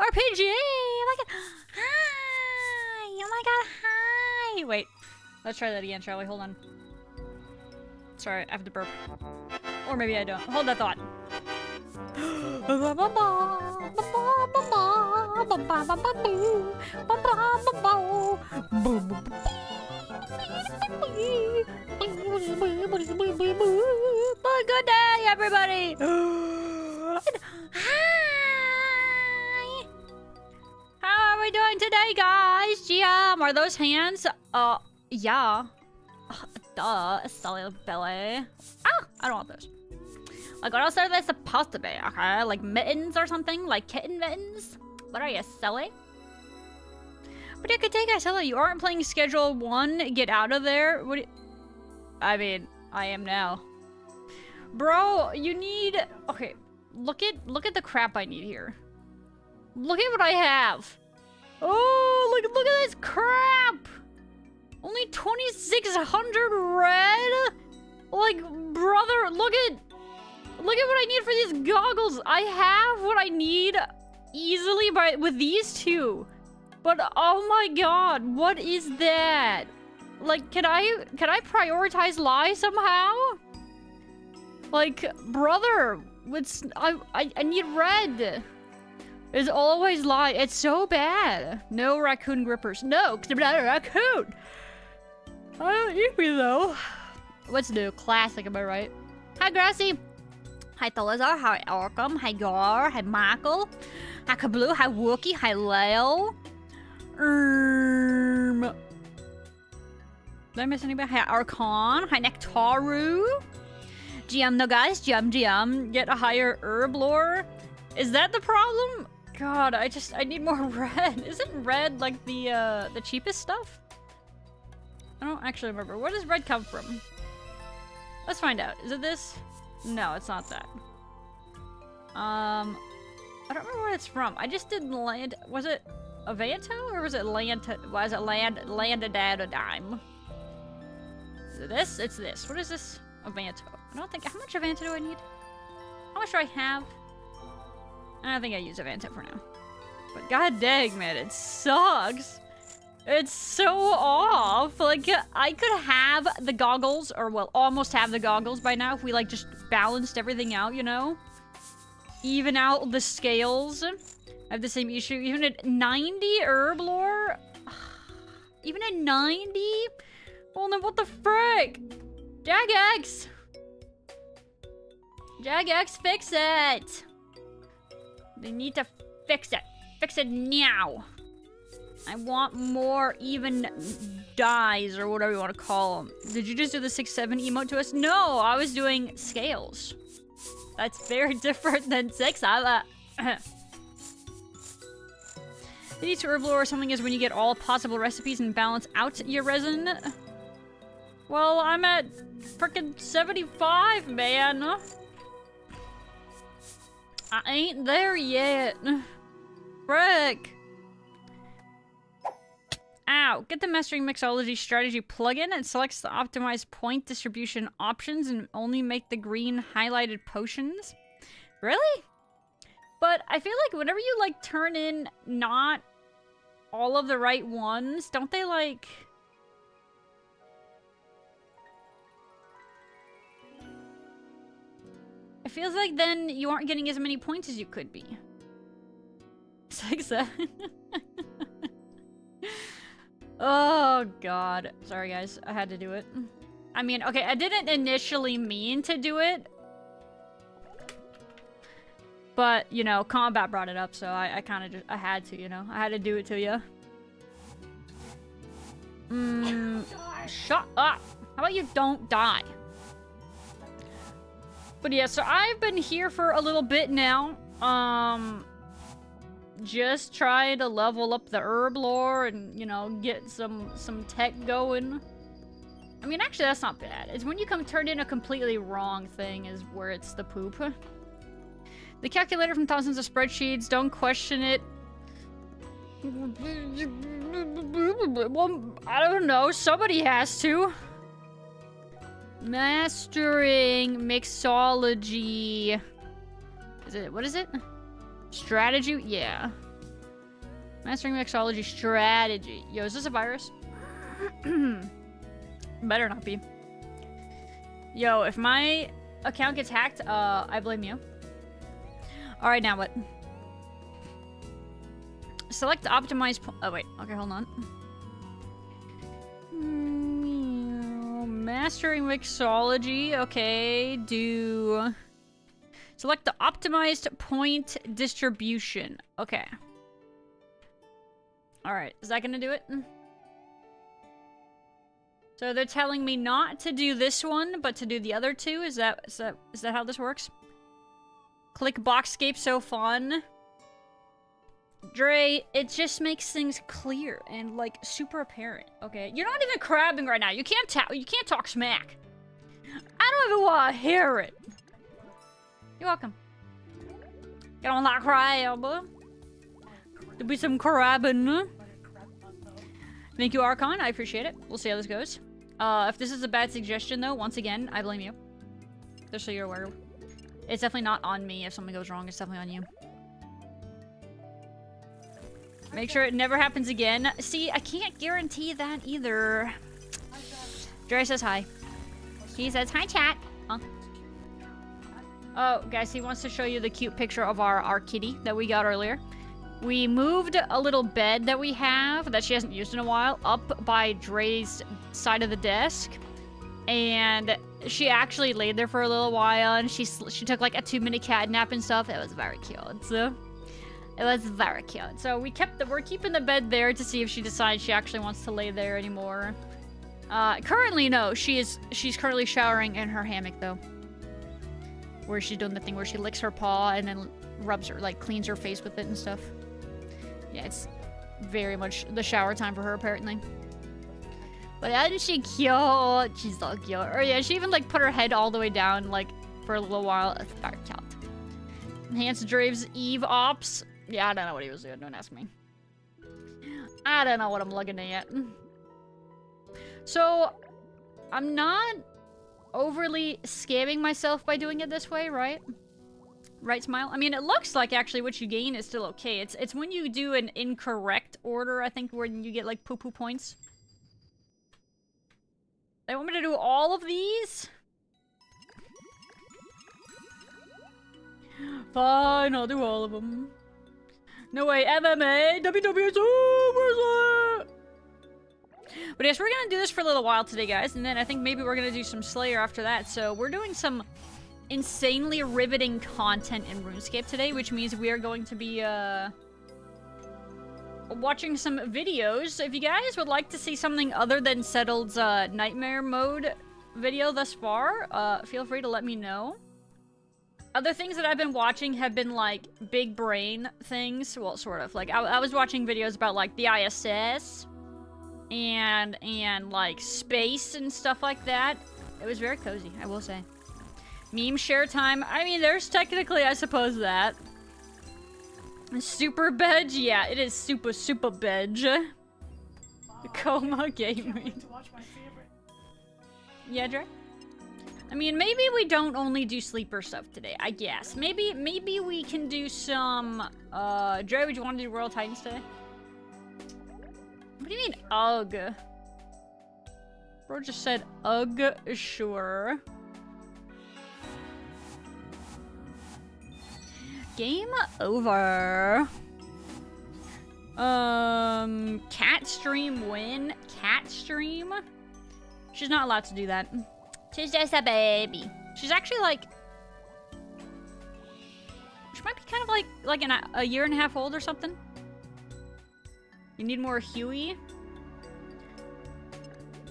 RPG! Oh my god! Hi! Oh my god, hi! Wait, let's try that again, shall we? Hold on. Sorry, I have to burp. Or maybe I don't. Hold that thought. Good day, everybody! Hi! How are we doing today, guys? Are those hands? Yeah. Duh, silly belly. Ah, I don't want those. Like, what else are they supposed to be, okay? Like mittens or something? Like kitten mittens? What are you, silly? But you could take it, silly. You aren't playing Schedule 1. Get out of there. What do you... I mean, I am now. Bro, you need... Okay, look at the crap I need here. Look at what I have. Oh, look at this crap. Only 2,600 red? Like, brother, look at what I need for these goggles. I have what I need easily with these two. But oh my god, what is that? Like, can I prioritize lie somehow? Like, brother, I need red. It's always lie. It's so bad. No raccoon grippers. No, because I'm not a raccoon. I don't eat me though. What's new? Classic, am I right? Hi, Grassy. Hi, Thalazar. Hi, Orcam. Hi, Gar. Hi, Michael. Hi, Kablu. Hi, Wookie. Hi, Leo. Did I miss anybody? Hi, Archon. Hi, Nectaru. GM, no guys. GM. Get a higher herb lore. Is that the problem? God, I need more red. Isn't red like the cheapest stuff? I don't actually remember. Where does red come from? Let's find out. Is it this? No, it's not that. I don't remember where it's from. I just did land. Was it Avanto or was it Landadadime? Is it this? It's this. What is this? Avanto. I don't think. How much Avanto do I need? How much do I have? I don't think I use Avanto for now. But god dang, man, it sucks. It's so off. Like, I could have the goggles, or well, almost have the goggles by now if we like just balanced everything out, you know? Even out the scales. I have the same issue. Even at 90 herb lore? Even at 90? Well, then what the frick? Jagex! Jagex, fix it! They need to fix it. Fix it now. I want more even dies, or whatever you want to call them. Did you just do the 6-7 emote to us? No, I was doing scales. That's very different than 6. The need to herb lore or something is when you get all possible recipes and balance out your resin. Well, I'm at frickin' 75, man. I ain't there yet. Frick. Ow. Get the Mastering Mixology Strategy plugin. It selects the optimized point distribution options and only make the green highlighted potions. Really? But I feel like whenever you, like, turn in not all of the right ones, don't they, like... It feels like then you aren't getting as many points as you could be. 6-7. Oh, God. Sorry, guys. I had to do it. I mean, okay, I didn't initially mean to do it. But, you know, combat brought it up, so I kind of just... I had to, you know? I had to do it to you. Shut up! How about you don't die? But yeah, so I've been here for a little bit now. Just trying to level up the herb lore and, you know, get some tech going. I mean, actually, that's not bad. It's when you turn in a completely wrong thing is where it's the poop. The calculator from thousands of spreadsheets, don't question it. Well, I don't know. Somebody has to. Mastering mixology. Is it? What is it? Strategy? Yeah. Mastering mixology strategy. Yo, is this a virus? Better not be. Yo, if my account gets hacked, I blame you. Alright, now what? Select optimize oh, wait. Okay, hold on. Mastering mixology. Okay, do... Select the optimized point distribution. Okay. Alright, is that gonna do it? So they're telling me not to do this one, but to do the other two? Is that how this works? Click Boxscape, so fun. Dre, it just makes things clear and, like, super apparent, okay? You're not even crabbing right now. You can't talk smack. I don't even want to hear it. You're welcome. Get on that crab. There'll be some crabbing. Thank you, Archon. I appreciate it. We'll see how this goes. If this is a bad suggestion, though, once again, I blame you. Just so you're aware. It's definitely not on me if something goes wrong. It's definitely on you. Make sure it never happens again. See, I can't guarantee that either. Dre says hi. He says, hi, chat. Huh? Oh, guys, he wants to show you the cute picture of our kitty that we got earlier. We moved a little bed that we have, that she hasn't used in a while, up by Dre's side of the desk. And she actually laid there for a little while, and she took like a 2-minute cat nap and stuff. It was very cute. So... It was very cute. So we're keeping the bed there to see if she decides she actually wants to lay there anymore. Currently, no. She's currently showering in her hammock, though. Where she's doing the thing where she licks her paw and then rubs her, like, cleans her face with it and stuff. Yeah, it's very much the shower time for her, apparently. But isn't she cute? She's so cute. Or yeah, she even, like, put her head all the way down, like, for a little while. It's very cute. Enhanced Drave's Eve Ops. Yeah, I don't know what he was doing. Don't ask me. I don't know what I'm looking at. So, I'm not overly scamming myself by doing it this way, right? Right, Smile? I mean, it looks like actually what you gain is still okay. It's when you do an incorrect order, I think, where you get, like, poo-poo points. They want me to do all of these? Fine, I'll do all of them. No way, MMA, WWE, where's that? But yes, we're gonna do this for a little while today, guys, and then I think maybe we're gonna do some Slayer after that. So we're doing some insanely riveting content in RuneScape today, which means we are going to be watching some videos. If you guys would like to see something other than Settled's Nightmare Mode video thus far, feel free to let me know. Other things that I've been watching have been, like, big brain things. Well, sort of. Like, I was watching videos about, like, the ISS and, like, space and stuff like that. It was very cozy, I will say. Meme share time. I mean, there's technically, I suppose, that. Super Bedge? Yeah, it is super Bedge. Coma Gaming. Yeah, Dre? I mean, maybe we don't only do sleeper stuff today, I guess. Maybe we can do some, Dre, would you want to do Royal Titans today? What do you mean, ugh? Bro just said, ugh, sure. Game over. Cat stream win? Cat stream? She's not allowed to do that. She's just a baby. She's actually like... She might be kind of like a year and a half old or something. You need more Huey?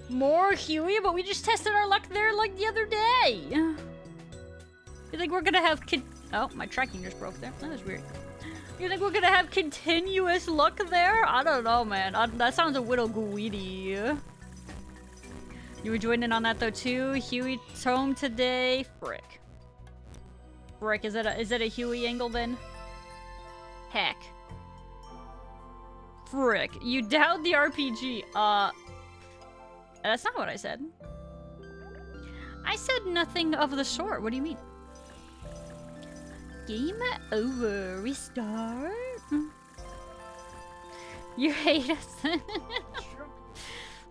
More Huey? But we just tested our luck there like the other day. You think we're gonna have Oh, my tracking just broke there. That was weird. You think we're gonna have continuous luck there? I don't know, man. That sounds a little greedy. You were joining on that though too. Huey's home today. Frick. Frick, is it a Huey angle then? Heck. Frick. You doubt the RPG. That's not what I said. I said nothing of the sort. What do you mean? Game over. Restart. You hate us.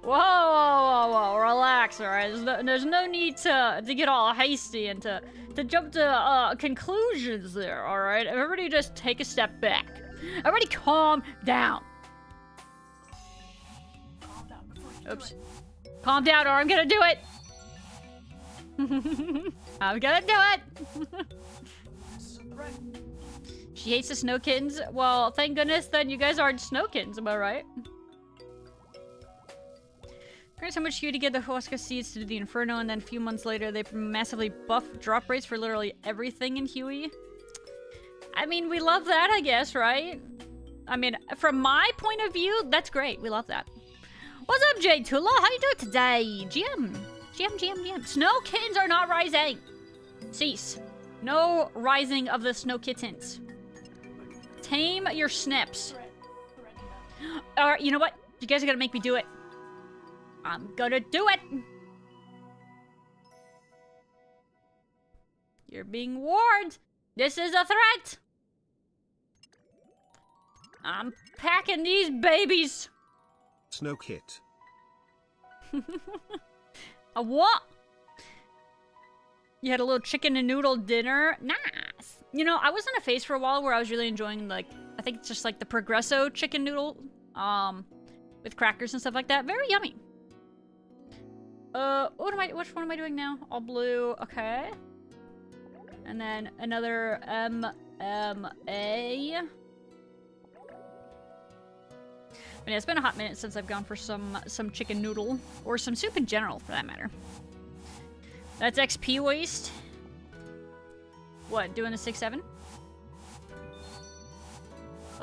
Whoa, relax, alright? There's no need to get all hasty and to jump to conclusions there, alright? Everybody just take a step back. Everybody calm down. Oops. Calm down or I'm gonna do it. I'm gonna do it. She hates the snow kittens. Well, thank goodness then you guys aren't snow kittens, am I right? Here's how much you to get the Huasca seeds to do the Inferno, and then a few months later they massively buff drop rates for literally everything in Huey. I mean, we love that, I guess, right? I mean, from my point of view, that's great. We love that. What's up, J Tula? How you doing today? GM. Snow kittens are not rising. Cease. No rising of the snow kittens. Tame your snips. Alright, you know what? You guys are gonna make me do it. I'm gonna do it! You're being warned! This is a threat! I'm packing these babies! Snow kit. A what? You had a little chicken and noodle dinner? Nice! You know, I was in a phase for a while where I was really enjoying, like, I think it's just like the Progresso chicken noodle, with crackers and stuff like that. Very yummy. Which one am I doing now? All blue, okay. And then another MMA. I mean, it's been a hot minute since I've gone for some chicken noodle. Or some soup in general, for that matter. That's XP waste. What, doing the 6-7?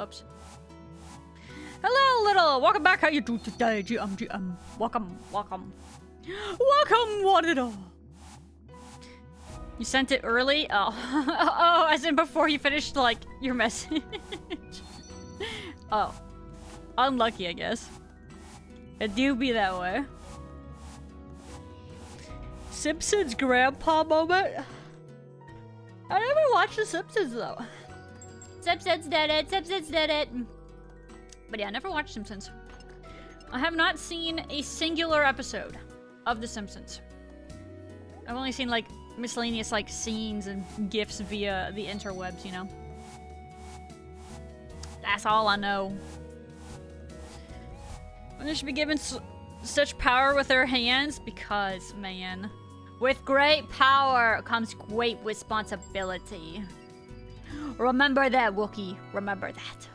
Oops. Hello, little! Welcome back, how you do today, GM. Welcome. Welcome, one and all. You sent it early? Oh. Oh, as in before you finished, like, your message. Oh. Unlucky, I guess. It do be that way. Simpsons grandpa moment? I never watched The Simpsons, though. Simpsons did it. But yeah, I never watched Simpsons. I have not seen a singular episode of The Simpsons. I've only seen, like, miscellaneous, like, scenes and GIFs via the interwebs, you know? That's all I know. Women should be given such power with their hands because, man, with great power comes great responsibility. Remember that, Wookiee. Remember that.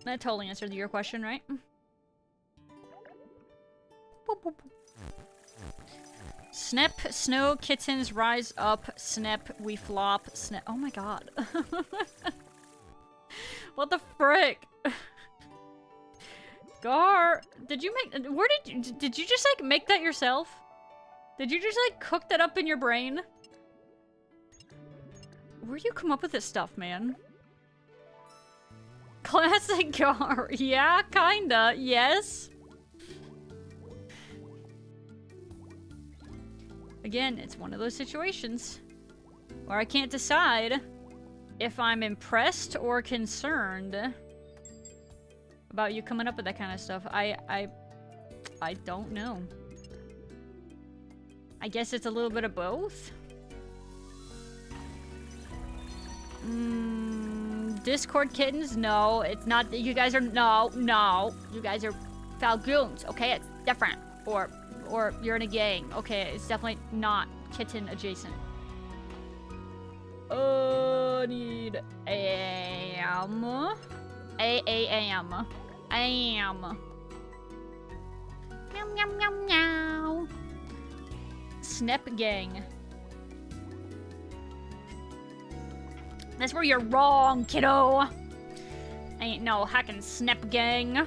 That totally answered your question, right? Boop, boop. Snip, snow, kittens, rise up, snip, we flop, snip. Oh my god. What the frick? Gar, did you make, did you just like make that yourself? Did you just like cook that up in your brain? Where do you come up with this stuff, man? Classic Gar. Yeah, kinda, yes. Again, it's one of those situations where I can't decide if I'm impressed or concerned about you coming up with that kind of stuff. I don't know. I guess it's a little bit of both. Discord kittens? No, it's not. You guys are no. You guys are Falgoons. Okay, it's different. Or you're in a gang. Okay, it's definitely not kitten adjacent. Need am. Meow. Snip gang. That's where you're wrong, kiddo. Ain't no hacking snip gang.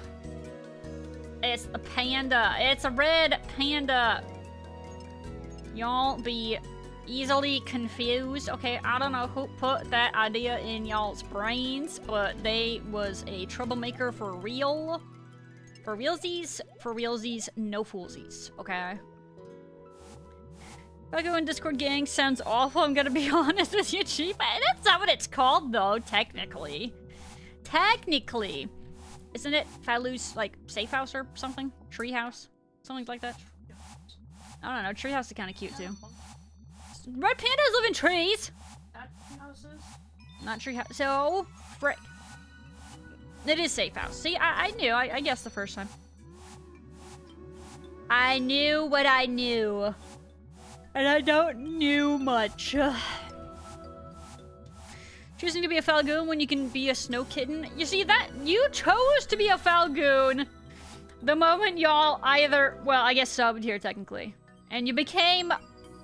It's the panda. It's a red panda. Y'all be easily confused. Okay, I don't know who put that idea in y'all's brains, but they was a troublemaker for real. For realsies, no foolsies. Okay. Faloo and Discord gang sounds awful, I'm gonna be honest with you, Chief. That's not what it's called, though, technically. technically, isn't it Faloo's, like, safe house or something? Tree house? Something like that? I don't know. Tree house is kind of cute, too. Red pandas live in trees! Not tree house. So, frick. It is safe house. See, I knew. I guessed the first time. I knew what I knew. And I don't knew much. Choosing to be a Falgoon when you can be a snow kitten. You see that? You chose to be a Falgoon the moment y'all either, well, I guess subbed here technically. And you became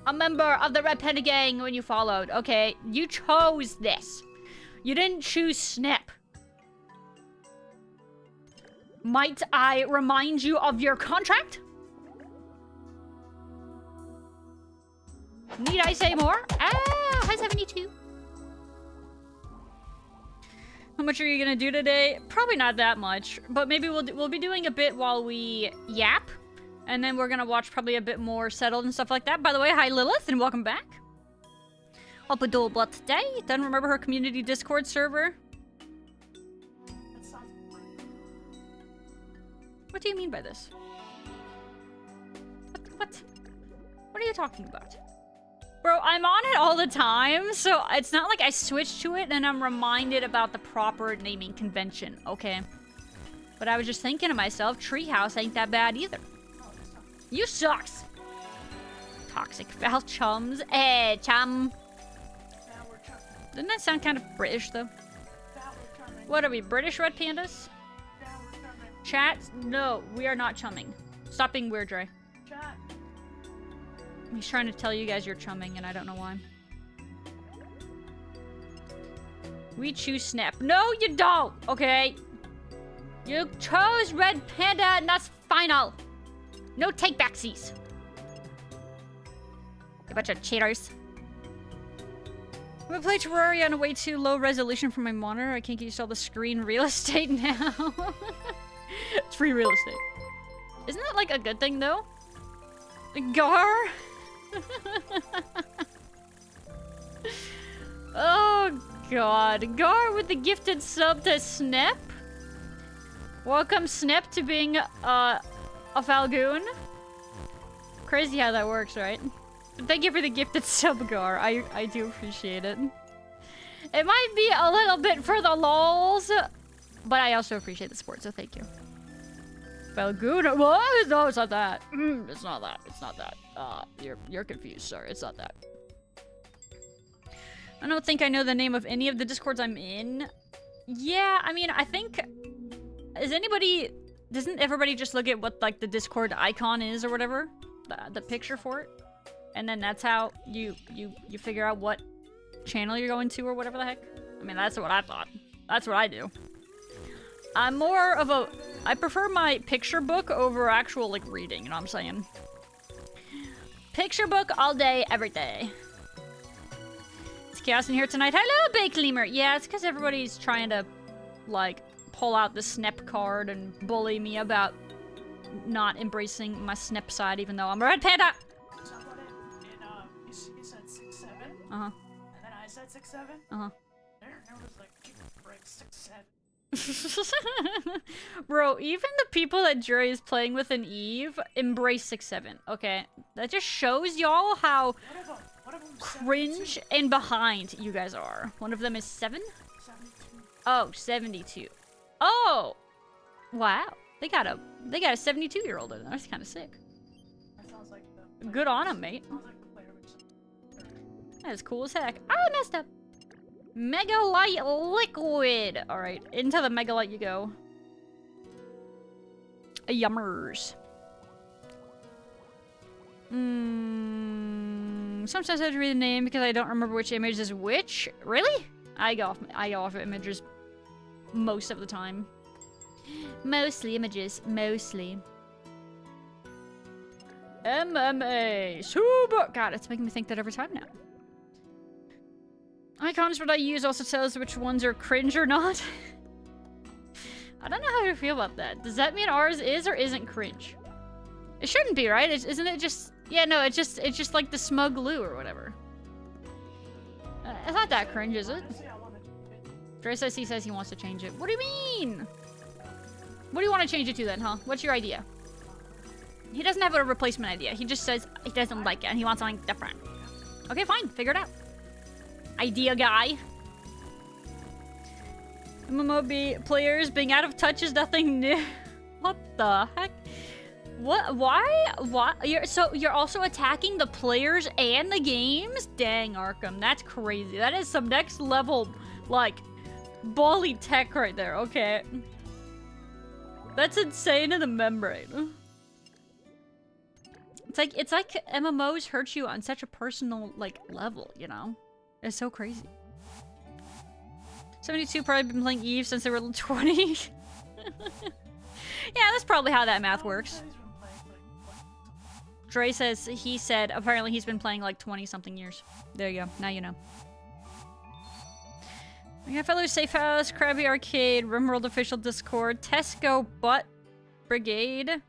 a member of the Red Panda Gang when you followed. Okay, you chose this. You didn't choose Snip. Might I remind you of your contract? Need I say more? Ah, hi 72. How much are you gonna do today? Probably not that much, but maybe we'll be doing a bit while we yap, and then we're gonna watch probably a bit more settled and stuff like that. By the way, hi Lilith, and welcome back. Up a dual blood today. Don't remember her community Discord server. What do you mean by this? What are you talking about? Bro, I'm on it all the time, so it's not like I switched to it and I'm reminded about the proper naming convention, okay? But I was just thinking to myself, Treehouse ain't that bad either. You sucks! Toxic foul chums. Eh, chum. Doesn't that sound kind of British, though? What are we, British Red Pandas? Chat? No, we are not chumming. Stop being weird, Dre. He's trying to tell you guys you're chumming, and I don't know why. We choose Snap. No, you don't, okay? You chose Red Panda, and that's final. No take-backsies. A bunch of cheaters. I'm gonna play Terraria on a way too low resolution for my monitor. I can't get used to all the screen real estate now. It's free real estate. Isn't that like a good thing, though? Gar? Oh god. Gar with the gifted sub to Snip. Welcome Snip to being a Falgoon. Crazy how that works, right? But thank you for the gifted sub, Gar. I do appreciate it. It might be a little bit for the lols, but I also appreciate the support, so thank you. Falgoon? What? No, it's not that. It's not that. It's not that. You're confused. Sorry, it's not that. I don't think I know the name of any of the Discords I'm in. Yeah, I mean, I think... Doesn't everybody just look at what, like, the Discord icon is or whatever? The picture for it? And then that's how you figure out what channel you're going to or whatever the heck? I mean, that's what I thought. That's what I do. I'm more of a... I prefer my picture book over actual, like, reading, you know what I'm saying? Picture book all day, every day. It's chaos in here tonight. Hello, Bake Lemur! Yeah, it's because everybody's trying to, like, pull out the Snip card and bully me about not embracing my Snip side, even though I'm a Red Panda! He said 6-7. Uh-huh. And then I said 6-7. Uh-huh. There was like, break 6-7. Bro, even the people that Jury is playing with in Eve embrace 6-7. Okay, that just shows y'all how cringe and behind you guys are. One of them is 7? 72. Oh, 72. Oh, wow. They got a 72-year-old in there. That's kind of sick. That sounds like the Good on him, mate. sounds like the player which That is cool as heck. Ah, I messed up. Megalite liquid. All right, into the megalite you go. Yummers. Sometimes I have to read the name because I don't remember which image is which. Really? I go off images most of the time. Mostly images. Mostly. MMA. Super. God, it's making me think that every time now. Icons what I use also tells which ones are cringe or not. I don't know how to feel about that. Does that mean ours is or isn't cringe? It shouldn't be, right? Isn't it just... Yeah, no, it's just like the smug Lou or whatever. It's not that cringe, is it? I wanted to keep it. Dre says he wants to change it. What do you mean? What do you want to change it to then, huh? What's your idea? He doesn't have a replacement idea. He just says he doesn't like it and he wants something different. Okay, fine. Figure it out. Idea guy. MMO players being out of touch is nothing new. What the heck? What? Why? You're also attacking the players and the games? Dang, Arkham. That's crazy. That is some next level, like, bully tech right there. Okay. That's insane in the membrane. It's like MMOs hurt you on such a personal, like, level, you know? It's so crazy. 72 probably been playing Eve since they were 20. Yeah, that's probably how that math works. Dre says, apparently he's been playing like 20-something years. There you go. Now you know. We got Faloo Safe House, Krabby Arcade, Rimworld Official Discord, Tesco Butt Brigade,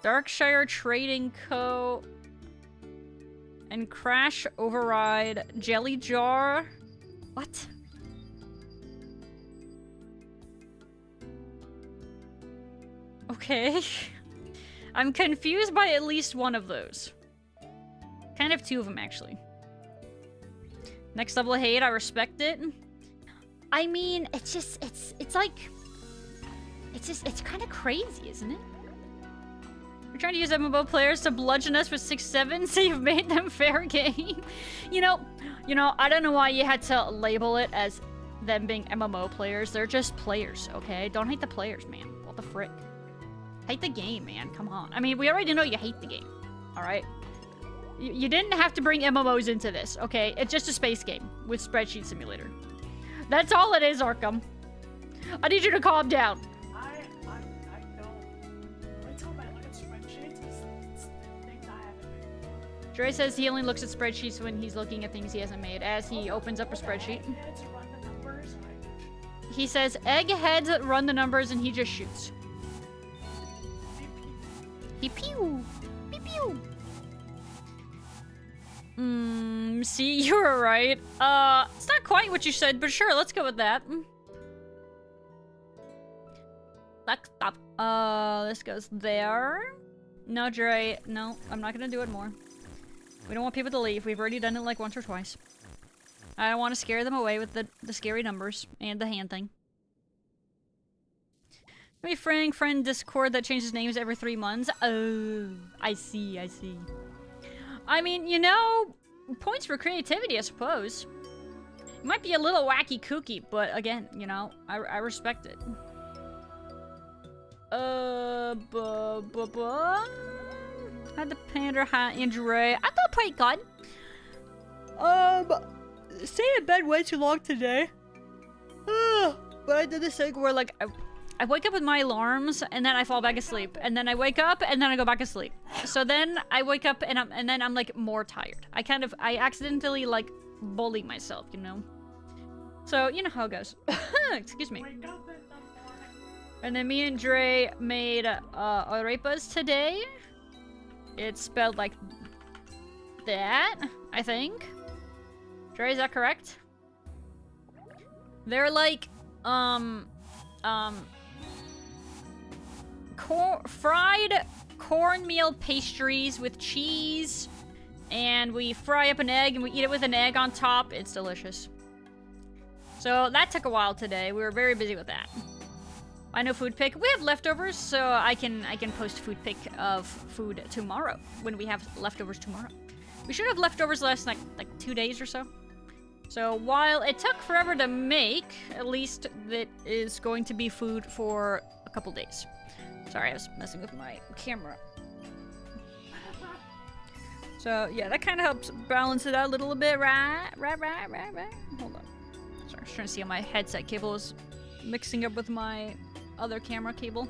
Darkshire Trading Co., and Crash Override, Jelly Jar. What? Okay. I'm confused by at least one of those. Kind of two of them, actually. Next level of hate, I respect it. I mean, it's kind of crazy, isn't it? We're trying to use MMO players to bludgeon us with 6-7, so you've made them fair game. You know, I don't know why you had to label it as them being MMO players. They're just players, okay? Don't hate the players, man. What the frick? Hate the game, man. Come on. I mean, we already know you hate the game. Alright? You didn't have to bring MMOs into this, okay? It's just a space game with Spreadsheet Simulator. That's all it is, Arkham. I need you to calm down. I don't. Every time I look at spreadsheets, it's things I haven't made. Dre says he only looks at spreadsheets when he's looking at things he hasn't made, as he opens up a spreadsheet. Eggheads run the numbers, He says eggheads run the numbers and he just shoots. He pew! Pew pew! See, you were right. It's not quite what you said, but sure, let's go with that. Let's stop. This goes there. No, Dre. No, I'm not gonna do it more. We don't want people to leave. We've already done it like once or twice. I don't want to scare them away with the scary numbers and the hand thing. Maybe friend Discord that changes names every 3 months. Oh, I see. I mean, you know, points for creativity, I suppose. It might be a little wacky kooky, but again, you know, I respect it. Had the panda hat and Dre. I thought pretty good. Stayed in bed way too long today. But I did this thing where, like, I wake up with my alarms, and then I fall back asleep. And then I wake up, and then I go back asleep. So then I wake up, and then I'm, like, more tired. I accidentally, like, bully myself, you know? So, you know how it goes. Excuse me. Wake up in the morning. And then me and Dre made, arepas today. It's spelled like that, I think. Dre, is that correct? They're like, fried cornmeal pastries with cheese, and we fry up an egg and we eat it with an egg on top. It's delicious. So that took a while today. We were very busy with that. I know food pick. We have leftovers, so I can post food pick of food tomorrow when we have leftovers tomorrow. We should have leftovers last like 2 days or so. So while it took forever to make, at least that is going to be food for a couple days. Sorry, I was messing with my camera. So yeah, that kind of helps balance it out a little bit, right? Right. Hold on. Sorry, I was trying to see how my headset cable is mixing up with my other camera cable.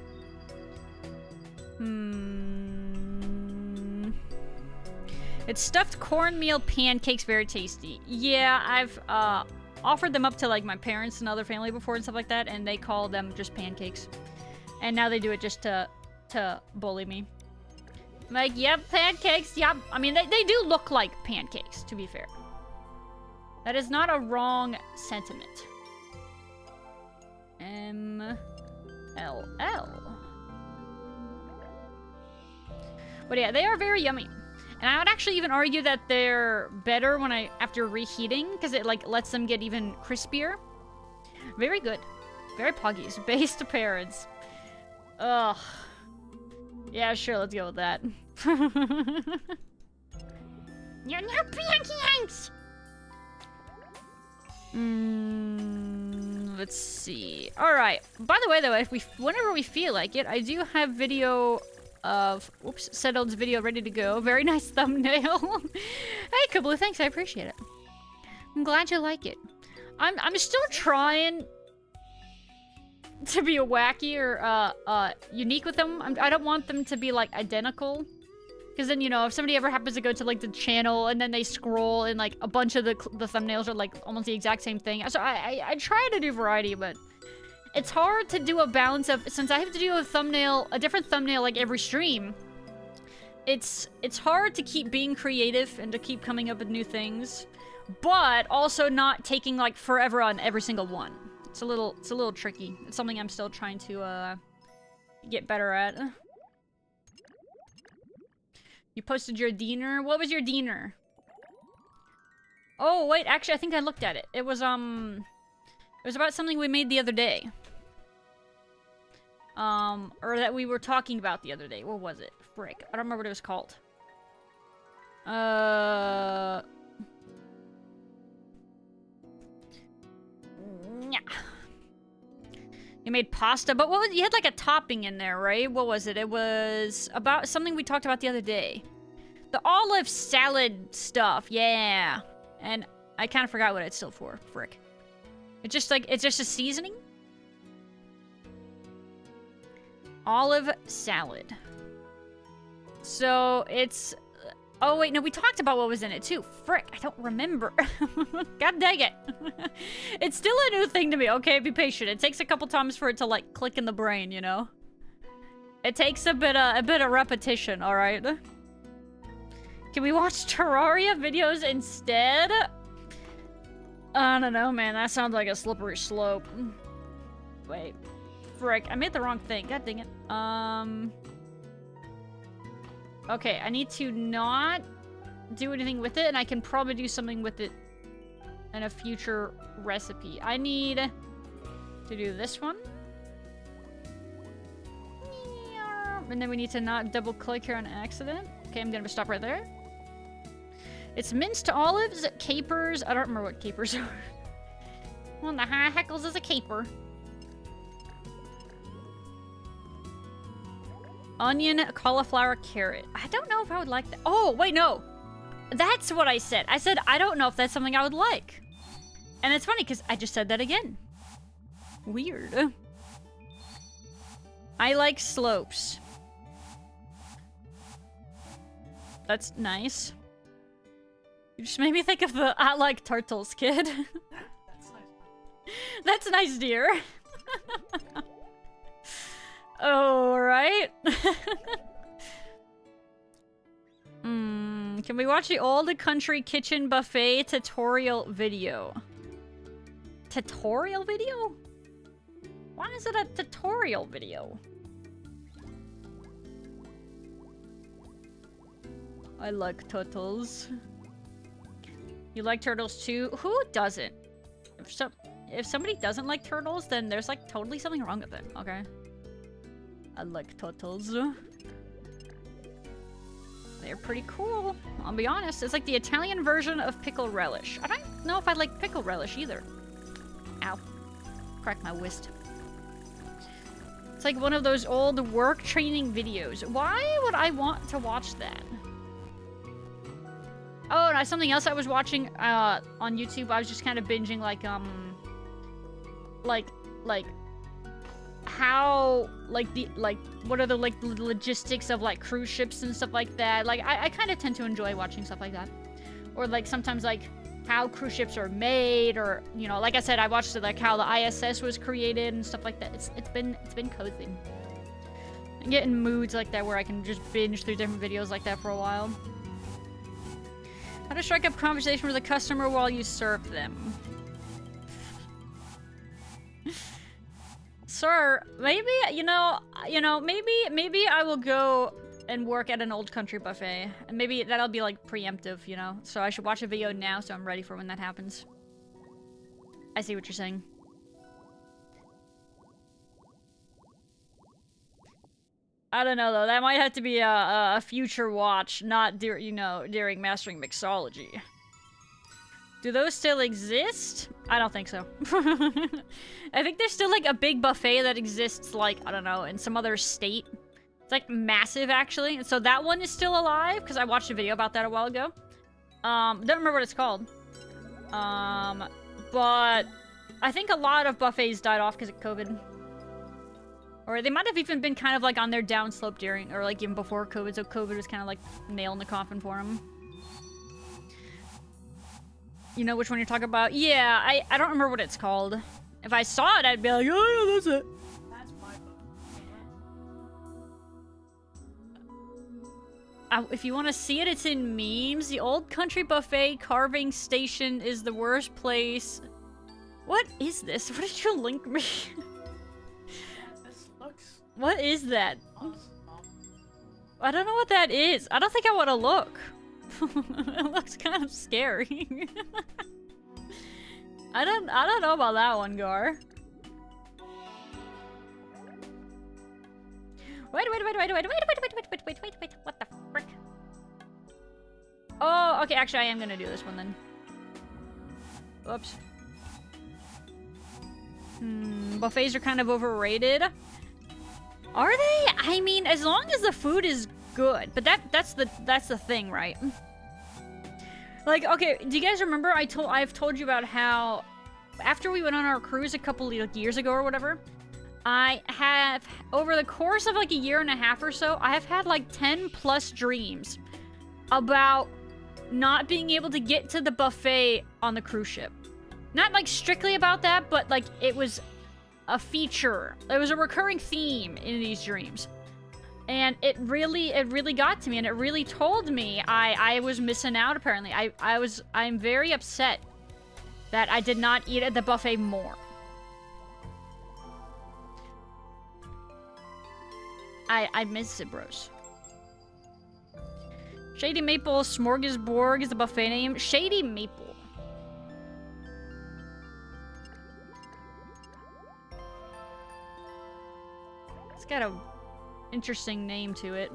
It's stuffed cornmeal pancakes, very tasty. Yeah, I've offered them up to like my parents and other family before and stuff like that, and they call them just pancakes. And now they do it just to bully me. I'm like, yep, pancakes, yep. I mean, they do look like pancakes, to be fair. That is not a wrong sentiment. But yeah, they are very yummy. And I would actually even argue that they're better when after reheating, because it like lets them get even crispier. Very good. Very puggies. Based appearance. Ugh. Yeah, sure, let's go with that. You're no pancakes! Let's see. Alright. By the way, though, whenever we feel like it, I do have video of... Oops, Settled's video ready to go. Very nice thumbnail. Hey, Kablu, thanks. I appreciate it. I'm glad you like it. I'm still trying to be wacky or unique with them. I don't want them to be, like, identical. Because then, you know, if somebody ever happens to go to, like, the channel and then they scroll and, like, a bunch of the thumbnails are, like, almost the exact same thing. So I try to do variety, but it's hard to do a balance of... Since I have to do a different thumbnail, like, every stream, it's hard to keep being creative and to keep coming up with new things, but also not taking, like, forever on every single one. It's a little tricky. It's something I'm still trying to, get better at. You posted your diener? What was your diener? Oh, wait, actually, I think I looked at it. It was about something we made the other day. Or that we were talking about the other day. What was it? Frick. I don't remember what it was called. Yeah. You made pasta, but what was, you had like a topping in there, right? What was it? It was about something we talked about the other day. The olive salad stuff, yeah. And I kind of forgot what it's still for. Frick. It's just like, it's just a seasoning? Olive salad. So it's... Oh, wait, no, we talked about what was in it, too. Frick, I don't remember. God dang it. It's still a new thing to me. Okay, be patient. It takes a couple times for it to, like, click in the brain, you know? It takes a bit of repetition, alright? Can we watch Terraria videos instead? I don't know, man. That sounds like a slippery slope. Wait. Frick, I made the wrong thing. God dang it. Okay, I need to not do anything with it, and I can probably do something with it in a future recipe. I need to do this one. And then we need to not double-click here on accident. Okay, I'm gonna stop right there. It's minced olives, capers. I don't remember what capers are. Well, the high heckles is a caper. Onion, cauliflower, carrot. I don't know if I would like that. Oh, wait, no. That's what I said. I said, I don't know if that's something I would like. And it's funny, because I just said that again. Weird. I like slopes. That's nice. You just made me think of the I like turtles kid. That's nice. That's nice, dear. Oh, right. Can we watch the old country kitchen buffet tutorial video? Tutorial video? Why is it a tutorial video? I like turtles. You like turtles too? Who doesn't? If somebody doesn't like turtles, then there's like totally something wrong with them, okay? I like turtles. They're pretty cool. I'll be honest. It's like the Italian version of pickle relish. I don't know if I like pickle relish either. Ow. Cracked my wrist. It's like one of those old work training videos. Why would I want to watch that? Oh, and something else I was watching on YouTube. I was just kind of binging like how what are the logistics of like cruise ships and stuff like that. Like I kind of tend to enjoy watching stuff like that, or like sometimes like how cruise ships are made, or you know, like I said, I watched like how the ISS was created and stuff like that. It's been cozy. I'm getting moods like that where I can just binge through different videos like that for a while. How to strike up conversation with a customer while you serve them. Sir, maybe, maybe I will go and work at an old country buffet. And maybe that'll be, like, preemptive, you know? So I should watch a video now so I'm ready for when that happens. I see what you're saying. I don't know, though. That might have to be a future watch, not, during mastering mixology. Do those still exist? I don't think so. I think there's still, like, a big buffet that exists, like, I don't know, in some other state. It's, like, massive, actually. And so that one is still alive, because I watched a video about that a while ago. Don't remember what it's called. But I think a lot of buffets died off because of COVID. Or they might have even been kind of, like, on their downslope during, or, like, even before COVID, so COVID was kind of, like, nail in the coffin for them. You know which one you're talking about? Yeah, I don't remember what it's called. If I saw it, I'd be like, oh, yeah, that's it. That's my book. If you want to see it, it's in memes. The Old Country Buffet carving station is the worst place. What is this? What did you link me? This looks What is that? awesome. I don't know what that is. I don't think I want to look. It looks kind of scary. I don't know about that one, Gar. Wait. What the frick? Oh, okay, actually I am gonna do this one then. Whoops. Buffets are kind of overrated. Are they? I mean, as long as the food is good. But that's the thing, right? Like, okay, do you guys remember I've told you about how after we went on our cruise a couple years ago or whatever, I have, over the course of like a year and a half or so, I have had like 10 plus dreams about not being able to get to the buffet on the cruise ship. Not like strictly about that, but like it was a feature. It was a recurring theme in these dreams. And it really got to me, and it really told me I was missing out, apparently. I'm very upset that I did not eat at the buffet more. I miss it, bros. Shady Maple Smorgasbord is the buffet name. Shady Maple. It's got a interesting name to it.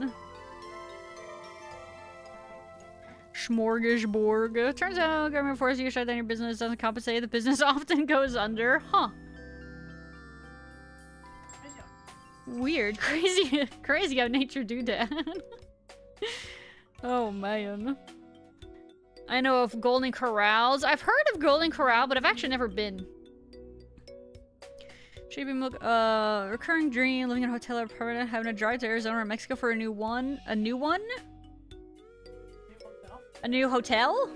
Smorgasbord. Turns out government forces you to shut down your business doesn't compensate. The business often goes under. Huh. Weird. Crazy how nature do that. Oh, man. I know of Golden Corrals. I've heard of Golden Corral, but I've actually never been. Shaping milk, recurring dream, living in a hotel or permanent, having a drive to Arizona or Mexico for a new one? A new one? A new hotel?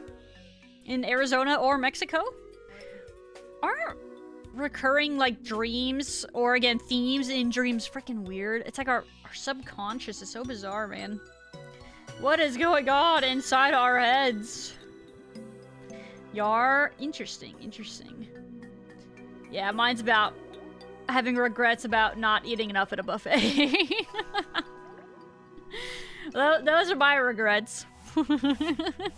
In Arizona or Mexico? Aren't recurring, like, dreams, or again, themes in dreams freaking weird? It's like our subconscious is so bizarre, man. What is going on inside our heads? Yar? Interesting. Yeah, mine's about having regrets about not eating enough at a buffet. Those are my regrets. The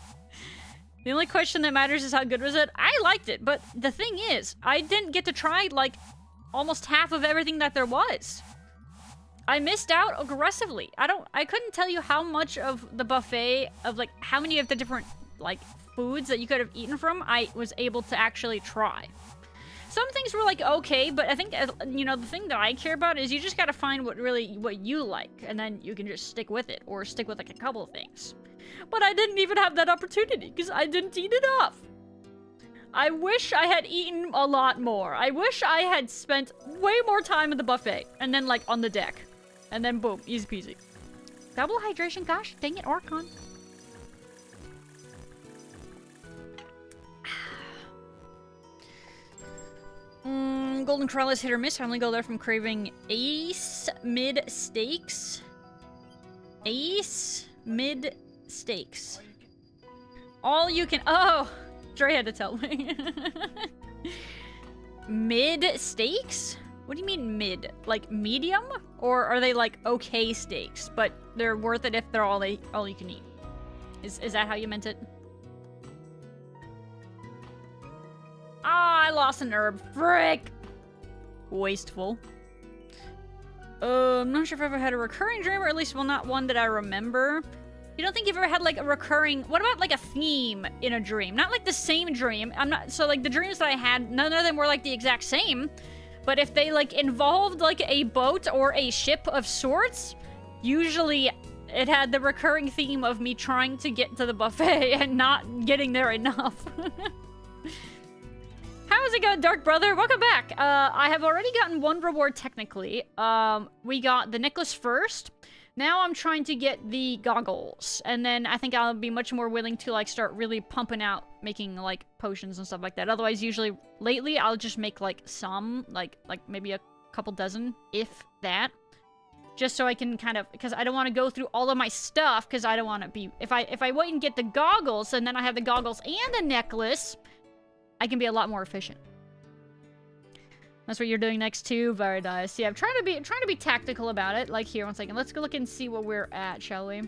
only question that matters is how good was it? I liked it, but the thing is, I didn't get to try, like, almost half of everything that there was. I missed out aggressively. I couldn't tell you how much of the buffet, of, like, how many of the different, like, foods that you could have eaten from, I was able to actually try. Some things were, like, okay, but I think, you know, the thing that I care about is you just gotta find what you like, and then you can just stick with it, or stick with, like, a couple of things. But I didn't even have that opportunity, because I didn't eat enough. I wish I had eaten a lot more. I wish I had spent way more time at the buffet, and then, like, on the deck. And then, boom, easy peasy. Double hydration, gosh, dang it, Orcon. Golden Corral is hit or miss. I only go there from craving Ace Mid Steaks. Ace Mid Steaks. All you can. Oh, Dre had to tell me. Mid Steaks? What do you mean mid? Like medium? Or are they like okay steaks, but they're worth it if they're all you can eat? Is that how you meant it? Ah, I lost an herb. Frick! Wasteful. I'm not sure if I've ever had a recurring dream, or at least, well, not one that I remember. You don't think you've ever had, like, a recurring... What about, like, a theme in a dream? Not, like, the same dream. So, like, the dreams that I had, none of them were, like, the exact same. But if they, like, involved, like, a boat or a ship of sorts, usually it had the recurring theme of me trying to get to the buffet and not getting there enough. How's it going, Dark Brother? Welcome back. I have already gotten one reward, technically. We got the necklace first. Now I'm trying to get the goggles. And then I think I'll be much more willing to, like, start really pumping out, making, like, potions and stuff like that. Otherwise, usually, lately, I'll just make, like, some, like maybe a couple dozen, if that. Just so I can kind of, because I don't want to go through all of my stuff, because I don't want to be, if I wait and get the goggles, and then I have the goggles and the necklace, I can be a lot more efficient. That's what you're doing next too. Very nice. Yeah, I'm trying to be tactical about it. Like here, one second. Let's go look and see what we're at, shall we?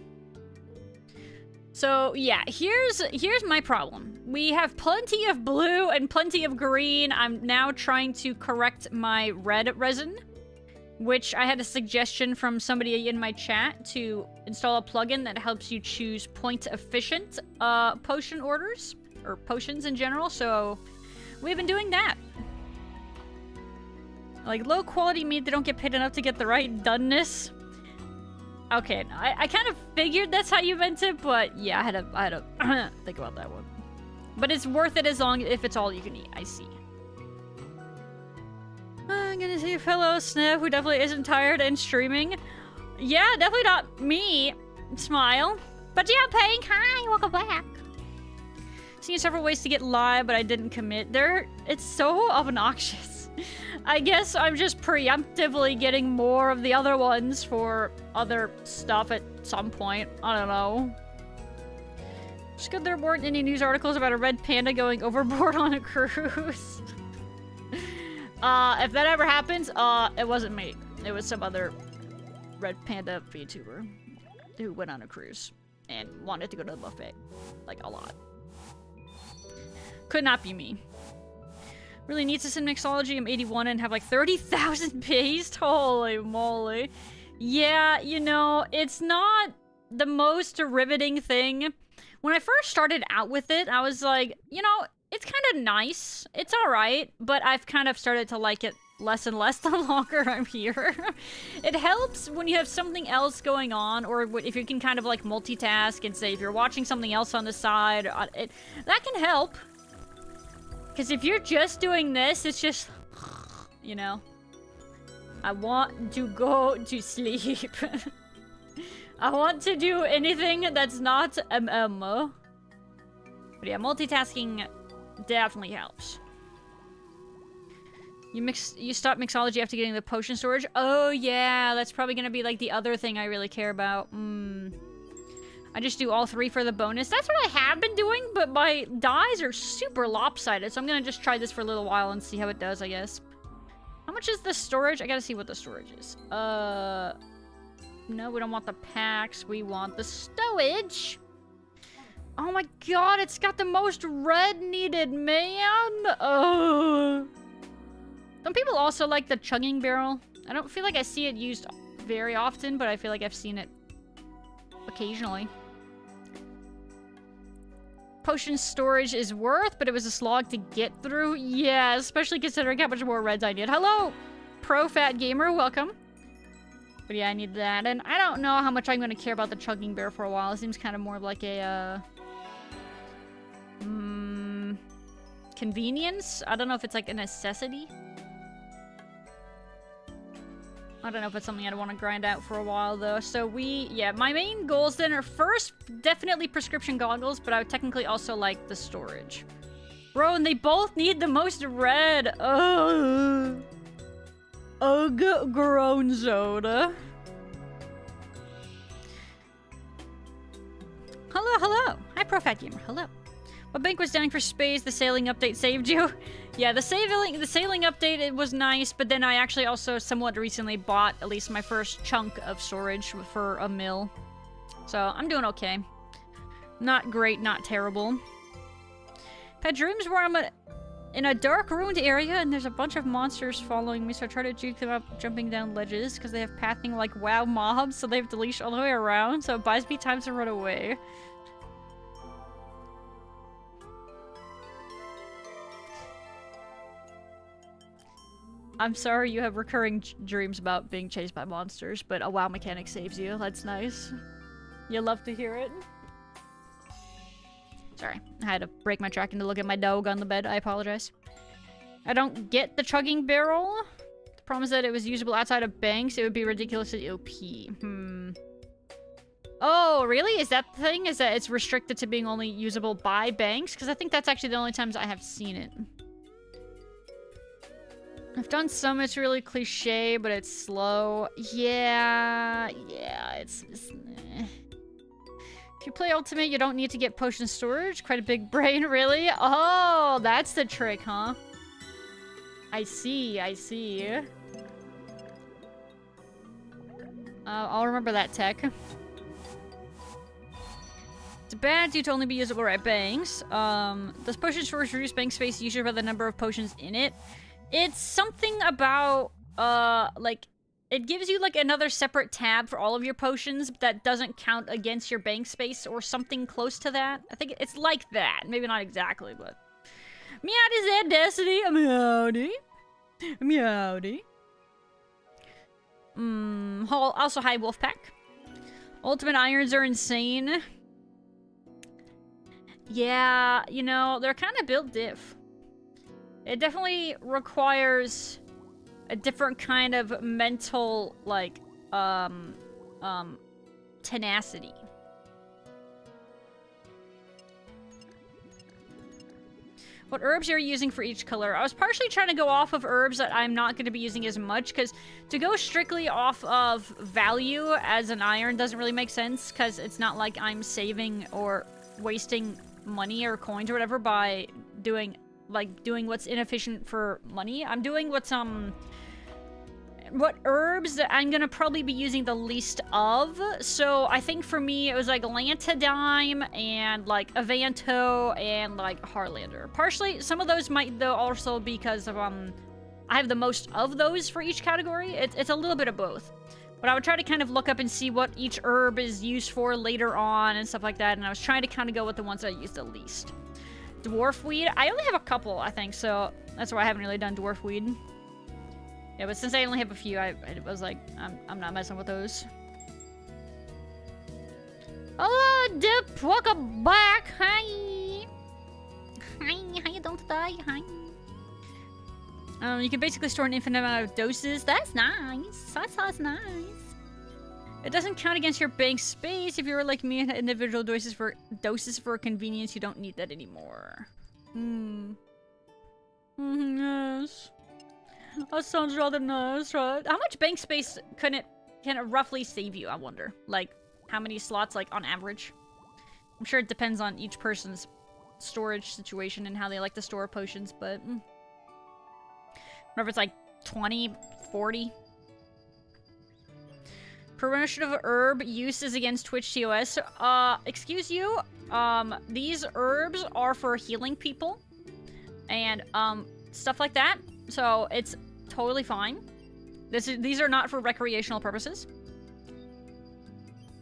So yeah, here's my problem. We have plenty of blue and plenty of green. I'm now trying to correct my red resin, which I had a suggestion from somebody in my chat to install a plugin that helps you choose point efficient potion orders. Or potions in general, so we've been doing that. Like, low quality meat, they don't get paid enough to get the right doneness. Okay, I kind of figured that's how you meant it, but yeah, I had to think about that one. But it's worth it as long if it's all you can eat, I see. I'm gonna see a fellow Sniff who definitely isn't tired and streaming. Yeah, definitely not me. Smile. But yeah, Pink, hi, welcome back. Seen several ways to get live, but I didn't commit. It's so obnoxious. I guess I'm just preemptively getting more of the other ones for other stuff at some point. I don't know. Just good there weren't any news articles about a red panda going overboard on a cruise. If that ever happens, it wasn't me. It was some other red panda VTuber who went on a cruise and wanted to go to the buffet. Like, a lot. Could not be me. Really needs this in mixology. I'm 81 and have like 30,000 paste. Holy moly. Yeah, you know, it's not the most riveting thing. When I first started out with it, I was like, you know, it's kind of nice. It's alright, but I've kind of started to like it less and less the longer I'm here. It helps when you have something else going on, or if you can kind of like multitask and say if you're watching something else on the side, that can help. Because if you're just doing this, it's just, you know, I want to go to sleep. I want to do anything that's not But yeah, multitasking definitely helps. You stop mixology after getting the potion storage? Oh yeah, that's probably gonna be like the other thing I really care about. I just do all three for the bonus. That's what I have been doing, but my dies are super lopsided, so I'm gonna just try this for a little while and see how it does, I guess. How much is the storage? I gotta see what the storage is. No, we don't want the packs. We want the stowage. Oh my god, it's got the most red needed, man. Oh. Don't people also like the chugging barrel? I don't feel like I see it used very often, but I feel like I've seen it occasionally. Potion storage is worth, but it was a slog to get through. Yeah, especially considering how much more reds I need. Hello, Pro-Fat Gamer, welcome. But yeah, I need that. And I don't know how much I'm going to care about the chugging bear for a while. It seems kind of more like a, convenience? I don't know if it's like a necessity. I don't know if it's something I'd want to grind out for a while, though. So yeah, my main goals then are first, definitely prescription goggles, but I would technically also like the storage. Bro, and they both need the most red. Oh. Grown soda. Hello. Hi, Pro-Fat Gamer. Hello. But Bank was down for space. The sailing update saved you. Yeah, the sailing update, it was nice, but then I actually also somewhat recently bought at least my first chunk of storage for a mill. So I'm doing okay. Not great, not terrible. I've had dreams where I'm in a dark, ruined area and there's a bunch of monsters following me, so I try to juke them up jumping down ledges because they have pathing like WoW mobs, so they have to leash all the way around, so it buys me time to run away. I'm sorry you have recurring dreams about being chased by monsters, but a WoW mechanic saves you. That's nice. You love to hear it. Sorry, I had to break my tracking to look at my dog on the bed. I apologize. I don't get the chugging barrel. The problem is that it was usable outside of banks. It would be ridiculously OP. Oh, really? Is that the thing? Is that it's restricted to being only usable by banks? Because I think that's actually the only times I have seen it. I've done some, it's really cliche, but it's slow. Yeah, it's eh. If you play Ultimate, you don't need to get potion storage. Quite a big brain, really? Oh, that's the trick, huh? I see, I see. I'll remember that tech. It's bad due to only be usable at banks. Does potion storage reduce bank space usually by the number of potions in it? It's something about, like, it gives you, like, another separate tab for all of your potions that doesn't count against your bank space or something close to that. I think it's like that. Maybe not exactly, but... Meowdy Z Destiny, meowdy. Meowdy. Also, hi, Wolfpack. Ultimate irons are insane. Yeah, you know, they're kind of built diff. It definitely requires a different kind of mental, like, tenacity. What herbs are you using for each color? I was partially trying to go off of herbs that I'm not going to be using as much, because to go strictly off of value as an iron doesn't really make sense, because it's not like I'm saving or wasting money or coins or whatever by doing what's inefficient for money. I'm doing what herbs that I'm gonna probably be using the least of. So I think for me it was like Lantadime and like Avanto and like Harlander. Partially, some of those might though also because of I have the most of those for each category. It's a little bit of both. But I would try to kind of look up and see what each herb is used for later on and stuff like that, and I was trying to kind of go with the ones that I used the least. Dwarf weed? I only have a couple, I think, so that's why I haven't really done dwarf weed. Yeah, but since I only have a few, I was like, I'm not messing with those. Hello, Dip! Welcome back! Hi! Hi, how you doing today? Hi! You can basically store an infinite amount of doses. That's nice! That's nice! It doesn't count against your bank space. If you were like me and had individual doses for convenience, you don't need that anymore. Yes. That sounds rather nice, right? How much bank space can it roughly save you, I wonder? Like, how many slots, like, on average? I'm sure it depends on each person's storage situation and how they like to store potions, but... Whatever, it's like 20, 40... Promotion of herb uses against Twitch TOS. Excuse you. These herbs are for healing people. And, stuff like that. So, it's totally fine. These are not for recreational purposes.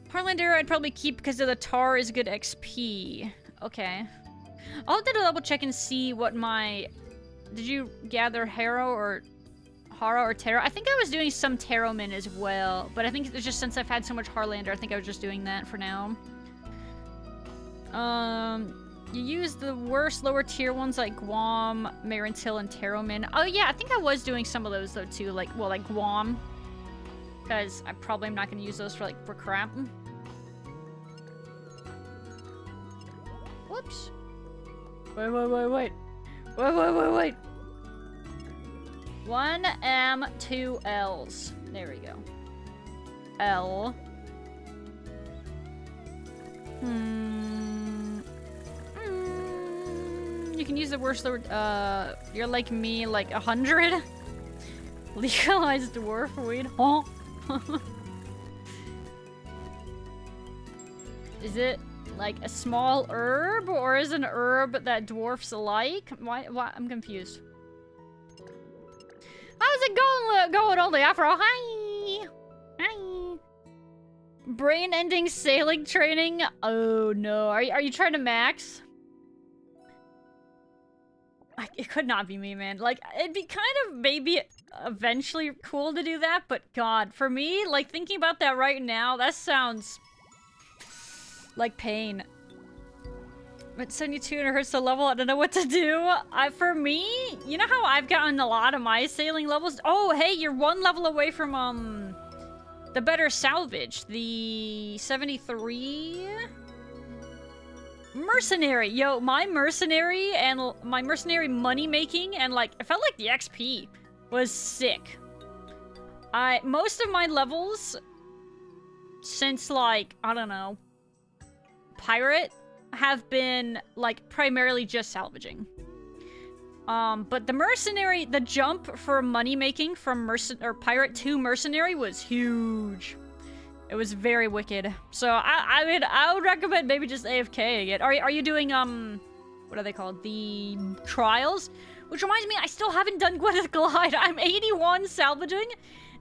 Harlander I'd probably keep because of the tar is good XP. Okay. I'll have to double check and see what my... Did you gather Haro or Taro? I think I was doing some Taro Min as well, but I think it's just since I've had so much Harlander, I think I was just doing that for now. You use the worst lower tier ones like Guam, Marintil, and Taro Min. Oh yeah, I think I was doing some of those though too, like, well, like Guam. Because I probably am not going to use those for crap. Whoops. Wait. 1 M, 2 L's. There we go. L. You can use the worst word. You're like me, like 100. Legalized dwarf weed. Huh? Is it like a small herb, or is it an herb that dwarfs like? Why? I'm confused. How's it going, Old Afro? Hi! Hi! Brain-ending sailing training? Oh no. Are you trying to max? It could not be me, man. Like, it'd be kind of maybe eventually cool to do that, but god, for me, like, thinking about that right now, that sounds like pain. But 72 and it hurts the level, I don't know what to do. For me, you know how I've gotten a lot of my sailing levels? Oh, hey, you're one level away from, the better salvage. The 73... Mercenary! Yo, my mercenary money making and, like, it felt like the XP was sick. Most of my levels since, like, I don't know, pirate have been, like, primarily just salvaging. But the mercenary, the jump for money making from pirate to mercenary was huge. It was very wicked. So I mean, I would recommend maybe just AFKing it. Are you doing what are they called? The trials? Which reminds me, I still haven't done Gwyneth Glide. I'm 81 salvaging,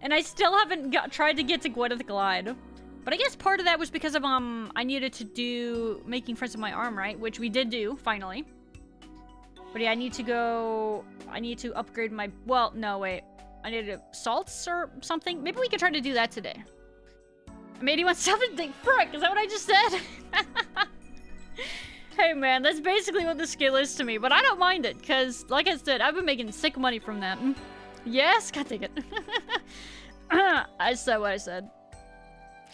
and I still haven't tried to get to Gwyneth Glide. But I guess part of that was because of I needed to do making friends with my arm, right? Which we did do finally. But yeah, I need to upgrade my. Well, no, wait. I needed salts or something. Maybe we can try to do that today. I'm 81 salvaging. Frick, is that what I just said? Hey man, that's basically what the skill is to me, but I don't mind it, because, like I said, I've been making sick money from that. Yes? God dang it. I said what I said.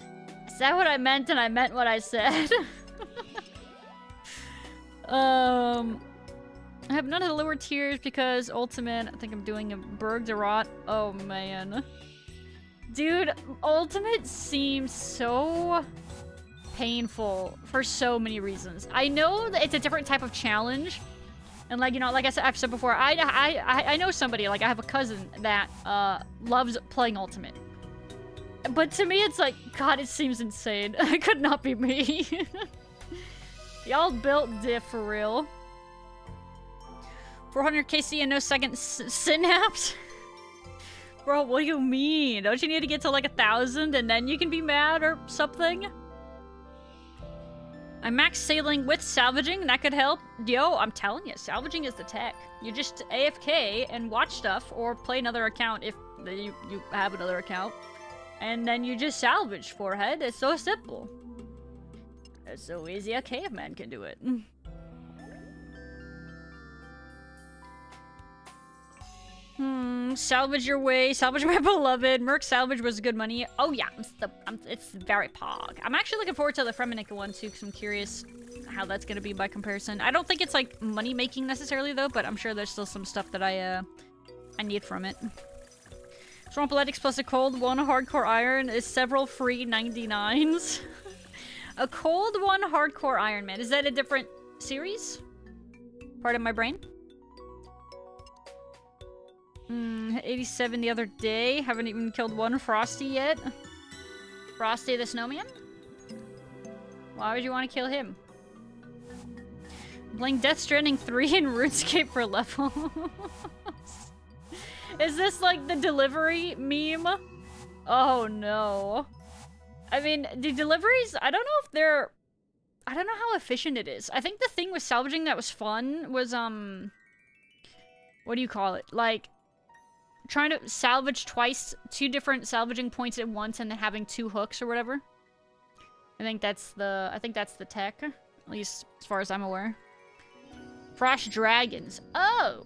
I said what I meant, and I meant what I said. I have none of the lower tiers because Ultimate, I think I'm doing a Bergderot. Oh man. Dude, Ultimate seems so painful for so many reasons. I know that it's a different type of challenge, and like, you know, like I've said before, I know somebody, like I have a cousin that loves playing Ultimate, but to me it's like, god, it seems insane. It could not be me. Y'all built diff for real. 400 KC and no second synapse. Bro, what do you mean? Don't you need to get to like 1,000 and then you can be mad or something? I'm max sailing with salvaging, that could help. Yo, I'm telling you, salvaging is the tech. You just AFK and watch stuff, or play another account if you have another account. And then you just salvage, forehead. It's so simple. It's so easy, a caveman can do it. Salvage your way, salvage my beloved. Merc salvage was good money. Oh yeah, it's very pog. I'm actually looking forward to the Fremenica one too, because I'm curious how that's gonna be by comparison. I don't think it's like money making necessarily though, but I'm sure there's still some stuff that I need from it. Swampaletics plus a cold one hardcore iron is several free 99s. A cold one hardcore iron, man. Is that a different series? Part of my brain? 87 the other day. Haven't even killed one Frosty yet. Frosty the Snowman? Why would you want to kill him? Playing Death Stranding 3 in RuneScape for levels. Is this like the delivery meme? Oh no. I mean, the deliveries, I don't know if they're... I don't know how efficient it is. I think the thing with salvaging that was fun was, what do you call it? Like, trying to salvage twice, 2 different salvaging points at once, and then having 2 hooks or whatever. I think that's the tech, at least as far as I'm aware. Frost dragons. Oh,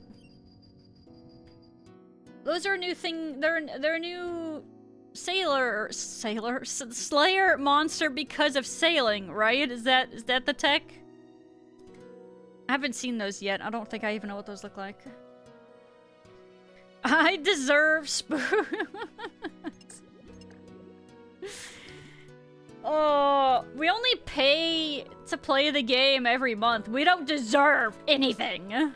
those are a new thing. They're a new Slayer monster because of sailing, right? Is that the tech? I haven't seen those yet. I don't think I even know what those look like. I deserve spoons. We only pay to play the game every month. We don't deserve anything.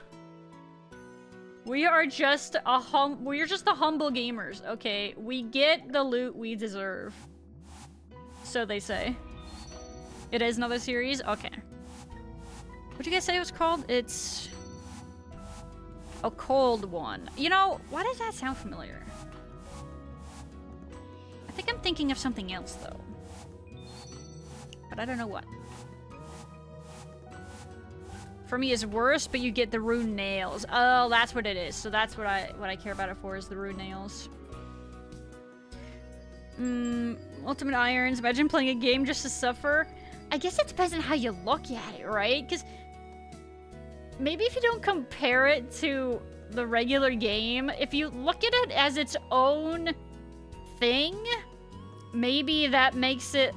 We are just the humble gamers, okay? We get the loot we deserve. So they say. It is another series? Okay. What'd you guys say it was called? It's... a cold one. You know, why does that sound familiar? I think I'm thinking of something else, though. But I don't know what. For me, it's worse, but you get the rune nails. Oh, that's what it is. So that's what I care about it for, is the rune nails. Ultimate Irons. Imagine playing a game just to suffer. I guess it depends on how you look at it, right? Because maybe if you don't compare it to the regular game, if you look at it as its own thing, maybe that makes it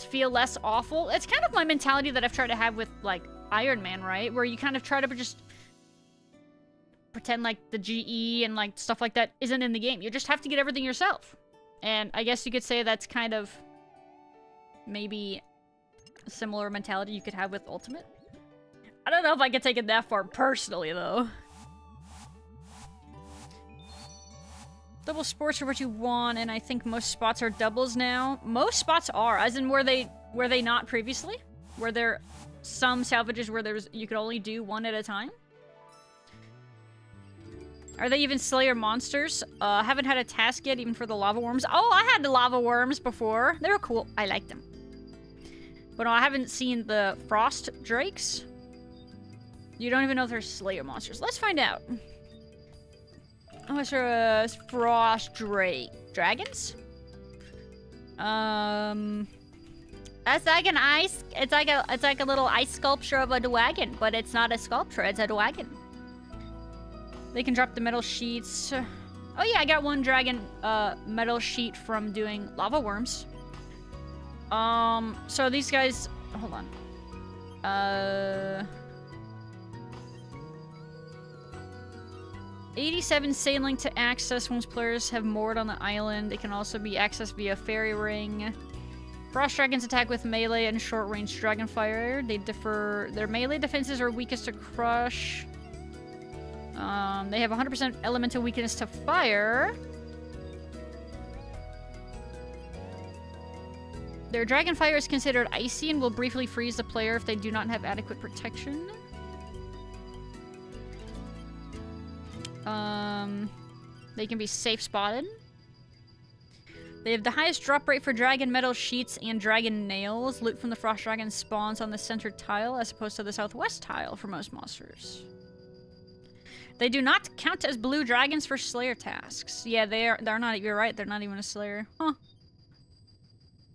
feel less awful. It's kind of my mentality that I've tried to have with, like, Iron Man, right? Where you kind of try to just pretend like the GE and, like, stuff like that isn't in the game. You just have to get everything yourself. And I guess you could say that's kind of maybe a similar mentality you could have with Ultimate. I don't know if I could take it that far personally, though. Double sports are what you want, and I think most spots are doubles now. Most spots are, as in were they not previously? Were there some salvages where you could only do one at a time? Are they even Slayer monsters? I haven't had a task yet, even for the lava worms. Oh, I had the lava worms before. They were cool. I liked them. But no, I haven't seen the frost drakes. You don't even know if they're Slayer monsters. Let's find out. Oh, it's a frost drake. Dragons? That's like an ice. It's like a little ice sculpture of a dragon, but it's not a sculpture. It's a dragon. They can drop the metal sheets. Oh yeah, I got one dragon metal sheet from doing lava worms. So these guys. Hold on. 87 sailing to access once players have moored on the island. They can also be accessed via fairy ring. Frost dragons attack with melee and short-range dragon fire. They differ. Their melee defenses are weakest to crush. They have 100% elemental weakness to fire. Their dragon fire is considered icy and will briefly freeze the player if they do not have adequate protection. They can be safe spotted. They have the highest drop rate for dragon metal sheets and dragon nails. Loot from the frost dragon spawns on the center tile as opposed to the southwest tile for most monsters. They do not count as blue dragons for slayer tasks. Yeah, they're not, you're right, they're not even a slayer. Huh.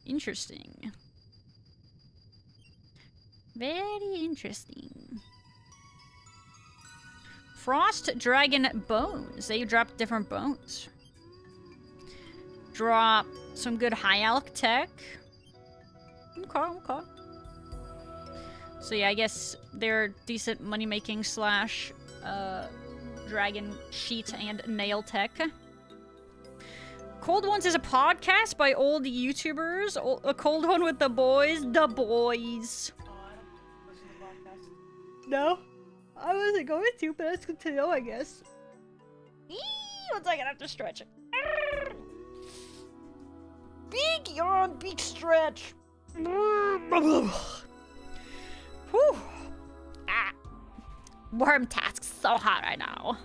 Interesting. Very interesting. Frost dragon bones. They drop different bones. Drop some good high alch tech. Okay. So yeah, I guess they're decent money making slash dragon sheet and nail tech. Cold Ones is a podcast by old YouTubers. A cold one with the boys. The boys. Oh, I don't listen to podcasts. No? I wasn't going to, but that's good to know, I guess. Eee, 1 second, I have to stretch it. Big yawn, big stretch. Whew. Ah. Worm tasks so hot right now.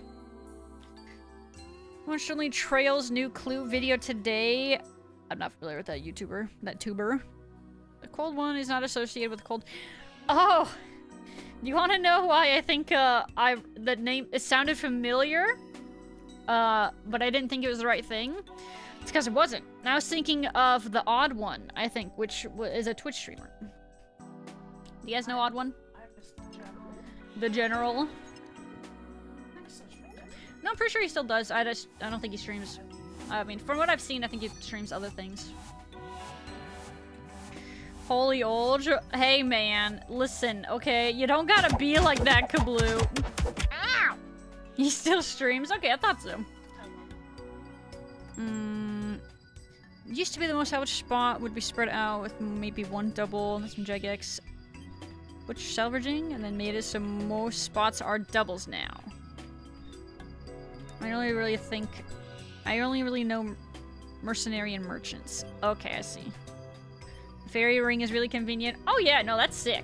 Unfortunately, Trail's new clue video today. I'm not familiar with that YouTuber, that tuber. The cold one is not associated with cold. Oh, you want to know why I think the name it sounded familiar, but I didn't think it was the right thing. It's because it wasn't. I was thinking of the Odd One, I think, which is a Twitch streamer. Do you guys know Odd One? I missed the general. The General. I think it's still streaming. No, I'm pretty sure he still does. I don't think he streams. I mean, from what I've seen, I think he streams other things. Holy old. Hey, man. Listen, okay? You don't gotta be like that, Kabloo. Ow! He still streams? Okay, I thought so. Used to be the most salvaged spot would be spread out with maybe one double and some Jagex. Which salvaging, and then made it so most spots are doubles now. I only really know mercenary and merchants. Okay, I see. Fairy ring is really convenient. Oh yeah, no, that's sick.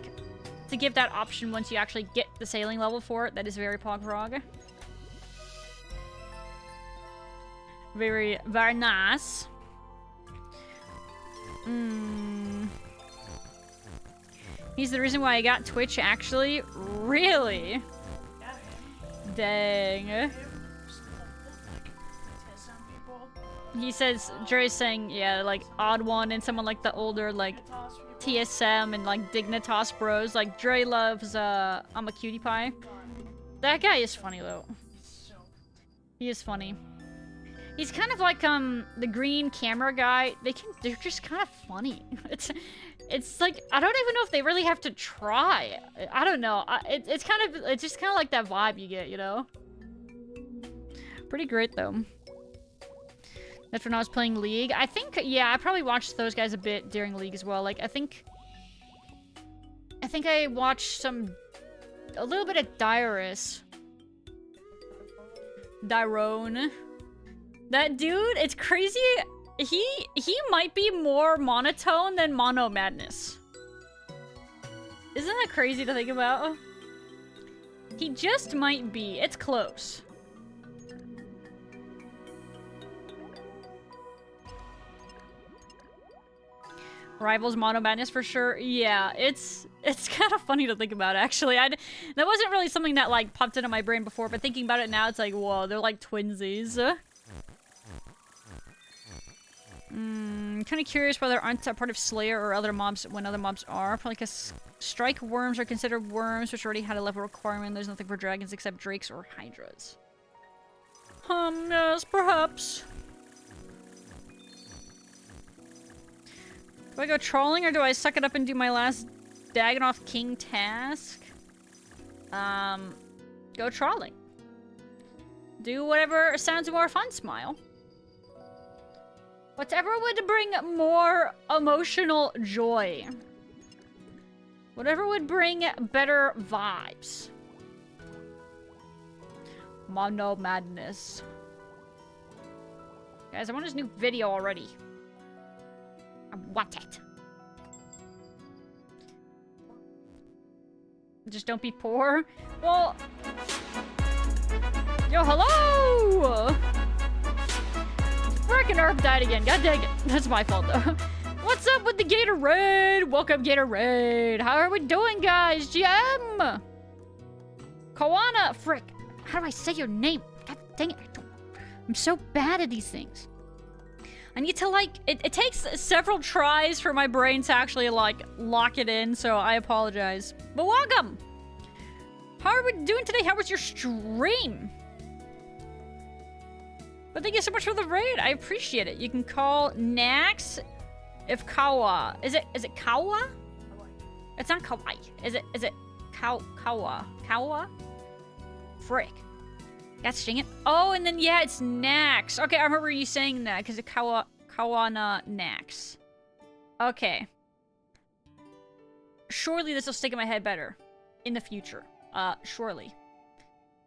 To give that option once you actually get the sailing level for it, that is very pog-prog. Very, very nice. He's the reason why I got Twitch, actually. Really? Dang. He says, Dre's saying, yeah, like, Odd One and someone like the older, like, TSM and, like, Dignitas bros. Like, Dre loves, I'm a Cutie Pie. That guy is funny, though. He is funny. He's kind of like, the green camera guy. They're just kind of funny. It's like, I don't even know if they really have to try. I don't know. It's just kind of like that vibe you get, you know? Pretty great, though. That's when I was playing League. I think, yeah, I probably watched those guys a bit during League as well. Like, I think I watched a little bit of Dyrus. Dyrone. That dude, it's crazy. He might be more monotone than Mono Madness. Isn't that crazy to think about? He just might be. It's close. Rivals Mono Madness for sure. Yeah, it's kind of funny to think about, actually. That wasn't really something that, like, popped into my brain before, but thinking about it now, it's like, whoa, they're like twinsies. Kind of curious whether aren't a part of Slayer or other mobs when other mobs are. Probably because strike worms are considered worms, which already had a level requirement. There's nothing for dragons except drakes or hydras. Yes, perhaps. Do I go trolling or do I suck it up and do my last Dagonoth King task? Go trolling. Do whatever sounds more fun, Smile. Whatever would bring more emotional joy. Whatever would bring better vibes. Mono Madness. Guys, I want his new video already. I want it. Just don't be poor. Well... Yo, hello! Frickin' Herb died again. God dang it. That's my fault, though. What's up with the Gatorade? Welcome, Gatorade. How are we doing, guys? GM! Kawana! Frick. How do I say your name? God dang it. I'm so bad at these things. I need to, like... It takes several tries for my brain to actually, like, lock it in, so I apologize. But welcome! How are we doing today? How was your stream? But thank you so much for the raid. I appreciate it. You can call Nax if Kawa. Is it Kawa? It's not Kawaii. Is it Kawa? Kawa? Frick. That's dang it. Oh, and then yeah, it's Nax. Okay, I remember you saying that because it's Kawana Nax. Okay. Surely this will stick in my head better in the future. Surely.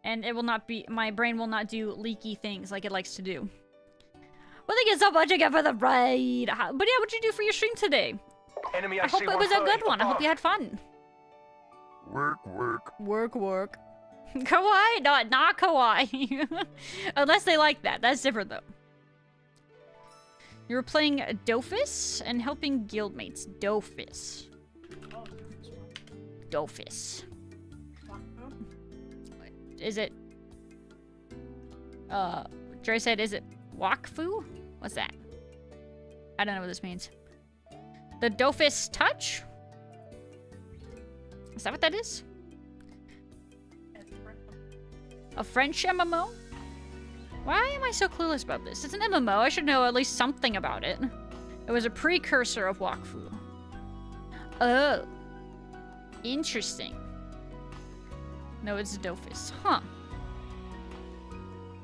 And it will not be, my brain will not do leaky things like it likes to do. Well, thank you so much again for the raid. But yeah, what'd you do for your stream today? Enemy, I hope it was a good one. I hope you had fun. Work. Kawaii? No, not kawaii. Unless they like that. That's different, though. You were playing Dofus and helping guildmates. Dofus. Is it... Dre said, is it Wakfu? What's that? I don't know what this means. The Dofus Touch? Is that what that is? A French MMO? Why am I so clueless about this? It's an MMO. I should know at least something about it. It was a precursor of Wakfu. Oh. Interesting. No, it's Dofus. Huh.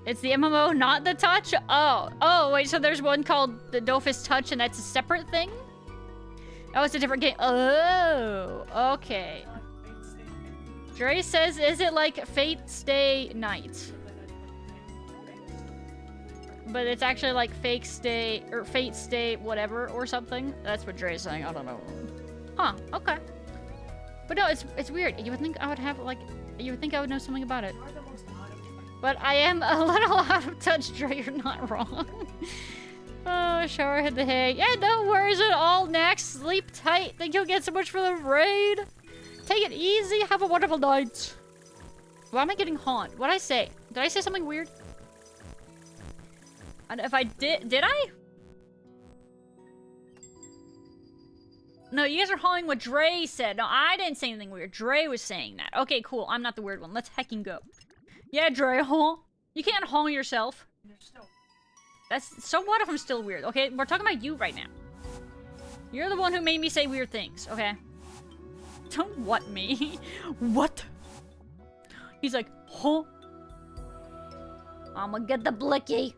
It's the MMO, not the touch? Oh, wait, so there's one called the Dofus Touch, and that's a separate thing? Oh, it's a different game. Oh, okay. Dre says, is it like Fate Stay Night? But it's actually like Fake Stay, or Fate Stay whatever, or something. That's what Dre's saying, I don't know. Huh, okay. But no, it's weird. You would think I would have, like, you would think I would know something about it. But I am a little out of touch, Dre, you're not wrong. Oh, shower, hit the hay. Yeah, no worries at all, Next. Sleep tight. Thank you again so much for the raid. Take it easy. Have a wonderful night. Why am I getting haunt? What'd I say? Did I say something weird? And if I did I? No, you guys are hauling what Dre said. No, I didn't say anything weird. Dre was saying that. Okay, cool. I'm not the weird one. Let's hecking go. Yeah, Dre, huh? You can't haul yourself. That's so what if I'm still weird? Okay, we're talking about you right now. You're the one who made me say weird things, okay? Don't what me. What? He's like, huh? I'ma get the blicky.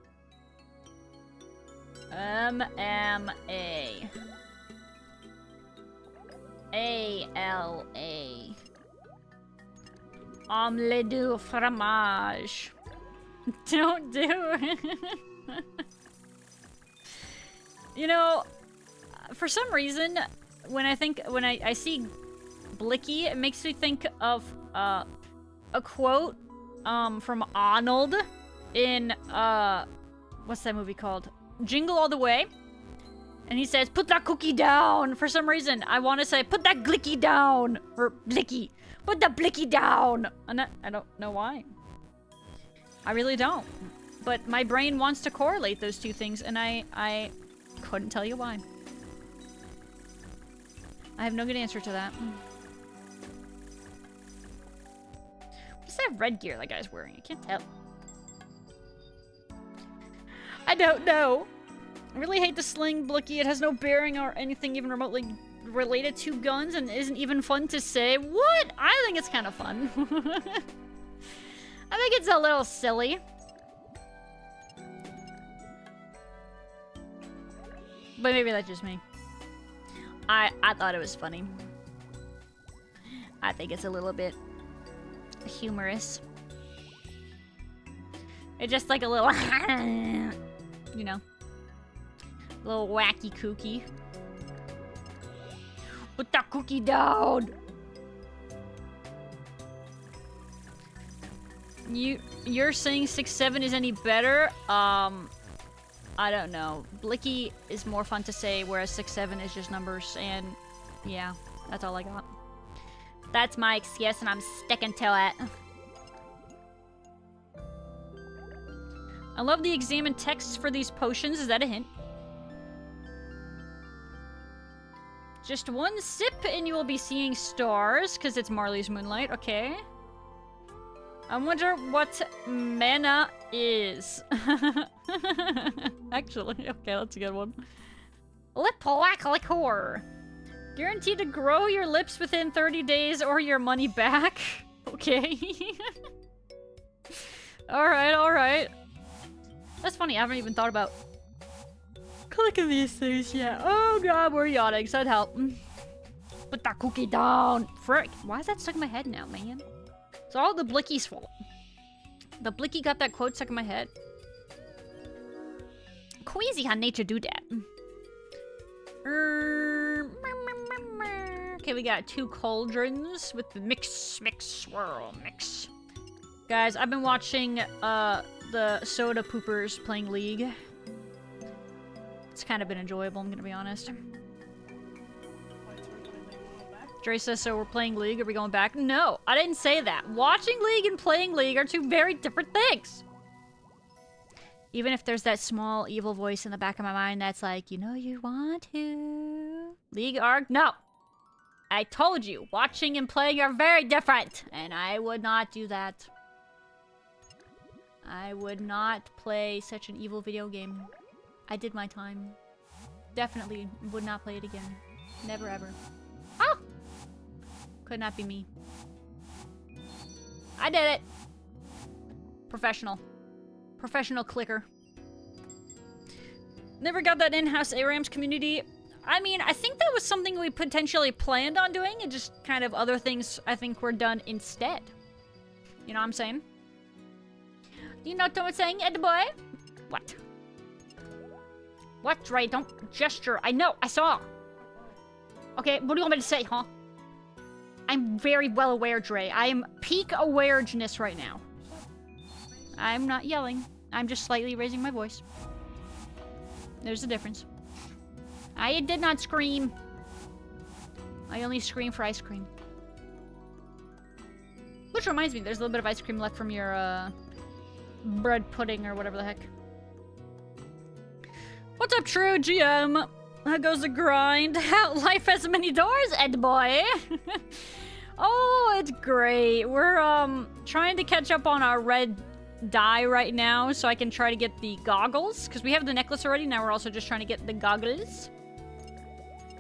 MMA. ALA. Omelette du fromage. Don't do it. You know, for some reason, when I see Blicky, it makes me think of a quote from Arnold in what's that movie called? Jingle All the Way. And he says, "Put that cookie down." For some reason, I want to say, "Put that glicky down," or "Blicky." Put the blicky down. And I don't know why. I really don't. But my brain wants to correlate those two things, and I couldn't tell you why. I have no good answer to that. What's that red gear that guy's wearing? I can't tell. I don't know. I really hate the sling Blicky. It has no bearing or anything even remotely related to guns and isn't even fun to say. What? I think it's kind of fun. I think it's a little silly. But maybe that's just me. I thought it was funny. I think it's a little bit humorous. It's just like a little, you know, a little wacky kooky. Put that cookie down. You're saying 6-7 is any better? I don't know. Blicky is more fun to say, whereas 6-7 is just numbers, and yeah, that's all I got. That's my excuse, and I'm sticking to it. I love the examine texts for these potions. Is that a hint? Just one sip, and you will be seeing stars, because it's Marley's Moonlight. Okay. I wonder what mana is. Actually, okay, that's a good one. Lip lack liqueur. Guaranteed to grow your lips within 30 days or your money back. Okay. Alright, alright. That's funny, I haven't even thought about clicking these things yet. Oh god, we're yawning, so it'd help. Put that cookie down. Frick. Why is that stuck in my head now, man? It's all the Blicky's fault. The Blicky got that quote stuck in my head. Queasy how nature do that. Okay, we got 2 cauldrons with the mix, swirl, mix. Guys, I've been watching the soda poopers playing League. It's kind of been enjoyable, I'm gonna be honest. Dre says, so we're playing League, are we going back? No, I didn't say that. Watching League and playing League are 2 very different things. Even if there's that small evil voice in the back of my mind that's like, you know you want to. League arc? No. I told you, watching and playing are very different. And I would not do that. I would not play such an evil video game. I did my time. Definitely would not play it again. Never ever. Oh! Could not be me. I did it. Professional. Professional clicker. Never got that in-house ARAMs community. I mean, I think that was something we potentially planned on doing, and just kind of other things I think were done instead. You know what I'm saying? You know what I'm saying, Ed boy? What? What, Dre? Don't gesture. I know. I saw. Okay, what do you want me to say, huh? I'm very well aware, Dre. I am peak awareness right now. I'm not yelling. I'm just slightly raising my voice. There's a difference. I did not scream. I only scream for ice cream. Which reminds me, there's a little bit of ice cream left from your, bread pudding or whatever the heck. What's up, True GM? How goes the grind? How life has many doors, Ed boy. Oh, it's great. We're trying to catch up on our red dye right now, so I can try to get the goggles, because we have the necklace already. Now we're also just trying to get the goggles,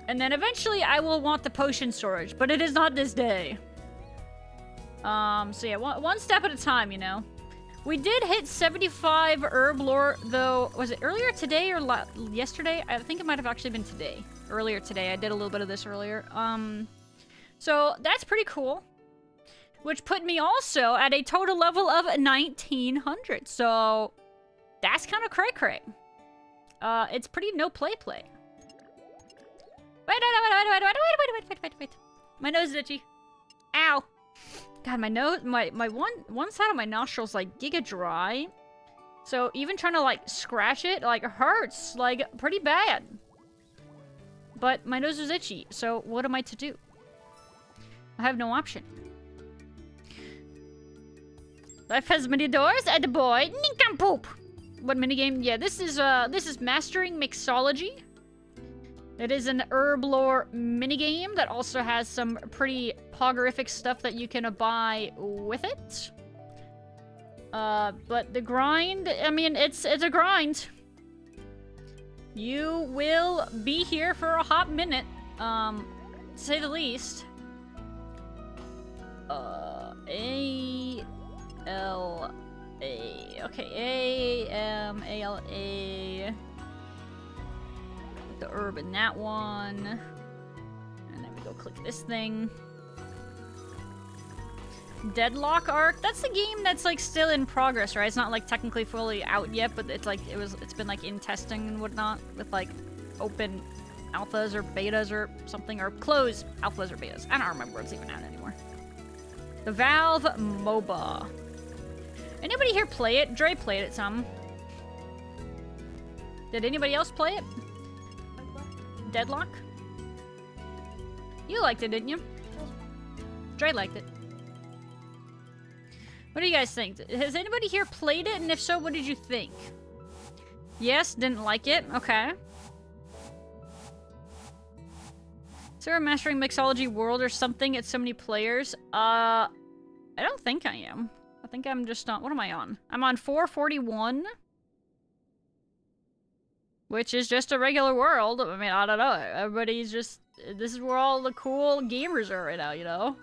and then eventually I will want the potion storage, but it is not this day. So yeah, one step at a time, you know. We did hit 75 herb lore, though. Was it earlier today or yesterday? I think it might have actually been today. Earlier today. I did a little bit of this earlier. So that's pretty cool. Which put me also at a total level of 1900. So that's kind of cray-cray. It's pretty no play. Wait. My nose is itchy. Ow. God, my nose, my one side of my nostril's like giga dry. So even trying to like scratch it like hurts like pretty bad. But my nose is itchy, so what am I to do? I have no option. Life has many doors, and the boy, nincompoop. What minigame? Yeah, this is Mastering Mixology. It is an herb lore minigame that also has some pretty poggerific stuff that you can buy with it. But the grind, I mean, it's a grind. You will be here for a hot minute, to say the least. A-L-A. Okay, A-M-A-L-A. The herb in that one. And then we go click this thing. Deadlock Arc. That's the game that's like still in progress, right? It's not like technically fully out yet, but it's like it's been like in testing and whatnot with like open alphas or betas or something, or closed alphas or betas. I don't remember what's even out anymore. The Valve MOBA. Anybody here play it? Dre played it some. Did anybody else play it? Deadlock? You liked it, didn't you? Dre liked it. What do you guys think? Has anybody here played it? And if so, what did you think? Yes, didn't like it? Okay. Is there a Mastering Mixology World or something at so many players? I don't think I am. I think I'm just on... What am I on? I'm on 441. Which is just a regular world. I mean, I don't know. Everybody's just... This is where all the cool gamers are right now, you know?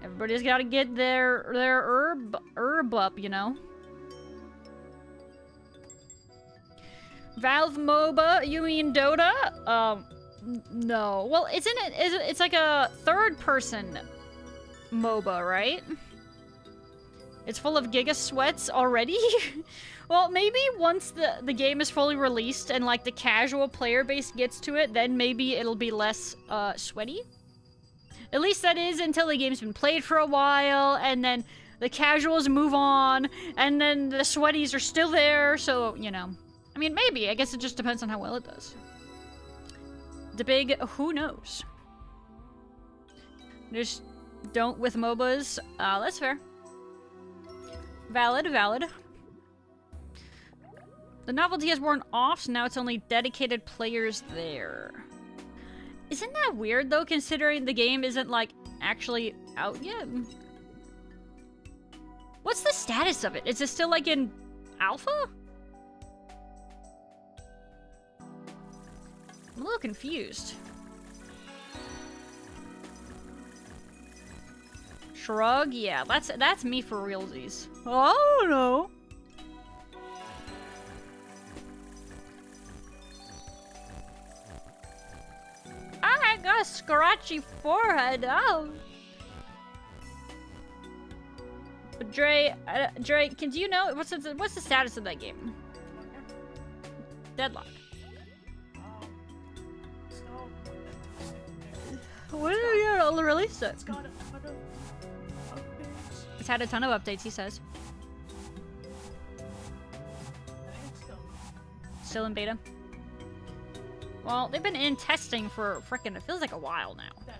Everybody's gotta get their herb up, you know? Valve MOBA? You mean Dota? No. Well, it's like a third-person MOBA, right? It's full of giga sweats already? Well, maybe once the game is fully released and, like, the casual player base gets to it, then maybe it'll be less, sweaty. At least that is until the game's been played for a while, and then the casuals move on, and then the sweaties are still there, so, you know. I mean, maybe. I guess it just depends on how well it does. The big who knows. Just don't with MOBAs. That's fair. Valid. The novelty has worn off, so now it's only dedicated players there. Isn't that weird, though, considering the game isn't, like, actually out yet? What's the status of it? Is it still, like, in alpha? I'm a little confused. Shrug? Yeah, that's me for realsies. Oh, I don't know. I got a scratchy forehead. Oh. But Dre, can you know what's the status of that game? Deadlock. When are you gonna release it? It's got a ton of updates. It's had a ton of updates, he says. I think it's Still in beta. Well, they've been in testing for frickin' it feels like a while now. that.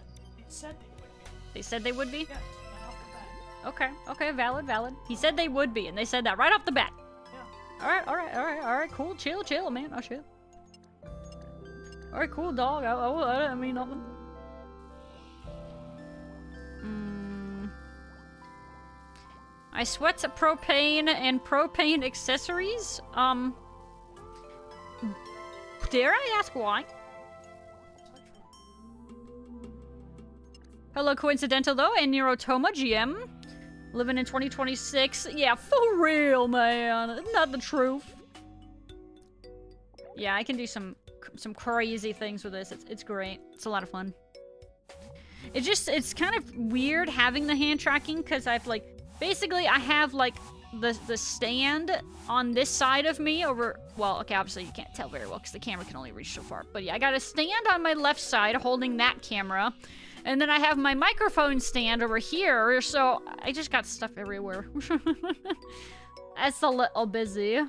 It said they would be. They said they would be? Yes, right off the bat. Okay, okay, valid. He said they would be, and they said that right off the bat. Yeah. Alright, cool, chill, man, I'll chill. Alright, cool, dog, I mean nothing. I sweat propane and propane accessories? Dare I ask why? Hello, coincidental though, and Neurotoma GM. Living in 2026. Yeah, for real, man. Isn't that the truth? Yeah, I can do some crazy things with this. It's great. It's a lot of fun. It's kind of weird having the hand tracking because I've like, basically I have like the stand on this side of me over, well, okay, obviously you can't tell very well because the camera can only reach so far. But yeah, I got a stand on my left side holding that camera. And then I have my microphone stand over here, so I just got stuff everywhere. That's a little busy.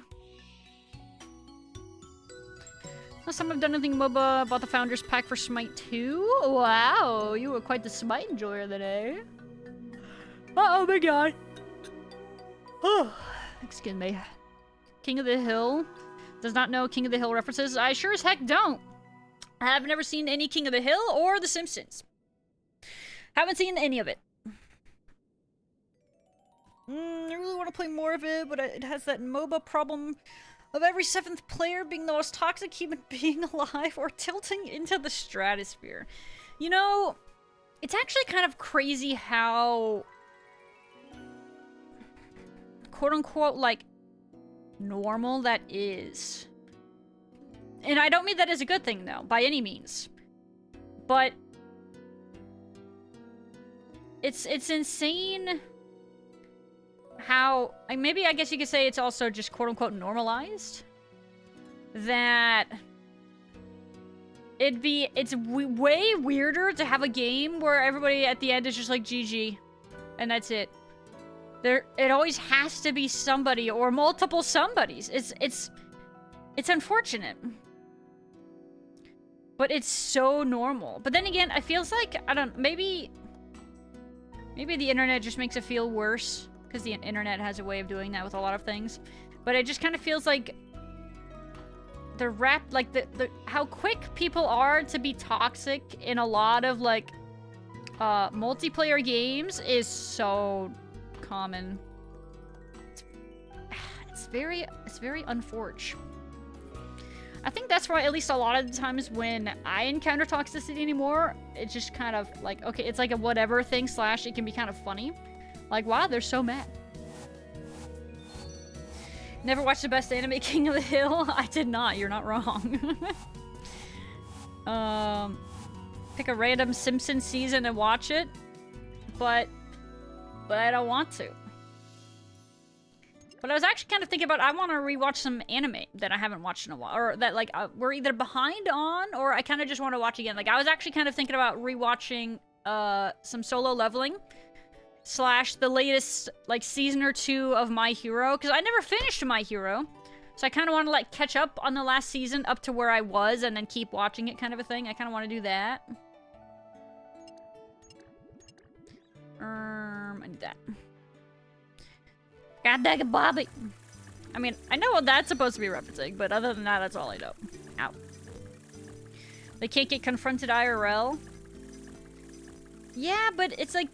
Last time I've done anything MOBA about the Founders Pack for Smite 2? Wow, you were quite the Smite enjoyer today. Uh-oh, big guy. Oh, excuse me. King of the Hill. Does not know King of the Hill references. I sure as heck don't. I have never seen any King of the Hill or The Simpsons. Haven't seen any of it. I really want to play more of it, but it has that MOBA problem of every 7th player being the most toxic human being alive or tilting into the stratosphere. You know, it's actually kind of crazy how quote-unquote, like, normal that is. And I don't mean that as a good thing, though, by any means. But it's insane how, maybe I guess you could say it's also just quote-unquote normalized. That it's way weirder to have a game where everybody at the end is just like GG. And that's it. It always has to be somebody or multiple somebodies. It's unfortunate. But it's so normal. But then again, it feels like, I don't, maybe the internet just makes it feel worse. Because the internet has a way of doing that with a lot of things. But it just kind of feels like how quick people are to be toxic in a lot of, like, multiplayer games is so common. It's very unfortunate. I think that's why, at least a lot of the times when I encounter toxicity anymore, it's just kind of like, okay, it's like a whatever thing / it can be kind of funny. Like, wow, they're so mad. Never watched the best anime, King of the Hill? I did not, you're not wrong. Pick a random Simpsons season and watch it. But I don't want to. But I was actually kind of thinking about, I want to rewatch some anime that I haven't watched in a while. Or that, like, we're either behind on, or I kind of just want to watch again. Like, I was actually kind of thinking about rewatching some Solo Leveling. / the latest, like, season or 2 of My Hero. Because I never finished My Hero. So I kind of want to, like, catch up on the last season up to where I was and then keep watching it kind of a thing. I kind of want to do that. I need that. God dang it, Bobby. I mean, I know what that's supposed to be referencing, but other than that, that's all I know. Ow. They can't get confronted IRL. Yeah, but it's like,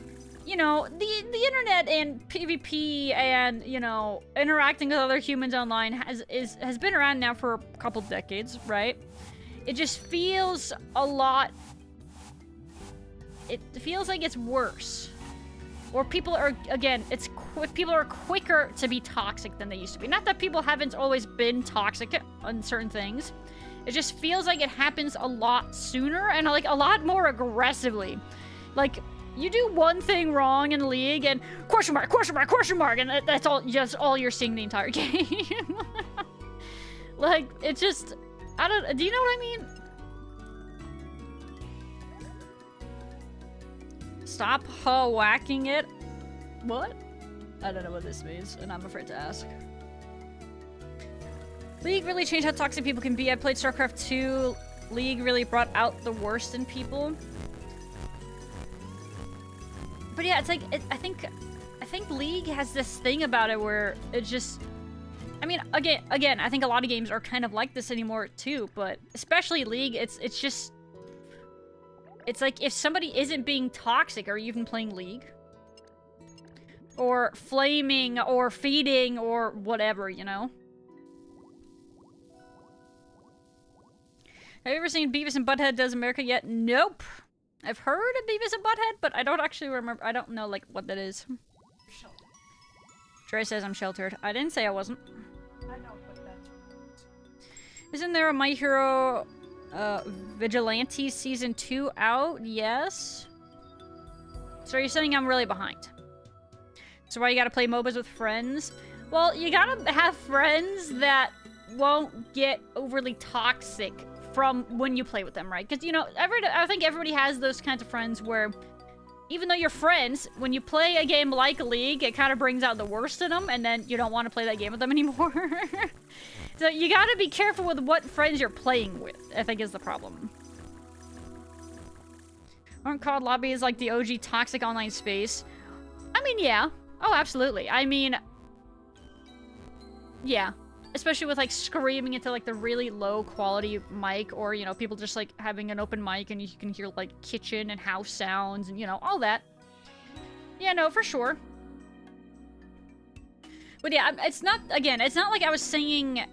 you know, the internet and PvP and, you know, interacting with other humans online has been around now for a couple decades, right? It just feels a lot. It feels like it's worse. Or people are, again, people are quicker to be toxic than they used to be. Not that people haven't always been toxic on certain things. It just feels like it happens a lot sooner and like a lot more aggressively. Like, you do one thing wrong in League and question mark, and that's all, just all you're seeing the entire game. Like, it's just, I don't, do you know what I mean? Stop whacking it. What? I don't know what this means, and I'm afraid to ask. League really changed how toxic people can be. I played StarCraft 2. League really brought out the worst in people. But yeah, it's like, I think League has this thing about it where it just... I mean, again, I think a lot of games are kind of like this anymore too, but especially League, it's just... It's like, if somebody isn't being toxic, are you even playing League? Or flaming, or feeding, or whatever, you know? Have you ever seen Beavis and Butthead Does America yet? Nope. I've heard of Beavis and Butthead, but I don't actually remember. I don't know, like, what that is. Trey says I'm sheltered. I didn't say I wasn't. I know, but that's... Isn't there a My Hero Vigilante Season 2 out? Yes. So are you saying I'm really behind? So why you gotta play MOBAs with friends? Well, you gotta have friends that won't get overly toxic from when you play with them, right? Because, you know, I think everybody has those kinds of friends where even though you're friends, when you play a game like League, it kind of brings out the worst in them, and then you don't want to play that game with them anymore. So you gotta be careful with what friends you're playing with, I think is the problem. Aren't COD lobbies like the OG toxic online space? I mean, yeah. Oh, absolutely. I mean, yeah. Especially with, like, screaming into, like, the really low-quality mic, or, you know, people just, like, having an open mic and you can hear, like, kitchen and house sounds and, you know, all that. Yeah, no, for sure. But yeah, it's not, again, it's not like I was saying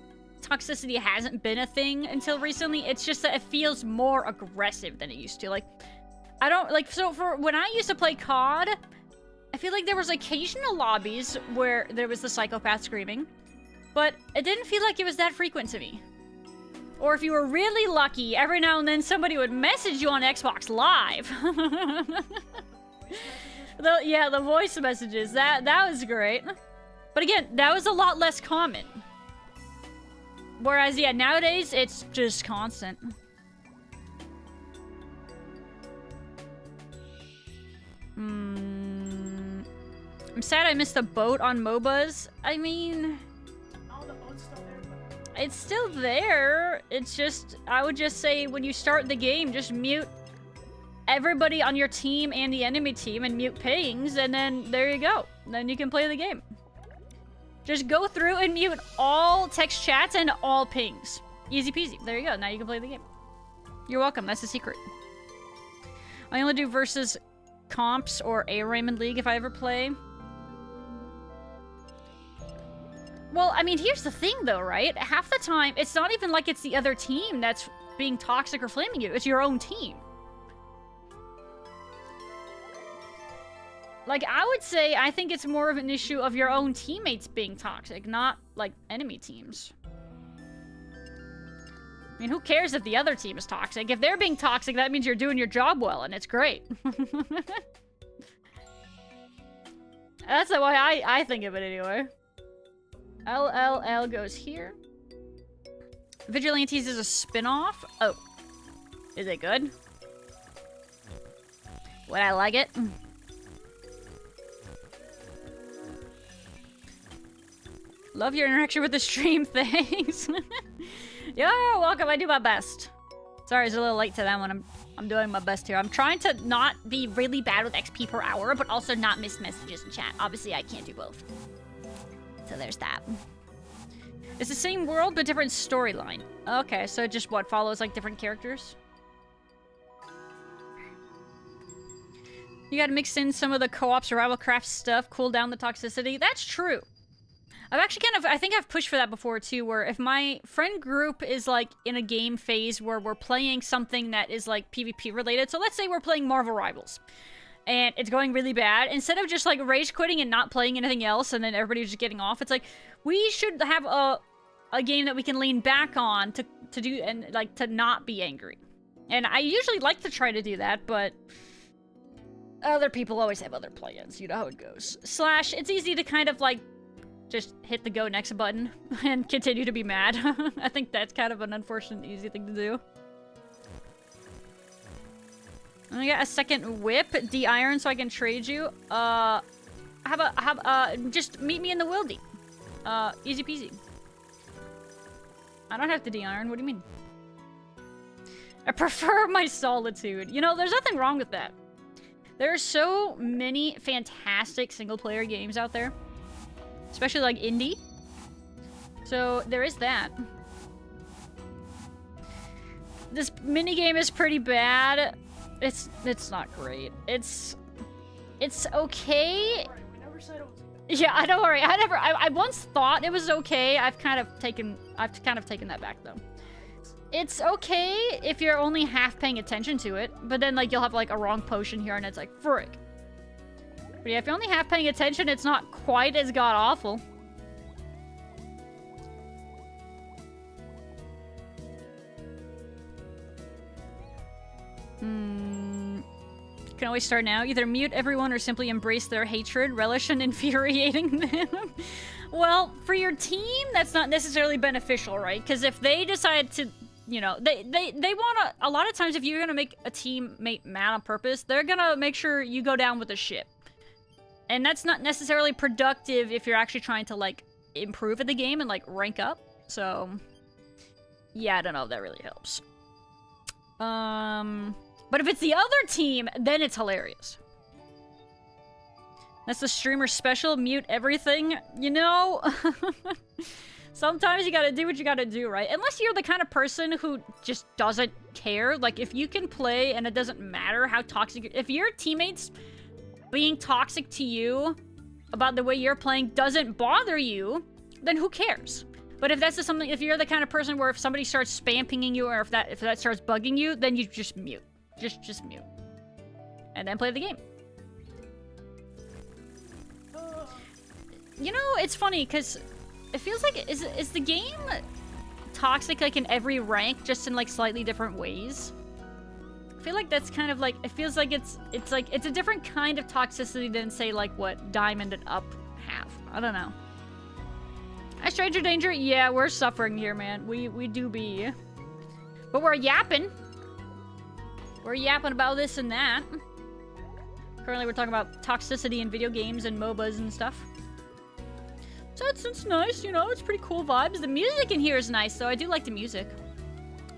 toxicity hasn't been a thing until recently. It's just that it feels more aggressive than it used to. Like, I don't, like, so for when I used to play COD, I feel like there was occasional lobbies where there was the psychopath screaming. But it didn't feel like it was that frequent to me. Or if you were really lucky, every now and then somebody would message you on Xbox Live. Yeah, the voice messages. That was great. But again, that was a lot less common. Whereas, yeah, nowadays, it's just constant. I'm sad I missed the boat on MOBAs. I mean... It's still there. It's just, I would just say when you start the game, just mute everybody on your team and the enemy team and mute pings, and then there you go. Then you can play the game. Just go through and mute all text chats and all pings. Easy peasy. There you go. Now you can play the game. You're welcome. That's the secret. I only do versus comps or a Raymond League if I ever play. Well, I mean, here's the thing, though, right? Half the time, it's not even like it's the other team that's being toxic or flaming you. It's your own team. Like, I would say, I think it's more of an issue of your own teammates being toxic, not, like, enemy teams. I mean, who cares if the other team is toxic? If they're being toxic, that means you're doing your job well, and it's great. That's the way I think of it, anyway. LLL goes here. Vigilantes is a spin-off. Oh. Is it good? Would I like it? Love your interaction with the stream, thanks. You're welcome, I do my best. Sorry, it's a little late to that one. I'm doing my best here. I'm trying to not be really bad with XP per hour, but also not miss messages in chat. Obviously, I can't do both. So there's that. It's the same world, but different storyline. Okay, so it just, what, follows, like, different characters? You gotta mix in some of the co-op survival craft stuff, cool down the toxicity. That's true. I've actually I think I've pushed for that before, too, where if my friend group is, like, in a game phase where we're playing something that is, like, PvP related, so let's say we're playing Marvel Rivals. And it's going really bad, instead of just, like, rage quitting and not playing anything else and then everybody's just getting off, it's like, we should have a game that we can lean back on to do and like to not be angry. And I usually like to try to do that, but other people always have other plans. You know how it goes. Slash, it's easy to kind of like just hit the go next button and continue to be mad. I think that's kind of an unfortunate, easy thing to do. I got a second whip, de-iron, so I can trade you. Just meet me in the wildy. Easy peasy. I don't have to de-iron, what do you mean? I prefer my solitude. You know, there's nothing wrong with that. There are so many fantastic single-player games out there. Especially, like, indie. So, there is that. This minigame is pretty bad. It's not great. It's okay. We never said it was. Yeah, I don't worry. I once thought it was okay. I've kind of taken that back though. It's okay if you're only half paying attention to it, but then like you'll have like a wrong potion here and it's like frick. But yeah, if you're only half paying attention, it's not quite as god awful. Can always start now. Either mute everyone or simply embrace their hatred, relish in infuriating them. Well, for your team, that's not necessarily beneficial, right? Because if they decide to, you know, they want to, a lot of times if you're going to make a teammate mad on purpose, they're going to make sure you go down with the ship. And that's not necessarily productive if you're actually trying to, like, improve at the game and, like, rank up. So, yeah, I don't know if that really helps. But if it's the other team, then it's hilarious. That's the streamer special, mute everything. You know, sometimes you gotta do what you gotta do, right? Unless you're the kind of person who just doesn't care. Like, if you can play and it doesn't matter how toxic... If your teammates being toxic to you about the way you're playing doesn't bother you, then who cares? But if that's just something... If you're the kind of person where if somebody starts spam pinging you or if that starts bugging you, then you just mute. Just mute. And then play the game. You know, it's funny, because it feels like... Is the game toxic, like, in every rank, just in, like, slightly different ways? I feel like that's kind of, like... It feels like it's a different kind of toxicity than, say, like, what Diamond and Up have. I don't know. Hi, Stranger Danger. Yeah, we're suffering here, man. We do be. But we're yapping. We're yapping about this and that. Currently, we're talking about toxicity in video games and MOBAs and stuff. So it's nice, you know, it's pretty cool vibes. The music in here is nice, though. I do like the music.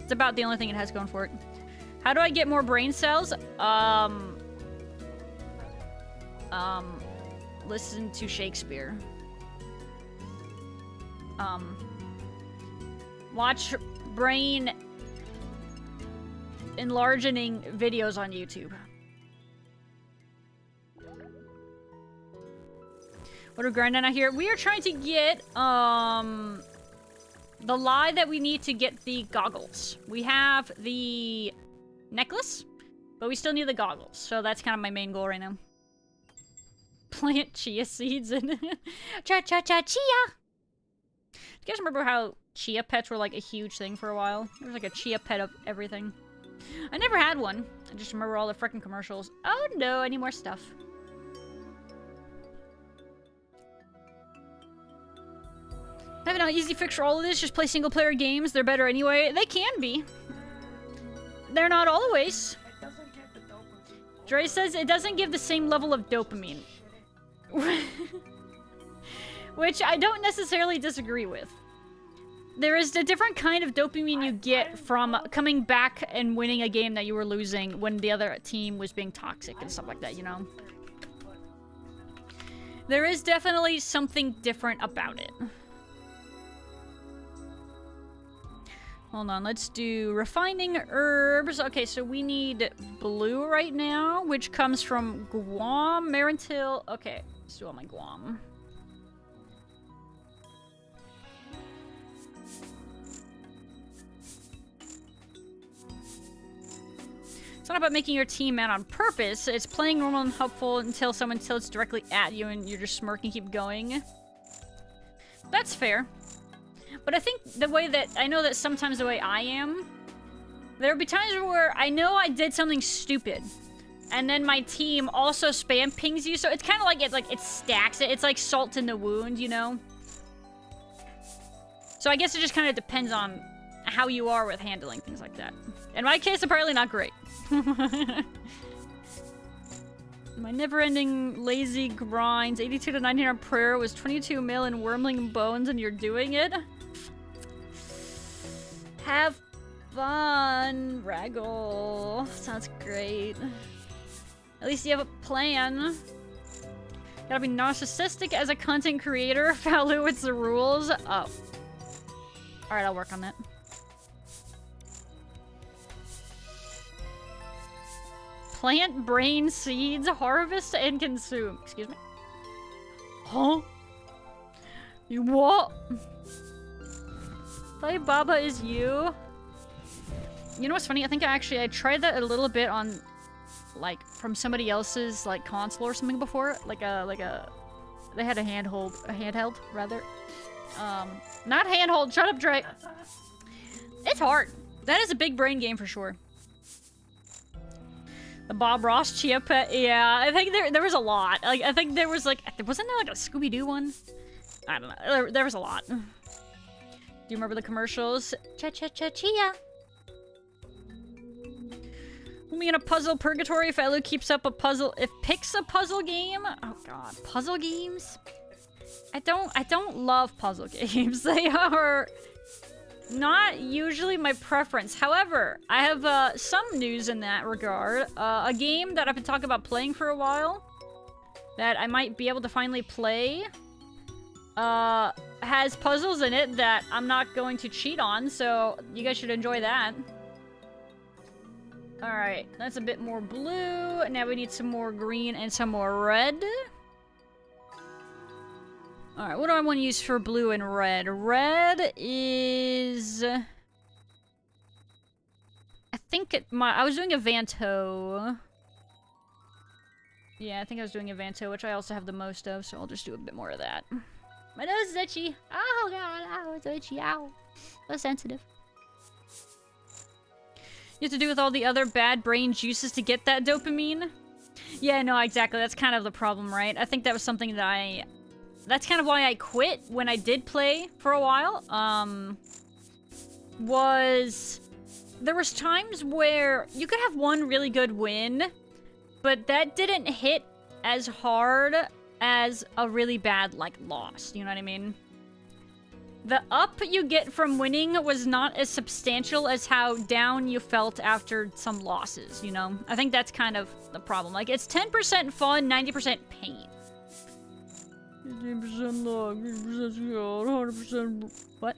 It's about the only thing it has going for it. How do I get more brain cells? Listen to Shakespeare. Watch brain enlarging videos on YouTube. What are we grinding out here? We are trying to get, the lie that we need to get the goggles. We have the necklace, but we still need the goggles. So that's kind of my main goal right now. Plant chia seeds in Cha-cha-cha-chia! Do you guys remember how chia pets were like a huge thing for a while? There was like a chia pet of everything. I never had one. I just remember all the frickin' commercials. Oh no, I need more stuff. I have an easy fix for all of this. Just play single player games. They're better anyway. They can be. They're not always. It doesn't give the dopamine. Dre says it doesn't give the same level of dopamine. Which I don't necessarily disagree with. There is a different kind of dopamine you get from coming back and winning a game that you were losing when the other team was being toxic and stuff like that, you know? There is definitely something different about it. Hold on, let's do refining herbs. Okay, so we need blue right now, which comes from Guam, Marintil. Okay, let's do all my Guam. It's not about making your team mad on purpose. It's playing normal and helpful until someone tilts directly at you and you just smirk and keep going. That's fair. But I think the way that, I know that sometimes the way I am, there'll be times where I know I did something stupid. And then my team also spam pings you, so it's kind of like it stacks it. It's like salt in the wound, you know? So I guess it just kind of depends on how you are with handling things like that. In my case, apparently not great. My never-ending lazy grinds, 82 to 900 prayer was 22 mil in wormling bones, and you're doing it? Have fun, Raggle. Sounds great. At least you have a plan. Gotta be narcissistic as a content creator. Faloo, it's the rules. Oh. Alright, I'll work on that. Plant brain seeds, harvest and consume. Excuse me. Huh? You what? Play Baba is you. You know what's funny? I think I tried that a little bit on, like, from somebody else's, like, console or something before. They had a handheld, rather. Not handhold, shut up, Drake. It's hard. That is a big brain game for sure. The Bob Ross Chia Pet, yeah, I think there was a lot. Like, I think there was, like, wasn't there, like, a Scooby-Doo one? I don't know. There was a lot. Do you remember the commercials? Cha-cha-cha-chia. Me in a puzzle purgatory. If Faloo keeps up a puzzle, picks a puzzle game. Oh god, puzzle games. I don't love puzzle games. They are not usually my preference. However, I have some news in that regard. A game that I've been talking about playing for a while, that I might be able to finally play, has puzzles in it that I'm not going to cheat on. So you guys should enjoy that. Alright, that's a bit more blue. Now we need some more green and some more red. Alright, what do I want to use for blue and red? Red is... I think I was doing a Vanto. Yeah, I think I was doing a Vanto, which I also have the most of, so I'll just do a bit more of that. My nose is itchy. Oh god, ow, it's itchy, ow. So sensitive. You have to do with all the other bad brain juices to get that dopamine? Yeah, no, exactly. That's kind of the problem, right? I think that was something that that's kind of why I quit when I did play for a while. There was times where you could have one really good win, but that didn't hit as hard as a really bad, like, loss. You know what I mean? The up you get from winning was not as substantial as how down you felt after some losses, you know? I think that's kind of the problem. Like, it's 10% fun, 90% pain. 15% luck, 50% skill, 100% what?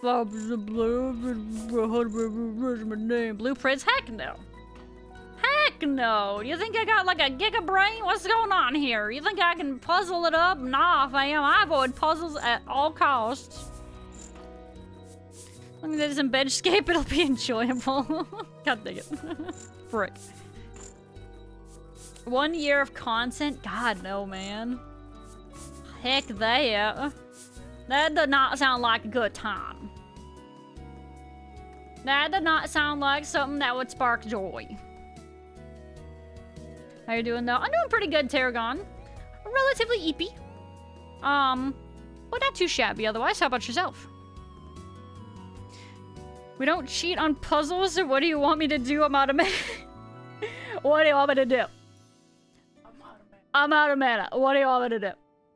5% blue, 100% my name. Blueprints? Heck no. Heck no. You think I got like a giga brain? What's going on here? You think I can puzzle it up? Nah, fam. I avoid puzzles at all costs. As long as it isn't Bedscape, it'll be enjoyable. God dang it. Frick. 1 year of content? God, no, man. Heck that. That does not sound like a good time. That did not sound like something that would spark joy. How you doing, though? I'm doing pretty good, Tarragon. Relatively eepy. But not too shabby otherwise. How about yourself? We don't cheat on puzzles, so what do you want me to do? I'm out of mana. What do you want me to do? I'm out of mana. What do you want me to do?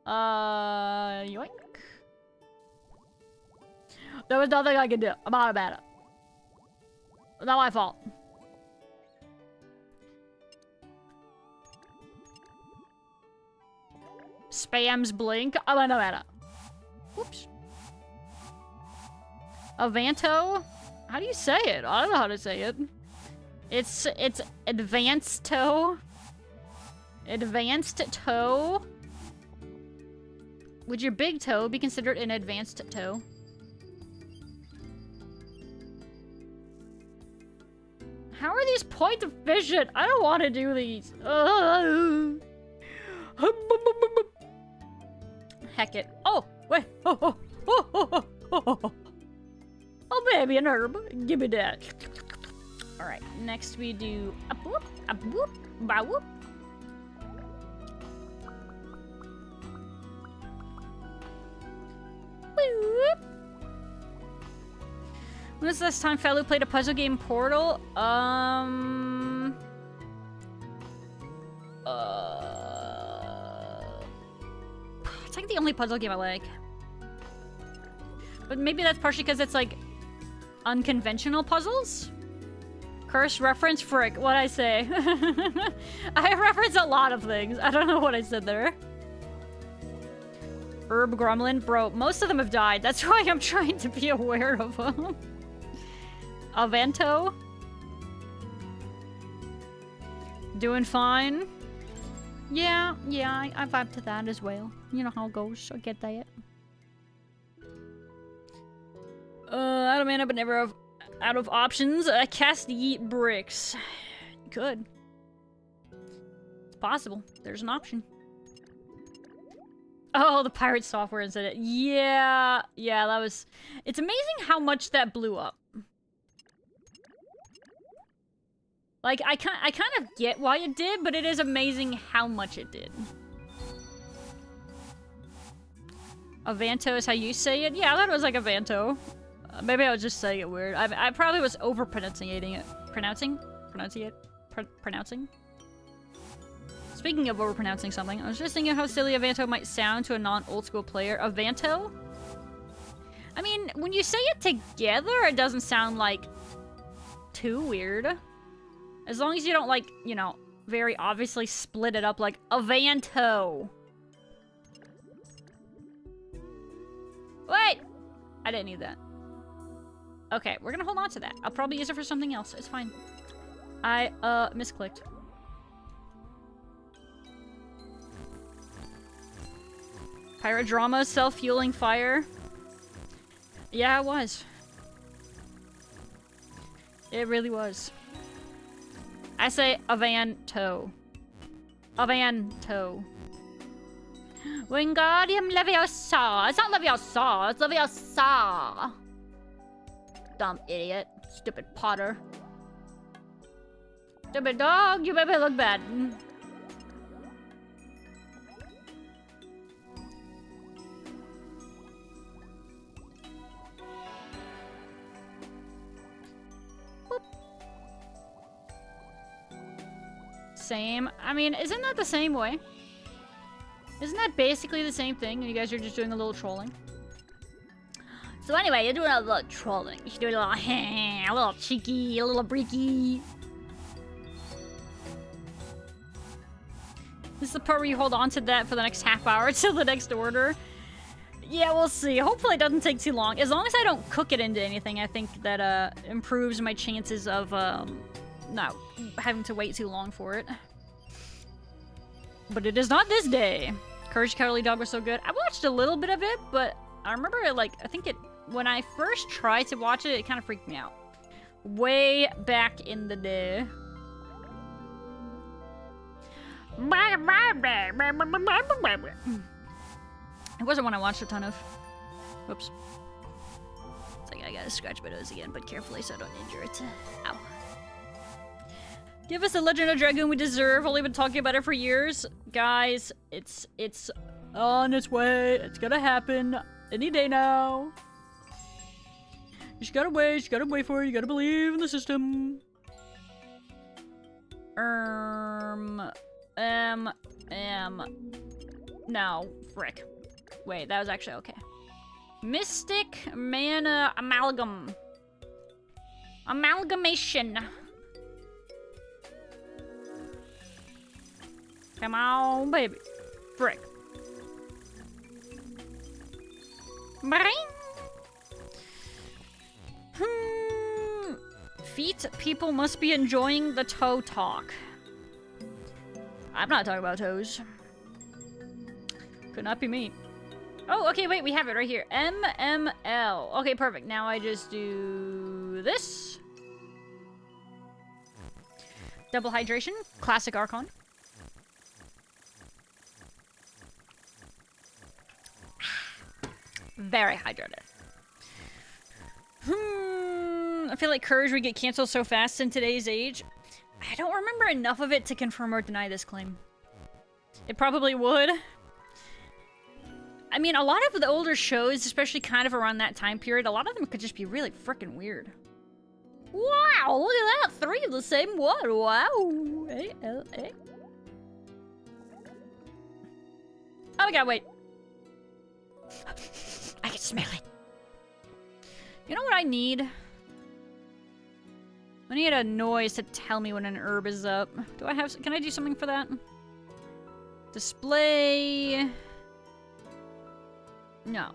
Yoink. There was nothing I could do. I'm out of mana. Not my fault. Spams blink. I'm out of mana. Whoops. Avanto? How do you say it? I don't know how to say it. It's advanced toe. Advanced toe. Would your big toe be considered an advanced toe? How are these point of vision? I don't want to do these. Heck it. Oh, wait. Oh. me an herb. Give me that. Alright, next we do a boop, a boop, ba whoop. Boop. When was the last time Faloo played a puzzle game Portal? It's like the only puzzle game I like. But maybe that's partially because it's like unconventional puzzles? Curse reference? Frick, what'd I say? I reference a lot of things. I don't know what I said there. Herb Gremlin? Bro, most of them have died. That's why I'm trying to be aware of them. Avento? Doing fine? Yeah, I vibe to that as well. You know how it goes, I get that. Out of mana, but never out of options. Cast Yeet Bricks. Good. It's possible. There's an option. Oh, the pirate software instead. Yeah, that was... It's amazing how much that blew up. Like, I kind of get why it did, but it is amazing how much it did. Avanto is how you say it? Yeah, I thought it was like Avanto. Maybe I was just saying it weird. I probably was over-pronunciating it. Pronouncing? Speaking of over-pronouncing something, I was just thinking how silly Avanto might sound to a non-old school player. Avanto? I mean, when you say it together, it doesn't sound, like, too weird. As long as you don't, like, you know, very obviously split it up like Avanto. Wait! I didn't need that. Okay, we're gonna hold on to that. I'll probably use it for something else. It's fine. I, misclicked. Pirate drama, self-fueling fire. Yeah, it was. It really was. I say Avanto. Avanto. Wingardium Leviosa. It's not Leviosa, it's Leviosa. Dumb idiot. Stupid Potter. Stupid dog, you made me look bad. Same. I mean, isn't that the same way? Isn't that basically the same thing? And you guys are just doing a little trolling. So anyway, you're doing a little trolling. You're doing a little cheeky, a little breaky. This is the part where you hold on to that for the next half hour till the next order. Yeah, we'll see. Hopefully it doesn't take too long. As long as I don't cook it into anything, I think that improves my chances of not having to wait too long for it. But it is not this day. Courage Cowardly Dog was so good. I watched a little bit of it, but I remember it, like, I think it, when I first tried to watch it, it kind of freaked me out. Way back in the day. It wasn't one I watched a ton of. Whoops. It's like I gotta scratch my nose again, but carefully so I don't injure it. Ow. Give us the Legend of Dragoon we deserve. Only been talking about it for years. Guys, it's on its way. It's gonna happen any day now. You just gotta wait. You gotta wait for it. You gotta believe in the system. No, frick. Wait, that was actually okay. Mystic Mana Amalgam. Amalgamation. Come on, baby. Frick. Bring. Feet people must be enjoying the toe talk. I'm not talking about toes. Could not be me. Oh, okay, wait, we have it right here. MML. Okay, perfect. Now I just do this. Double hydration. Classic Archon. Very hydrated. I feel like Courage would get canceled so fast in today's age. I don't remember enough of it to confirm or deny this claim. It probably would. I mean, a lot of the older shows, especially kind of around that time period, a lot of them could just be really freaking weird. Wow, look at that! 3 of the same one! Wow! A-L-A. Oh my god, wait. I can smell it. You know what I need? I need a noise to tell me when an herb is up. Do I have... Can I do something for that? Display... No.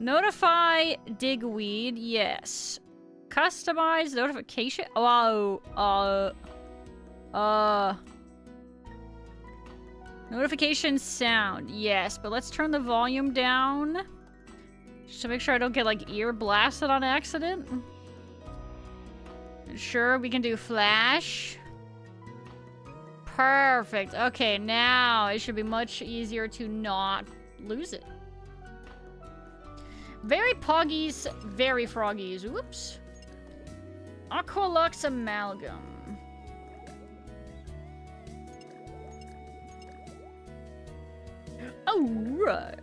Notify digweed, yes. Customize notification. Notification sound, yes, but let's turn the volume down. Just to make sure I don't get like ear blasted on accident. Sure, we can do flash. Perfect. Okay, now it should be much easier to not lose it. Very poggies, very froggies. Whoops. Aqualux amalgam. Alright.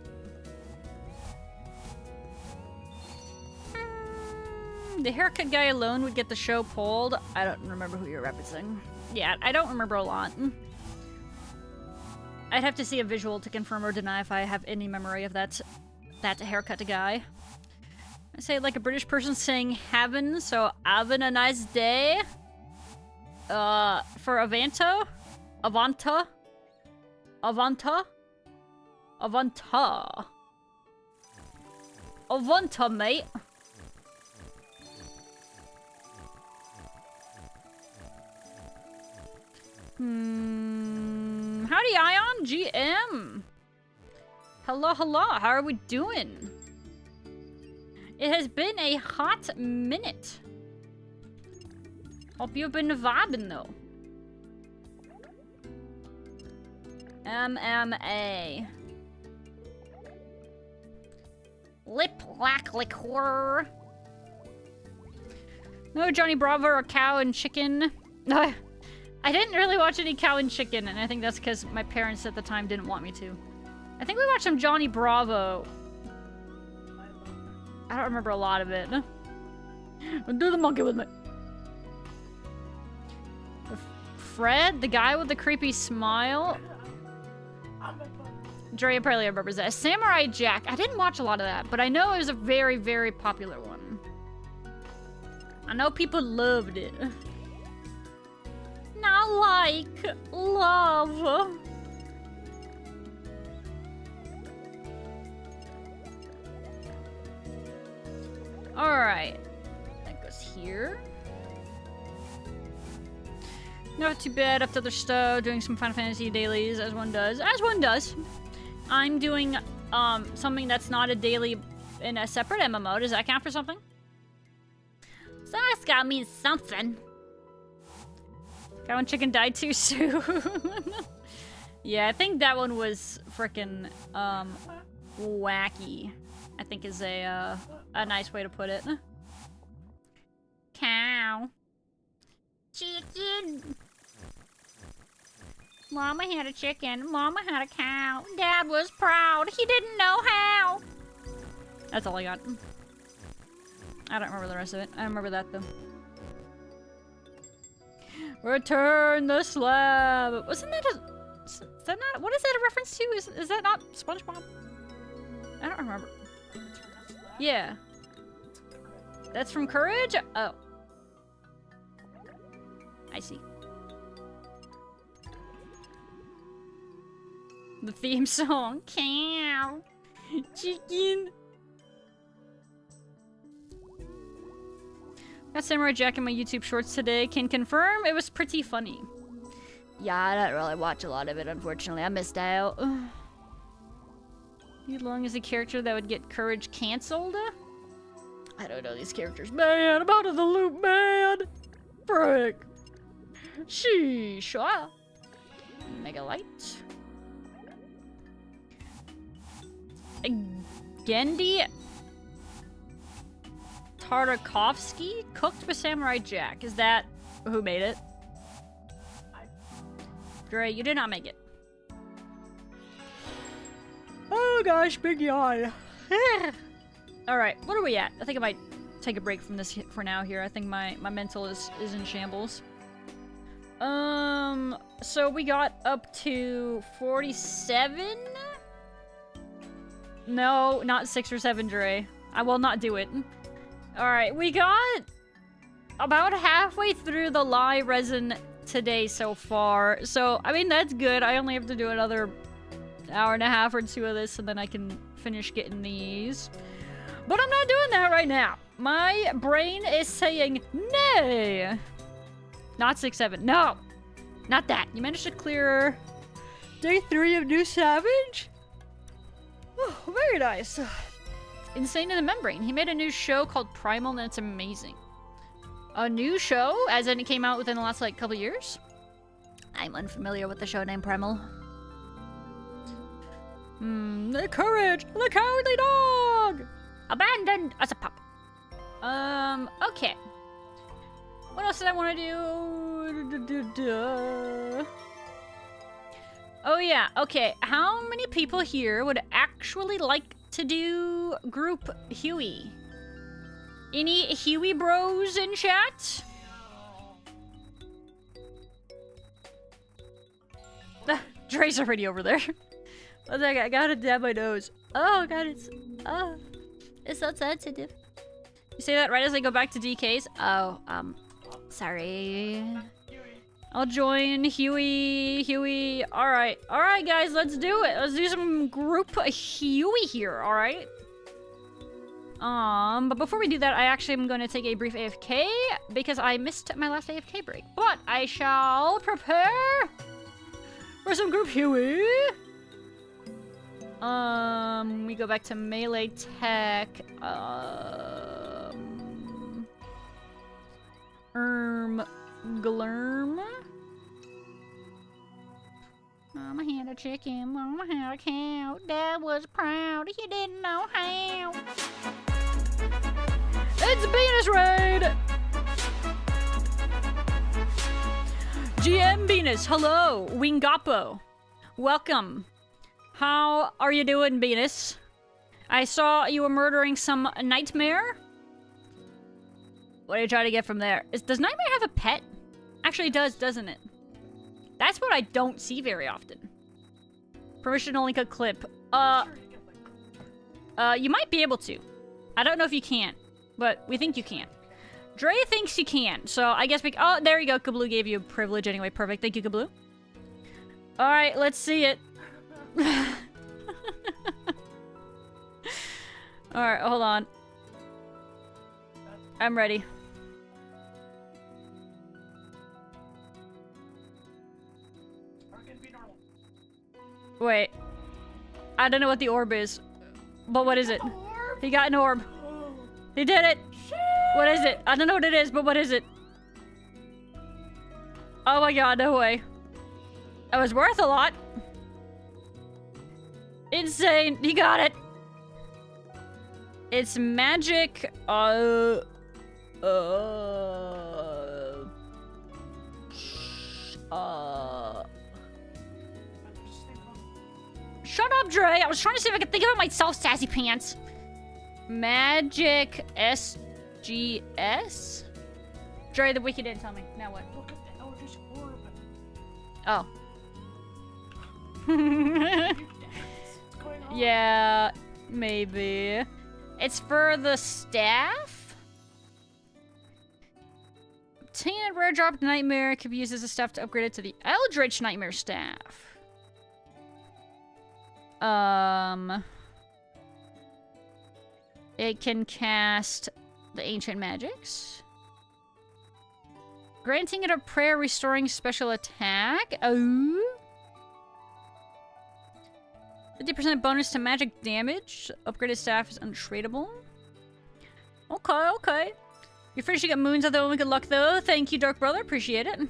The haircut guy alone would get the show pulled. I don't remember who you're referencing. Yeah, I don't remember a lot. I'd have to see a visual to confirm or deny if I have any memory of that haircut guy. I say it like a British person saying havin', so havin' a nice day. For Avanta? Avanta? Avanta? Avanta. Avanta, mate. Howdy, Ion GM. Hello, hello. How are we doing? It has been a hot minute. Hope you've been vibing though. MMA. Lip lack liqueur. No Johnny Bravo or Cow and Chicken. No. I didn't really watch any Cow and Chicken, and I think that's because my parents at the time didn't want me to. I think we watched some Johnny Bravo. I don't remember a lot of it. Do the monkey with me. Fred, the guy with the creepy smile. Drea probably remembers that. Samurai Jack. I didn't watch a lot of that, but I know it was a very, very popular one. I know people loved it. Not like love. Alright. That goes here. Not too bad. Up to the stove, doing some Final Fantasy dailies, as one does. As one does. I'm doing something that's not a daily in a separate MMO. Does that count for something? So that's gotta mean something. Cow and Chicken died too soon. Yeah, I think that one was frickin' wacky. I think is a nice way to put it. Cow. Chicken. Mama had a chicken. Mama had a cow. Dad was proud. He didn't know how. That's all I got. I don't remember the rest of it. I remember that though. Return the slab. Wasn't that a... Is that not... What is that a reference to? Is that not SpongeBob? I don't remember. Yeah. That's from Courage? Oh. I see. The theme song. Cow. Chicken. Got Samurai Jack in my YouTube shorts today. Can confirm it was pretty funny. Yeah, I didn't really watch a lot of it, unfortunately. I missed out. How long is a character that would get Courage cancelled? I don't know these characters. Man, I'm out of the loop, man! Frick. Sheesh. Mega Light. Gendy. Tartakovsky, cooked with Samurai Jack. Is that who made it? Great, you did not make it. Oh gosh, big yawn. Alright, what are we at? I think I might take a break from this for now here. I think my mental is in shambles. So we got up to 47? No, not 6 or 7, Dre. I will not do it. Alright, we got about halfway through the lye resin today so far. So, I mean, that's good. I only have to do another hour and a half or 2 of this, and then I can finish getting these. But I'm not doing that right now. My brain is saying, nay! Not 6, 7. No! Not that. You managed to clear day 3 of New Savage? Oh, very nice. Insane in the Membrane. He made a new show called Primal, and it's amazing. A new show? As in it came out within the last, like, couple years? I'm unfamiliar with the show named Primal. The courage! The cowardly dog! Abandoned as a pup. Okay. What else did I want to do? Oh yeah, okay. How many people here would actually like to do group Huey? Any Huey bros in chat? Dre's already over there. I gotta dab my nose. Oh god, it's so sensitive. You say that right as I go back to DK's? Oh, sorry. I'll join Huey. Alright, guys, let's do it. Let's do some group Huey here, alright? But before we do that, I actually am going to take a brief AFK because I missed my last AFK break. But I shall prepare for some group Huey. We go back to melee tech. Glurm. Mama had a chicken, mama had a cow. Dad was proud, he didn't know how. It's Venus Raid! GM Venus, hello. Wingapo, welcome. How are you doing, Venus? I saw you were murdering some nightmare. What are you trying to get from there? Does Nightmare have a pet? Actually, it does, doesn't it? That's what I don't see very often. Permission to link a clip. You might be able to. I don't know if you can, but we think you can. Dre thinks you can, so I guess we... Oh, there you go. Kabloo gave you a privilege anyway. Perfect. Thank you, Kabloo. Alright, let's see it. Alright, hold on. I'm ready. Wait. I don't know what the orb is. But what is it? He got an orb. He did it! What is it? I don't know what it is, but what is it? Oh my god, no way. That was worth a lot. Insane. He got it. It's magic. Shut up, Dre. I was trying to see if I could think about myself, sassy pants. Magic SGS? Dre, the wiki didn't tell me. Now what? Look at the Eldritch Orb. Oh. What's going on? Yeah, maybe. It's for the staff? Obtain a rare drop nightmare. Can be used as a staff to upgrade it to the Eldritch Nightmare staff. It can cast the Ancient Magics. Granting it a prayer restoring special attack. Oh. 50% bonus to magic damage. Upgraded staff is untradeable. Okay, okay. You're finishing up moons of the only good luck though. Thank you, Dark Brother. Appreciate it.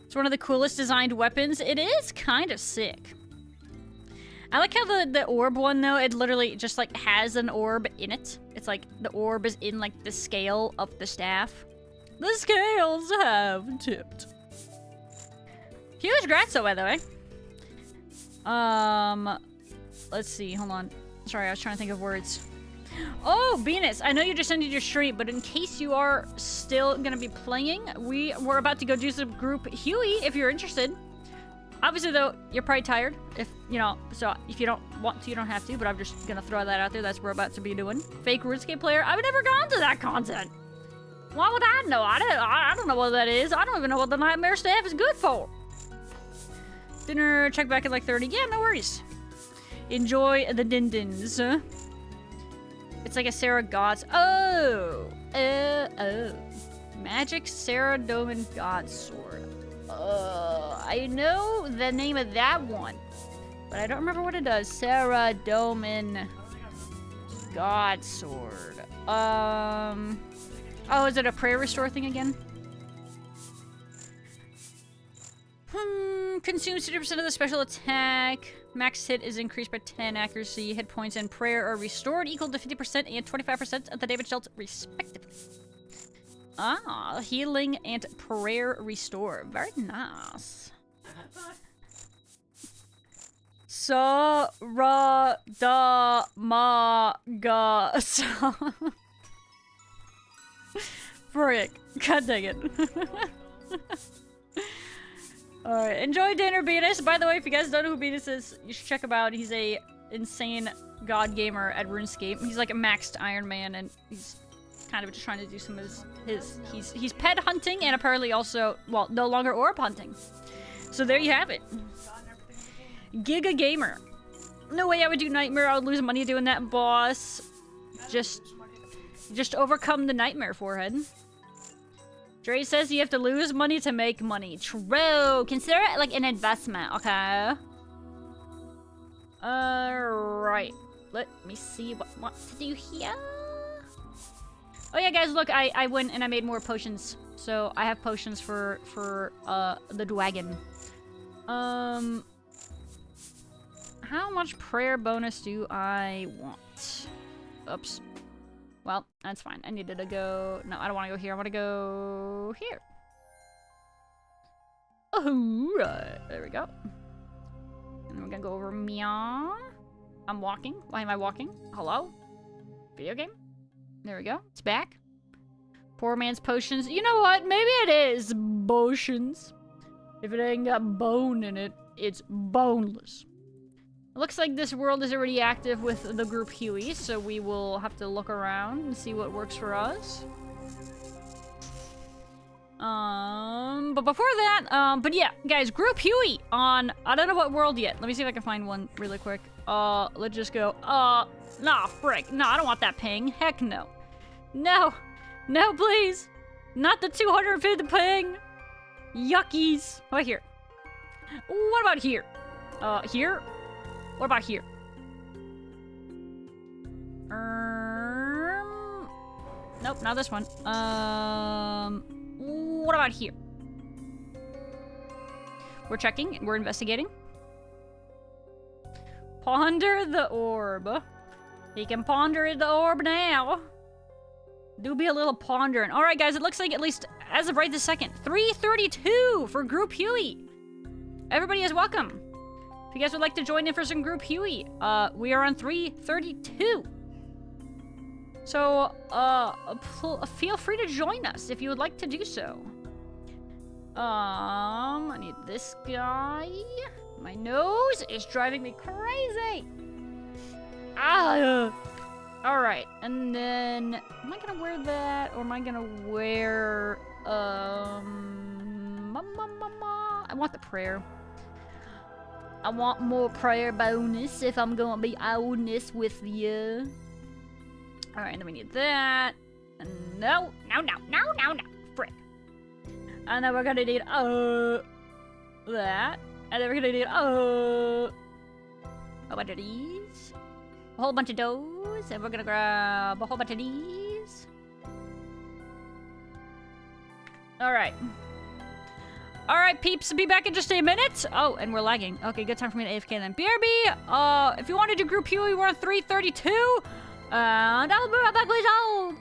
It's one of the coolest designed weapons. It is kind of sick. I like how the orb one, though, it literally just, like, has an orb in it. It's like the orb is in, like, the scale of the staff. The scales have tipped. Huge Gratzo, by the way. Let's see, hold on. Sorry, I was trying to think of words. Oh, Venus, I know you just ended your stream, but in case you are still gonna be playing, we're about to go do some group Huey, if you're interested. Obviously, though, you're probably tired, if, you know, so if you don't want to, you don't have to, but I'm just gonna throw that out there. That's what we're about to be doing. Fake Runescape player. I've never gone to that content. Why would I know? I don't know what that is. I don't even know what the nightmare staff is good for. Dinner, check back at like 30. Yeah, no worries. Enjoy the din-dins. It's like a Sarah God's. Oh. Magic Saradomin God Sword. I know the name of that one, but I don't remember what it does. Saradomin God Sword. Oh, is it a prayer restore thing again? Consumes 50% of the special attack. Max hit is increased by 10 accuracy. Hit points and prayer are restored equal to 50% and 25% of the damage dealt respectively. Ah, healing and prayer restore. Very nice. Sa-ra-da-ma-ga. Frick. God dang it. Alright, enjoy dinner, Venus. By the way, if you guys don't know who Venus is, you should check him out. He's a insane god gamer at RuneScape. He's like a maxed Iron Man, and he's kind of just trying to do some of he's pet hunting and apparently also, well, no longer orb hunting. So there you have it. Giga gamer. No way I would do nightmare. I would lose money doing that, boss. Just overcome the nightmare, forehead. Dre says you have to lose money to make money. True. Consider it like an investment, okay? Alright. Let me see what I want to do here. Oh yeah, guys, look, I went and I made more potions. So I have potions for the dragon. How much prayer bonus do I want? Oops. Well, that's fine. I needed to go... No, I don't want to go here. I want to go here. Alright. There we go. And we're gonna go over meow. I'm walking. Why am I walking? Hello? Video game? There we go. It's back. Poor man's potions. You know what? Maybe it is potions. If it ain't got bone in it, it's boneless. It looks like this world is already active with the group Huey, so we will have to look around and see what works for us. But before that, but yeah, guys, group Huey on, I don't know what world yet. Let me see if I can find one really quick. Let's just go, nah, frick. No, I don't want that ping. Heck no. No. No, please. Not the 250 ping. Yuckies. What about here? What about here? Here? What about here? Nope, not this one. What about here? We're checking. We're investigating. Ponder the orb. He can ponder the orb now. Do be a little pondering. All right, guys. It looks like at least as of right this second, 332 for Group Huey. Everybody is welcome. If you guys would like to join in for some Group Huey, we are on 332. So, feel free to join us if you would like to do so. I need this guy. My nose is driving me crazy. Alright, and then, am I gonna wear that, or am I gonna wear, I want the prayer. I want more prayer bonus if I'm gonna be honest with you. Alright, then we need that. And no. Frick. And then we're gonna need, that. And then we're gonna need, a bunch of these. A whole bunch of those. And we're gonna grab a whole bunch of these. Alright. All right, peeps, be back in just a minute. Oh, and we're lagging. Okay, good time for me to AFK then. BRB, if you want to do group Huey, we're on 332. And I'll be right back, please. Oh.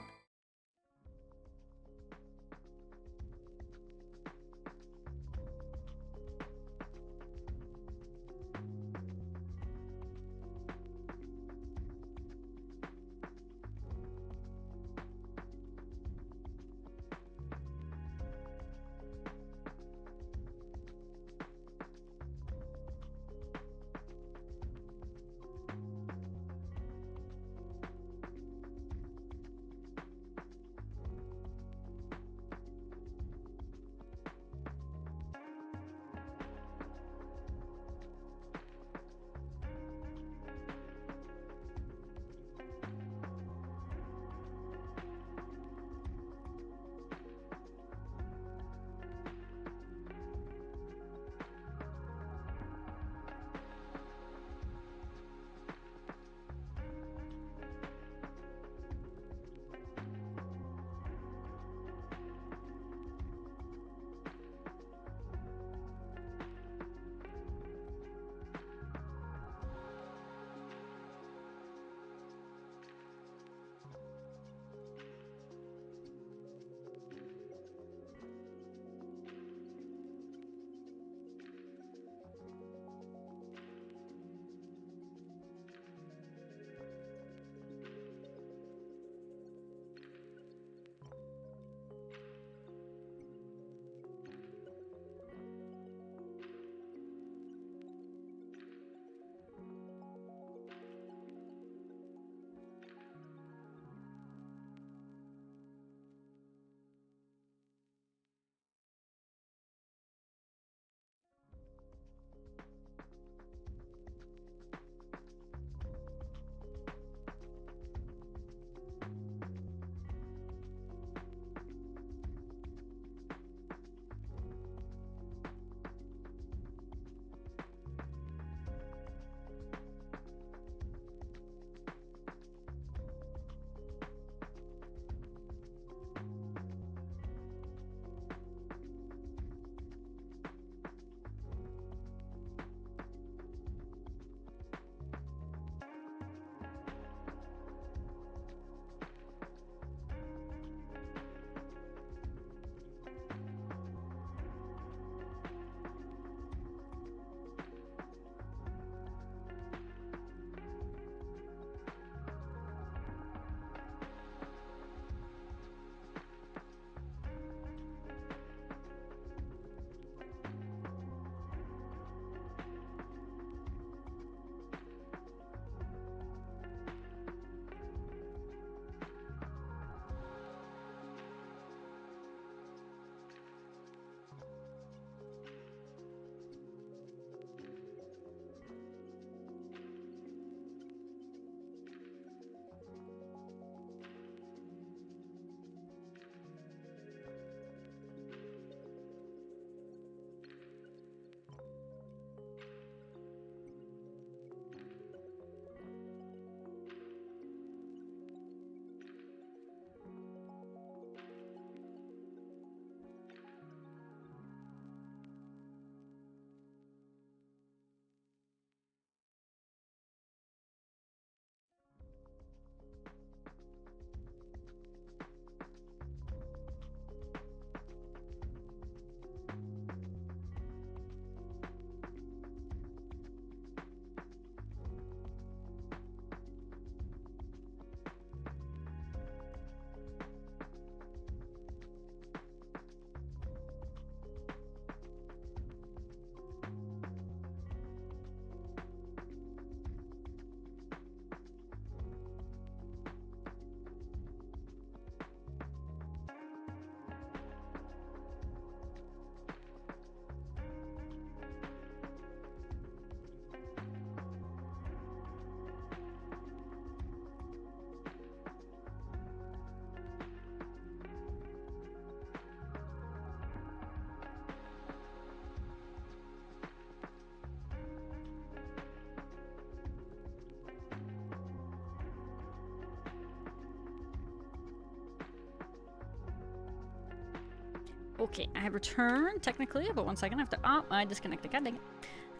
Okay, I have returned, technically, but 1 second, I have to... Oh, I disconnected, god dang it.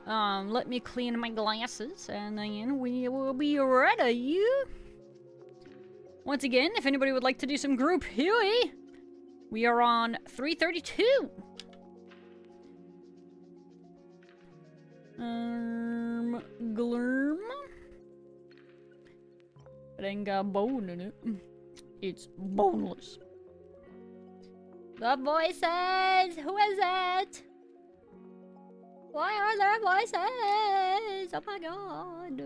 Let me clean my glasses, and then we will be ready. Once again, if anybody would like to do some group Huey, we are on 332. Glurm. It ain't got bone in it. It's boneless. The voices! Who is it? Why are there voices? Oh my god.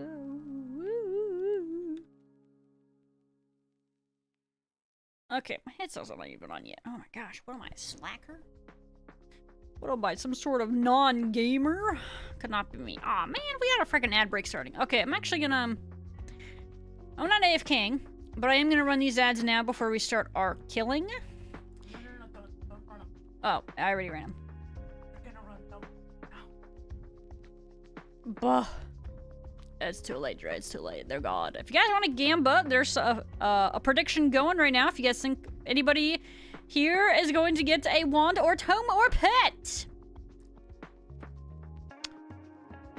Okay, my headset's not even on yet. Oh my gosh, what am I, a slacker? What am I, some sort of non-gamer? Could not be me. Aw, man, we got a freaking ad break starting. Okay, I'm actually gonna... I'm not AFKing, but I am gonna run these ads now before we start our killing. No, don't run them. Oh, I already ran them. You're gonna run them. No. Bah. It's too late, Dre. It's too late. They're gone. If you guys want to gamba, there's a prediction going right now. If you guys think anybody here is going to get a wand or tome or pet.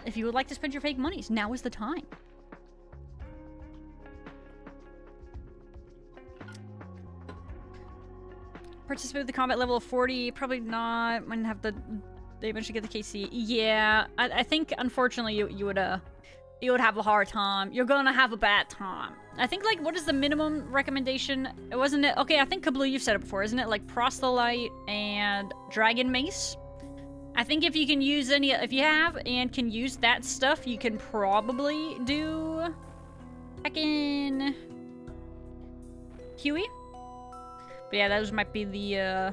If you would like to spend your fake monies, now is the time. Participate with the combat level of 40. Probably not. Might have the... They eventually get the KC. Yeah, I think, unfortunately, you would have a hard time. You're gonna have a bad time. I think, like, what is the minimum recommendation? It wasn't it? Okay, I think Kabloo, you've said it before, isn't it? Like, proselyte and dragon mace. I think if you can use any, if you have and can use that stuff, you can probably do heckin' Huey. But yeah, those might be the,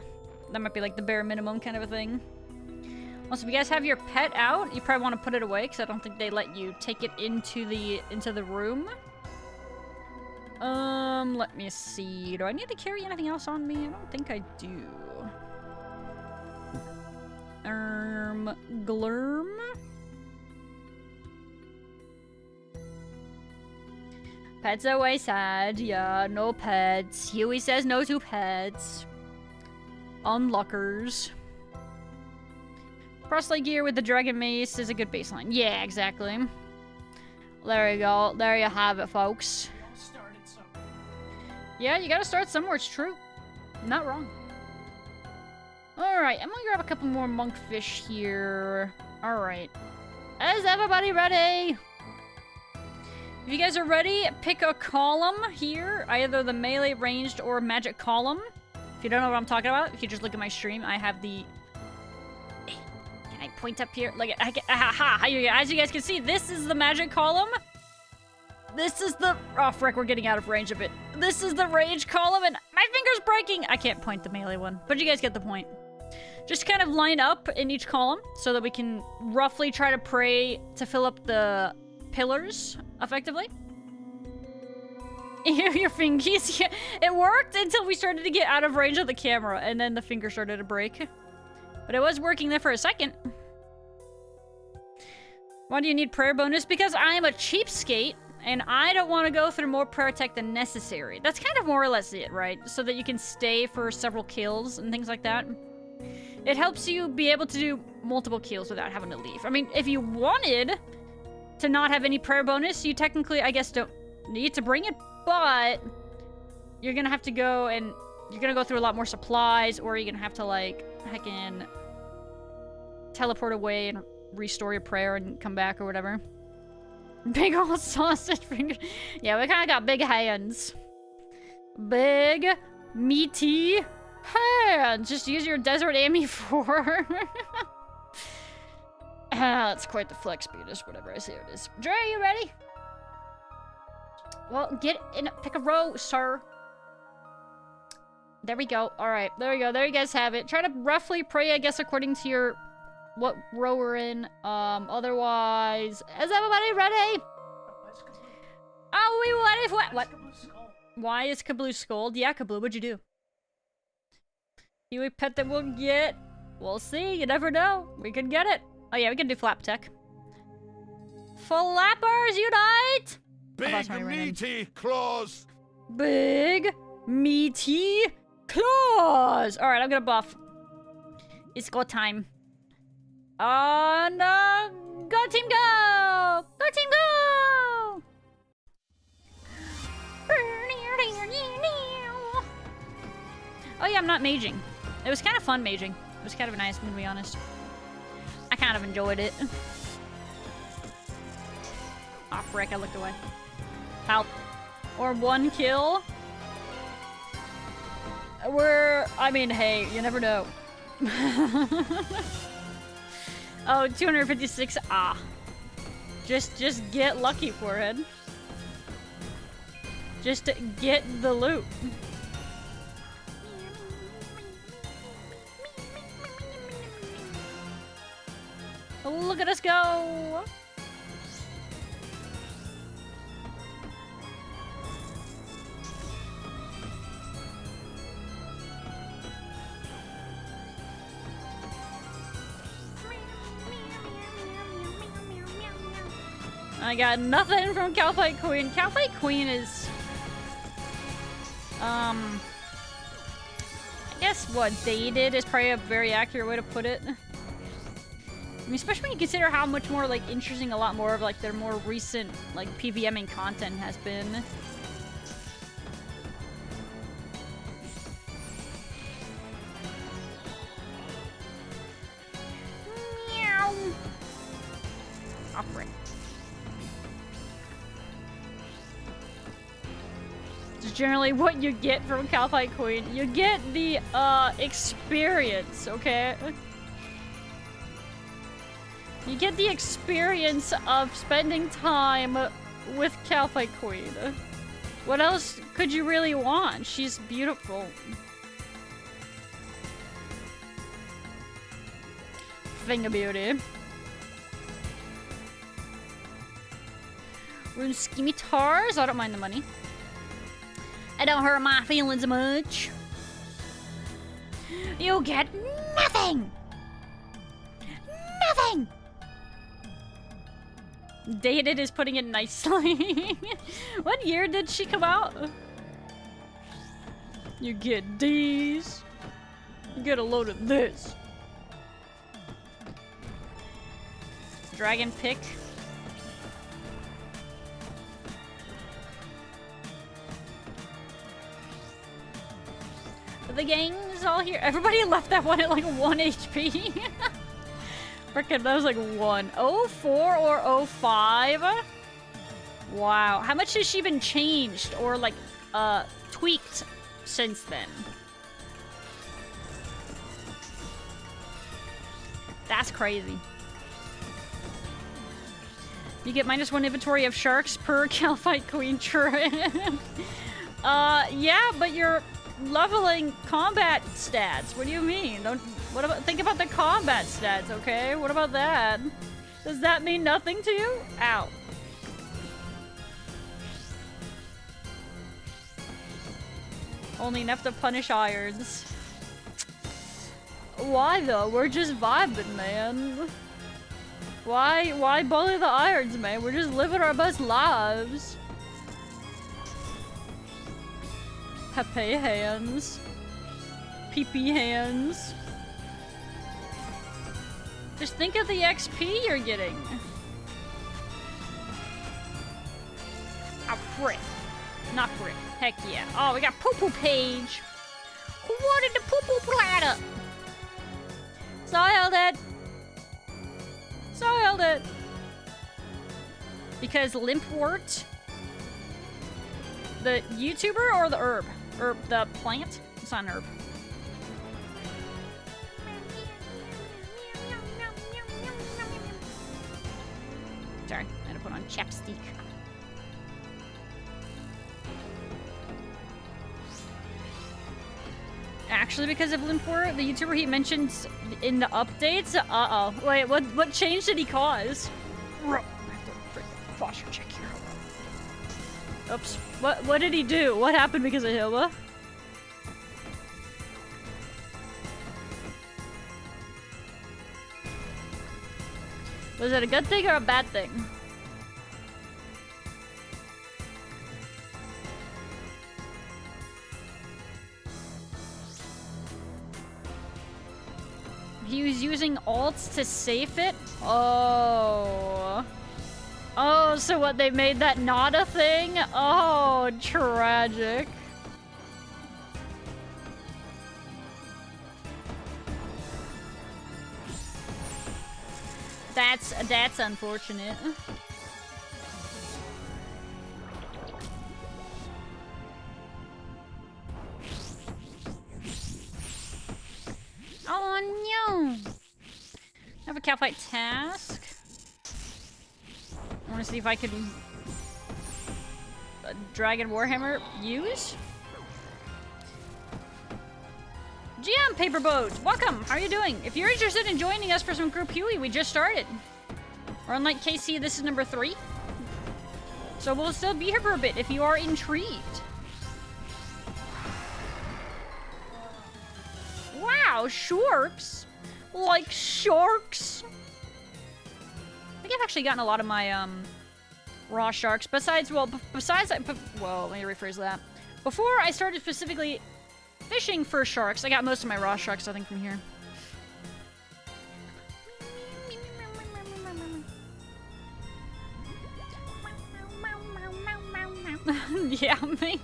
that might be like the bare minimum kind of a thing. Also, if you guys have your pet out, you probably want to put it away because I don't think they let you take it into the room. Let me see. Do I need to carry anything else on me? I don't think I do. Glurm. Pets away sad. Yeah, no pets. Huey says no to pets. Unlockers. Proselyte gear with the dragon mace is a good baseline. Yeah, exactly. There you go. There you have it, folks. We all started somewhere. Yeah, you gotta start somewhere. It's true. Not wrong. Alright, I'm gonna grab a couple more monkfish here. Alright. Is everybody ready? If you guys are ready, pick a column here. Either the melee, ranged, or magic column. If you don't know what I'm talking about, if you just look at my stream, I have the... Can I point up here? Like, as you guys can see, this is the magic column. This is the... Oh, frick, we're getting out of range of it. This is the rage column, and my finger's breaking! I can't point the melee one, but you guys get the point. Just kind of line up in each column so that we can roughly try to pray to fill up the pillars effectively. Your fingies, yeah, it worked until we started to get out of range of the camera, and then the finger started to break. But it was working there for a second. Why do you need prayer bonus? Because I am a cheapskate, and I don't want to go through more prayer tech than necessary. That's kind of more or less it, right? So that you can stay for several kills and things like that. It helps you be able to do multiple kills without having to leave. I mean, if you wanted to not have any prayer bonus, you technically, I guess, don't need to bring it, but you're gonna have to go and you're gonna go through a lot more supplies, or you're gonna have to, like, heckin' teleport away and restore your prayer and come back or whatever. Big old sausage finger. Yeah, we kind of got big hands. Big, meaty hands. Just use your desert Amy for. That's quite the flex speed, is whatever I say it is. Dre, you ready? Well, get in. Pick a row, sir. There we go. All right, there we go. There you guys have it. Try to roughly pray, I guess, according to your what row we're in. Otherwise, is everybody ready? Oh, we what? Why is Kabloo scold? Yeah, Kabloo, what'd you do? Huey pet that we'll get. We'll see. You never know. We could get it. Oh yeah, we can do flap tech. Flappers unite! Big meaty claws. Big meaty claws. All right, I'm gonna buff. It's go time. Oh no! Go team go! Go team go! Oh yeah, I'm not maging. It was kind of fun maging. It was kind of nice, I'm gonna be honest. I kind of enjoyed it. Oh frick, I looked away. Help. Or 1 kill. I mean, hey, you never know. Oh, 256, ah. Just get lucky for it. Just get the loot. Look at us go! I got nothing from Cowfight Queen. Cowfight Queen is... I guess what, dated is probably a very accurate way to put it. I mean, especially when you consider how much more, like, interesting a lot more of, like, their more recent, like, PVMing content has been. Meow. Oh, frick. It's generally what you get from Cowfight Queen. You get the, experience, okay? You get the experience of spending time with Cowfight Queen. What else could you really want? She's beautiful. Finger beauty. Runescape guitars. I don't mind the money. I don't hurt my feelings much. You get nothing! Nothing! Dated is putting it nicely. What year did she come out? You get these. You get a load of this. Dragon pick. The gang's all here. Everybody left that one at like 1 HP. Frickin', that was like 1. 04 or 05? Wow. How much has she been changed or like, tweaked since then? That's crazy. You get -1 inventory of sharks per Cowfight Queen trip. Yeah, but you're leveling combat stats. What do you mean? Think about the combat stats, okay? What about that? Does that mean nothing to you? Ow. Only enough to punish irons. Why though? We're just vibing, man. Why bully the irons, man? We're just living our best lives. Pepe hands. PP hands. Just think of the XP you're getting. Oh, frick. Not frick. Heck yeah. Oh, we got poo-poo page. Who wanted the poo-poo platter? Soiled it. Soiled it. Because limpwort. The YouTuber or the herb? Or the plant? It's not an herb. Sorry, I had to put on chapstick. Actually, because of Limpor, the YouTuber he mentioned in the updates. Uh-oh. Wait, what change did he cause? I have to freaking posture check here. Oops. What did he do? What happened because of Hilda? Was it a good thing or a bad thing? He was using alts to safe it? Oh. Oh, so what, they made that not a thing? Oh, tragic. That's unfortunate. Oh no! I have a cow fight task. I want to see if I can Dragon Warhammer use. GM Paperboat, welcome. How are you doing? If you're interested in joining us for some Group Huey, we just started. Or unlike KC, this is number 3. So we'll still be here for a bit if you are intrigued. Wow, sharks? Like sharks? I think I've actually gotten a lot of my raw sharks. Besides, well, let me rephrase that. Before I started specifically fishing for sharks, I got most of my raw sharks, I think, from here. Yeah, man.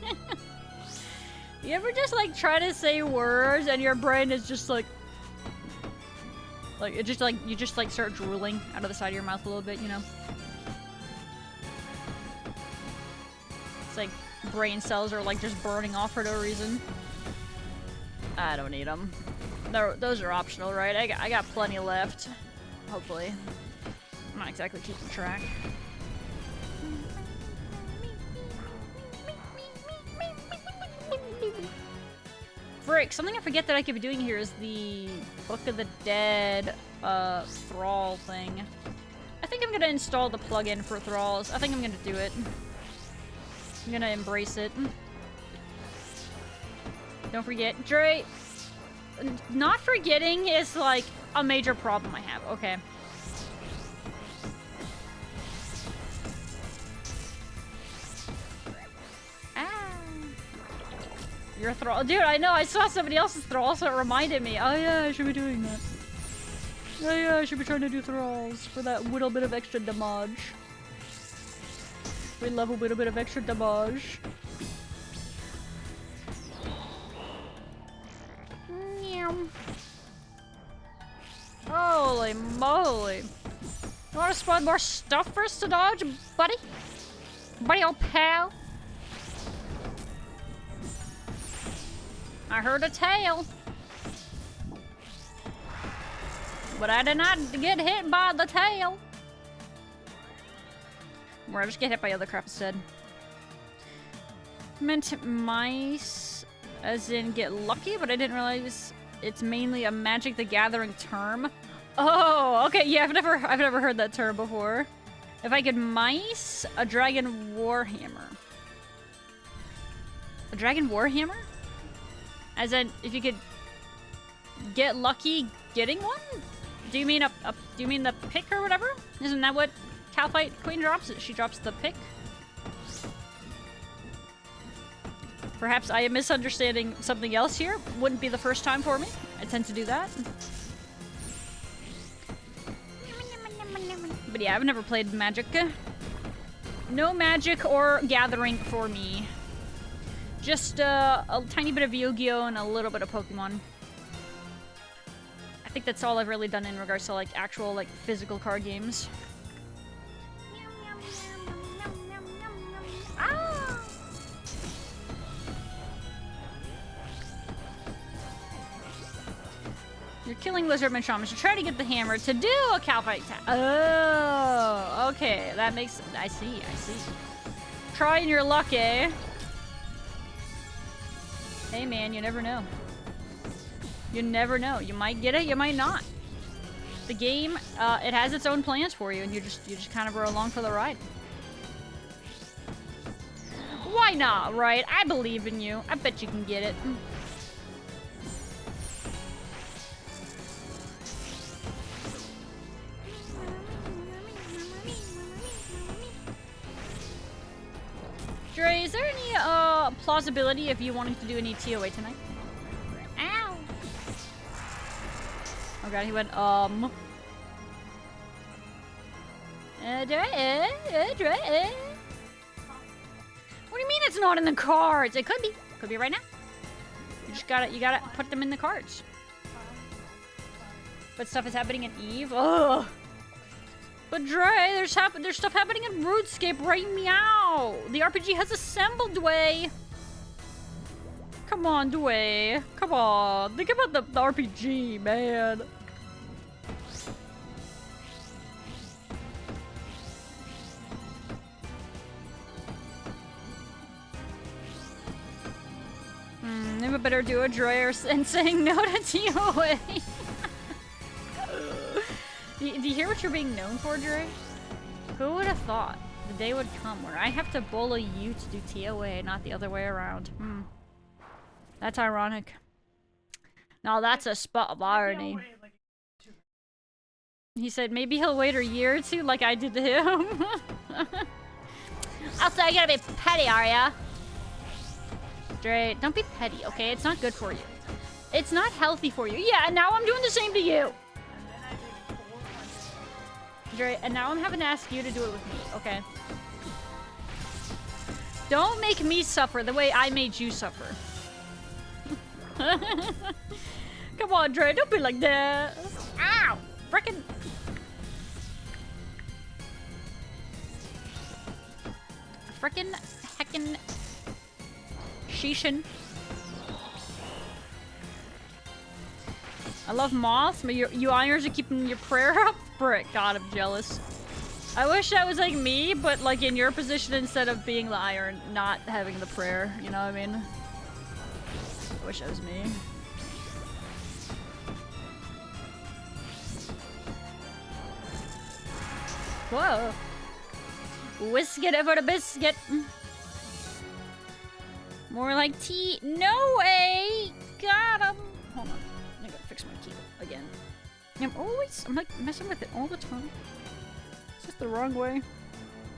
You ever just like try to say words and your brain is just like you just start drooling out of the side of your mouth a little bit, you know? It's like brain cells are like just burning off for no reason. I don't need them. Those are optional, right? I got plenty left. Hopefully. I'm not exactly keeping track. Frick, something I forget that I could be doing here is the Book of the Dead Thrall thing. I think I'm gonna install the plugin for Thralls. I think I'm gonna do it. I'm gonna embrace it. Don't forget, Dre. Not forgetting is like a major problem I have. Okay. Your thrall, dude. I know. I saw somebody else's thrall, so it reminded me. Oh yeah, I should be doing that. Oh yeah, I should be trying to do thralls for that little bit of extra damage. We love a little bit of extra damage. Holy moly! You want to spawn more stuff for us to dodge, buddy? Buddy, old pal. I heard a tail. But I did not get hit by the tail. Or I just get hit by other crap instead. Meant mice, as in get lucky, but I didn't realize it's mainly a Magic the Gathering term. Oh, okay, yeah, I've never heard that term before. If I could mice a Dragon Warhammer. A Dragon Warhammer? As in, if you could get lucky getting one? Do you mean do you mean the pick or whatever? Isn't that what Cowfight Queen drops? She drops the pick? Perhaps I am misunderstanding something else here. Wouldn't be the first time for me. I tend to do that. But yeah, I've never played Magic. No Magic or Gathering for me. Just a tiny bit of Yu-Gi-Oh! And a little bit of Pokemon. I think that's all I've really done in regards to like actual like physical card games. Ah! You're killing lizardmen shamans to try to get the hammer to do a cow fight. Oh, okay, that makes. I see. Trying your luck, eh? Hey man, you never know. You never know. You might get it, you might not. The game, it has its own plans for you, and you just kind of are along for the ride. Why not, right? I believe in you. I bet you can get it. Dre, is there any plausibility of you wanting to do any TOA tonight? Ow! Oh god, he went, Dre. What do you mean it's not in the cards? It could be. Could be right now. You gotta put them in the cards. But stuff is happening in Eve? Ugh. But Dre, there's stuff happening in Runescape right meow. The RPG has assembled, Dway. Come on, Dway. Come on. Think about the RPG, man. Maybe better do a Dre and saying no to TOA. Do you hear what you're being known for, Dre? Who would have thought the day would come where I have to bully you to do TOA, not the other way around? That's ironic. Now that's a spot of irony. He said maybe he'll wait a year or two like I did to him. Also, you gotta be petty, are ya? Dre, don't be petty, okay? It's not good for you. It's not healthy for you. Yeah, and now I'm doing the same to you. Dre, and now I'm having to ask you to do it with me, okay? Don't make me suffer the way I made you suffer. Come on, Dre, don't be like that. Ow! Frickin'. Frickin' heckin' sheeshin'. I love moths, but you irons are keeping your prayer up? Frick, God, I'm jealous. I wish that was like me, but like in your position instead of being the iron, not having the prayer, you know what I mean? I wish that was me. Whoa. Whisket over the biscuit. More like tea. No way! Got him! Hold on. I gotta fix my keyboard again. I'm like messing with it all the time. Is this the wrong way?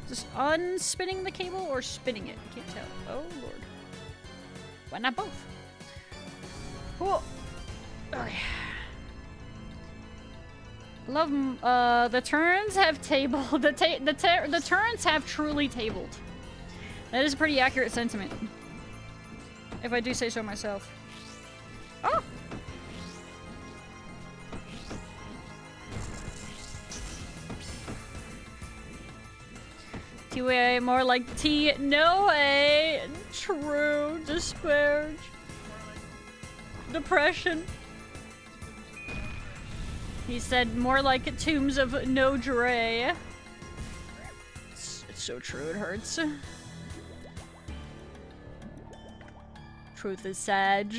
Is this unspinning the cable or spinning it? I can't tell. Oh lord. Why not both? Cool. Okay. Love the turns have tabled. The turns have truly tabled. That is a pretty accurate sentiment. If I do say so myself. Oh! T-way, more like T. No way! True. Disparage. Depression. He said more like tombs of no Dre. It's so true, it hurts. Truth is sad.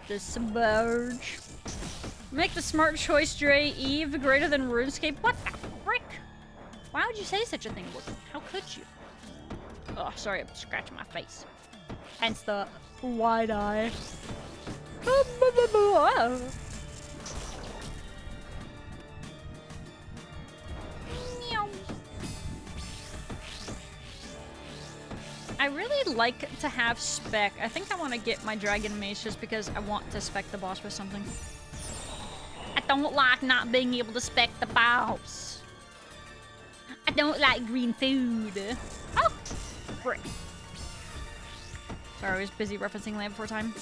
Disparage. Make the smart choice, Dre. Eve greater than RuneScape. What the frick? Why would you say such a thing? How could you? Oh, sorry, I'm scratching my face. Hence the wide eye. I really like to have spec. I think I want to get my dragon mace just because I want to spec the boss with something. I don't like not being able to spec the boss. I don't like green food. Oh! Frick. Sorry, I was busy referencing Land Before Time.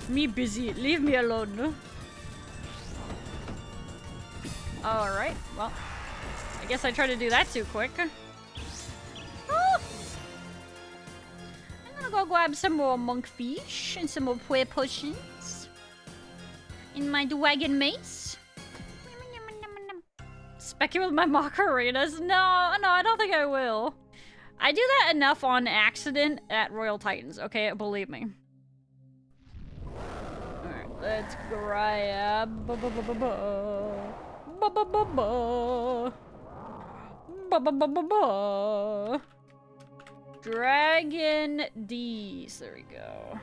Me busy. Leave me alone. Alright, well. I guess I tried to do that too quick. Oh! I'm gonna go grab some more monkfish and some more prayer potions. In my dragon mace. Spec it with my Macarinas? No, I don't think I will. I do that enough on accident at Royal Titans, okay? Believe me. Alright, let's grab... Dragon D's. There we go.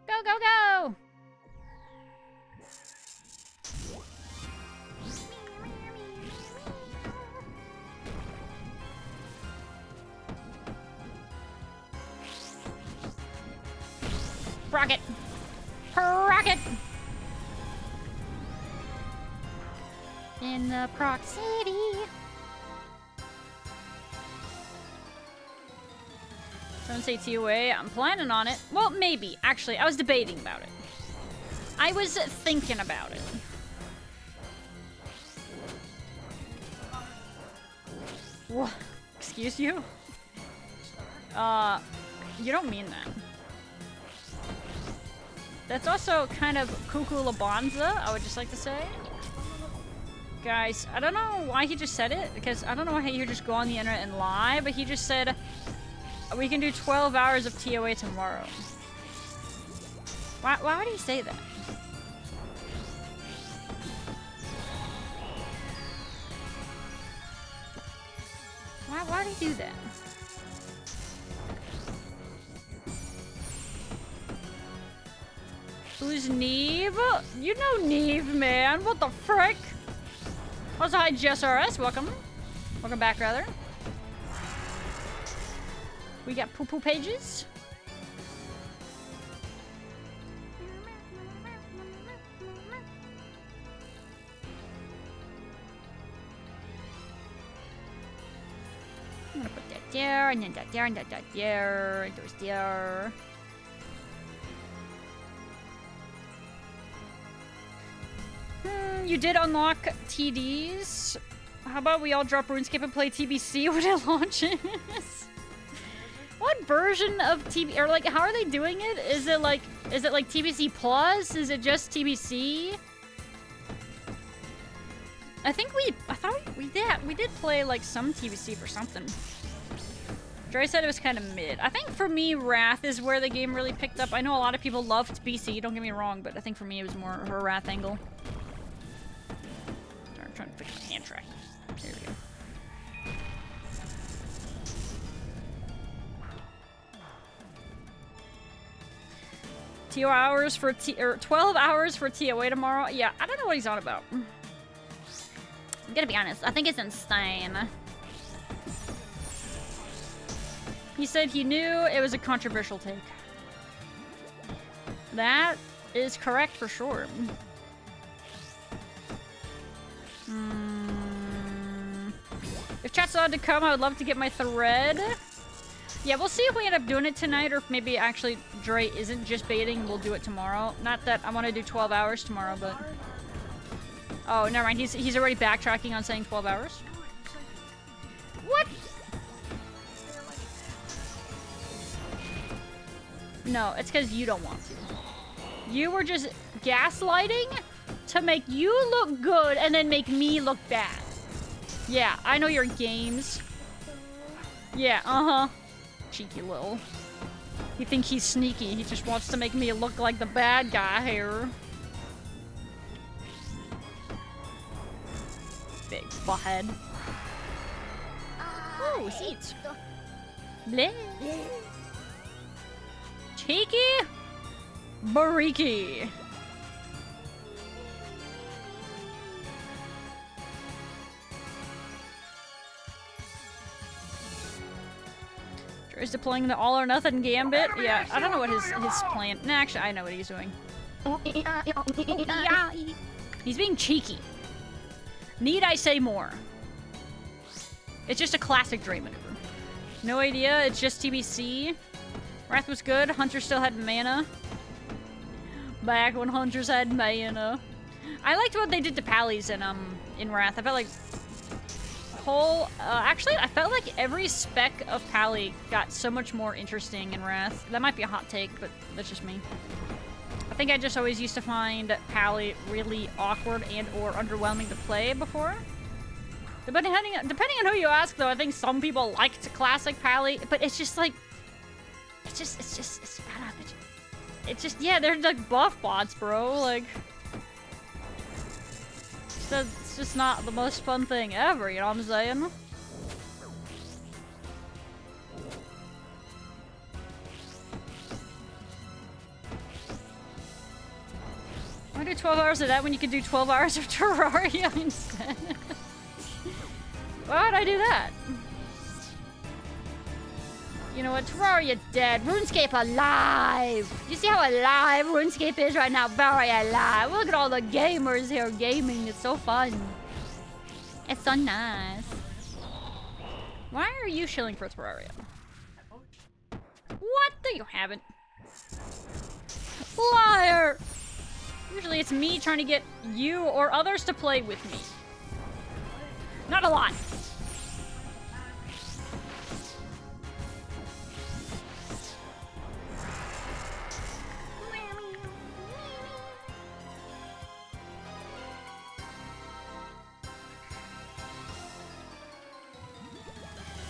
Go, go, go! Rocket. Rocket. In the Proc City. Don't say TOA. I'm planning on it. Well, maybe. Actually, I was debating about it. I was thinking about it. What? Excuse you? You don't mean that. That's also kind of cuckoo labanza, I would just like to say. Guys, I don't know why he just said it, because I don't know how you just go on the internet and lie, but he just said, we can do 12 hours of TOA tomorrow. Why would he say that? Why did he do that? Who's Neve? You know Neve, man. What the frick? Also, hi, JSRS. Welcome. Welcome back, rather. We got poo-poo pages. I'm gonna put that there, and then that there, and that there, and those there. You did unlock TDs. How about we all drop RuneScape and play TBC when it launches? What version of TB, or like, how are they doing it? Is it like TBC Plus? Is it just TBC? I thought we did play like some TBC for something. Dre said it was kind of mid. I think for me, Wrath is where the game really picked up. I know a lot of people loved BC, don't get me wrong, but I think for me it was more of a Wrath angle. Sorry, I'm trying to fix my hand track. There we go. TO hours for 12 hours for TOA tomorrow? Yeah, I don't know what he's on about. I'm gonna be honest, I think it's insane. He said he knew it was a controversial take. That is correct for sure. If chat's allowed to come, I would love to get my thread. Yeah, we'll see if we end up doing it tonight, or if maybe actually Dre isn't just baiting, we'll do it tomorrow. Not that I want to do 12 hours tomorrow, but... Oh, never mind. He's already backtracking on saying 12 hours. What? No, it's because you don't want to. You were just gaslighting to make you look good and then make me look bad. Yeah, I know your games. Yeah, uh-huh. Cheeky little. You think he's sneaky. He just wants to make me look like the bad guy here. Big butthead. Ooh, seats. Bleh. Cheeky. Bariki. Is deploying the all or nothing gambit? Yeah, I don't know what his plan. Nah, actually, I know what he's doing. He's being cheeky. Need I say more? It's just a classic Dre maneuver. No idea. It's just TBC. Wrath was good. Hunter still had mana. Back when Hunters had mana. I liked what they did to Pallies in Wrath. I felt like actually, I felt like every spec of Pally got so much more interesting in Wrath. That might be a hot take, but that's just me. I think I just always used to find Pally really awkward and or underwhelming to play before. Depending on who you ask, though, I think some people liked classic Pally, but it's just like, it's just, yeah, they're like buff bots, bro, like, it's just not the most fun thing ever, you know what I'm saying? Why do 12 hours of that when you could do 12 hours of Terraria instead? Why would I do that? You know what? Terraria dead. RuneScape alive. You see how alive RuneScape is right now? Very alive. Look at all the gamers here gaming. It's so fun. It's so nice. Why are you shilling for Terraria? What? No, you haven't. Liar! Usually it's me trying to get you or others to play with me. Not a lot.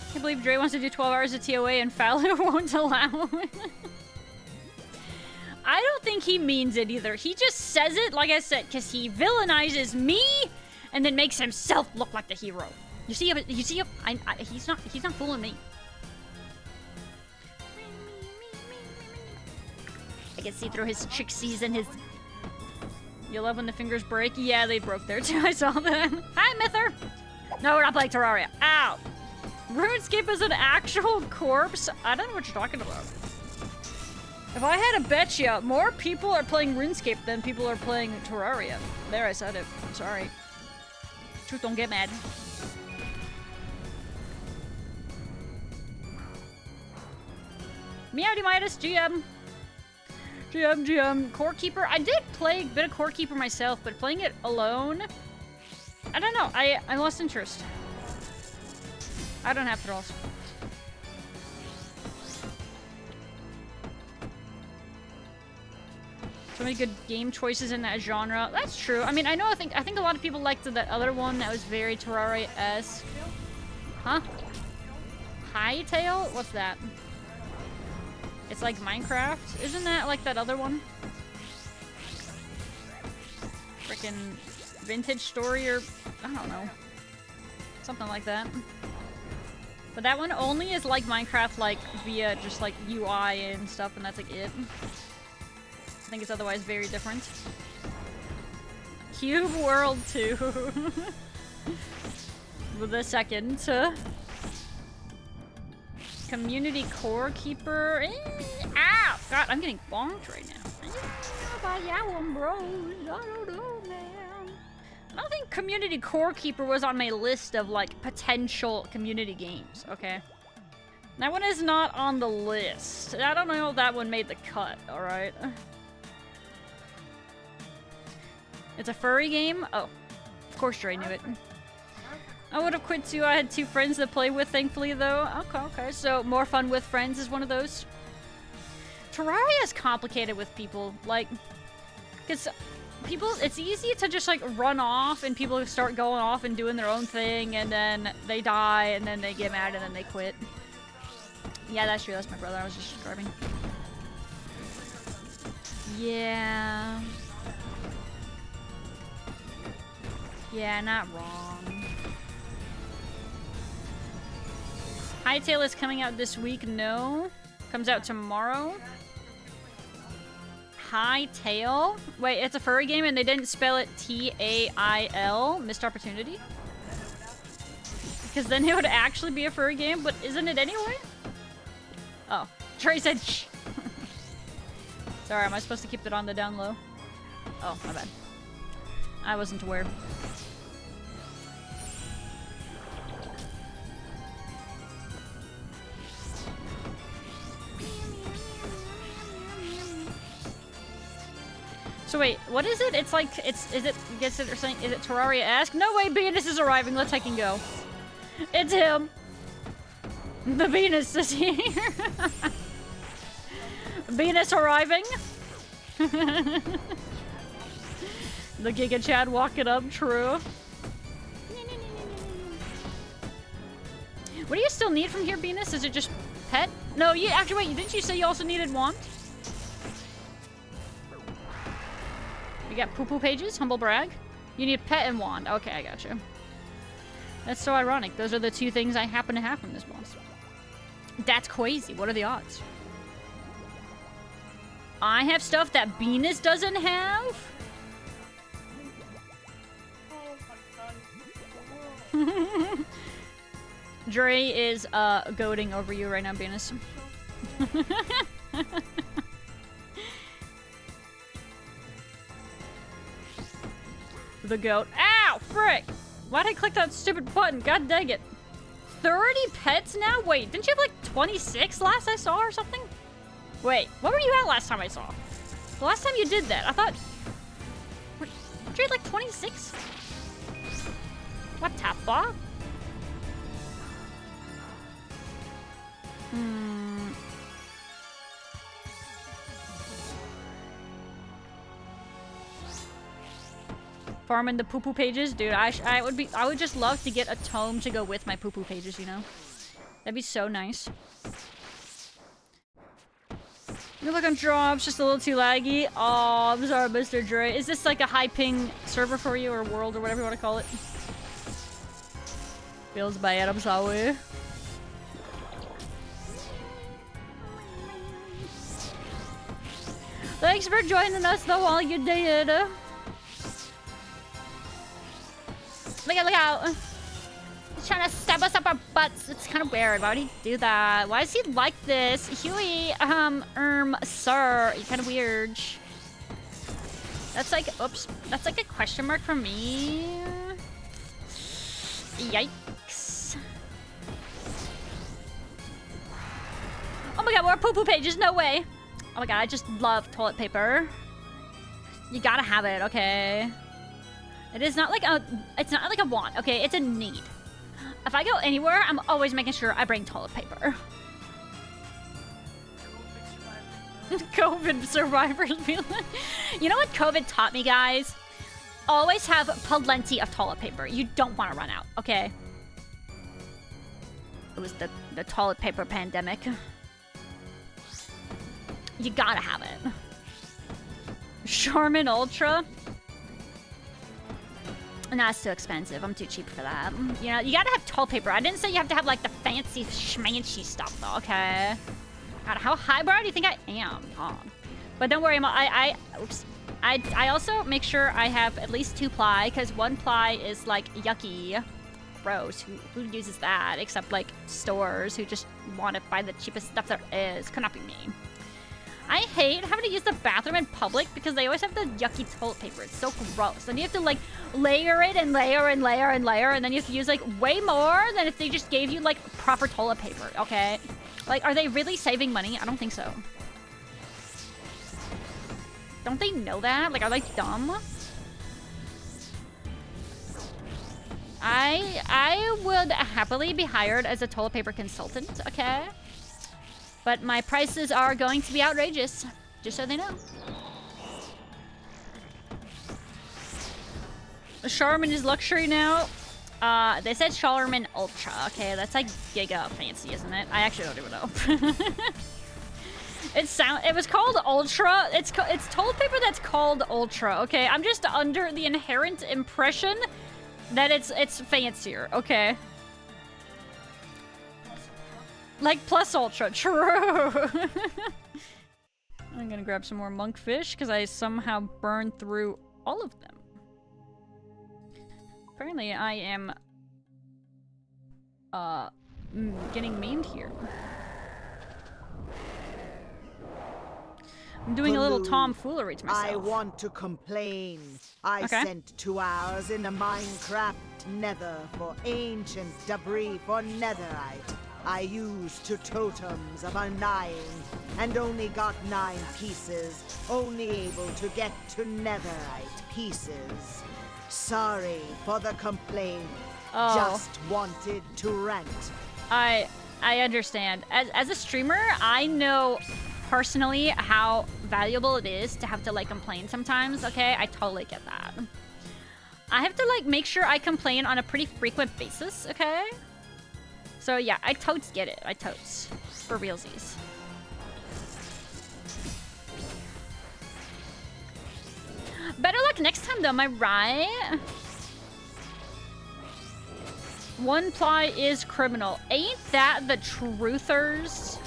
I can't believe Dre wants to do 12 hours of TOA and Faloo won't allow it. I don't think he means it either. He just says it, like I said, because he villainizes me and then makes himself look like the hero. You see him? You see him? He's not fooling me. I can see through his tricksies and his... You love when the fingers break? Yeah, they broke there too. I saw that. Hi, Mither! No, we're not playing Terraria. Ow! RuneScape is an actual corpse? I don't know what you're talking about. If I had to bet you, more people are playing RuneScape than people are playing Terraria. There, I said it. I'm sorry. Truth, don't get mad. Meowdy Midas, GM. GM. Core Keeper. I did play a bit of Core Keeper myself, but playing it alone, I don't know. I lost interest. I don't have thralls. So many good game choices in that genre. That's true. I mean, I think a lot of people liked that other one that was very Terraria-esque. Huh? Hightail? What's that? It's like Minecraft. Isn't that like that other one? Frickin' Vintage Story or... I don't know. Something like that. But that one only is like Minecraft, like, via just like UI and stuff, and that's like it. I think it's otherwise very different. Cube World 2. With a second. Community Core Keeper. Ow! God, I'm getting bonked right now. I don't know, man. I don't think Community Core Keeper was on my list of, like, potential community games, okay? That one is not on the list. I don't know if that one made the cut, alright? It's a furry game? Oh. Of course Dre knew it. I would have quit too. I had 2 friends to play with, thankfully, though. Okay. So, more fun with friends is one of those. Terraria is complicated with people. Like, because people, it's easy to just, like, run off and people start going off and doing their own thing and then they die and then they get mad and then they quit. Yeah, that's true. That's my brother I was just describing. Yeah. Yeah, not wrong. Hightail is coming out this week. No. Comes out tomorrow. Hightail? Wait, it's a furry game and they didn't spell it T-A-I-L? Missed opportunity? Because then it would actually be a furry game, but isn't it anyway? Oh. Trey said shh. Sorry, am I supposed to keep it on the down low? Oh, my bad. I wasn't aware. So wait, what is it? It's like, is it Terraria-esque? No way, Venus is arriving. Let's take and go. It's him. The Venus is here. Venus arriving. The Giga Chad walking up, true. What do you still need from here, Venus? Is it just pet? No, you actually, wait, didn't you say you also needed wand? You got poo-poo pages, humble brag. You need pet and wand. Okay, I got you. That's so ironic. Those are the 2 things I happen to have from this boss. That's crazy. What are the odds? I have stuff that Venus doesn't have? Dre is goading over you right now, Venus. The goat. Ow! Frick! Why'd I click that stupid button? God dang it. 30 pets now? Wait, didn't you have like 26 last I saw or something? Wait, what were you at last time I saw? The last time you did that, I thought... Weren't you at like 26? What the fuck? Farming the poo-poo pages? Dude, I would just love to get a tome to go with my poo-poo pages, you know? That'd be so nice. You look on drops, just a little too laggy. Oh, I'm sorry, Mr. Dre. Is this like a high ping server for you, or world, or whatever you want to call it? Feels bad, I'm sorry. Thanks for joining us though while you did. Look out. He's trying to stab us up our butts. It's kind of weird. Why would he do that? Why is he like this? Huey, sir. You're kind of weird. That's like, oops. That's like a question mark for me. Yikes. Oh my god, more poo-poo pages. No way. Oh my god, I just love toilet paper. You gotta have it, okay? It is not like a, it's not like a want, okay? It's a need. If I go anywhere, I'm always making sure I bring toilet paper. COVID survivors. You know what COVID taught me, guys? Always have plenty of toilet paper. You don't want to run out, okay? It was the toilet paper pandemic. You gotta have it. Charmin Ultra? Nah, it's too expensive. I'm too cheap for that. You know, you gotta have toilet paper. I didn't say you have to have, like, the fancy schmancy stuff, though, okay? God, how highbrow do you think I am? Oh. But don't worry, oops. I also make sure I have at least 2 ply, because 1 ply is, like, yucky. Gross. Who uses that? Except, like, stores who just want to buy the cheapest stuff there is. Could not be me. I hate having to use the bathroom in public because they always have the yucky toilet paper. It's so gross. And you have to, like, layer it and layer and layer and layer, and then you have to use, like, way more than if they just gave you, like, proper toilet paper, okay? Like, are they really saving money? I don't think so. Don't they know that? Like, are they dumb? I would happily be hired as a toilet paper consultant, okay? But my prices are going to be outrageous, just so they know. Charmin is luxury now. They said Charmin Ultra. Okay, that's like giga fancy, isn't it? I actually don't even know. It was called Ultra. It's toilet paper that's called Ultra. Okay, I'm just under the inherent impression that it's fancier. Okay. Like plus ultra, true. I'm gonna grab some more monkfish because I somehow burned through all of them. Apparently I am getting memed here. I'm doing a little tomfoolery to myself. I want to complain. I sent 2 hours in a Minecraft nether for ancient debris for netherite. I used 2 totems of a 9 and only got 9 pieces, only able to get to netherite pieces. Sorry for the complaint. Oh. Just wanted to rant. I understand. As a streamer, I know personally how valuable it is to have to, like, complain sometimes, okay? I totally get that. I have to, like, make sure I complain on a pretty frequent basis, okay? So yeah, I totes get it. I totes. For realsies. Better luck next time though, am I right? 1 ply is criminal. Ain't that the truthers?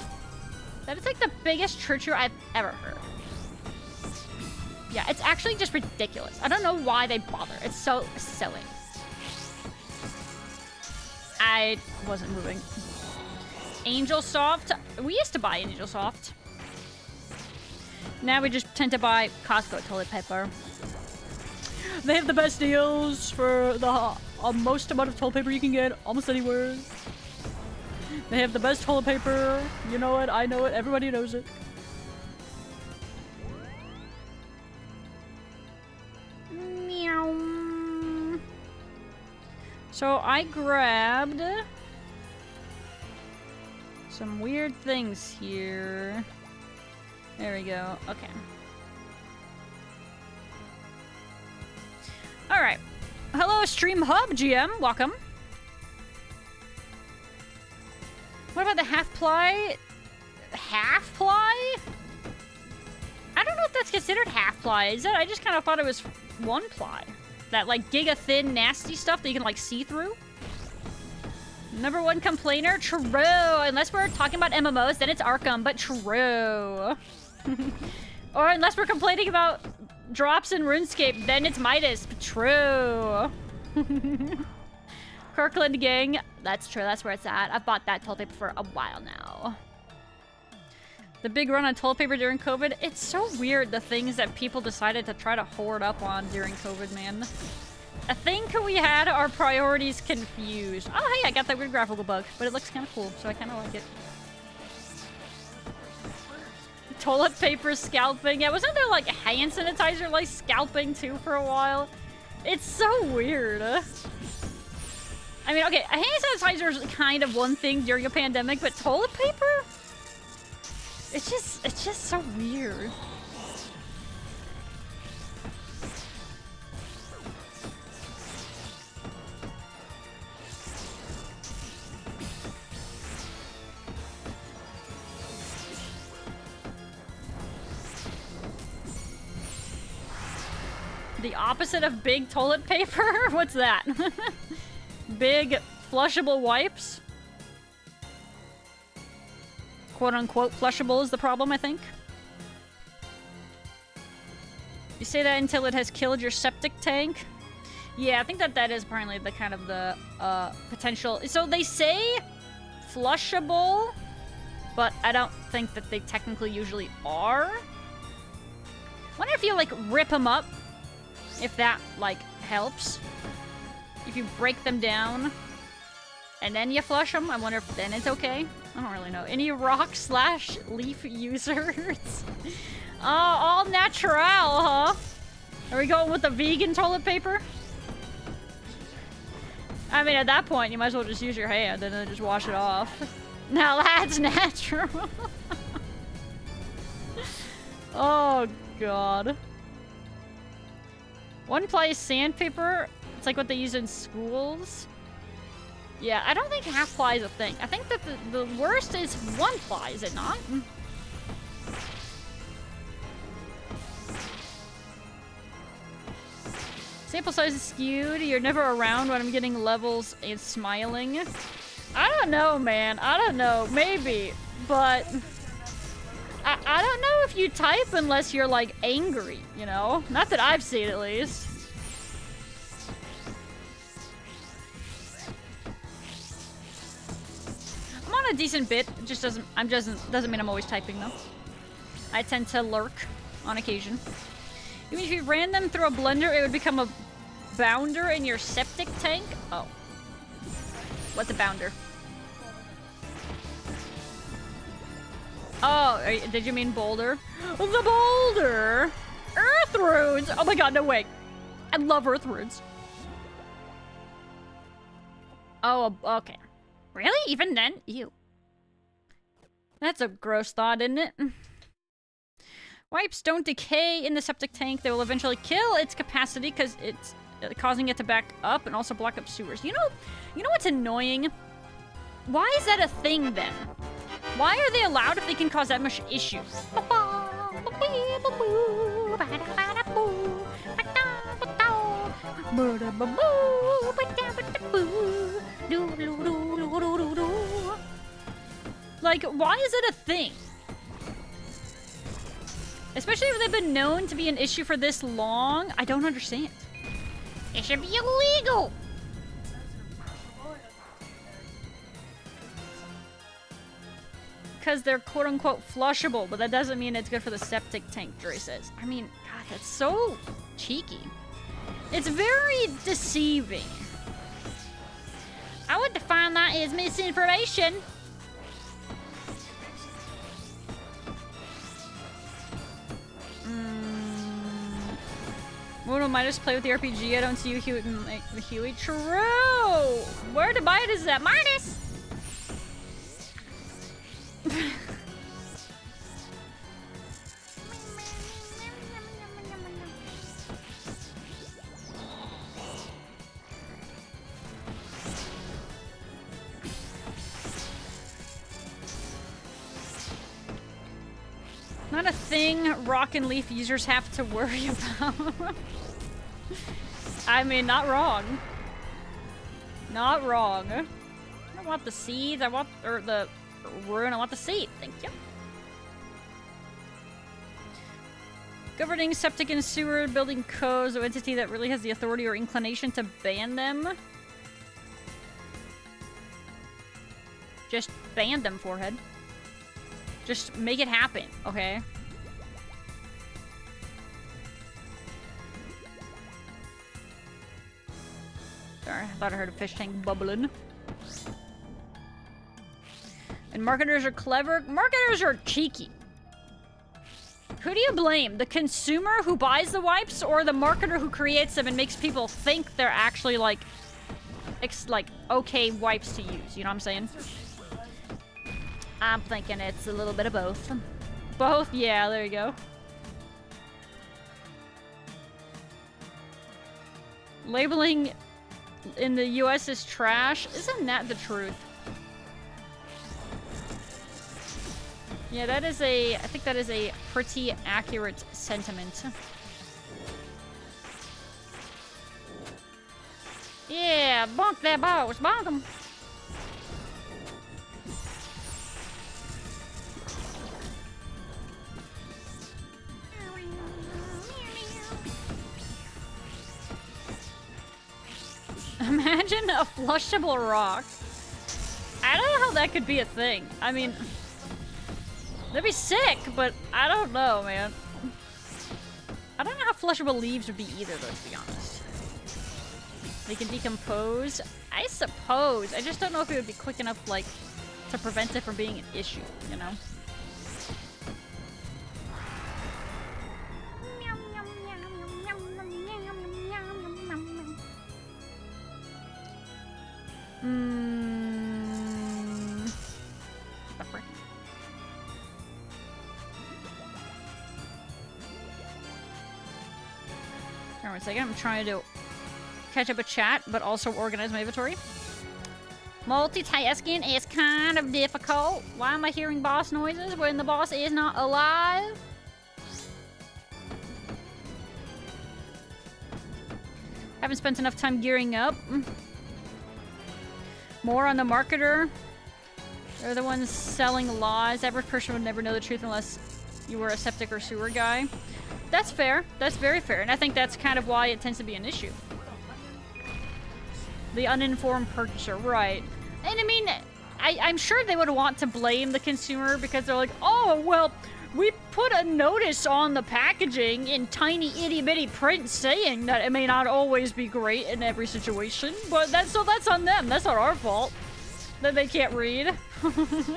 That is like the biggest truther I've ever heard. Yeah, it's actually just ridiculous. I don't know why they bother. It's so silly. I wasn't moving. Angel Soft. We used to buy Angel Soft. Now we just tend to buy Costco toilet paper. They have the best deals for the most amount of toilet paper you can get almost anywhere. They have the best toilet paper. You know it, I know it, everybody knows it. Meow. So I grabbed some weird things here. There we go. Okay. Alright. Hello, Stream Hub GM. Welcome. What about the half-ply? Half-ply? I don't know if that's considered half-ply, is it? I just kind of thought it was one-ply. That, like, giga-thin, nasty stuff that you can, like, see through. Number one complainer? True. Unless we're talking about MMOs, then it's Arkham, but true. Or unless we're complaining about drops in RuneScape, then it's Midas, but true. Kirkland Gang. That's true, that's where it's at. I've bought that toilet paper for a while now. The big run on toilet paper during COVID. It's so weird, the things that people decided to try to hoard up on during COVID, man. I think we had our priorities confused. Oh, hey, I got that weird graphical bug, but it looks kind of cool, so I kind of like it. Toilet paper scalping. Yeah, wasn't there, like, hand sanitizer, like, scalping, too, for a while? It's so weird. I mean, okay, hand sanitizer is kind of one thing during a pandemic, but toilet paper? It's just so weird. The opposite of big toilet paper? What's that? Big flushable wipes? Quote-unquote flushable is the problem, I think. You say that until it has killed your septic tank? Yeah, I think that is apparently the kind of the potential. So they say flushable, but I don't think that they technically usually are. I wonder if you, like, rip them up. If that, like, helps. If you break them down and then you flush them, I wonder if then it's okay. I don't really know. Any rock/leaf users? Oh, all natural, huh? Are we going with the vegan toilet paper? I mean, at that point, you might as well just use your hand and then just wash it off. Now that's natural. Oh, God. One-ply sandpaper, it's like what they use in schools. Yeah, I don't think half-ply is a thing. I think that the worst is one-ply, is it not? Sample size is skewed. You're never around when I'm getting levels and smiling. I don't know, man. I don't know. Maybe. But I don't know if you type unless you're, like, angry, you know? Not that I've seen, at least. I'm on a decent bit. It just doesn't mean I'm always typing, though. I tend to lurk on occasion. Even if you ran them through a blender, it would become a bounder in your septic tank? Oh. What's a bounder? Oh, did you mean boulder? The boulder! Earth runes! Oh my god, no way. I love earth runes. Oh, okay. Really? Even then? Ew. That's a gross thought, isn't it? Wipes don't decay in the septic tank. They will eventually kill its capacity because it's causing it to back up and also block up sewers. You know what's annoying? Why is that a thing then? Why are they allowed if they can cause that much issues? Like, why is it a thing? Especially if they've been known to be an issue for this long, I don't understand. It should be illegal! because they're quote-unquote flushable, but that doesn't mean it's good for the septic tank, Jory says. I mean, God, that's so cheeky. It's very deceiving. I would define that as misinformation. Mono Midas play with the RPG. I don't see you Huey make the Huey. True! Where to buy it is that Midas? Not a thing Rock and Leaf users have to worry about. I mean, not wrong. Not wrong. I don't want the seeds. I want, or the rune. I want the seed. Thank you. Governing septic and sewer building codes, no entity that really has the authority or inclination to ban them. Just ban them, forehead. Just make it happen, okay? Sorry, I thought I heard a fish tank bubbling. And marketers are clever. Marketers are cheeky. Who do you blame? The consumer who buys the wipes or the marketer who creates them and makes people think they're actually like okay wipes to use? You know what I'm saying? I'm thinking it's a little bit of both. Both? Yeah, there you go. Labeling in the US is trash. Isn't that the truth? Yeah, that is I think that is a pretty accurate sentiment. Yeah, bonk that boss, bonk 'em. Imagine a flushable rock. I don't know how that could be a thing. I mean, that'd be sick, but I don't know, man. I don't know how flushable leaves would be either, though, to be honest. They can decompose. I suppose. I just don't know if it would be quick enough, like, to prevent it from being an issue, you know? The frick? Hang on one second. I'm trying to catch up a chat, but also organize my inventory. Multitasking is kind of difficult. Why am I hearing boss noises when the boss is not alive? Haven't spent enough time gearing up. More on the marketer. They're the ones selling lies. Average person would never know the truth unless you were a septic or sewer guy. That's fair. That's very fair. And I think that's kind of why it tends to be an issue. The uninformed purchaser, right. And I mean, I'm sure they would want to blame the consumer because they're like, oh, well, we put a notice on the packaging in tiny itty-bitty print saying that it may not always be great in every situation, but that's on them. That's not our fault that they can't read. It's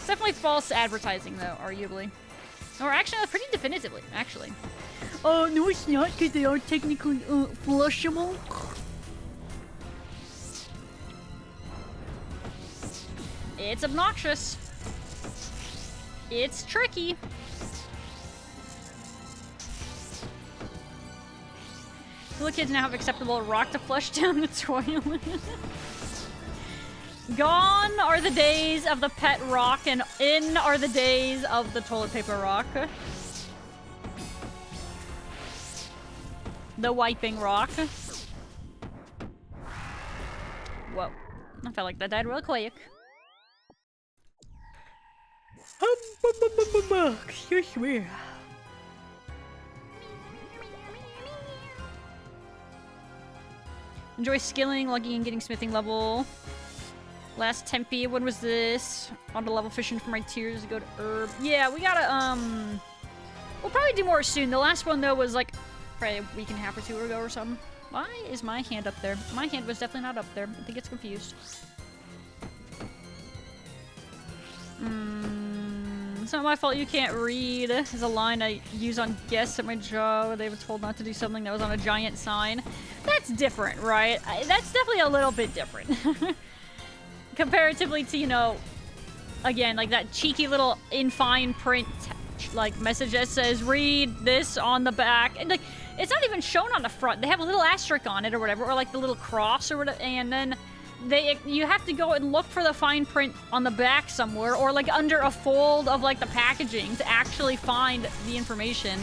definitely false advertising, though, arguably. Or actually, pretty definitively, actually. Oh, no, it's not, because they are technically flushable. It's obnoxious. It's tricky. Little kids now have acceptable rock to flush down the toilet. Gone are the days of the pet rock, and in are the days of the toilet paper rock. The wiping rock. Whoa. I felt like that died real quick. Excuse me. Enjoy skilling, logging, and getting smithing level. Last Tempe, when was this? On the level fishing for my tears to go to herb. Yeah, we gotta, we'll probably do more soon. The last one, though, was like probably a week and a half or 2 ago or something. Why is my hand up there? My hand was definitely not up there. I think it's confused. It's not my fault you can't read. Is a line I use on guests at my job where they were told not to do something that was on a giant sign. That's different, right? That's definitely a little bit different. Comparatively to, you know, again, like that cheeky little in fine print like message that says read this on the back. And like, it's not even shown on the front. They have a little asterisk on it or whatever, or like the little cross or whatever, and then you have to go and look for the fine print on the back somewhere, or like under a fold of like the packaging to actually find the information.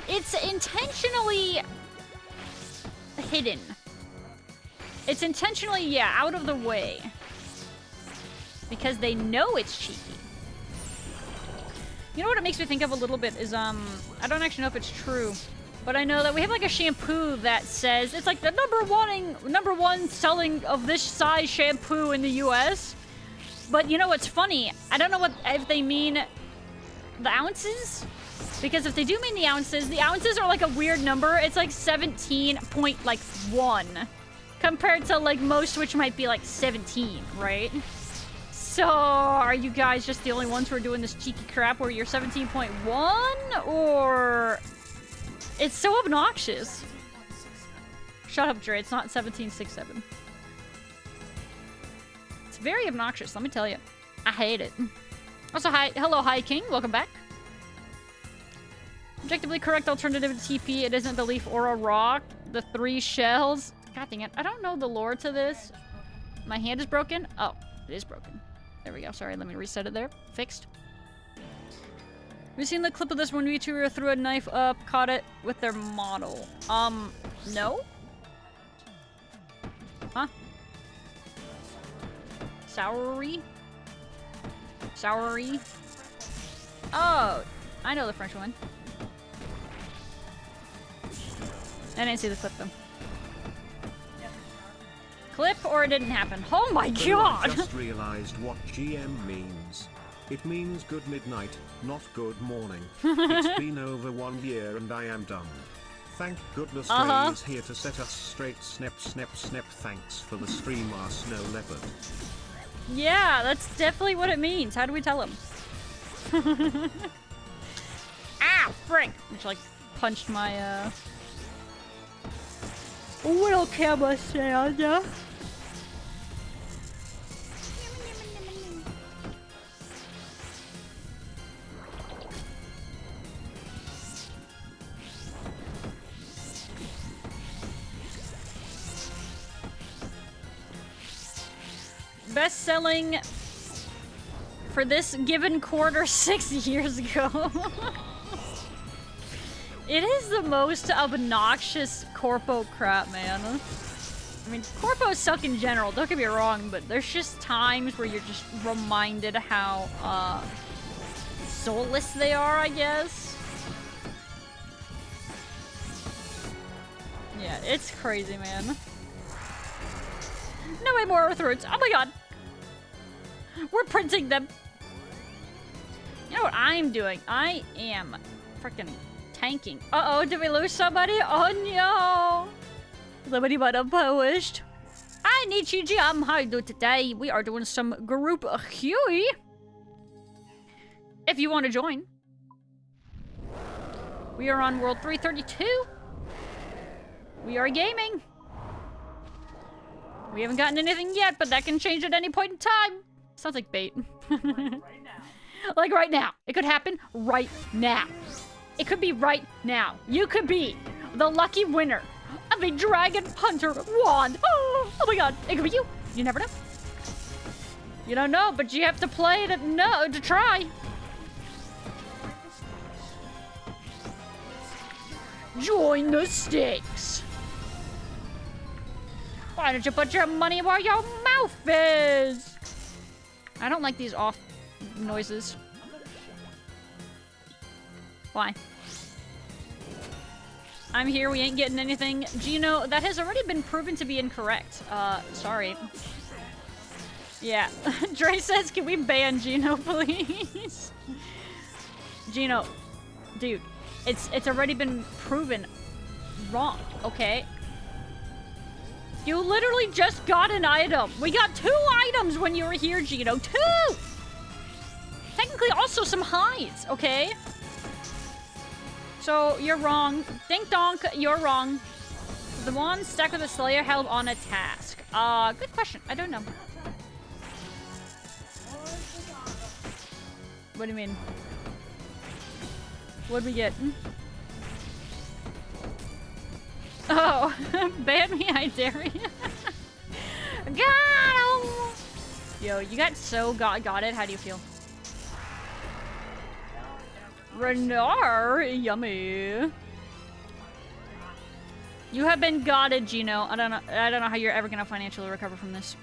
It's intentionally hidden. It's intentionally, yeah, out of the way. Because they know it's cheeky. You know what it makes me think of a little bit is, I don't actually know if it's true, but I know that we have like a shampoo that says, it's like the number one selling of this size shampoo in the US. But you know what's funny? I don't know if they mean the ounces? Because if they do mean the ounces are like a weird number. It's like 17.1 compared to like most, which might be like 17, right? So, are you guys just the only ones who are doing this cheeky crap where you're 17.1? Or... It's so obnoxious. Shut up, Dre. It's not 17.67. It's very obnoxious, let me tell you. I hate it. Also, hello, Hi King. Welcome back. Objectively correct alternative to TP. It isn't the leaf or a rock. The 3 shells. God dang it. I don't know the lore to this. My hand is broken? Oh, it is broken. There we go. Sorry, let me reset it there. Fixed. Have you seen the clip of this one Vtuber threw a knife up, caught it with their model? No? Huh? Soury? Soury? Oh, I know the French one. I didn't see the clip though. Clip or it didn't happen. Oh my god! I just realized what GM means. It means good midnight, not good morning. It's been over 1 year and I am done. Thank goodness Ray is here to set us straight. Snap, snap, snap. Thanks for the stream, our snow leopard. Yeah, that's definitely what it means. How do we tell him? Ah, frick! Which like punched my little camera stand. Best-selling for this given quarter 6 years ago. It is the most obnoxious corpo crap, man. I mean, corpos suck in general, don't get me wrong, but there's just times where you're just reminded how soulless they are, I guess. Yeah, it's crazy, man. No way more Earth Roots. Oh my god. We're printing them. You know what I'm doing? I am freaking tanking. Uh-oh, did we lose somebody? Oh no. Somebody might have published. Hi, Nichiji. How are you doing today? We are doing some group Huey. If you want to join. We are on World 332. We are gaming. We haven't gotten anything yet, but that can change at any point in time. Sounds like bait. Like right now. Like right now. It could happen right now. It could be right now. You could be the lucky winner of a Dragon Hunter wand. Oh my god. It could be you. You never know. You don't know, but you have to play to know, to try. Join the stakes. Why don't you put your money where your mouth is? I don't like these off noises. Why? I'm here, we ain't getting anything. Gino, that has already been proven to be incorrect. Sorry. Yeah. Dre says, can we ban Gino, please? Gino, dude, it's already been proven wrong, okay? You literally just got an item. We got 2 items when you were here, Gino. 2! Technically also some hides, okay? So, you're wrong. Dink donk, you're wrong. The one stuck with a Slayer held on a task. Good question. I don't know. What do you mean? What'd we get? Oh, ban me, I dare you. Got him! Yo, you got so got it. How do you feel? Renar, yummy. You have been gotted, Gino. I don't know how you're ever gonna financially recover from this.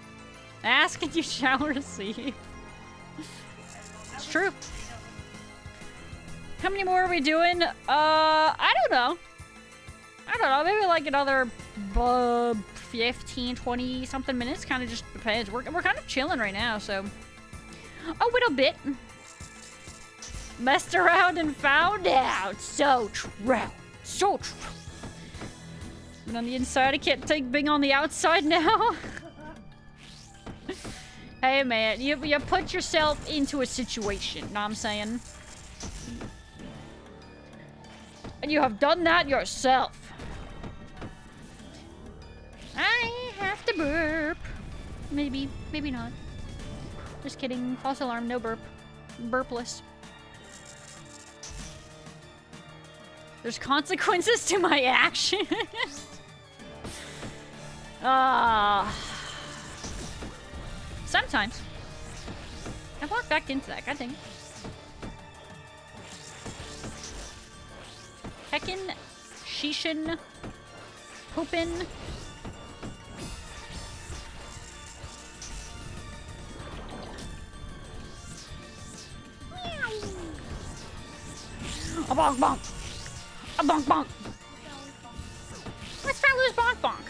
Ask and you shall receive. It's true. How many more are we doing? I don't know. Maybe like another 15, 20 something minutes. Kind of just depends. We're kind of chilling right now, so a little bit. Messed around and found out. So true. So true. But on the inside, I can't take being on the outside now. Hey man, you put yourself into a situation, know what I'm saying? And you have done that yourself. I have to burp. Maybe, maybe not. Just kidding. False alarm, no burp. Burpless. There's consequences to my actions. Sometimes. I walked back into that, god dang it. Heckin', sheeshin', poopin'. A bonk bonk. A bonk bonk. What's Faloo's bonk bonk?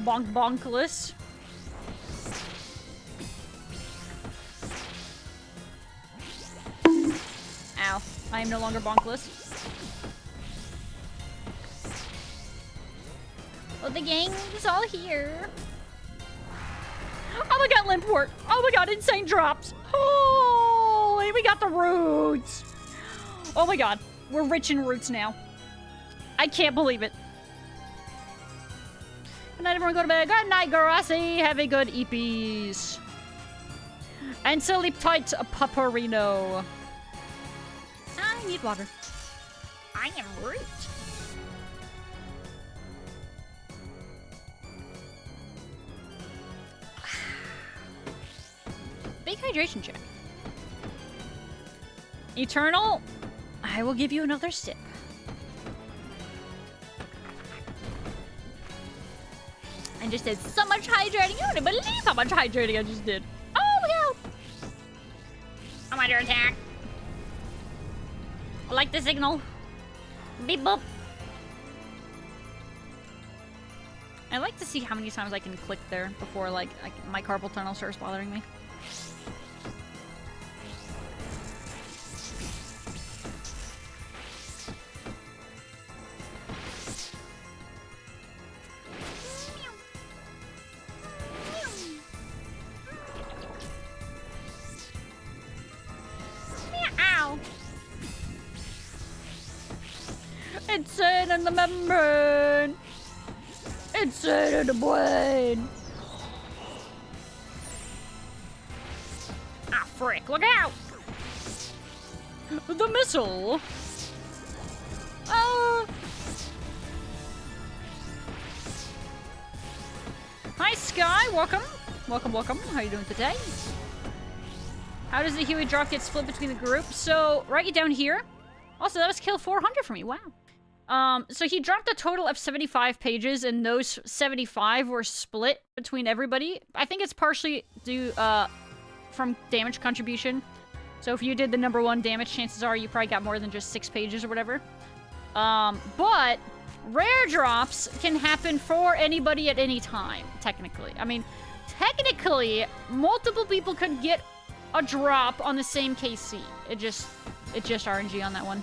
Bonk bonkless. Ow. I am no longer bonkless. Oh, the gang is all here. Oh my god, limp work. Oh my god, insane drops. Holy, we got the roots. Oh my god, we're rich in roots now. I can't believe it. Good night, everyone. Go to bed. Good night, Garasi. Have a good EPs. And sleep tight, Paparino. I need water. I am root. Big hydration check. Eternal, I will give you another sip. I just did so much hydrating. You wouldn't believe how much hydrating I just did. Oh, no. I'm under attack. I like the signal. Beep boop. I like to see how many times I can click there before, like, my carpal tunnel starts bothering me. It's in the membrane. It's in the brain. Ah, frick, look out! The missile. Hi, Sky. Welcome. Welcome, welcome. How are you doing today? How does the Huey drop get split between the group? So, write it down here. Also, that was kill 400 for me. Wow. So he dropped a total of 75 pages, and those 75 were split between everybody. I think it's partially due, from damage contribution. So if you did the #1 damage, chances are you probably got more than just 6 pages or whatever. But rare drops can happen for anybody at any time, technically. I mean, technically, multiple people can get a drop on the same KC. It's just RNG on that one.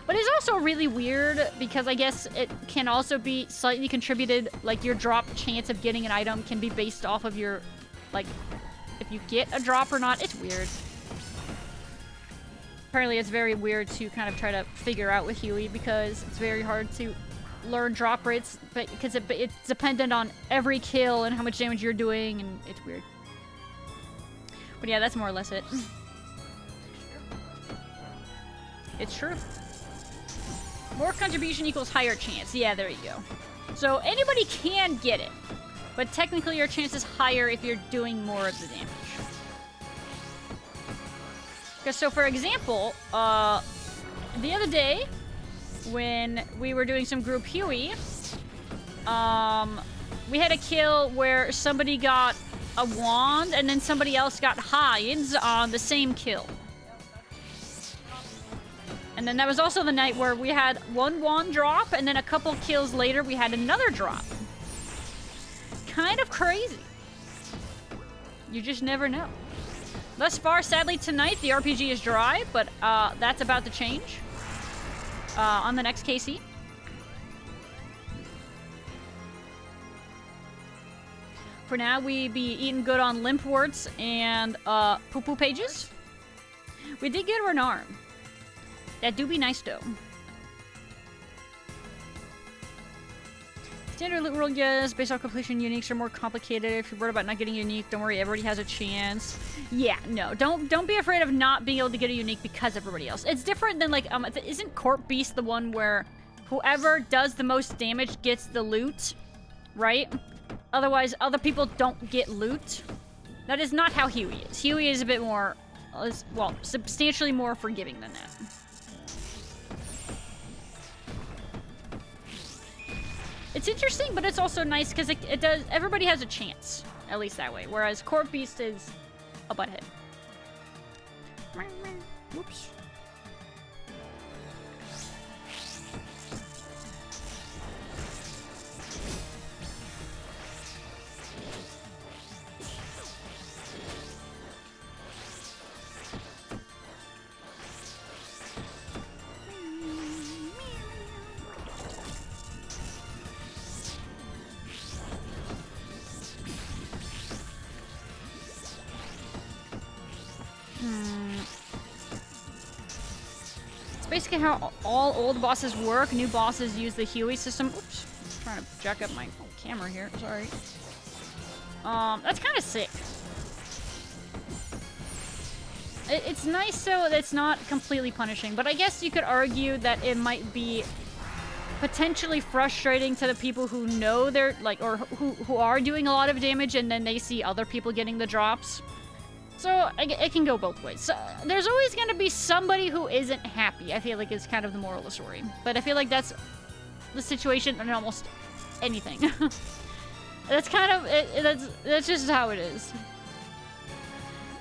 But it's also really weird because I guess it can also be slightly contributed, like your drop chance of getting an item can be based off of your, like, if you get a drop or not. It's weird. Apparently it's very weird to kind of try to figure out with Huey because it's very hard to learn drop rates, but because it's dependent on every kill and how much damage you're doing, and it's weird. But yeah, that's more or less it. It's true. More contribution equals higher chance. Yeah, there you go. So anybody can get it, but technically your chance is higher if you're doing more of the damage. Because so for example, the other day when we were doing some group Huey, we had a kill where somebody got a wand and then somebody else got hides on the same kill. And then that was also the night where we had one wand drop, and then a couple kills later, we had another drop. Kind of crazy. You just never know. Thus far, sadly, tonight, the RPG is dry, but that's about to change on the next KC. For now, we be eating good on limpworts and poo-poo pages. We did get an arm. That do be nice, though. Standard loot world, yes. Based on completion, uniques are more complicated. If you're worried about not getting unique, don't worry. Everybody has a chance. Yeah, no. Don't be afraid of not being able to get a unique because of everybody else. It's different than, like, isn't Corp Beast the one where whoever does the most damage gets the loot, right? Otherwise, other people don't get loot. That is not how Huey is. Huey is a bit more, well, substantially more forgiving than that. It's interesting, but it's also nice because it does. Everybody has a chance, at least that way. Whereas Corp Beast is a butthead. Whoops. It's basically how all old bosses work. New bosses use the Huey system. Oops. I'm trying to jack up my camera here. Sorry. That's kind of sick. It's nice so that it's not completely punishing, but I guess you could argue that it might be potentially frustrating to the people who know they're, like, or who are doing a lot of damage and then they see other people getting the drops. So, it can go both ways. So, there's always going to be somebody who isn't happy, I feel like is kind of the moral of the story. But I feel like that's the situation in almost anything. That's kind of, that's just how it is.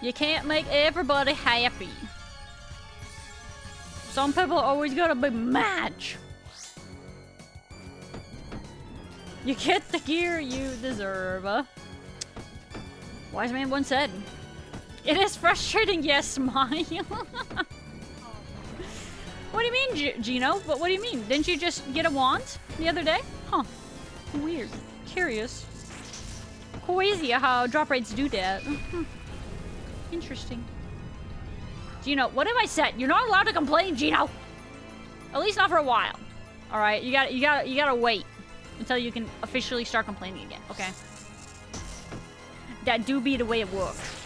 You can't make everybody happy. Some people are always going to be mad. You get the gear you deserve. Wise man once said. It is frustrating, yes, smile. What do you mean, Gino? What do you mean? Didn't you just get a wand the other day? Huh. Weird. Curious. Crazy how drop rates do that. Interesting. Gino, what have I said? You're not allowed to complain, Gino. At least not for a while. All right, you gotta wait until you can officially start complaining again. Okay. That do be the way it works.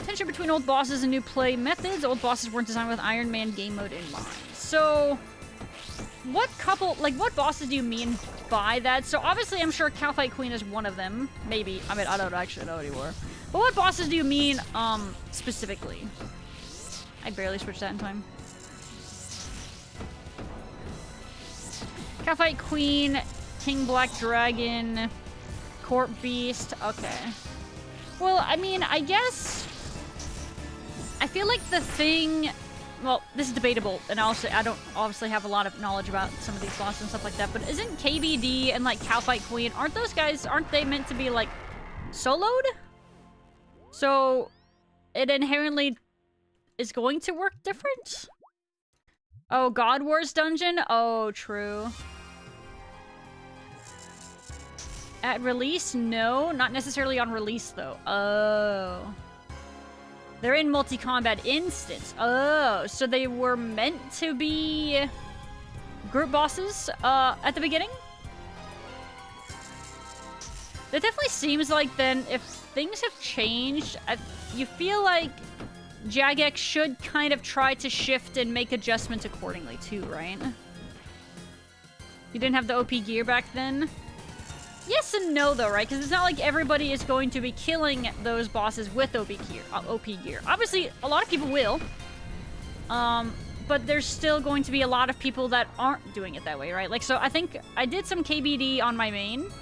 Tension between old bosses and new play methods. Old bosses weren't designed with Iron Man game mode in mind. So, what bosses do you mean by that? So obviously I'm sure Cowfight Queen is one of them. Maybe. I mean, I don't actually know anymore. But what bosses do you mean, specifically? I barely switched that in time. Cowfight Queen, King Black Dragon, Corp Beast. Okay. Well, I mean, I guess I feel like the thing well, this is debatable, and also I don't obviously have a lot of knowledge about some of these bosses and stuff like that, but isn't KBD and like Cowfight Queen, aren't they meant to be like soloed? So it inherently is going to work different? Oh, God Wars dungeon? Oh, true. At release, no. Not necessarily on release, though. Oh. They're in multi-combat instance. Oh, so they were meant to be group bosses at the beginning? That definitely seems like then, if things have changed, you feel like Jagex should kind of try to shift and make adjustments accordingly, too, right? You didn't have the OP gear back then? Yes and no, though, right? Because it's not like everybody is going to be killing those bosses with OP gear. Obviously, a lot of people will. But there's still going to be a lot of people that aren't doing it that way, right? Like, so I think I did some KBD on my main,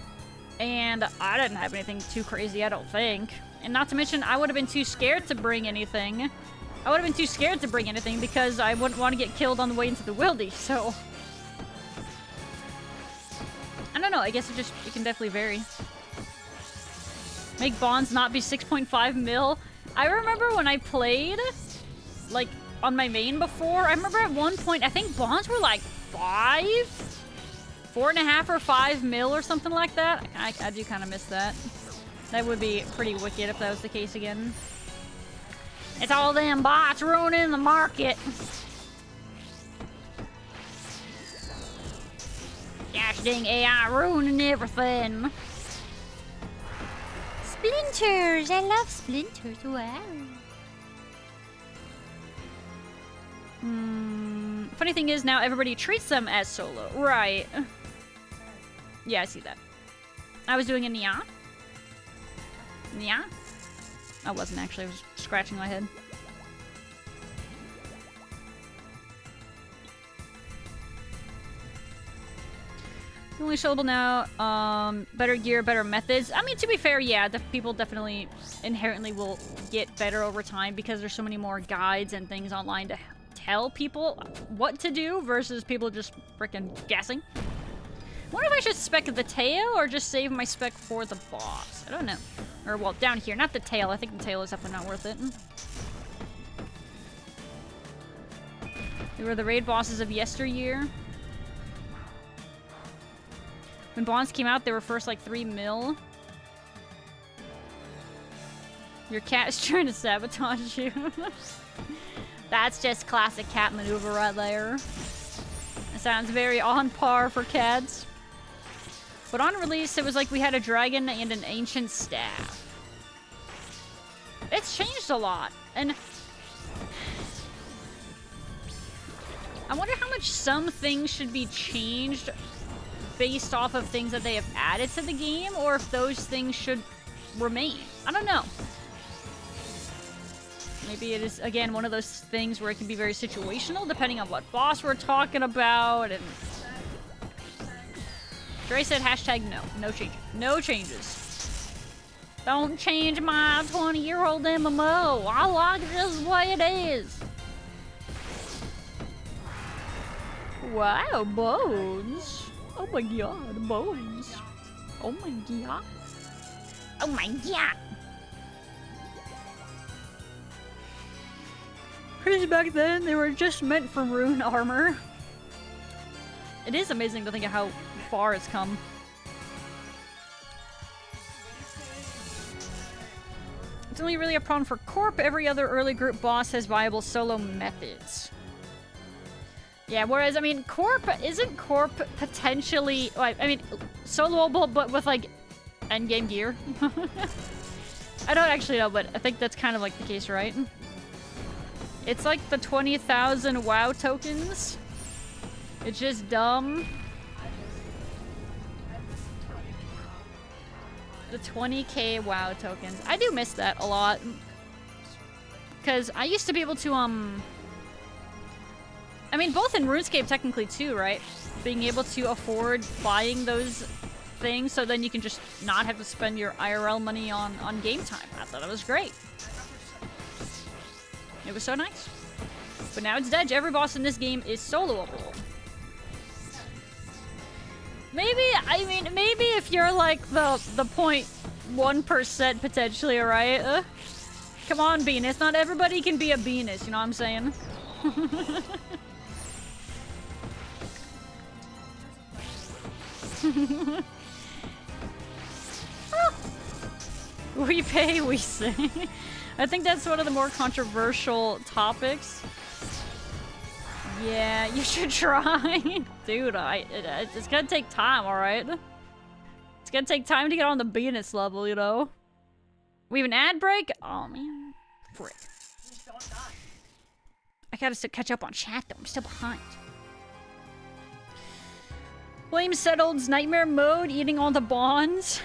and I didn't have anything too crazy, I don't think. And not to mention, I would have been too scared to bring anything. Because I wouldn't want to get killed on the way into the wildy, so... I don't know, I guess it can definitely vary. Make bonds not be 6.5 mil. I remember when I played, like, on my main before, I remember at one point, I think bonds were like 4.5 or 5 mil or something like that. I do kind of miss that. That would be pretty wicked if that was the case again. It's all them bots ruining the market. Gosh dang AI ruining everything. Splinters! I love splinters. Wow. Funny thing is, now everybody treats them as solo. Right. Yeah, I see that. I was doing a Nia. Nia? I wasn't actually. I was scratching my head. Only showable now. Better gear, better methods. I mean, to be fair, yeah, people definitely inherently will get better over time because there's so many more guides and things online to tell people what to do versus people just freaking guessing. I wonder if I should spec the tail or just save my spec for the boss. I don't know. Or, well, down here. Not the tail. I think the tail is definitely not worth it. They were the raid bosses of yesteryear. When bonds came out, they were first like 3 mil. Your cat is trying to sabotage you. That's just classic cat maneuver right there. It sounds very on par for cats. But on release, it was like we had a dragon and an ancient staff. It's changed a lot. And I wonder how much some things should be changed based off of things that they have added to the game, or if those things should remain. I don't know. Maybe it is, again, one of those things where it can be very situational, depending on what boss we're talking about, and... Dre said hashtag no. No changes. No changes. Don't change my 20-year-old MMO. I like it just the way it is. Wow, bones. Oh my god, bones. Oh my god. Oh my god. Because back then, they were just meant for rune armor. It is amazing to think of how far it's come. It's only really a problem for Corp. Every other early group boss has viable solo methods. Yeah, whereas, I mean, isn't Corp potentially, like, I mean, soloable, but with, like, endgame gear? I don't actually know, but I think that's kind of, like, the case, right? It's like the 20,000 WoW tokens. It's just dumb. The 20k WoW tokens. I do miss that a lot. Because I used to be able to, I mean, both in Runescape technically too, right? Being able to afford buying those things so then you can just not have to spend your IRL money on game time. I thought it was great. It was so nice. But now it's dead. Every boss in this game is soloable. Maybe, I mean, maybe if you're like the 0.1% potentially, right? Come on, Venus. Not everybody can be a Venus, you know what I'm saying? We pay, we sing. I think that's one of the more controversial topics. Yeah, you should try. Dude, it's gonna take time, alright? It's gonna take time to get on the Venus level, you know? We have an ad break? Oh, man. Frick. I gotta still catch up on chat, though. I'm still behind. Flame Settled's nightmare mode, eating all the bonds.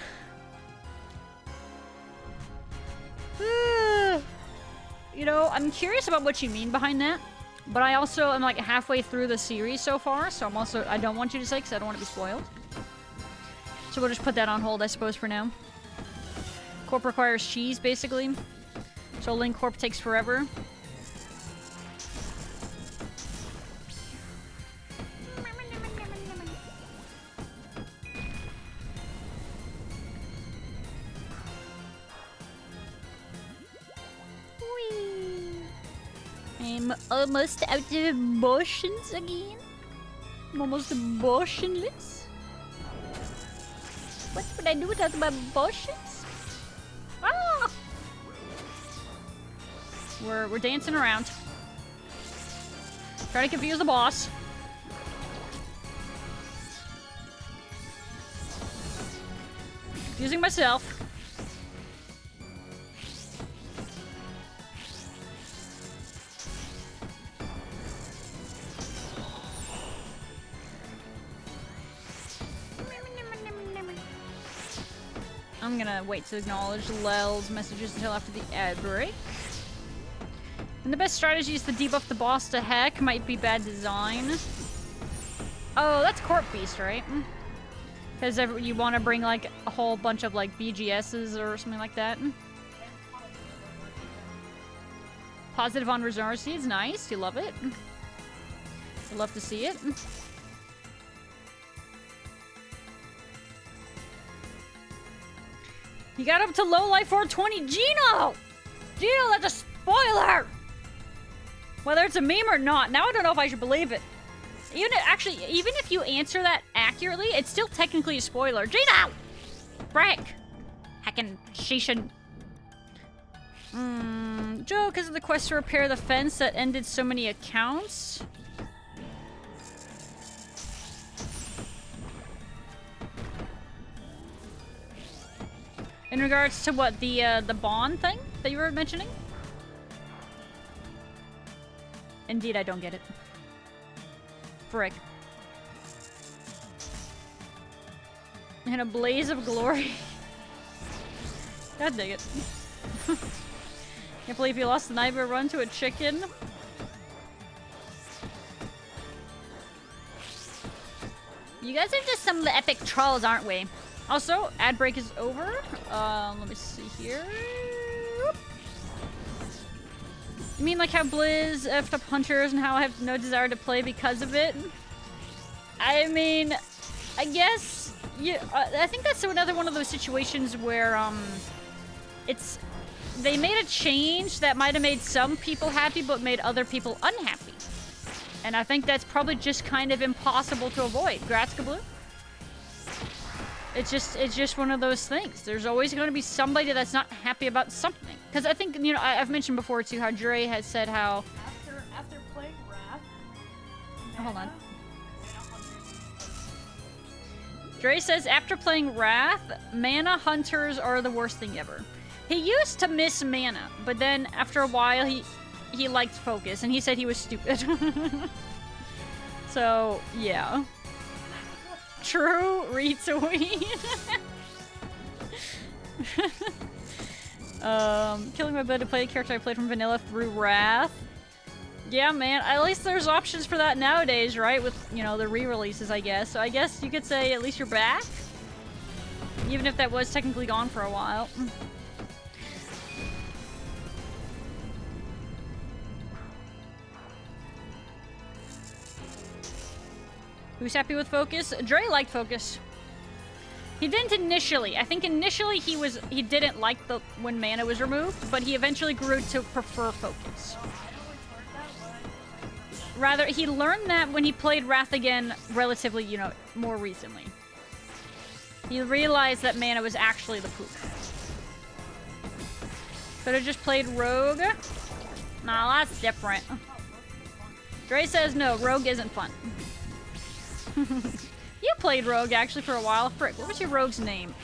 You know, I'm curious about what you mean behind that. But I also am like halfway through the series so far, so I don't want you to say because I don't want to be spoiled. So we'll just put that on hold, I suppose, for now. Corp requires cheese, basically. So Link Corp takes forever. I'm almost out of emotions again. I'm almost emotionless. What would I do without my emotions? Ah! We're dancing around. Trying to confuse the boss. Confusing myself. I'm gonna wait to acknowledge Lel's messages until after the ad break. And the best strategy is to debuff the boss to heck. Might be bad design. Oh, that's Corp Beast, right? Because you want to bring like a whole bunch of like BGSs or something like that. Positive on Resarcy is nice. You love it. You love to see it. You got up to low life 420. Gino! Gino, that's a spoiler! Whether it's a meme or not, now I don't know if I should believe it. Even if you answer that accurately, it's still technically a spoiler. Gino! Frick! Heckin' Shishin. Joe, because of the quest to repair the fence that ended so many accounts. In regards to what, the bond thing that you were mentioning? Indeed, I don't get it. Frick. In a blaze of glory. God dang it. Can't believe you lost the nightmare run to a chicken. You guys are just some epic trolls, aren't we? Also, ad break is over. Let me see here. You mean like how Blizz effed up Hunters and how I have no desire to play because of it? I mean, I guess, yeah, I think that's another one of those situations where, they made a change that might have made some people happy but made other people unhappy. And I think that's probably just kind of impossible to avoid. Gratska Blue? It's just one of those things. There's always going to be somebody that's not happy about something. Because I think, you know, I've mentioned before too how Dre has said how... After playing Wrath... Hold on. Dre says after playing Wrath, mana hunters are the worst thing ever. He used to miss mana, but then after a while he liked focus, and he said he was stupid. So, yeah. True retweet. Killing my bed to play a character I played from vanilla through Wrath. Yeah, man. At least there's options for that nowadays, right? With, you know, the re-releases, I guess. So I guess you could say at least you're back. Even if that was technically gone for a while. Who's happy with Focus? Dre liked Focus. He didn't initially. I think initially he didn't like when mana was removed, but he eventually grew to prefer Focus. Rather, he learned that when he played Wrath again relatively, you know, more recently. He realized that mana was actually the poop. Could have just played Rogue. Nah, that's different. Dre says no, Rogue isn't fun. You played Rogue actually for a while. Frick, what was your Rogue's name?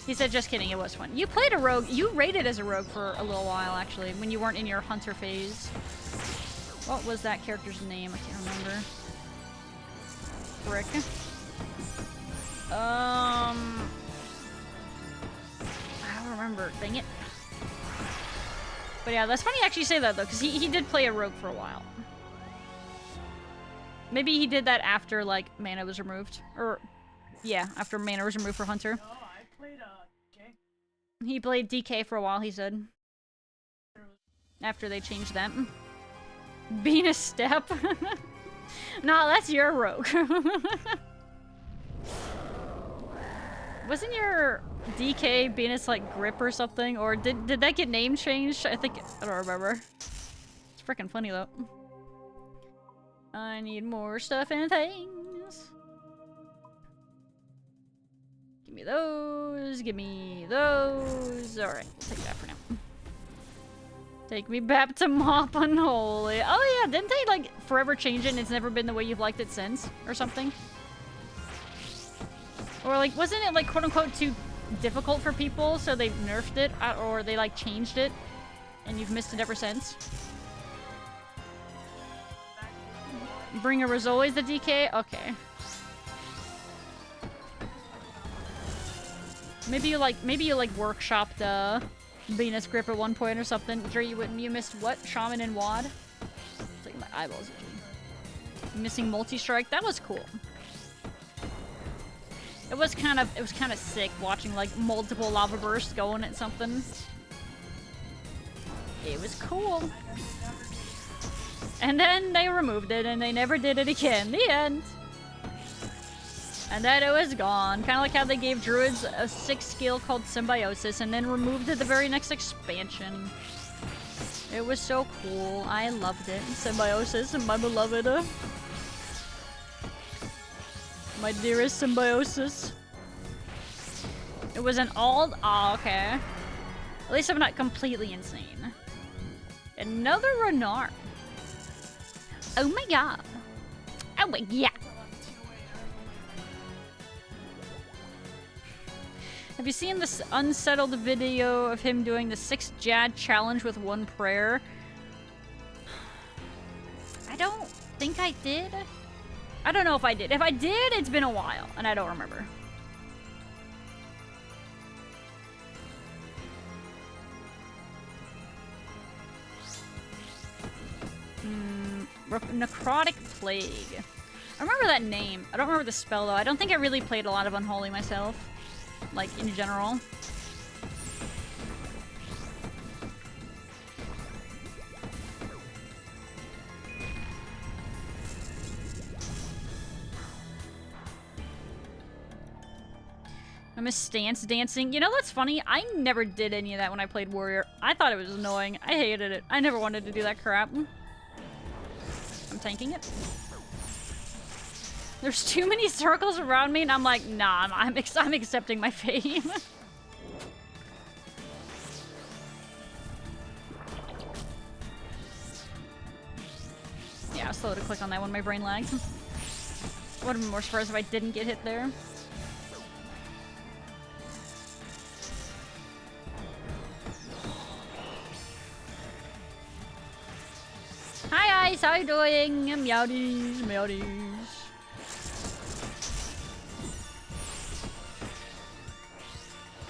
He said just kidding, it was fun. You played a Rogue, you raided as a Rogue for a little while actually, when you weren't in your Hunter phase. What was that character's name? I can't remember. Frick. I don't remember. Dang it. But yeah, that's funny you actually say that though, because he did play a Rogue for a while. Maybe he did that after, like, mana was removed. Or, yeah, after mana was removed for Hunter. No, I played DK. He played DK for a while, he said. After they changed that. Being a step? Nah, that's your Rogue. Wasn't your DK Venus like grip or something? Or did that get name changed? I don't remember. It's freaking funny though. I need more stuff and things. Give me those. Give me those. Alright, we'll take that for now. Take me back to Mop Unholy. Oh yeah, didn't they like forever change it and it's never been the way you've liked it since? Or something? Or like, wasn't it like quote unquote too difficult for people so they nerfed it? Or they like changed it and you've missed it ever since? Bringer was always the DK? Okay. Maybe you like workshopped Venus Grip at one point or something. Dre, you missed what? Shaman and Wad? It's like my eyeballs itchy. Missing multi-strike? That was cool. It was kind of sick watching like multiple lava bursts going at something. It was cool. And then they removed it and they never did it again. The end. And then it was gone. Kind of like how they gave druids a 6th skill called Symbiosis and then removed it the very next expansion. It was so cool. I loved it. Symbiosis, my beloved. My dearest Symbiosis. It was an all... Oh, okay. At least I'm not completely insane. Another Renard. Oh my god. Oh my god. Have you seen this unsettled video of him doing the 6 Jad challenge with 1 prayer? I don't think I did. I don't know if I did. If I did, it's been a while, and I don't remember. Necrotic Plague. I remember that name. I don't remember the spell, though. I don't think I really played a lot of Unholy myself. Like, in general. I miss stance dancing. You know, that's funny. I never did any of that when I played Warrior. I thought it was annoying. I hated it. I never wanted to do that crap. I'm tanking it. There's too many circles around me, and I'm like, nah, I'm accepting my fate. Yeah, I was slow to click on that when my brain lagged. I would have been more surprised if I didn't get hit there. Hi guys, how you doing? Meowdies, meowdies.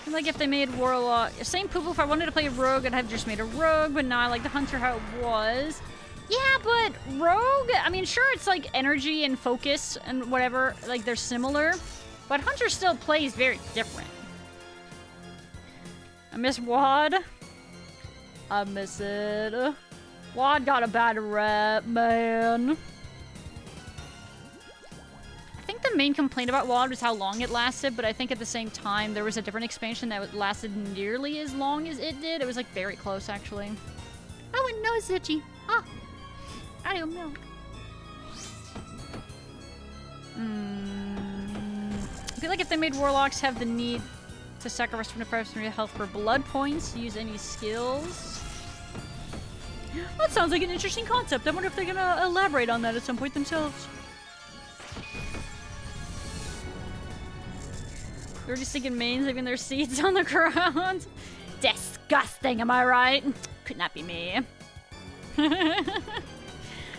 Like if they made Warlock, same poo-poo. If I wanted to play Rogue, I'd have just made a Rogue, but not like the Hunter how it was. Yeah, but Rogue, I mean, sure, it's like energy and focus and whatever, like they're similar, but Hunter still plays very different. I miss Wad. I miss it. Wad got a bad rep, man. the main complaint about WoD was how long it lasted, but I think at the same time there was a different expansion that lasted nearly as long as it did. It was like very close actually. Oh, and no, Zuchi. Ah, I don't know. I feel like if they made warlocks have the need to sacrifice 25% of health for blood points, use any skills. That sounds like an interesting concept. I wonder if they're gonna elaborate on that at some point themselves. They're just thinking mains leaving their seeds on the ground. Disgusting, am I right? Could not be me.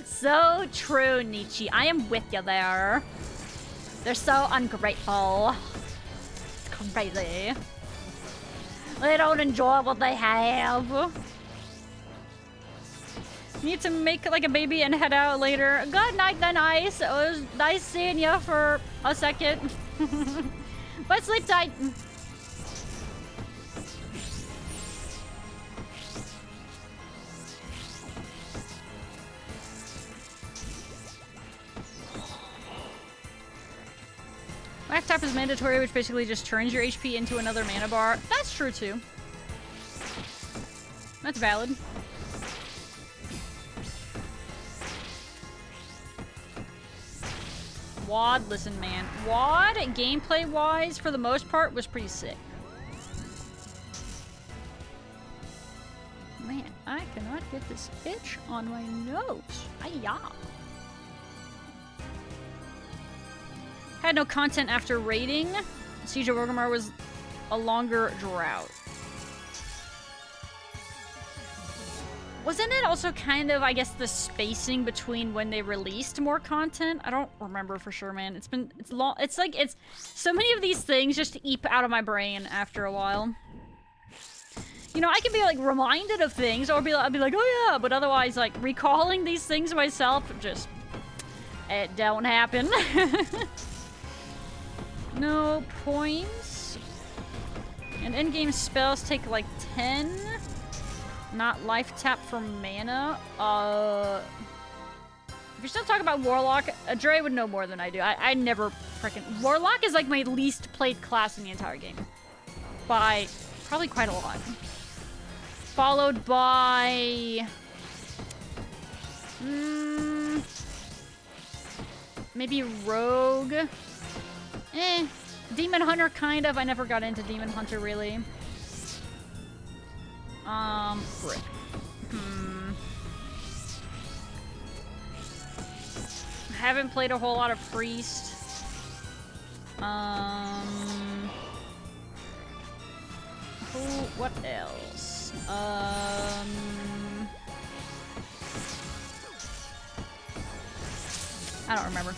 So true, Nietzsche. I am with you there. They're so ungrateful. It's crazy. They don't enjoy what they have. Need to make like a baby and head out later. Good night then, Ice. It was nice seeing you for a second. But sleep tight. Life tap is mandatory, which basically just turns your HP into another mana bar. That's true too. That's valid. WoD, listen man. WoD, gameplay-wise, for the most part, was pretty sick. Man, I cannot get this itch on my nose. Ay-ya. Had no content after raiding. Siege of Orgrimmar was a longer drought. Wasn't it also kind of, I guess, the spacing between when they released more content? I don't remember for sure, man. It's long. It's like, it's so many of these things just eep out of my brain after a while. You know, I can be like reminded of things, or I'll be like, oh yeah, but otherwise, like recalling these things myself, just, it don't happen. No points. And in-game spells take like 10. Not life tap for mana. If you're still talking about Warlock, Dre would know more than I do. I never freaking... Warlock is like my least played class in the entire game. By probably quite a lot. Followed by... maybe Rogue. Demon Hunter, kind of. I never got into Demon Hunter, really. Frick. Haven't played a whole lot of Priest. What else? I don't remember.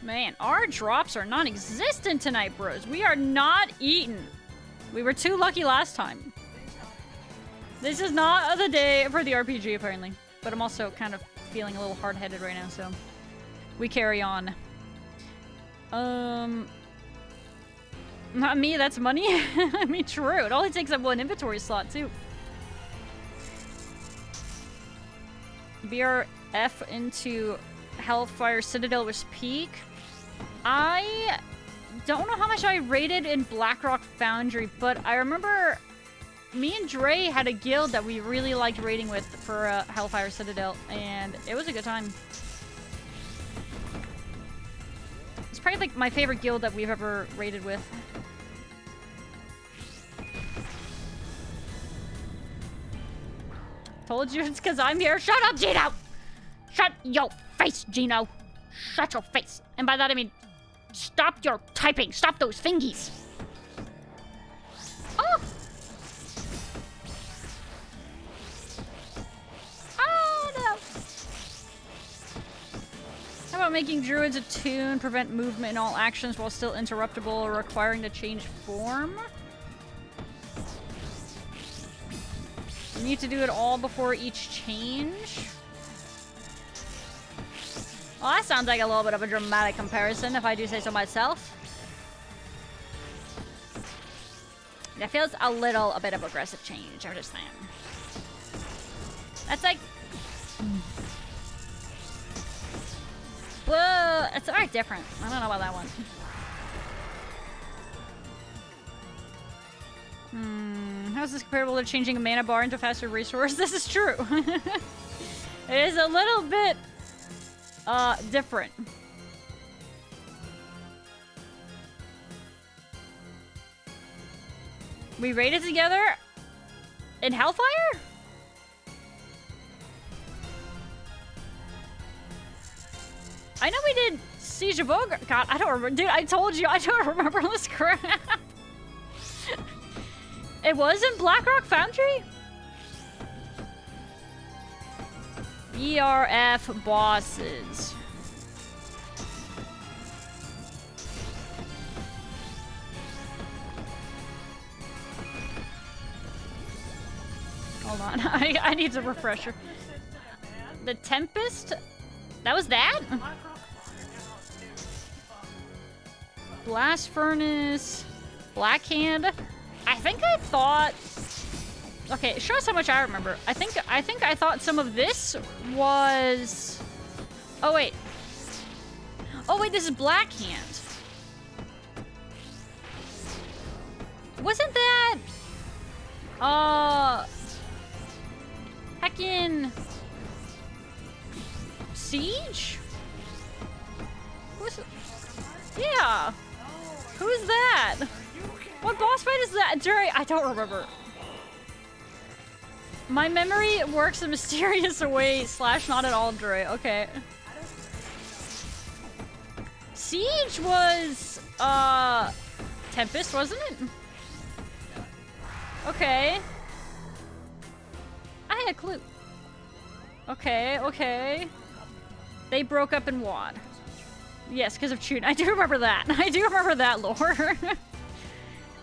Man, our drops are non-existent tonight, bros. We are not eating. We were too lucky last time. This is not the day for the RPG, apparently. But I'm also kind of feeling a little hard-headed right now, so... we carry on. Not me, that's money. I mean, true. It only takes up one inventory slot, too. BRF into Hellfire Citadel was peak. I don't know how much I rated in Blackrock Foundry, but I remember me and Dre had a guild that we really liked raiding with for Hellfire Citadel, and it was a good time. It's probably like my favorite guild that we've ever raided with. Told you it's because I'm here. Shut up, Gino! Shut your face, Gino! Shut your face. And by that I mean, stop your typing. Stop those fingies. Oh! Oh, no. How about making druids attune, prevent movement in all actions while still interruptible or requiring to change form? You need to do it all before each change? Well, that sounds like a little bit of a dramatic comparison, if I do say so myself. That feels a bit of aggressive change, I'm just saying. That's like Whoa, it's alright different. I don't know about that one. How's this comparable to changing a mana bar into a faster resource? This is true. It is a little bit different. We raided together in Hellfire? I know we did Siege of Ogre. God, I don't remember. Dude, I told you, I don't remember this crap. It was in Blackrock Foundry? ERF bosses. Hold on, I need a refresher. The Tempest? That was that? Blast Furnace, Blackhand. I think I thought. Okay, show us how much I remember. I think I thought some of this was. Oh wait. Oh wait, this is Blackhand. Wasn't that? Heckin' Siege? Who's? Yeah. Who's that? What boss fight is that? Jerry, I don't remember. My memory works in mysterious way / not at all, Dre. Okay. Siege was Tempest, wasn't it? Okay. I had a clue. Okay, okay. They broke up in WoD. Yes, because of Chun. I do remember that. I do remember that lore.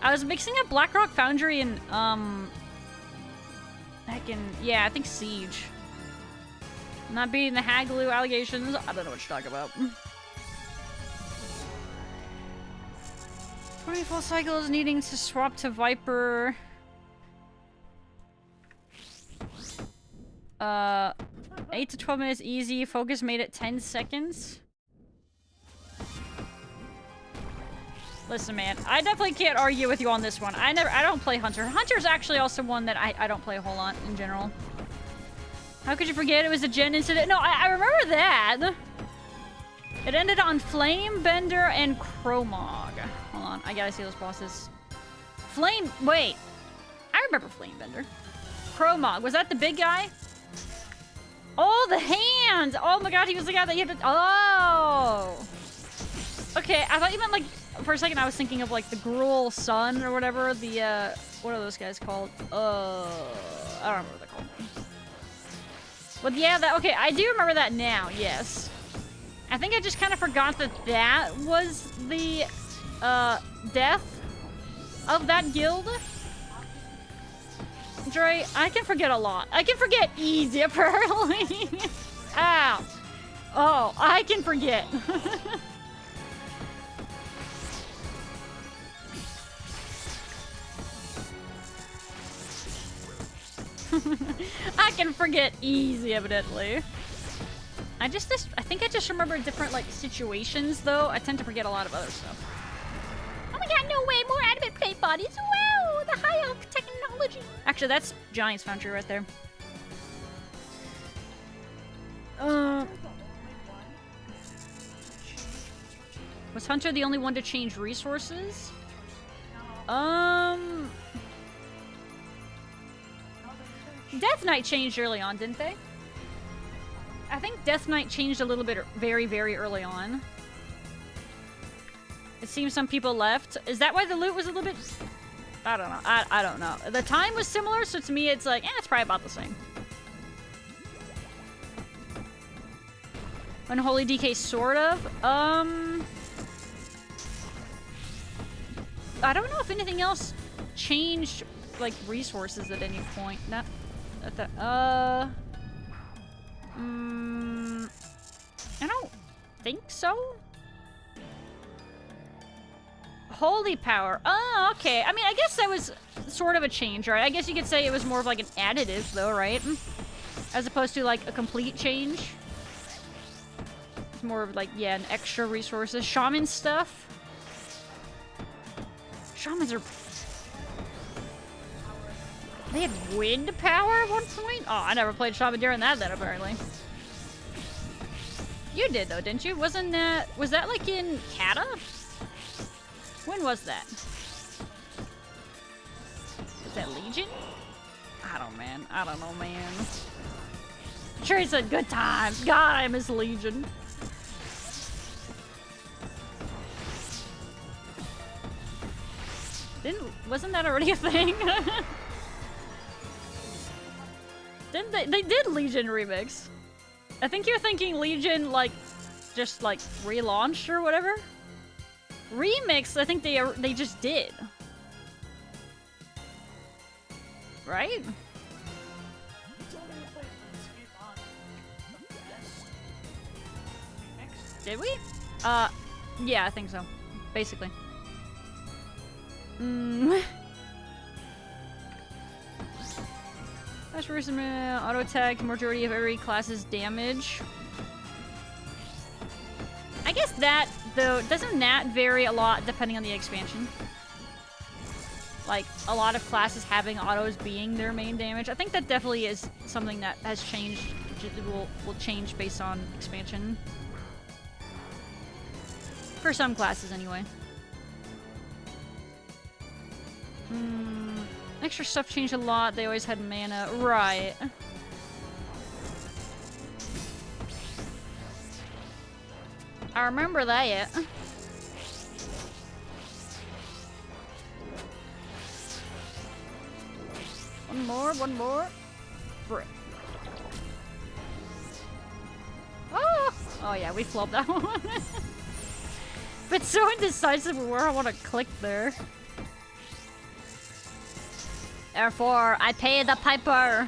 I was mixing up Blackrock Foundry and, yeah, I think Siege. Not beating the Hagloo allegations. I don't know what you're talking about. 24 cycles needing to swap to Viper. 8 to 12 minutes easy. Focus made it 10 seconds. Listen, man, I definitely can't argue with you on this one. I don't play Hunter. Hunter's actually also one that I don't play a whole lot in general. How could you forget it was a gen incident? No, I remember that. It ended on Flame Bender and Chromog. Hold on, I gotta see those bosses. Wait. I remember Flame Bender. Chromog, was that the big guy? Oh, the hand! Oh my god, he was the guy that you had to... Oh! Okay, I thought you meant like... For a second, I was thinking of like the Gruul Sun or whatever. The, what are those guys called? I don't remember what they're called. But yeah, okay, I do remember that now, yes. I think I just kind of forgot that was the, death of that guild. Dre, I can forget a lot. I can forget easy, apparently. Ow. Oh, I can forget. I can forget easy, evidently. I think I just remember different, like, situations, though. I tend to forget a lot of other stuff. Oh my god, no way! More animate plate bodies! Wow! The high-elf technology! Actually, that's Giant's Foundry right there. Was Hunter the only one to change resources? Death Knight changed early on, didn't they? I think Death Knight changed a little bit very, very early on. It seems some people left. Is that why the loot was a little bit... I don't know. I don't know. The time was similar, so to me it's like, it's probably about the same. Unholy DK, sort of. I don't know if anything else changed, like, resources at any point. Not at the, I don't think so. Holy power. Oh, okay. I mean, I guess that was sort of a change, right? I guess you could say it was more of like an additive, though, right? as opposed to like a complete change. It's more of like, yeah, an extra resources. Shaman stuff. Shamans are... They had wind power at one point? Oh, I never played Shaman during that then, apparently. You did, though, didn't you? Wasn't that... Was that, like, in Kata? When was that? Was that Legion? I don't know, man. I'm sure he said good times. God, I miss Legion. Wasn't that already a thing? Didn't they did Legion remix. I think you're thinking Legion, like, just, like, relaunched or whatever. Remix, I think they just did. Right? Did we? Yeah, I think so. Basically. That's for some auto attack, majority of every class's damage. I guess that, though, doesn't that vary a lot depending on the expansion? Like, a lot of classes having autos being their main damage. I think that definitely is something that has changed, will change based on expansion. For some classes, anyway. Extra stuff changed a lot. They always had mana. Right. I remember that. One more. Frick. Oh! Oh yeah, we flubbed that one. But so indecisive where I want to click there. Therefore, I pay the piper.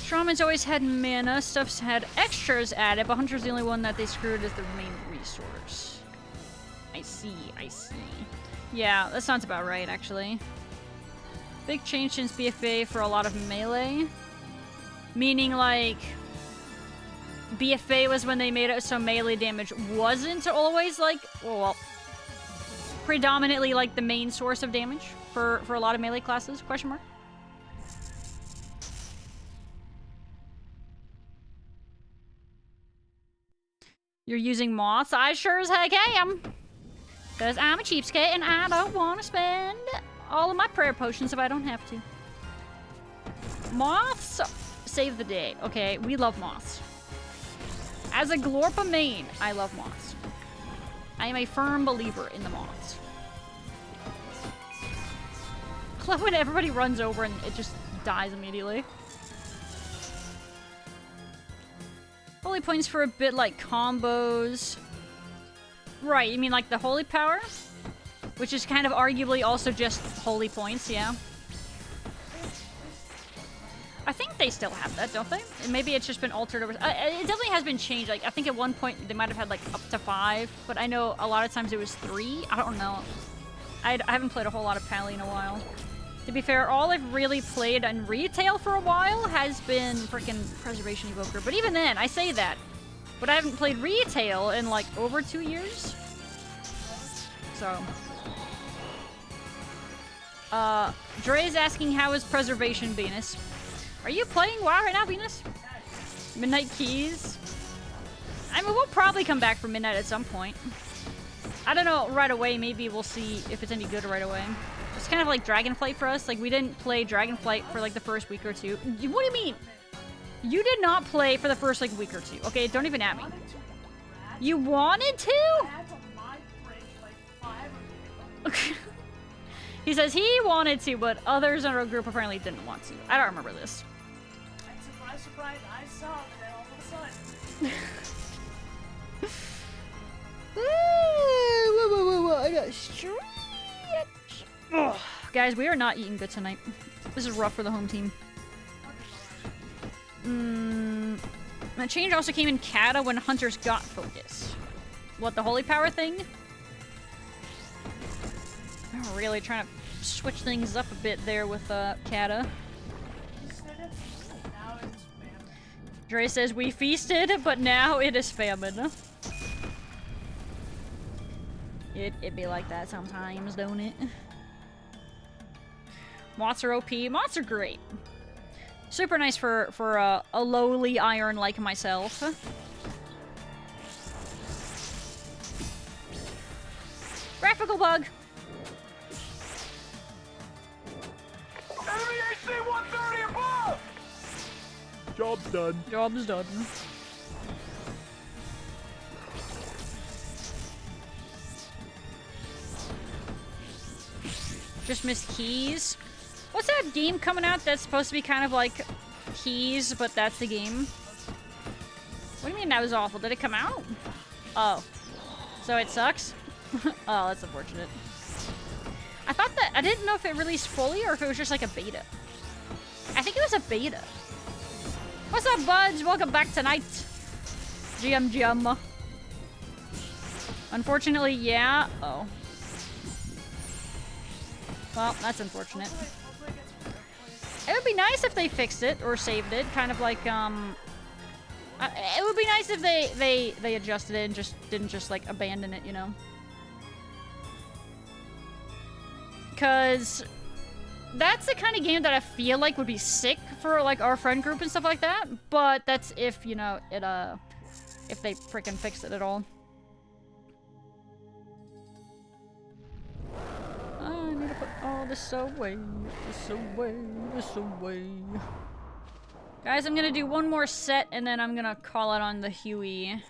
Shaman's always had mana, stuff's had extras added, but Hunter's the only one that they screwed as the main resource. I see. Yeah, that sounds about right, actually. Big change since BFA for a lot of melee. Meaning, like, BFA was when they made it so melee damage wasn't always, like, well, predominantly, like, the main source of damage for a lot of melee classes, question mark? You're using moths? I sure as heck am. Because I'm a cheapskate and I don't want to spend all of my prayer potions if I don't have to. Moths save the day. Okay, we love moths. As a Glorpa main, I love moths. I am a firm believer in the moths. I love when everybody runs over and it just dies immediately. Holy points for a bit like combos. Right, you mean like the holy power? Which is kind of arguably also just holy points, yeah. I think they still have that, don't they? Maybe it's just been altered over... it definitely has been changed. Like, I think at one point they might have had like up to 5, but I know a lot of times it was 3. I don't know. I haven't played a whole lot of Pally in a while. To be fair, all I've really played in retail for a while has been freaking Preservation Evoker. But even then, I say that. But I haven't played retail in like over 2 years. So... Dre's asking how is Preservation, Venus? Are you playing WoW right now, Venus? Midnight Keys? I mean, we'll probably come back for Midnight at some point. I don't know right away. Maybe we'll see if it's any good right away. It's kind of like Dragonflight for us. Like, we didn't play Dragonflight for, like, the first week or two. What do you mean? You did not play for the first, like, week or two. Okay, don't even at me. You wanted to? He says he wanted to, but others in our group apparently didn't want to. I don't remember this. And surprise, I saw it all of a sudden. I got stretch. Oh, guys, we are not eating good tonight. This is rough for the home team. That change also came in Kata when hunters got focus. what, the holy power thing? I'm really trying to switch things up a bit there with Kata. Dre says we feasted, but now it is famine. It be like that sometimes, don't it? Moths are OP. Moths are great. Super nice for a lowly iron like myself. Graphical bug. Enemy AC 130 above! Job's done. Job's done. Just missed Keys. What's that game coming out that's supposed to be kind of like Keys, but that's the game? What do you mean that was awful? Did it come out? Oh. So it sucks? Oh, that's unfortunate. I thought that... I didn't know if it released fully or if it was just like a beta. I think it was a beta. What's up, buds? Welcome back tonight. GM. Unfortunately, yeah. Oh. Well, that's unfortunate. It would be nice if they fixed it or saved it. Kind of like, it would be nice if they adjusted it and just didn't just, like, abandon it, you know? Because that's the kind of game that I feel like would be sick for, like, our friend group and stuff like that. But that's if, you know, it, if they freaking fixed it at all. I need to put all this away, this away. Guys, I'm gonna do one more set and then I'm gonna call it on the Huey.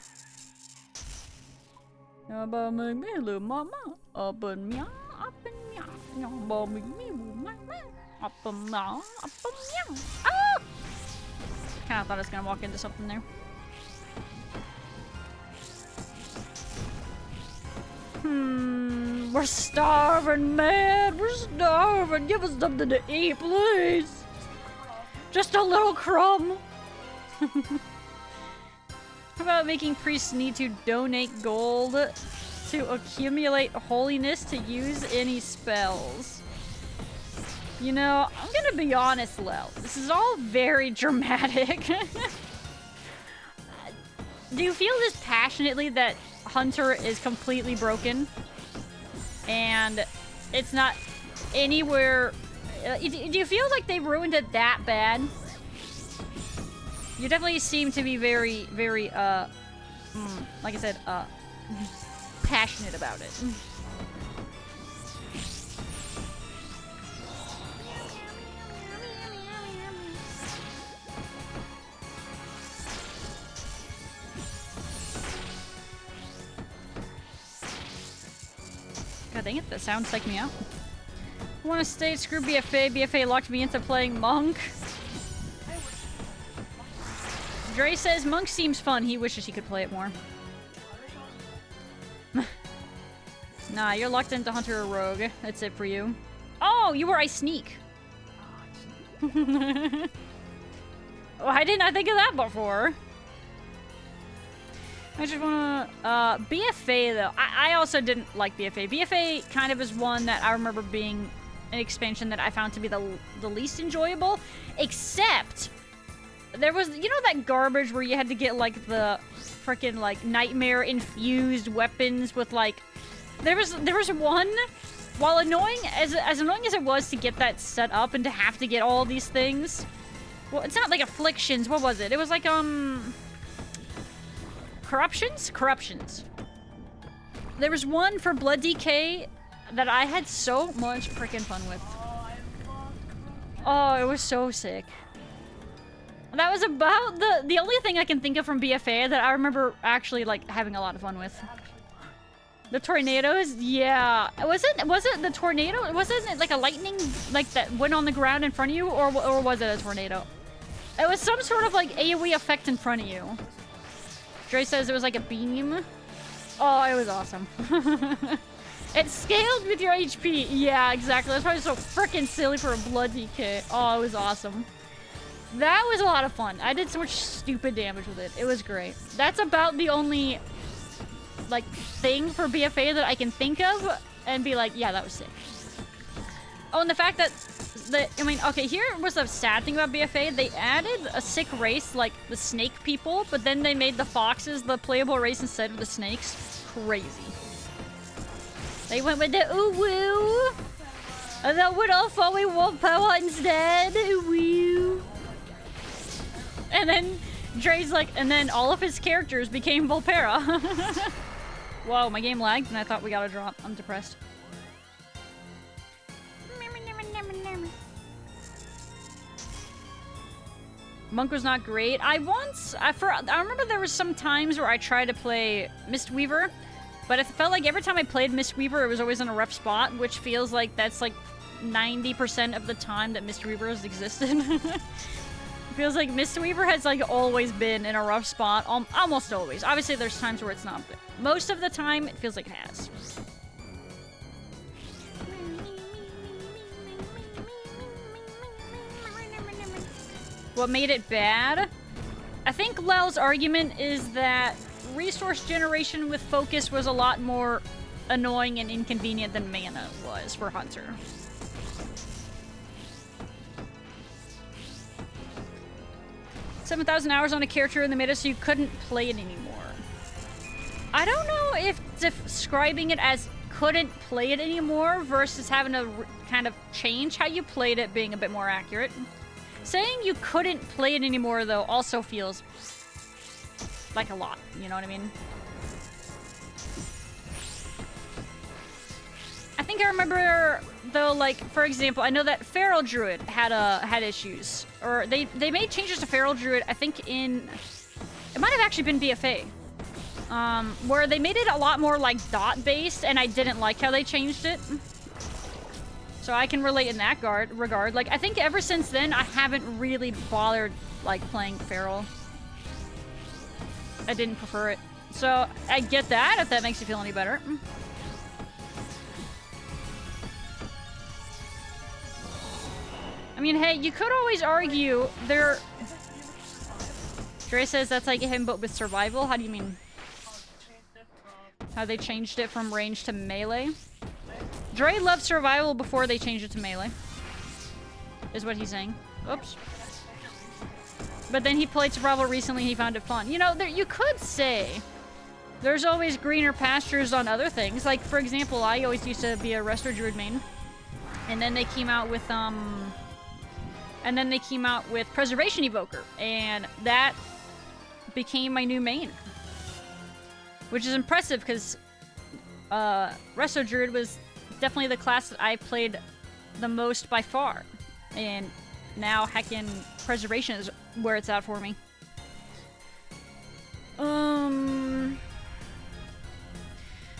Kinda thought I was gonna walk into something there. We're starving, man. We're starving. Give us something to eat, please. Just a little crumb. How about making priests need to donate gold to accumulate holiness to use any spells? You know, I'm gonna be honest, Lel. This is all very dramatic. Do you feel this passionately that Hunter is completely broken? And it's not anywhere... do you feel like they ruined it that bad? You definitely seem to be very, very, like I said, passionate about it. God dang it, that sound psyched me out. I want to stay, screw BFA. BFA locked me into playing Monk. Dre says Monk seems fun. He wishes he could play it more. Nah, you're locked into Hunter or Rogue. That's it for you. Oh, you were I Sneak. Oh, I did not think of that before. I just wanna, BFA though, I also didn't like BFA. BFA kind of is one that I remember being an expansion that I found to be the least enjoyable, except there was, you know that garbage where you had to get like the freaking like nightmare infused weapons with like, there was one, while annoying, as annoying as it was to get that set up and to have to get all these things, well, it's not like afflictions, what was it? It was like, Corruptions? There was one for Blood DK that I had so much freaking fun with. Oh, it was so sick. That was about the only thing I can think of from BFA that I remember actually like having a lot of fun with. The tornadoes? Yeah. Was it the tornado? Wasn't it like a lightning like that went on the ground in front of you, or was it a tornado? It was some sort of like AoE effect in front of you. Dre says it was like a beam. Oh, it was awesome. It scaled with your HP. Yeah, exactly. That's probably so freaking silly for a blood DK. Oh, it was awesome. That was a lot of fun. I did so much stupid damage with it. It was great. That's about the only like thing for BFA that I can think of and be like, yeah, that was sick. Oh, and the fact that I mean, okay, here was the sad thing about BFA. They added a sick race like the snake people, but then they made the foxes the playable race instead of the snakes. Crazy. They went with the ooh-woo. And then went all fully willpower instead. Ooh-woo. And then Dre's like, and then all of his characters became Volpera. Whoa, my game lagged and I thought we got a drop. I'm depressed. Monk was not great. I remember there was some times where I tried to play Mistweaver, but it felt like every time I played Mistweaver, it was always in a rough spot, which feels like that's like 90% of the time that Mistweaver has existed. It feels like Mistweaver has like always been in a rough spot, almost always. Obviously, there's times where it's not, but most of the time, it feels like it has. What made it bad? I think Lel's argument is that resource generation with focus was a lot more annoying and inconvenient than mana was for Hunter. $7,000 hours on a character in the meta, so you couldn't play it anymore. I don't know if describing it as couldn't play it anymore versus having to kind of change how you played it being a bit more accurate. Saying you couldn't play it anymore, though, also feels like a lot. You know what I mean? I think I remember, though, like, for example, I know that Feral Druid had issues. Or they made changes to Feral Druid, I think in... It might have actually been BFA. Where they made it a lot more, like, dot-based, and I didn't like how they changed it. So I can relate in that regard. Like, I think ever since then, I haven't really bothered, like, playing Feral. I didn't prefer it. So, I get that, if that makes you feel any better. I mean, hey, you could always argue there... Dre says that's like him, but with survival? How do you mean? How they changed it from range to melee? Dre loved survival before they changed it to melee. Is what he's saying. Oops. But then he played survival recently, he found it fun. You know, you could say there's always greener pastures on other things. Like, for example, I always used to be a Resto Druid main. And then they came out with, Preservation Evoker. And that became my new main. Which is impressive, because Resto Druid was definitely the class that I played the most by far. And now heckin' Preservation is where it's at for me. I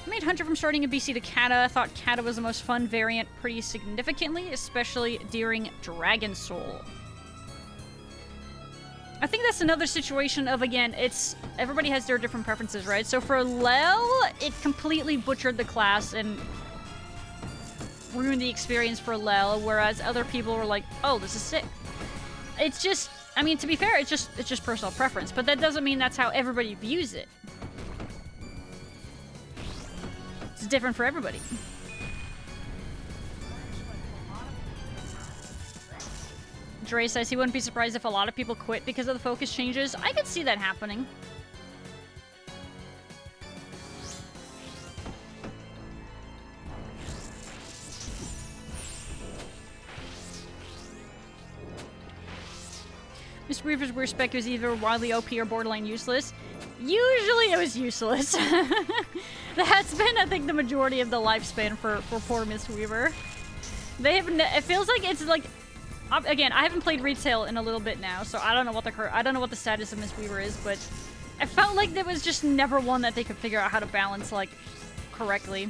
made Hunter from starting in BC to Kata. I thought Kata was the most fun variant pretty significantly, especially during Dragon Soul. I think that's another situation of, again, it's... Everybody has their different preferences, right? So for Lel, it completely butchered the class and ruined the experience for Lel, whereas other people were like, oh, this is sick. It's just... I mean, to be fair, it's just personal preference, but that doesn't mean that's how everybody views it. It's different for everybody. Dre says he wouldn't be surprised if a lot of people quit because of the focus changes. I could see that happening. Mr. Reaver's weird spec was either wildly OP or borderline useless. Usually it was useless. That's been, I think, the majority of the lifespan for poor Miss Weaver. They have. It feels like it's like. Again, I haven't played retail in a little bit now, so I don't know what the status of Miss Weaver is, but I felt like there was just never one that they could figure out how to balance like correctly.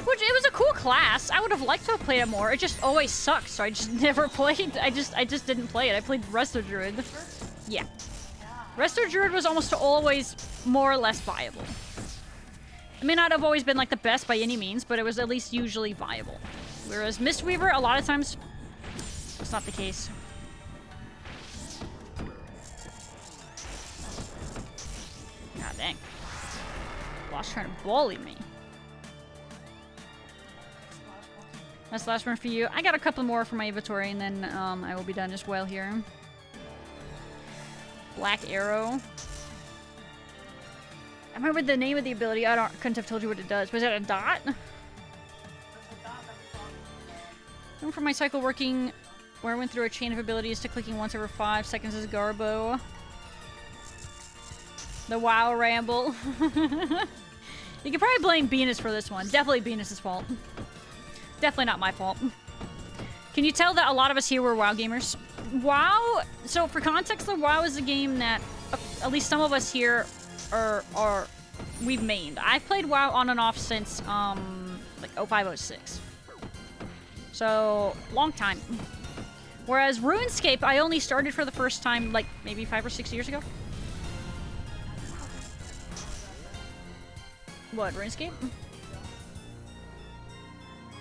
Which, it was a cool class. I would have liked to have played it more. It just always sucked, so I just never played. I just didn't play it. I played Resto Druid. Yeah. Resto Druid was almost always more or less viable. It may not have always been like the best by any means, but it was at least usually viable. Whereas Mistweaver, a lot of times, it's not the case. God Lost trying to bully me. That's the last one for you. I got a couple more for my inventory, and then I will be done as well here. Black arrow. I remember the name of the ability. Couldn't have told you what it does. Was it a dot? Remember for my cycle working, where I went through a chain of abilities to clicking once every 5 seconds as Garbo. The WoW ramble. You can probably blame Venus for this one. Definitely Venus's fault. Definitely not my fault. Can you tell that a lot of us here were WoW gamers? WoW, so for context, the WoW is a game that at least some of us here we've mained. I've played WoW on and off since like 05, 06. So, long time. Whereas RuneScape, I only started for the first time like maybe 5 or 6 years ago. What, RuneScape?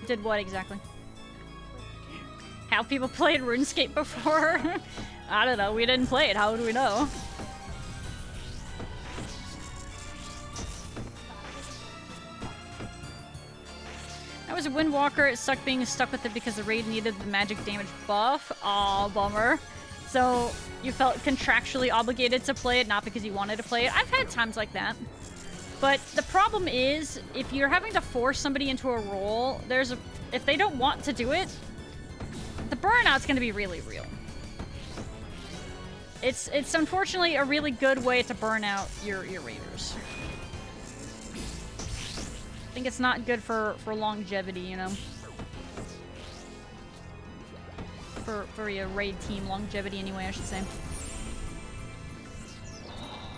Did what exactly? How people played RuneScape before? I don't know, we didn't play it, how would we know? I was a Windwalker, it sucked being stuck with it because the raid needed the magic damage buff. Aw, bummer. So, you felt contractually obligated to play it, not because you wanted to play it. I've had times like that. But the problem is, if you're having to force somebody into a role, if they don't want to do it, the burnout's gonna be really real. It's unfortunately a really good way to burn out your raiders. I think it's not good for longevity, you know? For your raid team longevity anyway, I should say.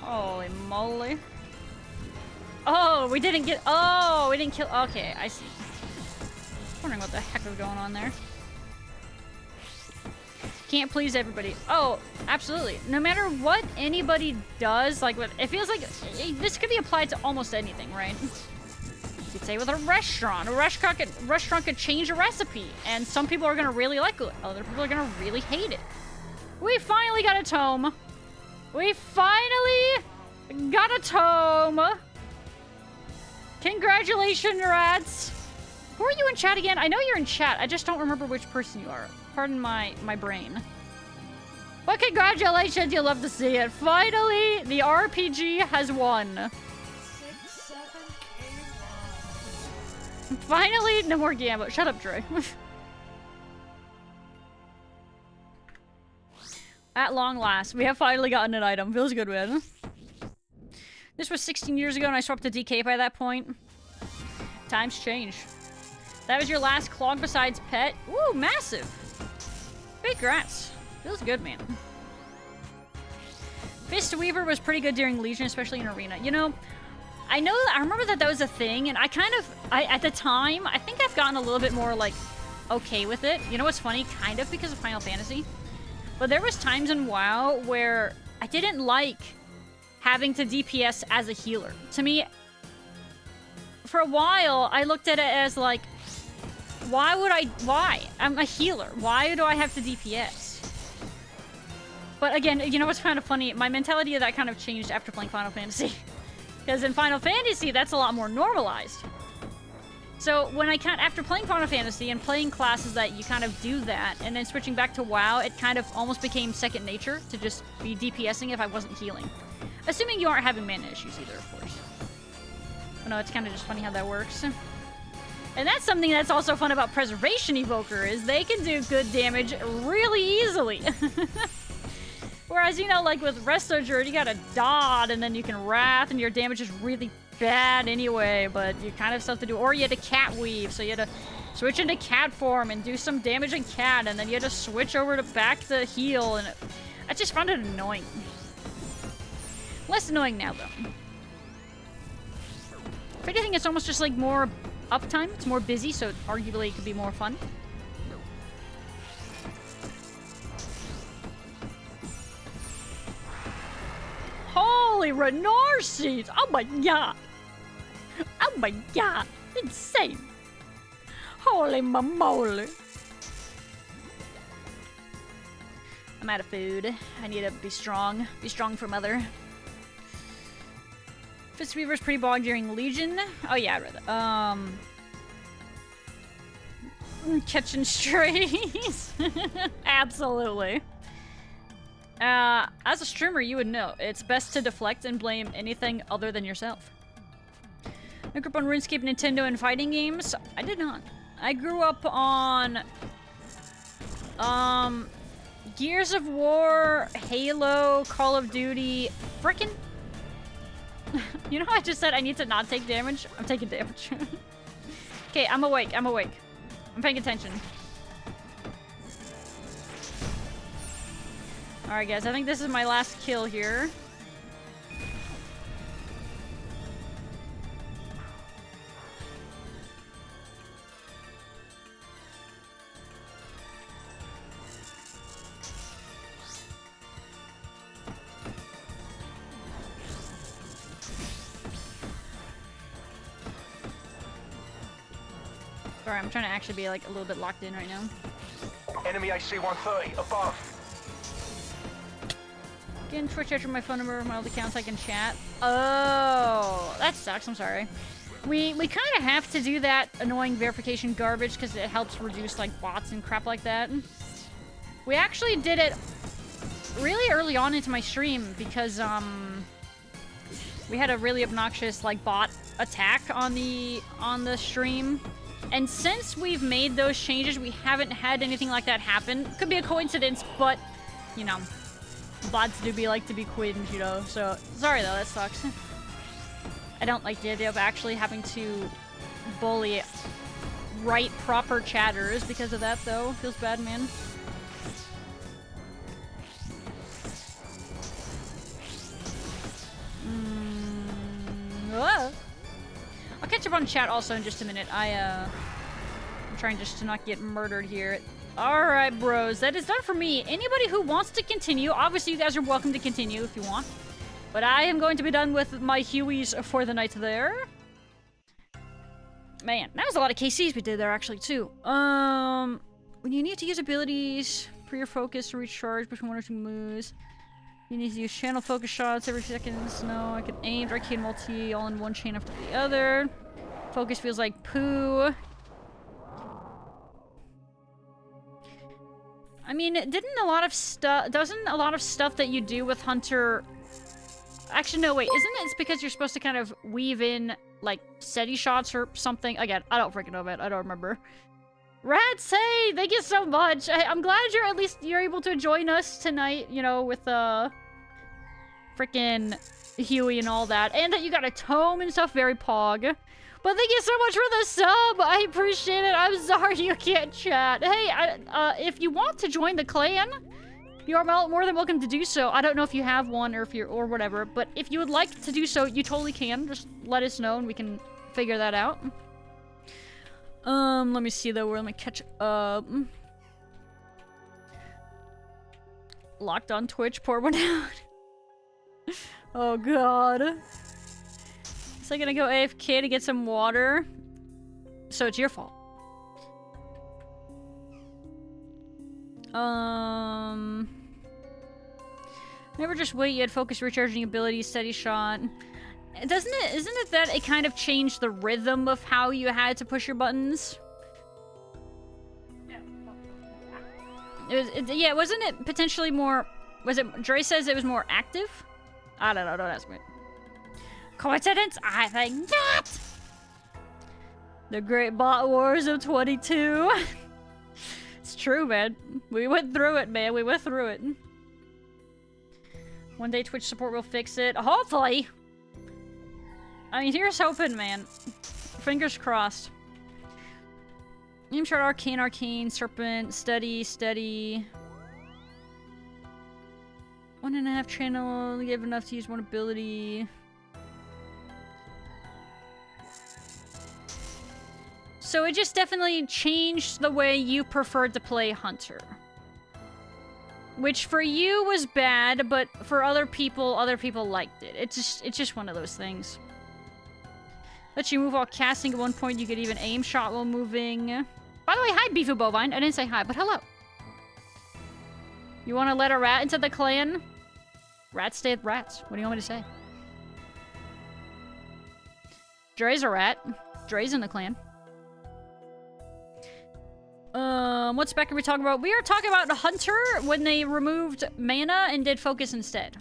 Holy moly. Oh, we didn't get... Oh, we didn't kill... Okay, I see. Wondering what the heck was going on there. Can't please everybody. Oh, absolutely. No matter what anybody does, like, it feels like this could be applied to almost anything, right? You could say with a restaurant. A restaurant could change a recipe, and some people are gonna really like it. Other people are gonna really hate it. We finally got a tome. We finally got a tome. Congratulations, rats! Who are you in chat again? I know you're in chat. I just don't remember which person you are. Pardon my brain. But congratulations, you'll love to see it. Finally, the RPG has won. 6, 7K. Finally, no more Gambo. Shut up, Dre. At long last, we have finally gotten an item. Feels good, man. This was 16 years ago and I swapped to DK by that point. Times change. That was your last clog besides pet? Ooh, massive! Big grats. Feels good, man. Fist Weaver was pretty good during Legion, especially in Arena. You know, I remember that was a thing, and at the time, I think I've gotten a little bit more, like, okay with it. You know what's funny? Kind of because of Final Fantasy. But there was times in WoW where I didn't like having to DPS as a healer. To me, for a while, I looked at it as like, why? I'm a healer. Why do I have to DPS? But again, you know what's kind of funny? My mentality of that kind of changed after playing Final Fantasy. Because in Final Fantasy, that's a lot more normalized. So when after playing Final Fantasy and playing classes that you kind of do that, and then switching back to WoW, it kind of almost became second nature to just be DPSing if I wasn't healing. Assuming you aren't having mana issues either, of course. But no, it's kind of just funny how that works. And that's something that's also fun about Preservation Evoker, is they can do good damage really easily. Whereas, you know, like with Restoger, you gotta dot, and then you can Wrath, and your damage is really bad anyway, but you kind of still have to do... Or you had to Cat Weave, so you had to switch into cat form and do some damage in cat, and then you had to switch over to back to heal, and I just found it annoying. Less annoying now, though. If anything, it's almost just like more uptime. It's more busy, so arguably it could be more fun. Holy Renar seeds! Oh my god! Oh my god! Insane! Holy moly! I'm out of food. I need to be strong. Be strong for mother. Fistweaver's pretty bog during Legion. Oh yeah, I read that. Catching strays. Absolutely. As a streamer, you would know. It's best to deflect and blame anything other than yourself. I grew up on RuneScape, Nintendo, and fighting games. I did not. I grew up on... Gears of War, Halo, Call of Duty, frickin'... You know how I just said I need to not take damage? I'm taking damage. Okay, I'm awake, I'm awake. I'm paying attention. Alright guys, I think this is my last kill here. Sorry, I'm trying to actually be like a little bit locked in right now. Enemy AC-130 above. Again, Twitch after my phone number, my old accounts I can chat. Oh, that sucks. I'm sorry. We kind of have to do that annoying verification garbage because it helps reduce like bots and crap like that. We actually did it really early on into my stream because we had a really obnoxious like bot attack on the stream. And since we've made those changes, we haven't had anything like that happen. Could be a coincidence, but, you know, bots do be like to be queens, you know, so... Sorry, though, that sucks. I don't like the idea of actually having to bully right proper chatters because of that, though. Feels bad, man. I'll catch up on chat also in just a minute. I'm trying just to not get murdered here. Alright, bros. That is done for me. Anybody who wants to continue, obviously you guys are welcome to continue if you want. But I am going to be done with my Hueys for the night there. Man, that was a lot of KCs we did there actually too. When you need to use abilities for your focus to recharge between 1 or 2 moves. You need to use channel focus shots every few seconds. No, I can aim arcade multi all in one chain after the other. Focus feels like poo. I mean, doesn't a lot of stuff that you do with Hunter... Actually, no, wait. Isn't it? It's because you're supposed to kind of weave in, like, steady shots or something. Again, I don't freaking know, man. I don't remember. Rats, hey! Thank you so much. I'm glad you're able to join us tonight, you know, with, frickin' Huey and all that. And that you got a tome and stuff. Very pog. But thank you so much for the sub! I appreciate it. I'm sorry you can't chat. Hey, if you want to join the clan, you are more than welcome to do so. I don't know if you have one or if you're or whatever, but if you would like to do so, you totally can. Just let us know and we can figure that out. Let me see though. Let me catch up. Locked on Twitch. Pour one out. Oh god. So I'm gonna go AFK to get some water. So it's your fault. Never just wait, you had focus recharging ability, steady shot. Isn't it that it kind of changed the rhythm of how you had to push your buttons? Yeah, wasn't it potentially more... Was it... Dre says it was more active? I don't know, don't ask me. Coincidence? I think not! The great bot wars of 22. It's true, man. We went through it, man. We went through it. One day Twitch support will fix it. Hopefully! I mean, here's hoping, man. Fingers crossed. Name chart, arcane, arcane, serpent, steady, steady. 1.5 channel, give enough to use one ability. So it just definitely changed the way you preferred to play Hunter. Which for you was bad, but for other people liked it. It's just one of those things. Let you move while casting. At one point, you could even aim shot while moving. By the way, hi, Beefy Bovine. I didn't say hi, but hello. You want to let a rat into the clan? Rats stay with rats. What do you want me to say? Dre's a rat. Dre's in the clan. What spec are we talking about? We are talking about Hunter when they removed mana and did focus instead.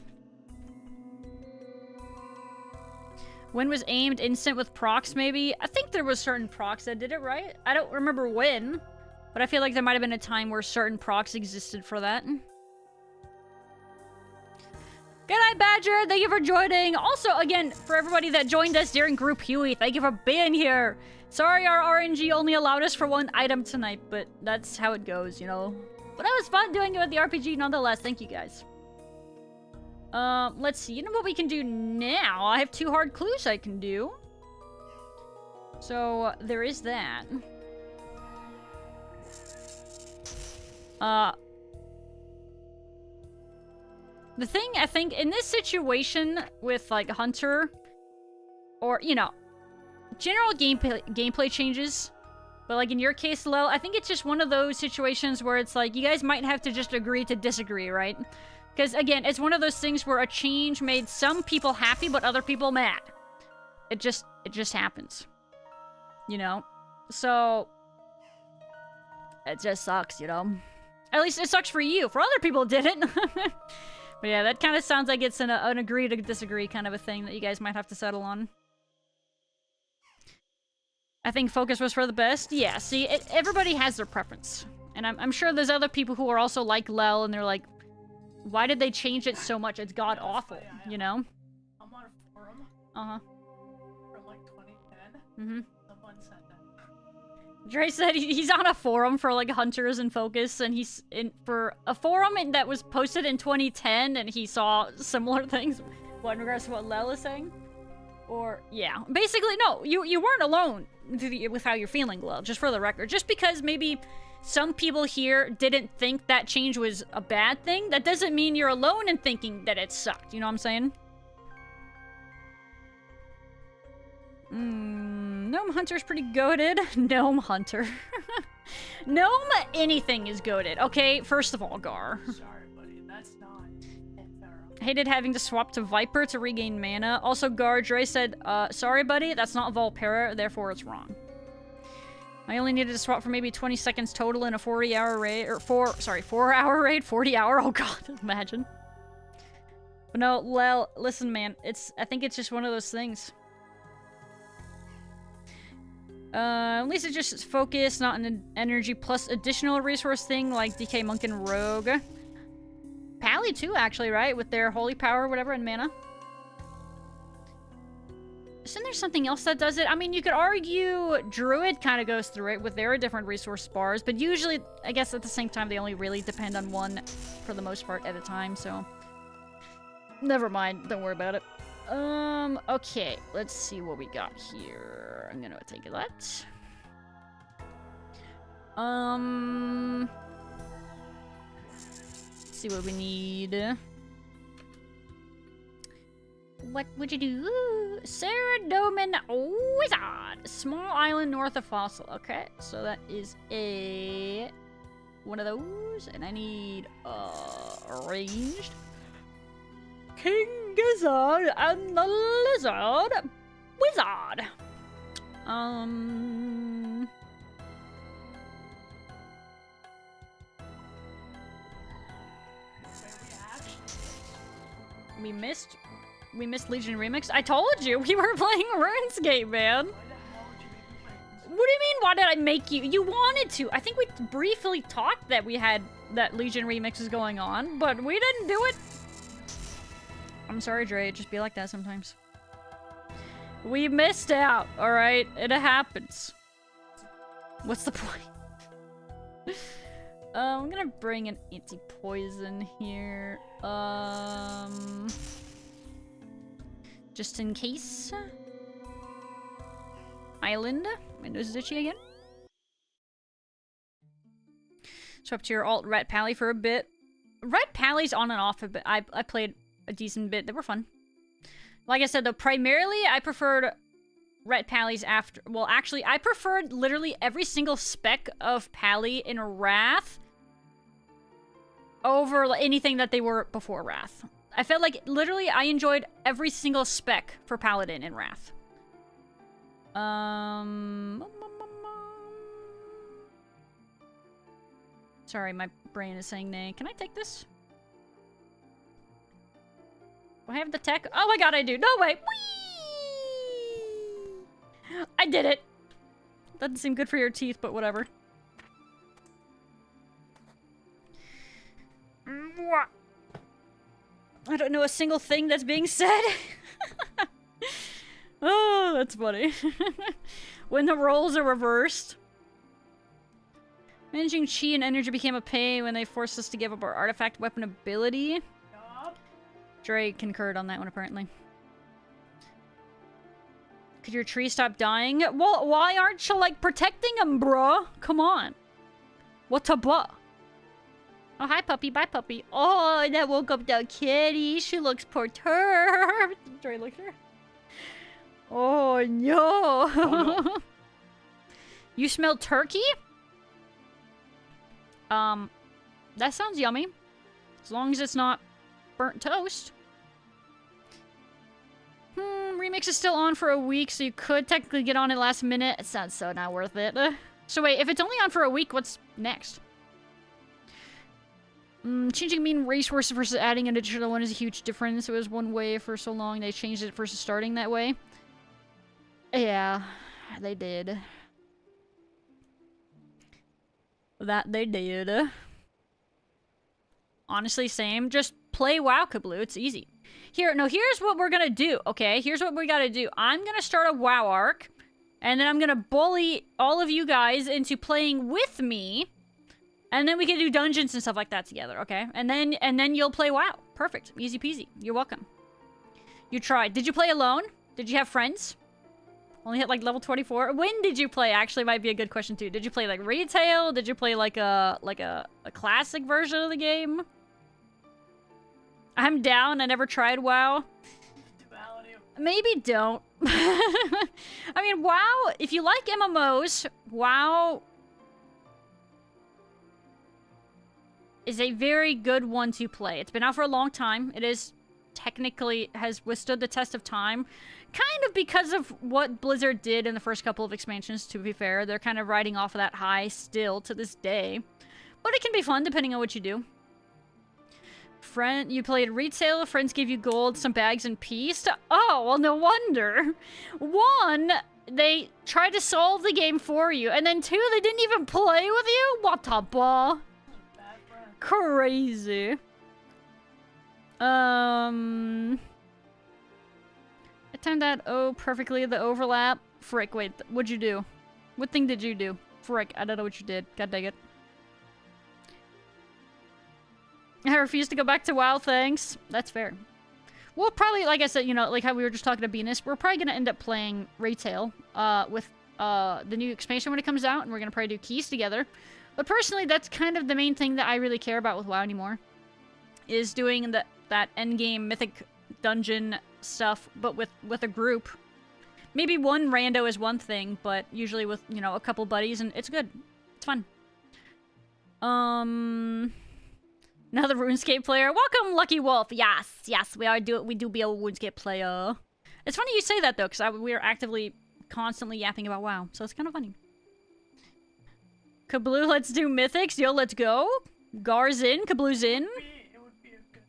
When was aimed instant with procs, maybe? I think there was certain procs that did it, right? I don't remember when, but I feel like there might have been a time where certain procs existed for that. Good night, Badger. Thank you for joining. Also, again, for everybody that joined us during Group Huey, thank you for being here. Sorry our RNG only allowed us for one item tonight, but that's how it goes, you know? But it was fun doing it with the RPG nonetheless. Thank you, guys. Let's see. You know what we can do now? I have 2 hard clues I can do. So, there is that. The thing, I think, in this situation with, like, Hunter, or, you know, general gameplay changes, but, like, in your case, Lel, I think it's just one of those situations where it's like, you guys might have to just agree to disagree, right? Because, again, it's one of those things where a change made some people happy, but other people mad. It just happens. You know? So, it just sucks, you know? At least it sucks for you. For other people, it didn't. But yeah, that kind of sounds like it's an agree to disagree kind of a thing that you guys might have to settle on. I think focus was for the best. Yeah, see, everybody has their preference. And I'm sure there's other people who are also like Lel, and they're like, why did they change it so much? It's god-awful, you know? I'm on a forum. Uh-huh. From like 2010. Mm-hmm. Someone said that. Dre said he's on a forum for, like, hunters and focus, and he's for a forum that was posted in 2010, and he saw similar things. What, in regards to what Lel is saying? Or, yeah. Basically, no, you weren't alone with how you're feeling, Lel, just for the record. Just because maybe some people here didn't think that change was a bad thing, that doesn't mean you're alone in thinking that it sucked. You know what I'm saying? Gnome Hunter's pretty goated. Gnome Hunter. Gnome anything is goated. Okay, first of all, Gar. Sorry, buddy, that's not Hated having to swap to Viper to regain mana. Also, Gar, Dre said, sorry, buddy, that's not Volpera, therefore it's wrong. I only needed to swap for maybe 20 seconds total in a 40-hour raid, or 4-hour raid, 40-hour, oh god, imagine. But no, Lel, listen, man, I think it's just one of those things. At least it's just focus, not an energy plus additional resource thing like DK Monk and Rogue. Pally too, actually, right? With their holy power, whatever, and mana. Isn't there something else that does it? I mean, you could argue Druid kind of goes through it with their different resource bars, but usually, I guess at the same time, they only really depend on one for the most part at a time, so... Never mind, don't worry about it. Okay, let's see what we got here. I'm gonna take that. Let's see what we need. What would you do? Saradomin Wizard! Small island north of Fossil. Okay, so that is one of those, and I need ranged. King Gizzard and the Lizard Wizard. We missed Legion Remix. I told you we were playing RuneScape, man. What do you mean, why did I make you? You wanted to. I think we briefly talked that we had that Legion Remix is going on, but we didn't do it. I'm sorry, Dre. It just be like that sometimes. We missed out, alright? It happens. What's the point? I'm gonna bring an anti-poison here. Just in case. Island. My nose is itchy again. Swap to your alt Red Pally for a bit. Red Pally's on and off a bit. I played a decent bit. They were fun. Like I said, though, primarily I preferred Red Pally's after... Well, actually, I preferred literally every single spec of Pally in Wrath over anything that they were before Wrath. I felt like, literally, I enjoyed every single spec for Paladin in Wrath. Sorry, my brain is saying nay. Can I take this? Do I have the tech? Oh my god, I do. No way! Whee! I did it! Doesn't seem good for your teeth, but whatever. I don't know a single thing that's being said. Oh, that's funny. When the roles are reversed. Managing chi and energy became a pain when they forced us to give up our artifact weapon ability. Yup. Dre concurred on that one, apparently. Could your tree stop dying? Well, why aren't you, like, protecting them, bruh? Come on. What a buh? Oh, hi, puppy. Bye, puppy. Oh, that woke up the kitty. She looks perturbed. Dre looked at her. Oh, no. Oh, no. You smell turkey? That sounds yummy. As long as it's not burnt toast. Remix is still on for a week, so you could technically get on it last minute. It sounds so not worth it. So wait, if it's only on for a week, what's next? Changing mean resource versus adding an additional one is a huge difference. It was one way for so long, they changed it versus starting that way. Yeah, they did. That they did. Honestly, same. Just play WoW, Kabloo. It's easy. Here's what we're gonna do, okay? Here's what we gotta do. I'm gonna start a WoW arc, and then I'm gonna bully all of you guys into playing with me, and then we can do dungeons and stuff like that together, okay? And then you'll play WoW. Perfect. Easy peasy. You're welcome. You tried. Did you play alone? Did you have friends? Only hit like level 24. When did you play? Actually, might be a good question too. Did you play like retail? Did you play like a classic version of the game? I'm down. I never tried WoW. Duality. Maybe don't. I mean, WoW. If you like MMOs, WoW is a very good one to play. It's been out for a long time. It is technically has withstood the test of time. Kind of because of what Blizzard did in the first couple of expansions, to be fair. They're kind of riding off of that high still to this day. But it can be fun depending on what you do. You played retail, friends gave you gold, some bags, and peace. Oh, well, no wonder. One, they tried to solve the game for you. And then two, they didn't even play with you? What a ball. Bad friend. Crazy. I timed that perfectly, the overlap. Frick, wait, what'd you do? What thing did you do? Frick, I don't know what you did. God dang it. I refuse to go back to WoW, thanks. That's fair. We'll probably, like I said, you know, like how we were just talking to Venus, we're probably gonna end up playing retail, with, the new expansion when it comes out, and we're gonna probably do keys together. But personally, that's kind of the main thing that I really care about with WoW anymore. Is doing that endgame mythic dungeon stuff, but with a group. Maybe one rando is one thing, but usually with, you know, a couple buddies, and it's good. It's fun. Another RuneScape player. Welcome, Lucky Wolf. Yes, we do be a RuneScape player. It's funny you say that though, because we are actively, constantly yapping about WoW, so it's kind of funny. Kabloo, let's do mythics. Yo, let's go. Gar's in. Kabloo's in. It would be a good...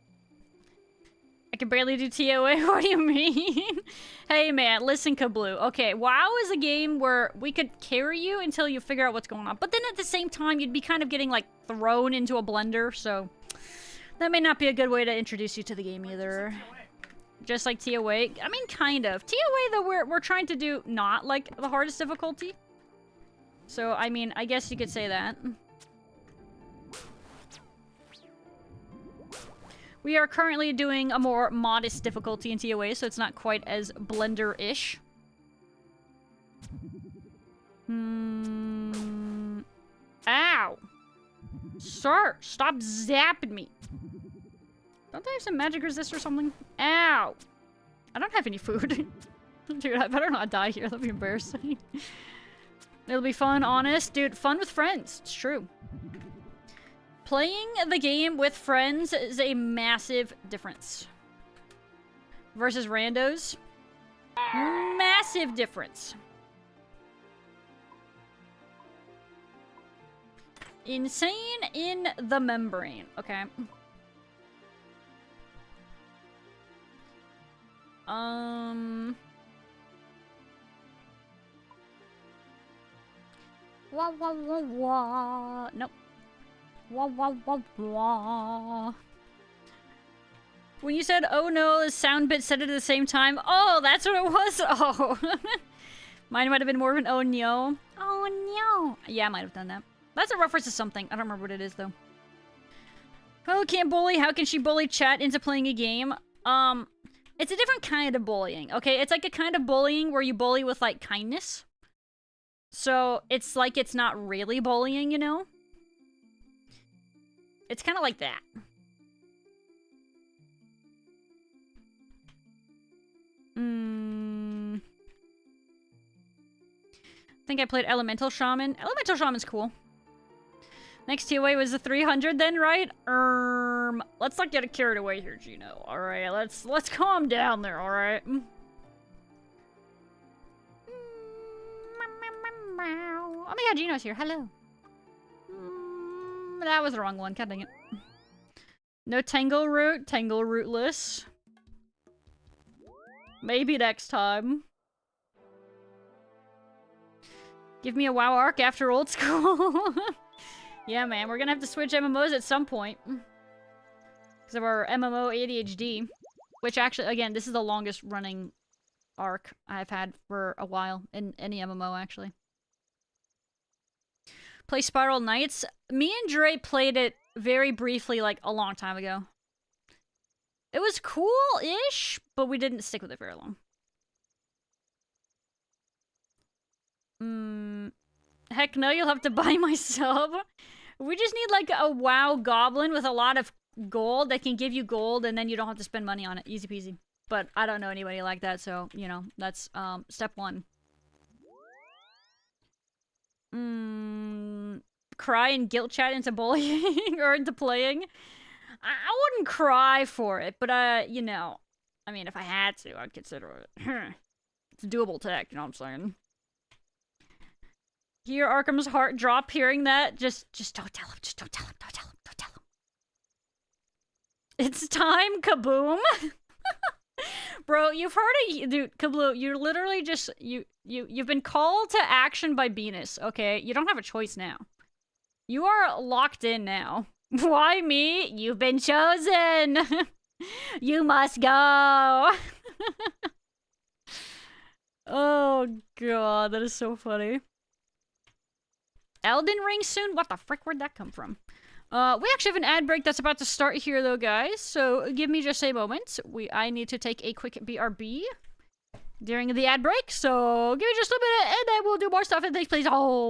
I can barely do TOA. What do you mean? Hey, man, listen, Kabloo. Okay, WoW is a game where we could carry you until you figure out what's going on. But then at the same time, you'd be kind of getting, like, thrown into a blender, so... That may not be a good way to introduce you to the game either. Just like TOA. I mean, kind of. TOA, though, we're trying to do not, like, the hardest difficulty. So, I mean, I guess you could say that. We are currently doing a more modest difficulty in TOA, so it's not quite as Blender-ish. Ow! Sir, stop zapping me. Don't I have some magic resist or something? Ow! I don't have any food. Dude, I better not die here. That'd be embarrassing. It'll be fun, honest. Dude, fun with friends. It's true. Playing the game with friends is a massive difference. Versus randos. Massive difference. Insane in the membrane. Okay. Wah wah wah wah. Nope. Wah wah wah wah. When you said "oh no," the sound bit said it at the same time. Oh, that's what it was. Oh, mine might have been more of an "oh no." Oh no. Yeah, I might have done that. That's a reference to something. I don't remember what it is though. Oh, can't bully. How can she bully chat into playing a game? It's a different kind of bullying. Okay, it's like a kind of bullying where you bully with like kindness. So it's like it's not really bullying, you know? It's kind of like that. I think I played Elemental Shaman. Elemental Shaman's cool. Next TOA was the 300 then, right? Let's not get carried away here, Gino. Alright, let's calm down there, alright? Oh my god, Gino's here. Hello. That was the wrong one. God dang it. No Tangle Root. Tangle Rootless. Maybe next time. Give me a WoW arc after Old School. Yeah, man. We're gonna have to switch MMOs at some point. Because of our MMO ADHD. Which actually, again, this is the longest running arc I've had for a while. In any MMO, actually. Play Spiral Knights. Me and Dre played it very briefly, like, a long time ago. It was cool-ish, but we didn't stick with it very long. Heck no, you'll have to buy my sub. We just need, like, a WoW goblin with a lot of gold that can give you gold, and then you don't have to spend money on it. Easy peasy. But I don't know anybody like that, so, you know, that's, step one. Cry and guilt chat into bullying or into playing. I wouldn't cry for it, but you know, I mean, if I had to, I'd consider it. It's doable tech, you know what I'm saying? Hear Arkham's heart drop hearing that. Just don't tell him. Just don't tell him. Don't tell him. Don't tell him. It's time, kaboom. Bro, you've heard it, dude. Kabloo, you're literally just you've been called to action by Venus. Okay, you don't have a choice now. You are locked in now. Why me? You've been chosen. You must go. Oh god, that is so funny. Elden Ring soon? What the frick? Where'd that come from? We actually have an ad break that's about to start here, though, guys. So give me just a moment. I need to take a quick BRB during the ad break. So give me just a minute, and then we'll do more stuff. And thanks, please. Oh.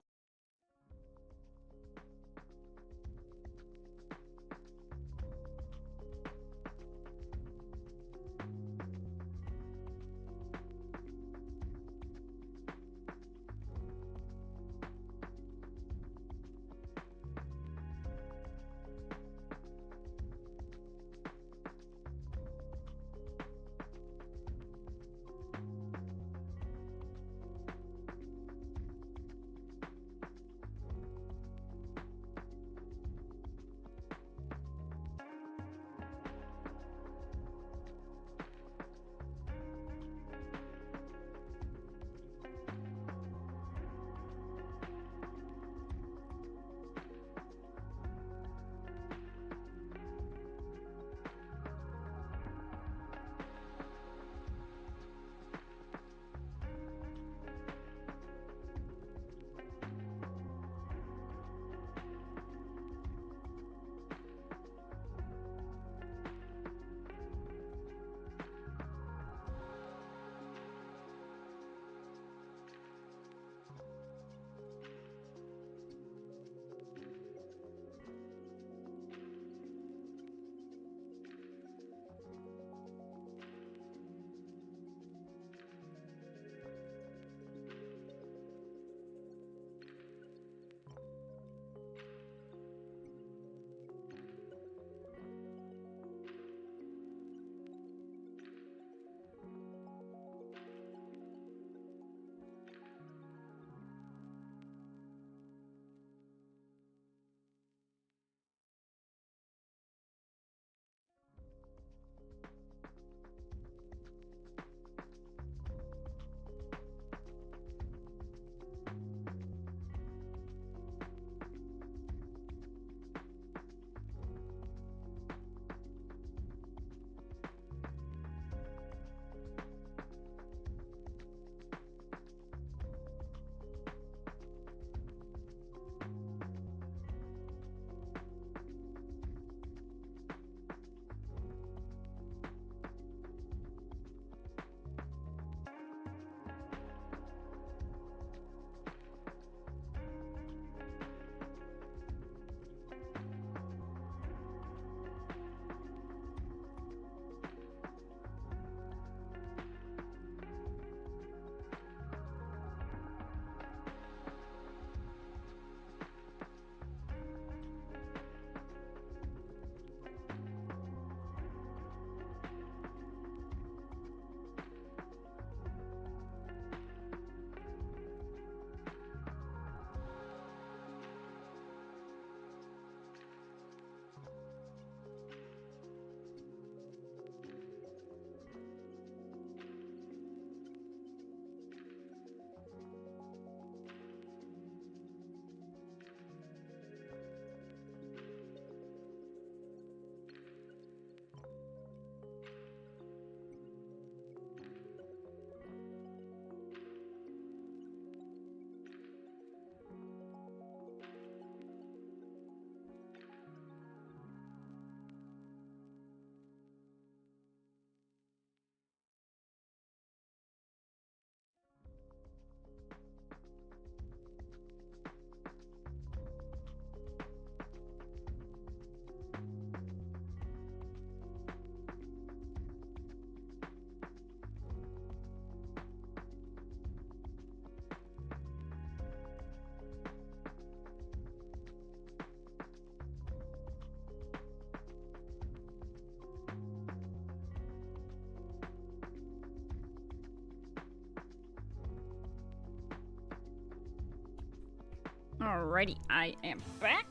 Alrighty, I am back.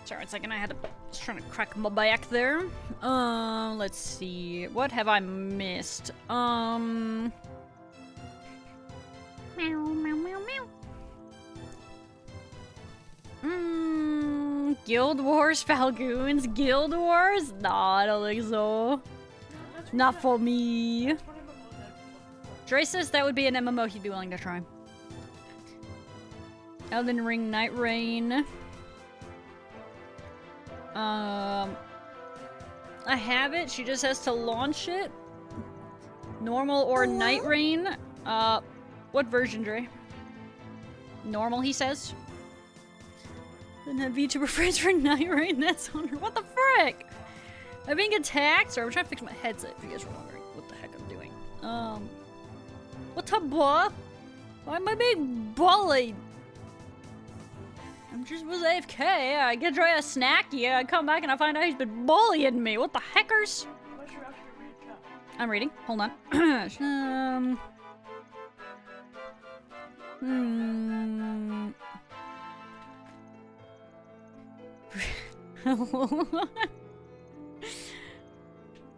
Sorry, 1 second, I was trying to crack my back there. Let's see. What have I missed? Meow, meow, meow, meow. Guild Wars, Falgoons, Guild Wars? Nah, I don't think so. Not for me. Dre says that would be an MMO he'd be willing to try. Elden Ring, Night Rain. I have it. She just has to launch it. Normal or Night Rain. What version, Dre? Normal, he says. Then have VTuber friends for Night Rain. That's on her. What the frick? Am I being attacked? Sorry, I'm trying to fix my headset. If you guys were wondering what the heck I'm doing. What the boy? Why am I being bullied? I just was AFK. I get Dre a snacky. I come back and I find out he's been bullying me. What the heckers? I'm reading. Hold on.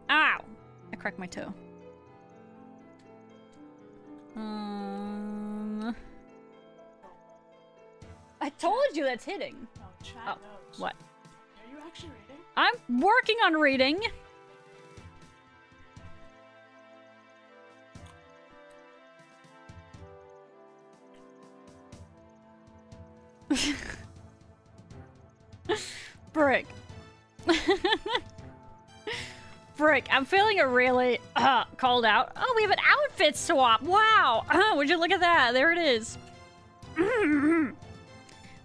Ow! I cracked my toe. I told you that's hitting. No, chat knows. What? Are you actually reading? I'm working on reading. Brick. Brick, I'm feeling a really called out. Oh, we have an outfit swap. Wow. Would you look at that? There it is.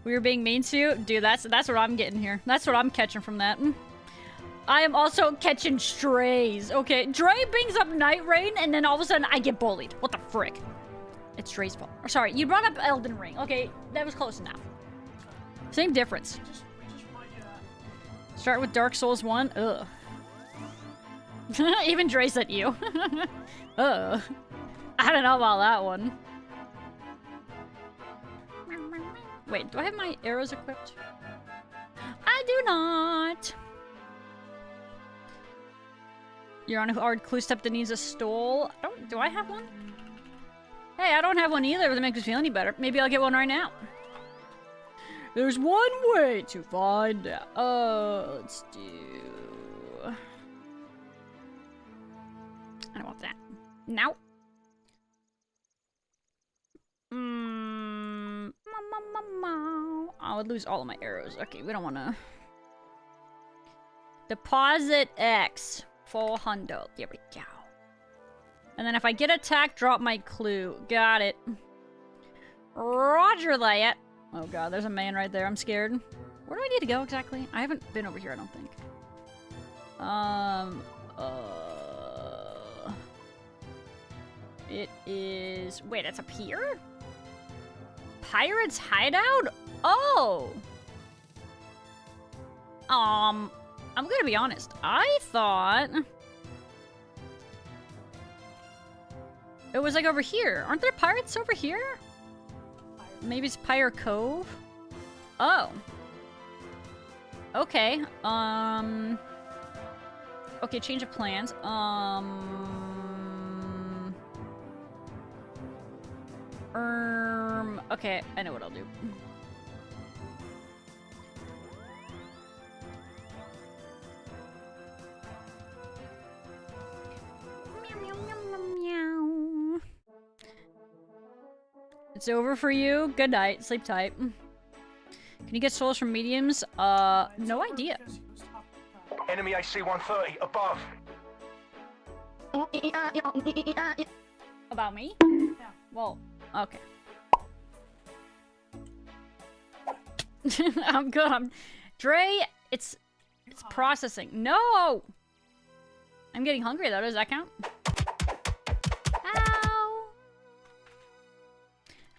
We were being mean to you? Dude, that's what I'm getting here. That's what I'm catching from that. I am also catching strays. Okay, Dre brings up Night Rain, and then all of a sudden I get bullied. What the frick? It's Dre's fault. Or, sorry, you brought up Elden Ring. Okay, that was close enough. Same difference. We just want you to... Start with Dark Souls 1. Ugh. Even Dre said you. Ugh. I don't know about that one. Wait, do I have my arrows equipped? I do not. You're on a hard clue step that needs a stole. Do I have one? Hey, I don't have one either, but that makes me feel any better. Maybe I'll get one right now. There's one way to find out. Let's do... I don't want that. No. I would lose all of my arrows. Okay, we don't want to... Deposit X. 400. There we go. And then if I get attacked, drop my clue. Got it. Roger that. Oh god, there's a man right there. I'm scared. Where do I need to go exactly? I haven't been over here, I don't think. It is... Wait, it's up here? Pirate's hideout? Oh! I'm gonna be honest. I thought... It was like over here. Aren't there pirates over here? Maybe it's Pirate Cove? Oh. Okay. Okay, change of plans. Okay, I know what I'll do. Meow, meow, meow, meow. It's over for you. Good night. Sleep tight. Can you get souls from mediums? No idea. Enemy AC-130 above. About me? Yeah. Well, okay. I'm good. Dre, it's processing. No! I'm getting hungry though. Does that count? Ow!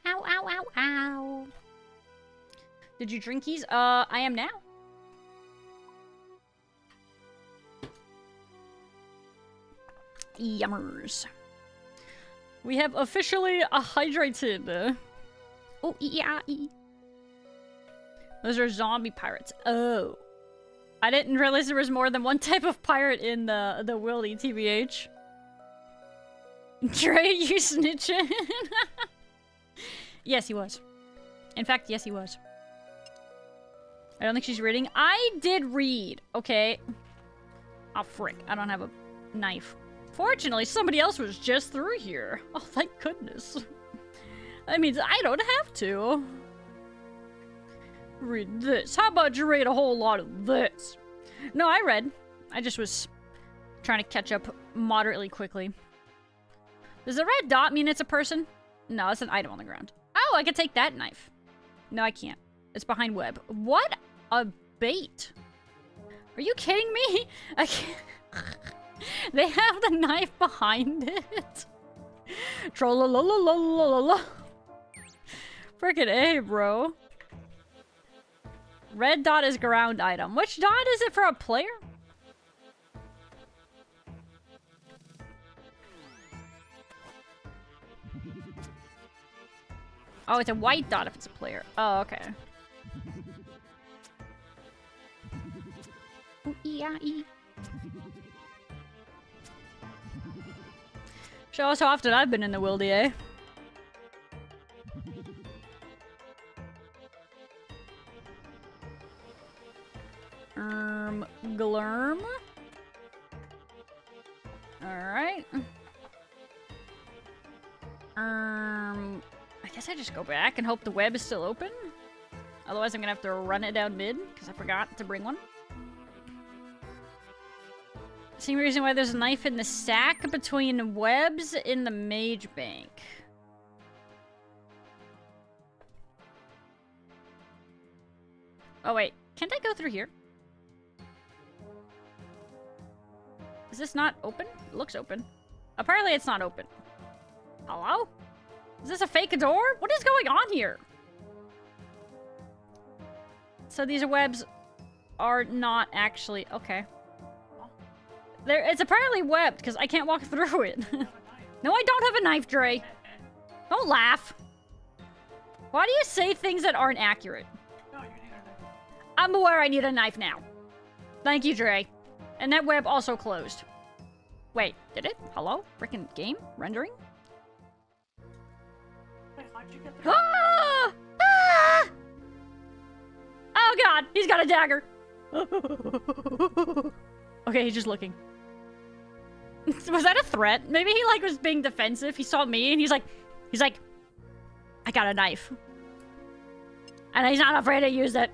Ow, ow, ow, ow. Did you drink these? I am now. Yummers. We have officially hydrated. Oh, E-I-E. Those are zombie pirates. Oh. I didn't realize there was more than one type of pirate in the wildy, TBH. Dre, you snitching? Yes, he was. In fact, yes, he was. I don't think she's reading. I did read, okay? Oh, frick. I don't have a knife. Fortunately, somebody else was just through here. Oh, thank goodness. That means I don't have to. Read this. How about you read a whole lot of this? No, I read. I just was trying to catch up moderately quickly. Does the red dot mean it's a person? No, it's an item on the ground. Oh, I can take that knife. No, I can't. It's behind web. What a bait. Are you kidding me? I can't. They have the knife behind it. Trollolololololol. Frickin' A, bro. Red dot is ground item. Which dot is it for a player? Oh, it's a white dot if it's a player. Oh, okay. Ooh, E-I-E. Show us how often I've been in the wildy, eh? Glurm. Alright. I guess I just go back and hope the web is still open. Otherwise I'm gonna have to run it down mid, because I forgot to bring one. Same reason why there's a knife in the sack between webs in the mage bank. Oh wait, can't I go through here? Is this not open? It looks open. Apparently it's not open. Hello? Is this a fake door? What is going on here? So these webs are not actually... Okay. It's apparently webbed, because I can't walk through it. No, I don't have a knife, Dre. Don't laugh. Why do you say things that aren't accurate? I'm aware I need a knife now. Thank you, Dre. And that web also closed. Wait, did it? Hello? Freaking game? Rendering? Wait, how'd you get there? Ah! Ah! Oh god, he's got a dagger. Okay, he's just looking. Was that a threat? Maybe he like was being defensive. He saw me and he's like, I got a knife. And he's not afraid to use it.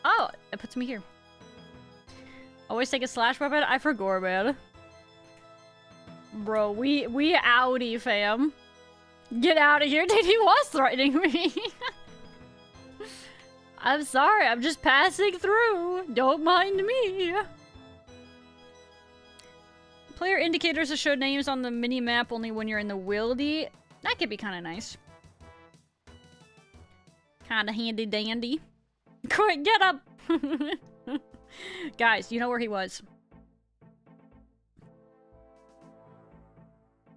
Oh, it puts me here. Always take a slash weapon? I forgot, man. Bro, we outie, fam. Get out of here. Dude, he was threatening me. I'm sorry, I'm just passing through. Don't mind me. Player indicators to show names on the mini-map only when you're in the wildy. That could be kind of nice. Kind of handy-dandy. Quick, get up! Guys, you know where he was.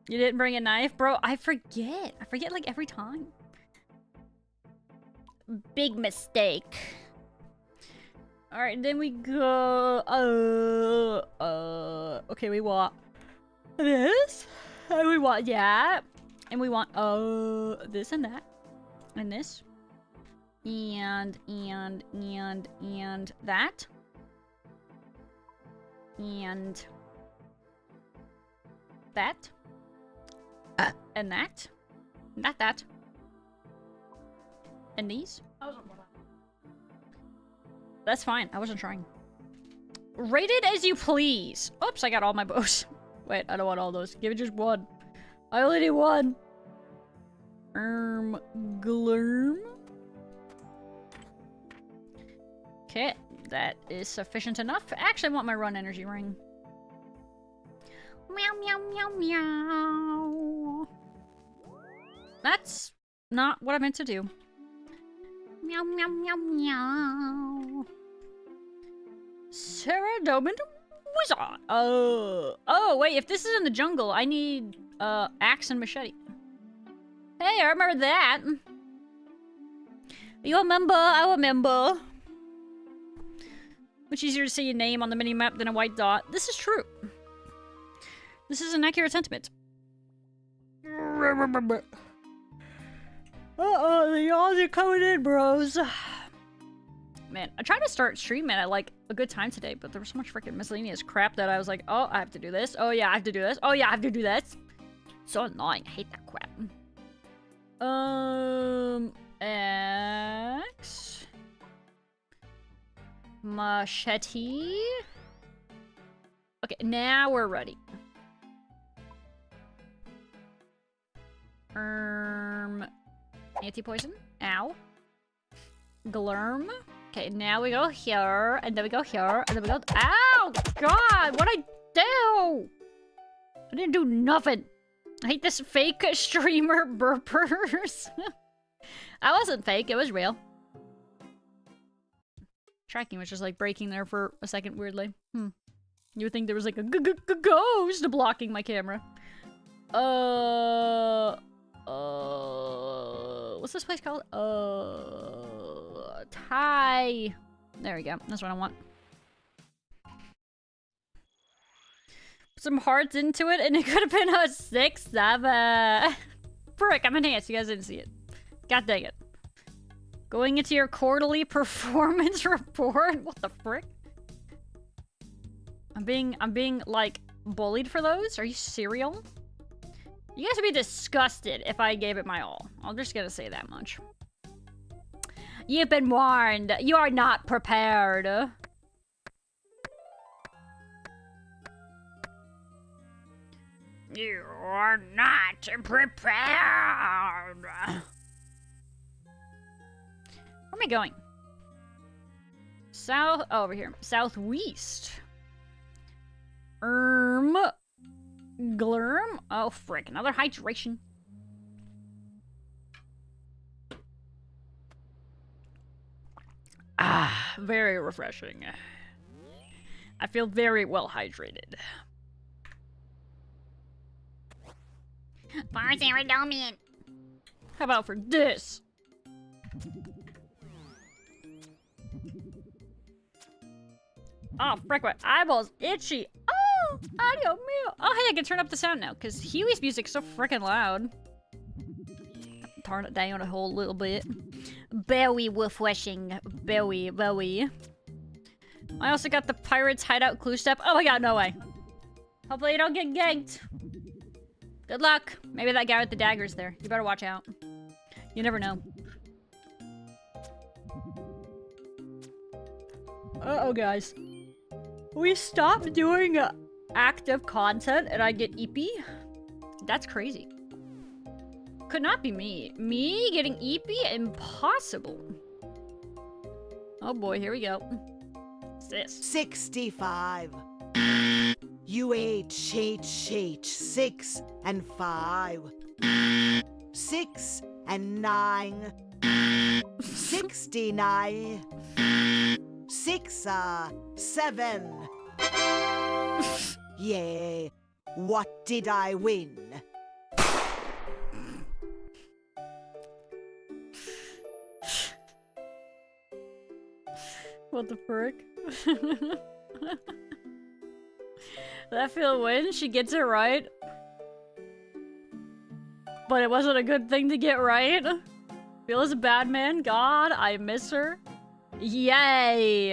You didn't bring a knife? Bro, I forget. I forget like every time. Big mistake. Alright, then we go... Okay, we want this. And we want that. And we want this and that. And this. And that. And that. And that. That. And these. That's fine. I wasn't trying. Rate it as you please. Oops, I got all my bows. Wait, I don't want all those. Give it just one. I only need one. Glurm. Okay, that is sufficient enough. Actually, I want my run energy ring. Meow, meow, meow, meow. That's not what I meant to do. Meow, meow, meow, meow. Sarah Doman Wizard. Oh, wait, if this is in the jungle, I need axe and machete. Hey, I remember that. You remember? I remember. Much easier to say your name on the minimap than a white dot. This is true. This is an accurate sentiment. Uh-oh, the yawns are coming in, bros. Man, I tried to start streaming at like a good time today, but there was so much freaking miscellaneous crap that I was like, oh, I have to do this. Oh yeah, I have to do this. Oh yeah, I have to do this. So annoying. I hate that crap. X. Machete. Okay, now we're ready. Anti-poison. Ow. Glurm. Okay, now we go here, and then we go here, and then we go. Ow! God, what'd I do? I didn't do nothing. I hate this fake streamer burpers. I wasn't fake, it was real. Tracking was just like breaking there for a second, weirdly. You would think there was like a ghost blocking my camera. What's this place called? Thai. There we go. That's what I want. Put some hearts into it, and it could have been a 6-7. Frick, I'm enhanced. You guys didn't see it. God dang it. Going into your quarterly performance report? What the frick? I'm being like bullied for those? Are you serial? You guys would be disgusted if I gave it my all. I'm just gonna say that much. You've been warned. You are not prepared. You are not prepared. Where am I going? South, oh, over here. Southwest. Glurm. Oh, frick. Another hydration. Ah, very refreshing. I feel very well hydrated. Bars aerodome. How about for this? Oh, frick, my eyeballs itchy. Oh, audio mute. Oh, hey, I can turn up the sound now, because Huey's music's so freaking loud. Turn it down a whole little bit. Very refreshing. Very, very. I also got the Pirates Hideout clue step. Oh my god, no way. Hopefully you don't get ganked. Good luck. Maybe that guy with the dagger's there. You better watch out. You never know. Uh-oh, guys. We stopped doing active content and I get eepy? That's crazy. Could not be me. Me getting eepy? Impossible. Oh boy, here we go. What's this? 65. UHH 6 and 5. 6 and 9. 69. 6 7. Yeah. What did I win? What the frick? That feel win, she gets it right. But it wasn't a good thing to get right. Phil is a bad man. God, I miss her. Yay!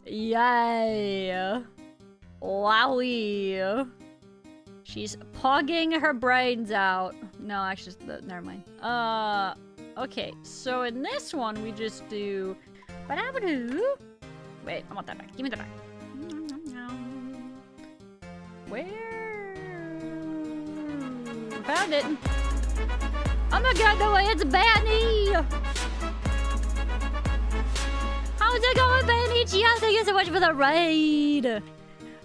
Yay! Wowie! She's pogging her brains out. No, actually, never mind. Okay, so in this one, we just do... Wait, I want that back. Give me that back. Where? Found it. Oh my god, no way, it's Banny! How's it going, Banny? Gee, thank you so much for the raid.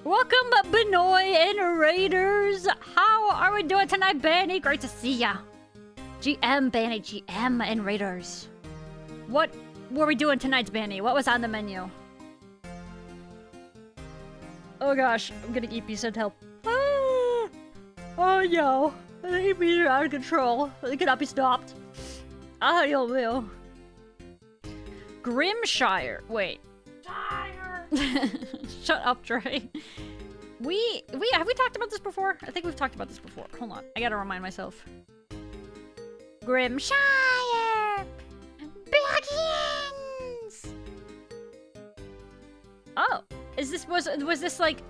Welcome, Benoy and Raiders. How are we doing tonight, Banny? Great to see ya. GM, Banny, GM, and Raiders. What were we doing tonight, Banny? What was on the menu? Oh gosh, I'm gonna eat piece of help. Ah! Oh yo. They are out of control. They cannot be stopped. I don't know. Grimshire. Wait. Fire! Shut up, Dre. Have we talked about this before? I think we've talked about this before. Hold on. I gotta remind myself. Grimshire! Begins! Oh. Was this like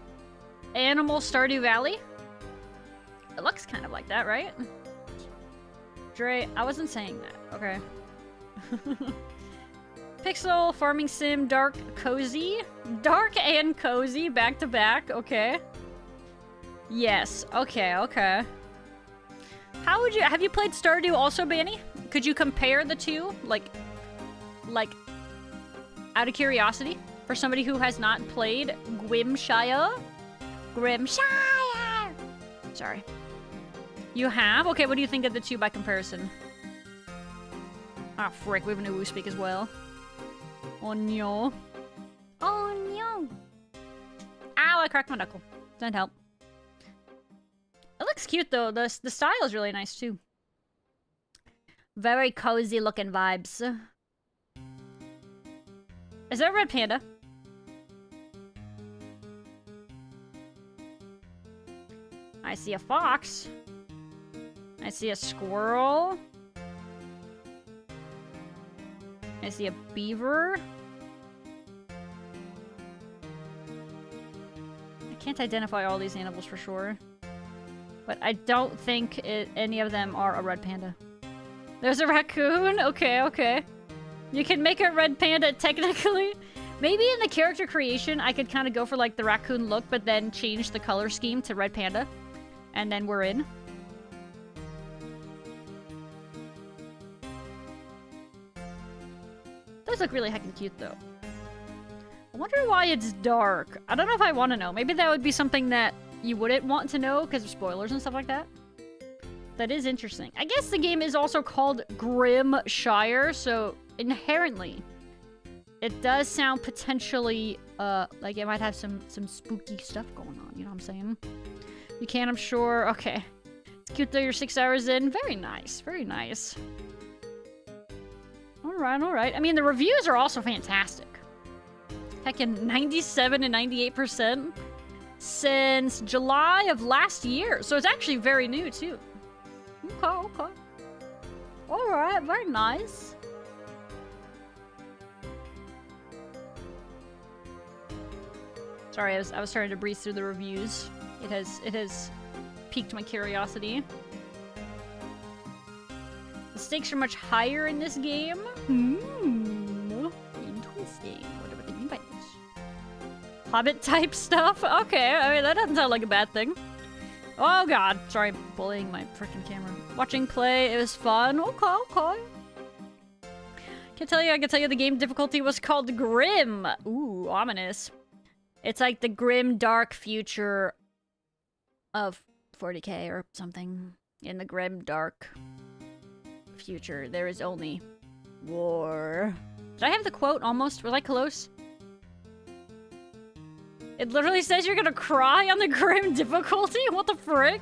Animal Stardew Valley? It looks kind of like that, right? Dre, I wasn't saying that. Okay. Pixel, farming sim, dark, cozy. Dark and cozy, back to back. Okay. Yes. Okay, okay. How would you... Have you played Stardew also, Banny? Could you compare the two? Like, out of curiosity? For somebody who has not played Grimshire? Grimshire! Sorry. You have? Okay, what do you think of the two by comparison? Ah, frick, we have a new Woo-Speak as well. Oh no. Oh no. Ow, I cracked my knuckle. Doesn't help. It looks cute though. The style is really nice too. Very cozy looking vibes. Is that a red panda? I see a fox. I see a squirrel. I see a beaver. I can't identify all these animals for sure. But I don't think any of them are a red panda. There's a raccoon? Okay, okay. You can make a red panda technically. Maybe in the character creation, I could kind of go for like the raccoon look, but then change the color scheme to red panda. And then we're in. Those look really heckin' cute, though. I wonder why it's dark. I don't know if I want to know. Maybe that would be something that you wouldn't want to know because of spoilers and stuff like that. That is interesting. I guess the game is also called Grimshire, so inherently, it does sound potentially, like it might have some spooky stuff going on. You know what I'm saying? You can, I'm sure. Okay. It's cute though, you're 6 hours in. Very nice. Very nice. Alright, alright. I mean, the reviews are also fantastic. Heckin' 97 and 98% since July of last year. So it's actually very new, too. Okay, okay. Alright, very nice. Sorry, I was trying to breeze through the reviews. It has piqued my curiosity. The stakes are much higher in this game. Interesting. I wonder what they mean by this. Hobbit type stuff? Okay, I mean, that doesn't sound like a bad thing. Oh god, sorry, I'm bullying my freaking camera. Watching play, it was fun. Okay, okay. I can tell you the game difficulty was called Grim. Ooh, ominous. It's like the grim, dark future of 40k or something. In the grim, dark future, there is only war. Did I have the quote almost? Was I close? It literally says you're gonna cry on the grim difficulty? What the frick?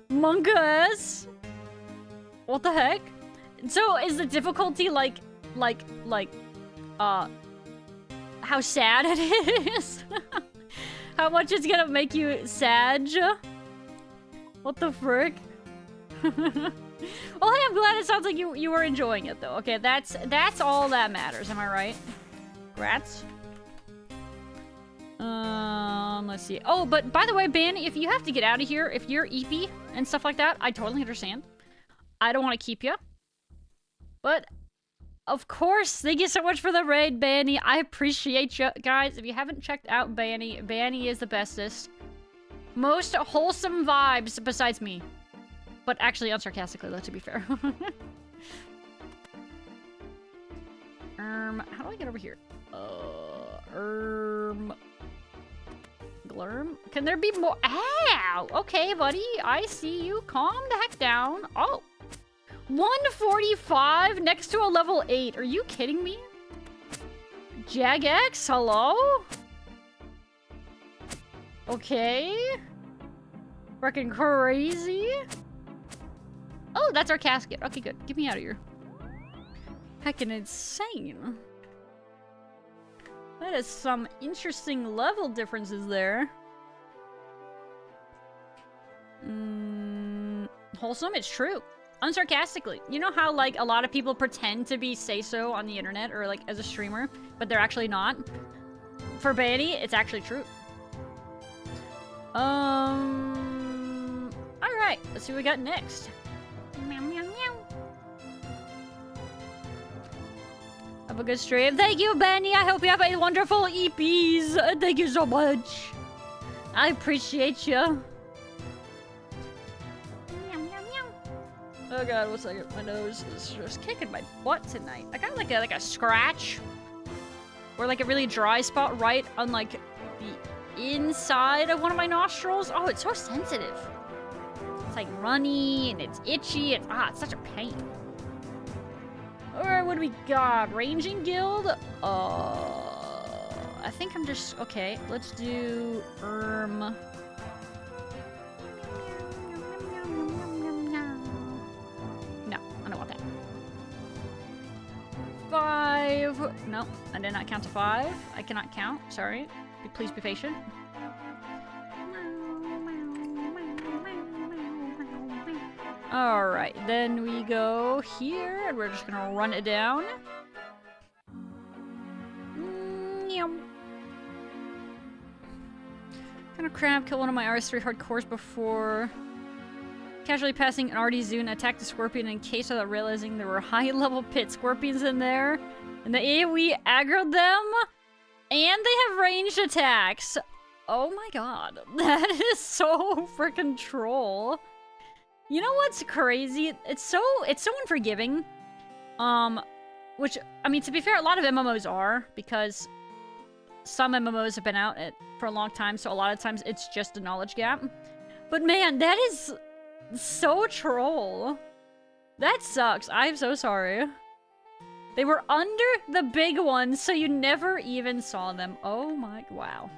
Monkas? What the heck? So, is the difficulty like, how sad it is? How much it's gonna make you sad? What the frick? Well, hey, I'm glad it sounds like you were enjoying it, though. Okay, that's all that matters, am I right? Grats. Let's see. Oh, but by the way, Ben, if you have to get out of here, if you're EP and stuff like that, I totally understand. I don't want to keep you. But, of course, thank you so much for the raid, Banny. I appreciate you guys. If you haven't checked out Banny, Banny is the bestest. Most wholesome vibes besides me. But actually, unsarcastically, though, to be fair. How do I get over here? Glurm? Can there be more? Ow! Okay, buddy. I see you. Calm the heck down. Oh. 145 next to a level 8. Are you kidding me? Jagex? Hello? Okay. Freaking crazy. Oh, that's our casket. Okay, good. Get me out of here. Heckin' insane. That is some interesting level differences there. Wholesome, it's true. Unsarcastically. You know how, like, a lot of people pretend to be say-so on the internet or, like, as a streamer, but they're actually not? For Banny, it's actually true. Alright, let's see what we got next. Meow, meow, meow. Have a good stream. Thank you, Benny. I hope you have a wonderful EPs. Thank you so much. I appreciate you. Oh god, what's like my nose is just kicking my butt tonight. I got like a scratch or like a really dry spot right on like the inside of one of my nostrils. Oh, it's so sensitive. It's like runny and it's itchy. It's such a pain. Alright, what do we got? Ranging Guild? I think I'm just okay. Let's do No, I don't want that. 5. No, I did not count to 5. I cannot count. Sorry. Please be patient. Alright, then we go here, and we're just gonna run it down. Gonna crab kill one of my RS3 hardcores before casually passing an RD Zoon, attacked the scorpion in case without realizing there were high-level pit scorpions in there. And the AoE aggroed them, and they have ranged attacks. Oh my god, that is so freaking troll. You know what's crazy? It's so unforgiving. Which, I mean, to be fair, a lot of MMOs are, because some MMOs have been out for a long time, so a lot of times it's just a knowledge gap. But man, that is so troll. That sucks. I'm so sorry. They were under the big ones, so you never even saw them. Oh my, wow.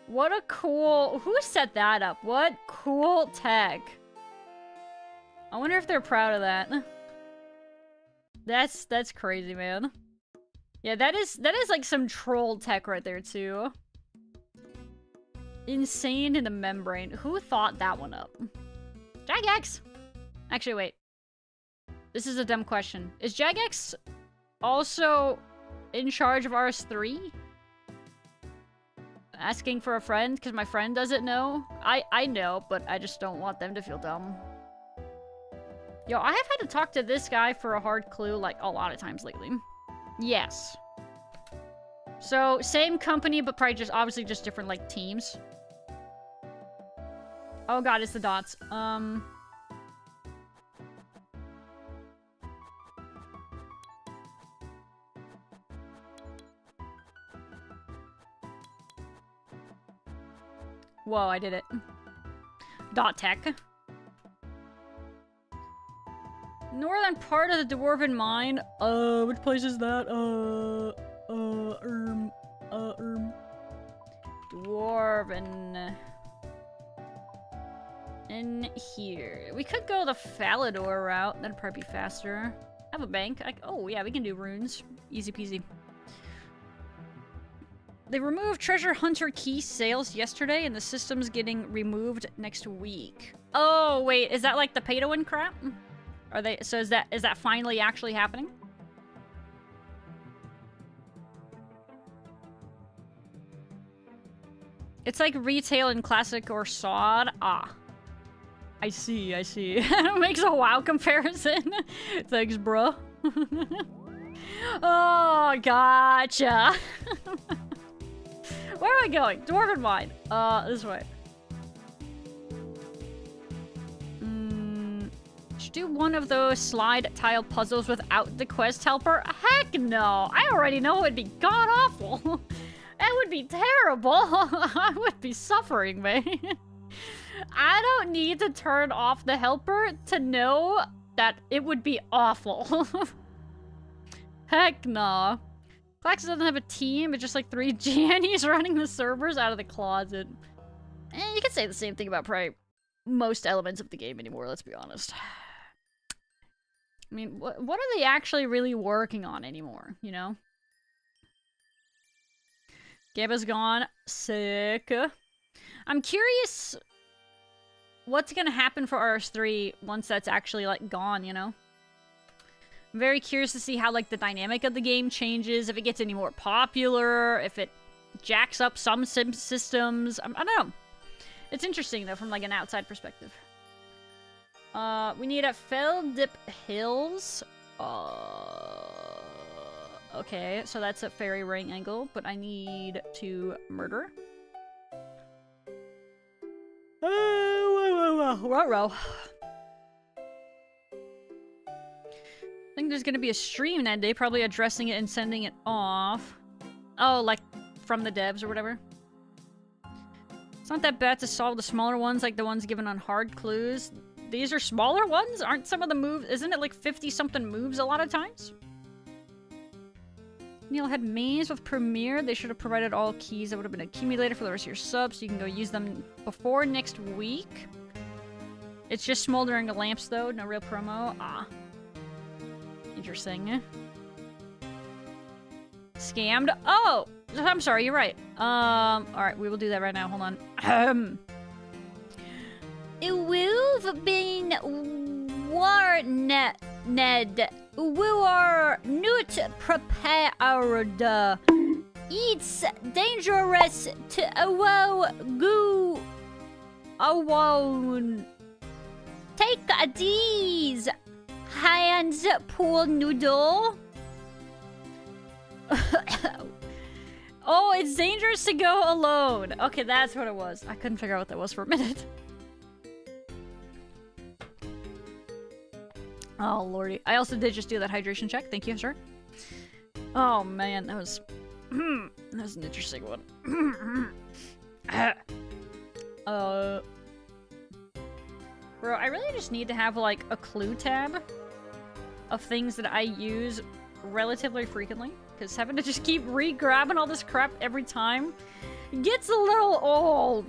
What a cool, who set that up? What cool tech. I wonder if they're proud of that. That's crazy, man. Yeah, that is like some troll tech right there too. Insane in the membrane. Who thought that one up? Jagex! Actually, wait. This is a dumb question. Is Jagex also in charge of RS3? Asking for a friend because my friend doesn't know? I know, but I just don't want them to feel dumb. Yo, I have had to talk to this guy for a hard clue, like, a lot of times lately. Yes. So, same company, but probably just, obviously just different, like, teams. Oh god, it's the dots. Whoa, I did it. Dot tech. Northern part of the Dwarven Mine. Which place is that? Dwarven. In here. We could go the Faloo route. That'd probably be faster. I have a bank. Oh, yeah, we can do runes. Easy peasy. They removed treasure hunter key sales yesterday, and the system's getting removed next week. Oh, wait, is that like the pay-to-win crap? Are they? So is that finally actually happening? It's like retail and classic or sod. Ah. I see, I see. It makes a WoW comparison. Thanks, bro. Oh, gotcha. Where are we going? Dwarven Mine. This way. Should do one of those slide tile puzzles without the quest helper? Heck no. I already know it would be god-awful. It would be terrible. I would be suffering, man. I don't need to turn off the helper to know that it would be awful. Heck no. Clax doesn't have a team, it's just like 3 Jannies running the servers out of the closet. You can say the same thing about probably most elements of the game anymore, let's be honest. I mean, what are they actually really working on anymore, you know? Gaba's gone. Sick. I'm curious what's gonna happen for RS3 once that's actually, like, gone, you know? I'm very curious to see how, like, the dynamic of the game changes, if it gets any more popular, if it jacks up some sim systems. I don't know. It's interesting, though, from, like, an outside perspective. We need a Fell Dip Hills. Okay, so that's a fairy ring angle, but I need to murder. Ruh-roh. I think there's gonna be a stream that day, probably addressing it and sending it off. Oh, like from the devs or whatever. It's not that bad to solve the smaller ones, like the ones given on hard clues. These are smaller ones? Aren't some of the moves... Isn't it like 50-something moves a lot of times? Neil had maze with Premiere. They should have provided all keys that would have been accumulated for the rest of your subs, so you can go use them before next week. It's just smoldering lamps, though. No real promo. Ah. Interesting. Scammed. Oh! I'm sorry, you're right. Alright, we will do that right now. Hold on. We've been warned. We are not prepared. It's dangerous to go alone. Take these hands, pool noodle. Oh, it's dangerous to go alone. Okay, that's what it was. I couldn't figure out what that was for a minute. Oh, lordy. I also did just do that hydration check. Thank you, sir. Oh, man. That was... that was an interesting one. Bro, I really just need to have, like, a clue tab of things that I use relatively frequently. Because having to just keep re-grabbing all this crap every time gets a little old.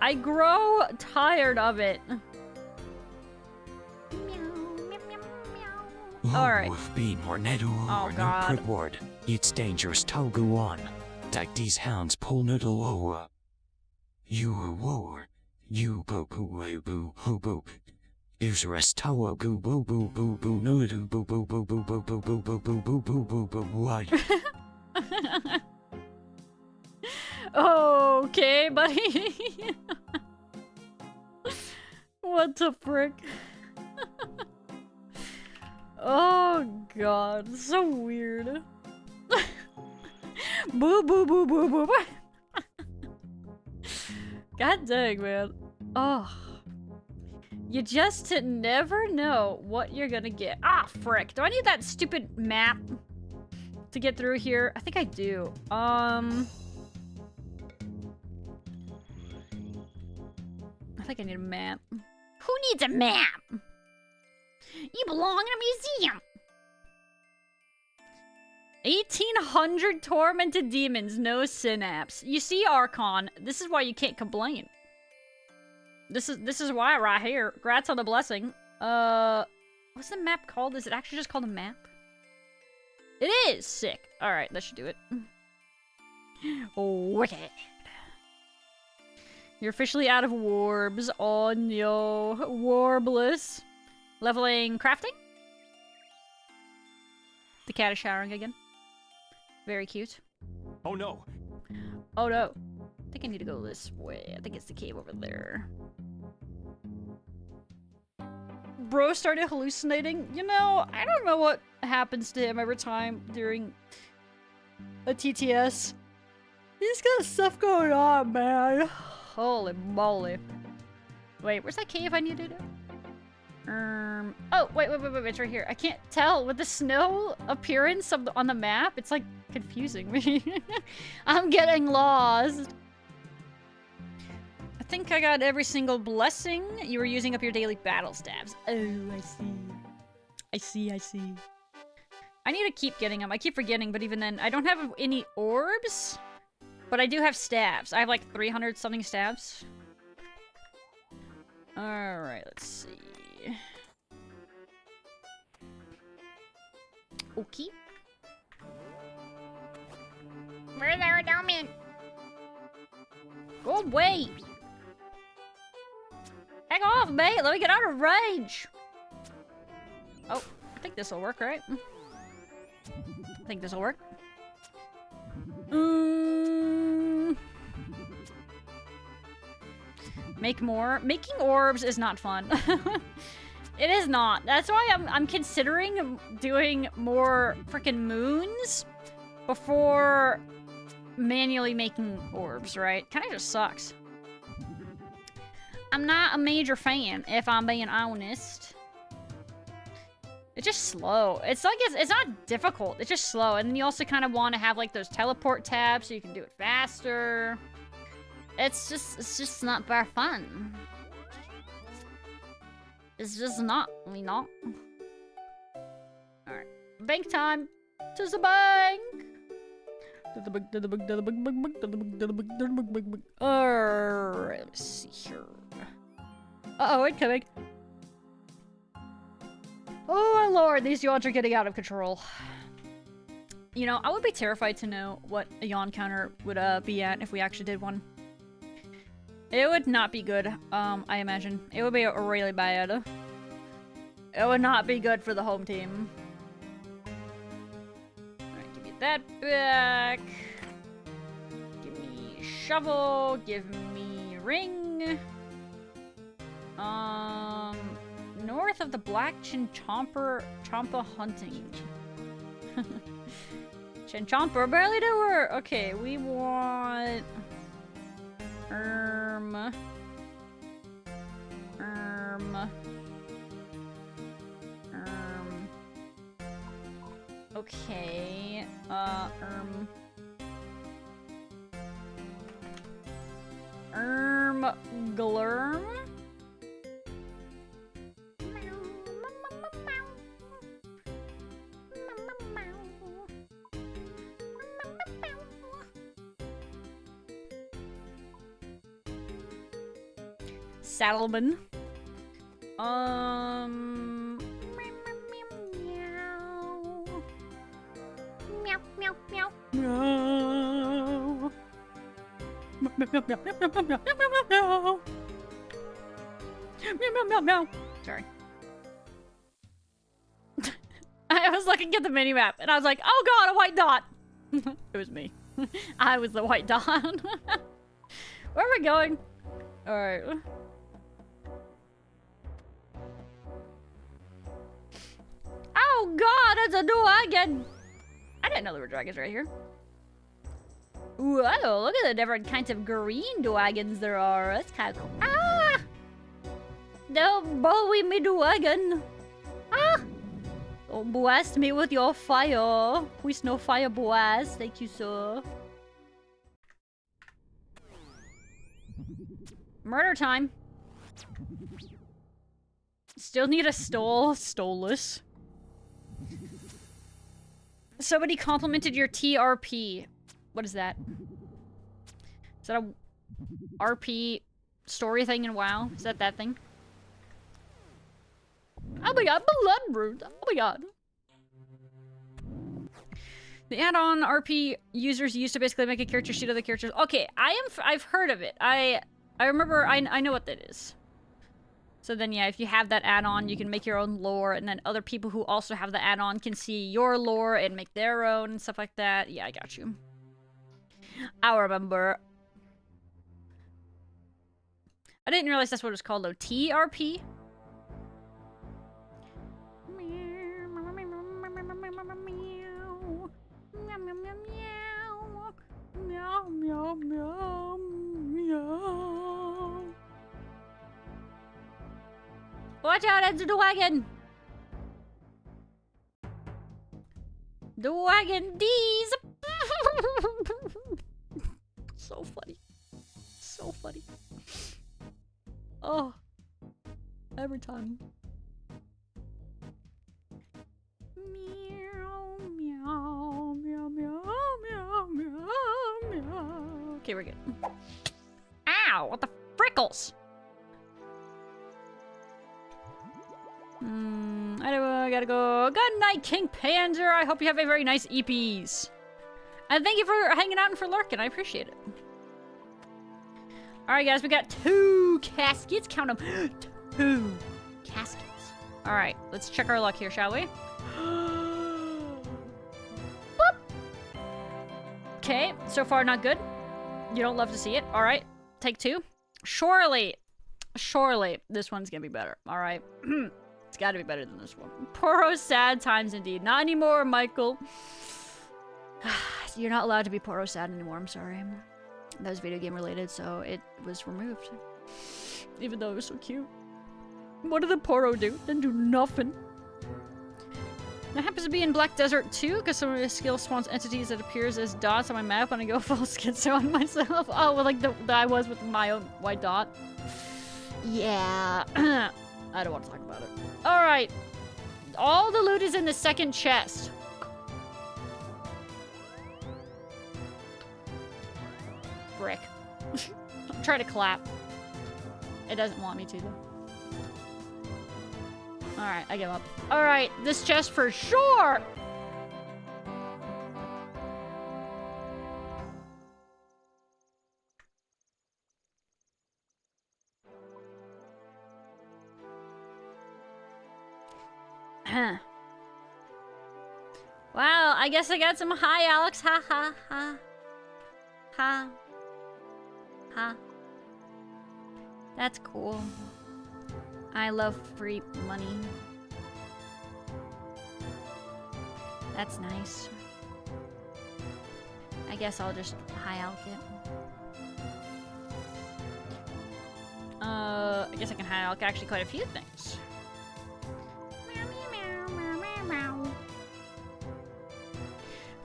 I grow tired of it. Alright. With being or needle or no reward, it's dangerous to go on. Like these hounds pull noodle over. You war. You boo boo boo boo boo. Is rest tower boo boo boo boo boo noodle boo boo boo boo boo boo boo boo boo boo boo boo boo boo why? Okay, buddy. What the frick? Oh god, so weird. Boo boo boo boo boo boo. God dang, man. Oh. You just never know what you're gonna get. Ah, frick. Do I need that stupid map to get through here? I think I do. I think I need a map. Who needs a map? You belong in a museum. 1800 tormented demons, no synapse. You see, Archon, this is why you can't complain. This is why right here. Grats on the blessing. What's the map called? Is it actually just called a map? It is sick. All right, that should do it. Wicked. You're officially out of warbs. Oh no, warbless. Leveling crafting. The cat is showering again. Very cute. Oh no. Oh no. I think I need to go this way. I think it's the cave over there. Bro started hallucinating. You know, I don't know what happens to him every time during a TTS. He's got stuff going on, man. Holy moly. Wait, where's that cave I need to do? Oh, wait, it's right here. I can't tell with the snow appearance of on the map. It's like confusing me. I'm getting lost. I think I got every single blessing. You were using up your daily battle stabs. Oh, I see. I see. I need to keep getting them. I keep forgetting, but even then, I don't have any orbs. But I do have stabs. I have like 300 something stabs. Alright, let's see. Okay. Where's our dominant? Go away! Hang off, mate! Let me get out of range! Oh, I think this'll work, right? I think this'll work. Make more. Making orbs is not fun. It is not. That's why I'm considering doing more freaking moons before manually making orbs, right? Kind of just sucks. I'm not a major fan, if I'm being honest. It's just slow. It's like it's not difficult. It's just slow. And then you also kind of want to have like those teleport tabs so you can do it faster. It's just not very fun. It's just not. We not. All right, bank time. To the bank. Alright, let's see here. Uh-oh, incoming. Oh my lord, these yawns are getting out of control. You know, I would be terrified to know what a yawn counter would be at if we actually did one. It would not be good, I imagine. It would be really bad. It would not be good for the home team. Alright, give me that back. Give me shovel. Give me ring. North of the Black Champa hunting. Chinchomper barely do her. Okay, we want okay, Glurm. Saddleman. Meow, meow, meow. Meow. Meow, meow, meow, meow, meow, meow, meow, meow. Meow, meow, meow, meow. Sorry. I was looking at the mini map and I was like, oh god, a white dot. It was me. I was the white dot. Where am I going? Alright. Oh god, it's a dragon! I didn't know there were dragons right here. Whoa, look at the different kinds of green dragons there are. That's kind of cool. Ah! Don't bully me, dragon! Ah! Don't blast me with your fire. Please no fire blast. Thank you, sir. Murder time. Still need a stoleless. Somebody complimented your TRP. What is that? Is that a RP story thing in WoW? Is that thing? Oh my god, Bloodroot! Oh my god. The add-on RP users used to basically make a character sheet of the characters. Okay, I've heard of it. I remember, I know what that is. So then, yeah, if you have that add-on, you can make your own lore, and then other people who also have the add-on can see your lore and make their own and stuff like that. Yeah, I got you. I remember. I didn't realize that's what it's called, though. TRP? Meow, meow, meow, meow. Watch out, it's a dragon! Dragon D's! So funny. So funny. Oh. Every time. Meow, meow, meow, meow, meow, meow, meow. Okay, we're good. Ow! What the frickles? I gotta go. Good night, King Panzer. I hope you have a very nice EPs. And thank you for hanging out and for lurking. I appreciate it. Alright, guys. We got 2 caskets. Count them. 2 caskets. Alright. Let's check our luck here, shall we? Boop. Okay. So far, not good. You don't love to see it. Alright. Take 2. Surely, this one's gonna be better. Alright. It's gotta be better than this one. Poro sad times indeed. Not anymore, Michael. You're not allowed to be Poro sad anymore, I'm sorry. That was video game related, so it was removed. Even though it was so cute. What did the Poro do? Didn't do nothing. That happens to be in Black Desert too, because some of his skill spawns entities that appears as dots on my map when I go full schizo on myself. Oh, well, like the I was with my own white dot. Yeah. I don't want to talk about it. Alright. All the loot is in the second chest. Frick. I'm trying to clap. It doesn't want me to, though. Alright, I give up. Alright, this chest for sure! Wow, I guess I got some hi, Alex. Ha ha ha. Ha. Ha. That's cool. I love free money. That's nice. I guess I'll just high alk it. I guess I can high alk actually quite a few things.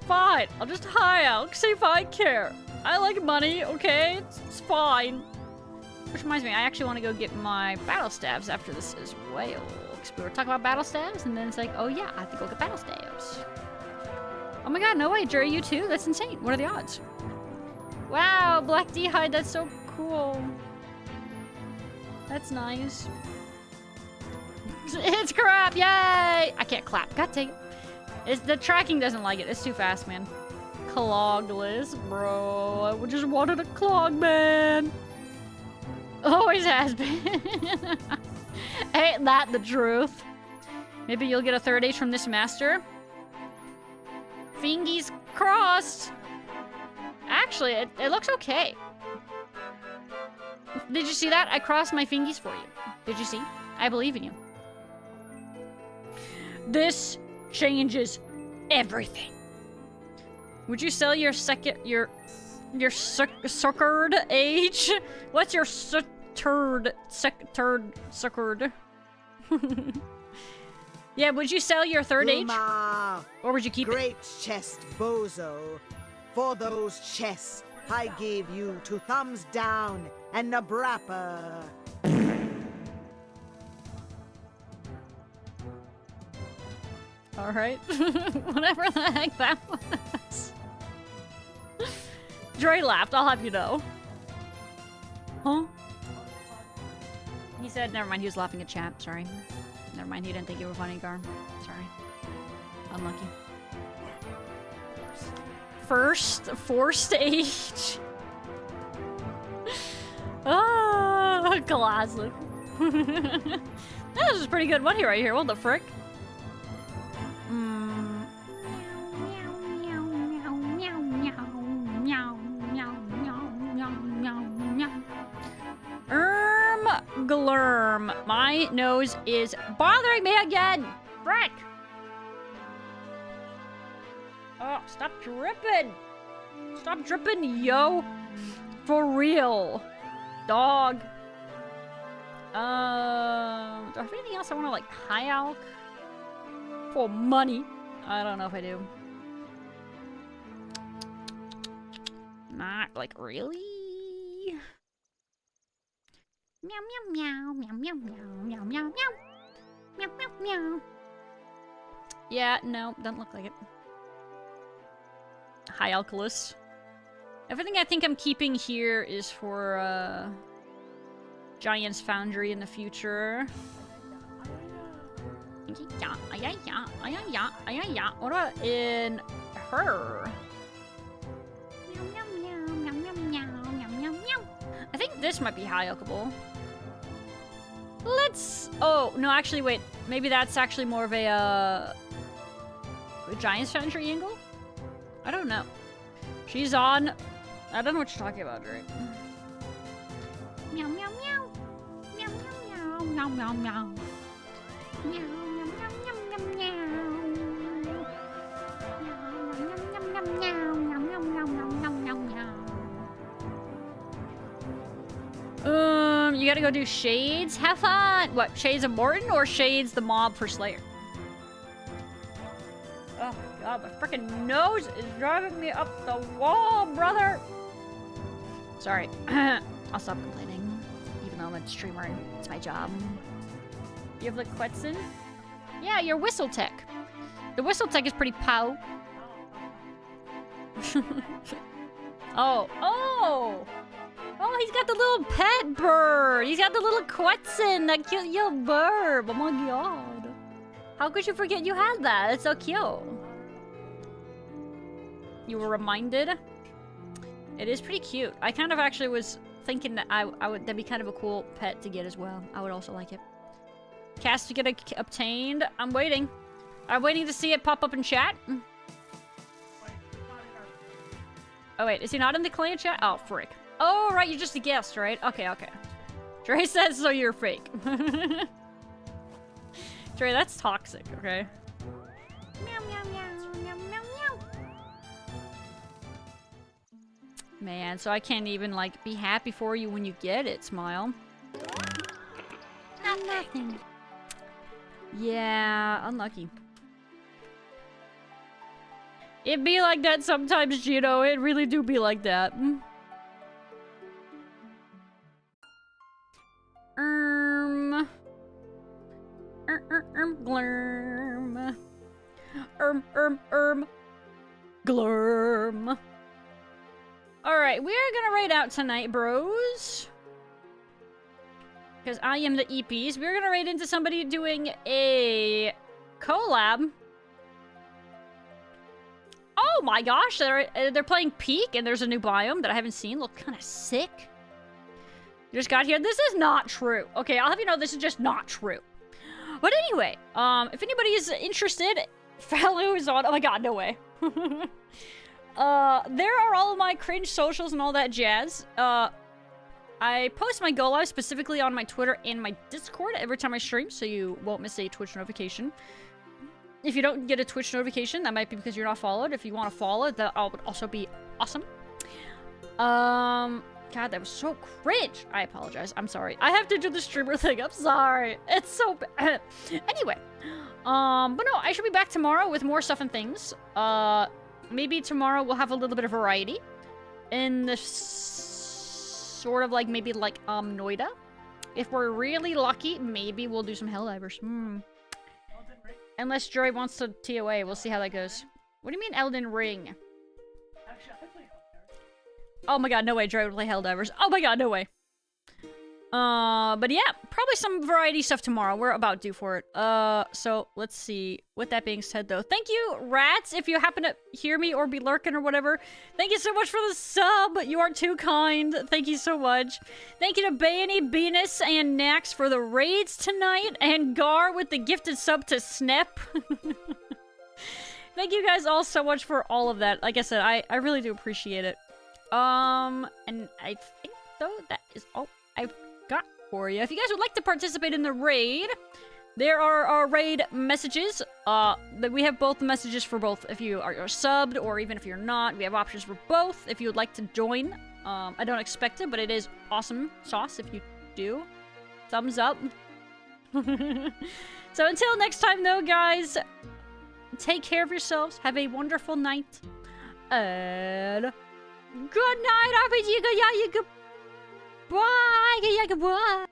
Fine, I'll just high alk, see if I care. I like money, okay? It's fine. Which reminds me, I actually want to go get my battle staves after this as well. Because we were talking about battle staves, and then it's like, oh yeah, I have to go get battle staves. Oh my god, no way, Jerry, you too? That's insane. What are the odds? Wow, Black D hide, that's so cool. That's nice. It's crap, yay! I can't clap, god dang it. The tracking doesn't like it, it's too fast, man. Clogless, bro. I just wanted a clog, man. Always has been. Ain't that the truth? Maybe you'll get a 3rd H from this master. Fingies crossed. Actually, it looks okay. Did you see that? I crossed my fingies for you. Did you see? I believe in you. This changes everything. Would you sell your suckered age? What's your suckered? Yeah, would you sell your 3rd age? Or would you keep great it? chest bozo. For those chests, I gave you 2 thumbs down and a brapper. Alright. Whatever the heck that was. Dre laughed, I'll have you know. Huh? He said, never mind, he was laughing at chat, sorry. Never mind, he didn't think you were funny, Gar. Sorry. Unlucky. Four stage. Ah, classic. That was a pretty good one here, right here. What the frick? Glurm. My nose is bothering me again. Frick. Oh, stop dripping. Stop dripping, yo. For real. Dog. Do I have anything else I want to, like, high alk? For money. I don't know if I do. Not, like, really? Meow, meow, meow, meow, meow, meow, meow, meow, meow. Meow, meow, meow. Yeah, no, doesn't look like it. High alkalus. Everything I think I'm keeping here is for, Giant's Foundry in the future. What about in her? I think this might be high-oakable. Let's... Oh, no, actually, wait. Maybe that's actually more of a Giant Fan Triangle? I don't know. She's on... I don't know what you're talking about, right? Meow, meow, meow. Meow, meow, meow. Meow, meow, meow. Meow, meow, meow, meow, meow. You gotta go do Shades? Have fun! What, Shades of Morton or Shades the mob for Slayer? Oh my god, my freaking nose is driving me up the wall, brother! Sorry. I'll stop complaining. Even though I'm a streamer, it's my job. You have the Quetzin? Yeah, your Whistle Tech. The Whistle Tech is pretty pow. Oh, oh! Oh, he's got the little pet bird! He's got the little Quetzin, that cute little bird! Oh my god. How could you forget you had that? It's so cute. You were reminded? It is pretty cute. I kind of actually was thinking that that'd be kind of a cool pet to get as well. I would also like it. Cast to get obtained. I'm waiting. I'm waiting to see it pop up in chat. Oh wait, is he not in the clan chat? Oh, frick. Oh, right, you're just a guest, right? Okay, okay. Dre says so you're fake. Dre, that's toxic, okay? Meow, meow, meow, meow, meow, meow. Man, so I can't even, like, be happy for you when you get it, Smile. Nothing. Yeah, unlucky. It be like that sometimes, Gino. It really do be like that. Glurm. Glurm. Alright, we are gonna raid out tonight, bros. Because I am the EPs. We're gonna raid into somebody doing a collab. Oh my gosh, they're playing Peak and there's a new biome that I haven't seen. Look kind of sick. Just got here. This is not true. Okay, I'll have you know this is just not true. But anyway, if anybody is interested, Faloo is on. Oh my god, no way. There are all of my cringe socials and all that jazz. I post my go live specifically on my Twitter and my Discord every time I stream, so you won't miss a Twitch notification. If you don't get a Twitch notification, that might be because you're not followed. If you want to follow, that would also be awesome. God, that was so cringe. I apologize. I'm sorry. I have to do the streamer thing. I'm sorry. It's so bad. Anyway. But no, I should be back tomorrow with more stuff and things. Maybe tomorrow we'll have a little bit of variety. In the sort of like, maybe like, Noida. If we're really lucky, maybe we'll do some Helldivers. Unless Jory wants to TOA. We'll see how that goes. What do you mean Elden Ring? Oh my god, no way, Dre would play Helldivers. Oh my god, no way. But yeah, probably some variety stuff tomorrow. We're about due for it. So let's see. With that being said, though, thank you, Rats, if you happen to hear me or be lurking or whatever. Thank you so much for the sub. You are too kind. Thank you so much. Thank you to Bayani, Venus, and Nax for the raids tonight, and Gar with the gifted sub to Snep. Thank you guys all so much for all of that. Like I said, I really do appreciate it. And I think, though, that is all I've got for you. If you guys would like to participate in the raid, there are our raid messages. That we have both the messages for both if you are subbed or even if you're not. We have options for both if you would like to join. I don't expect it, but it is awesome sauce if you do. Thumbs up. So until next time, though, guys, take care of yourselves. Have a wonderful night. And good night, RPG. Goodbye. Goodbye.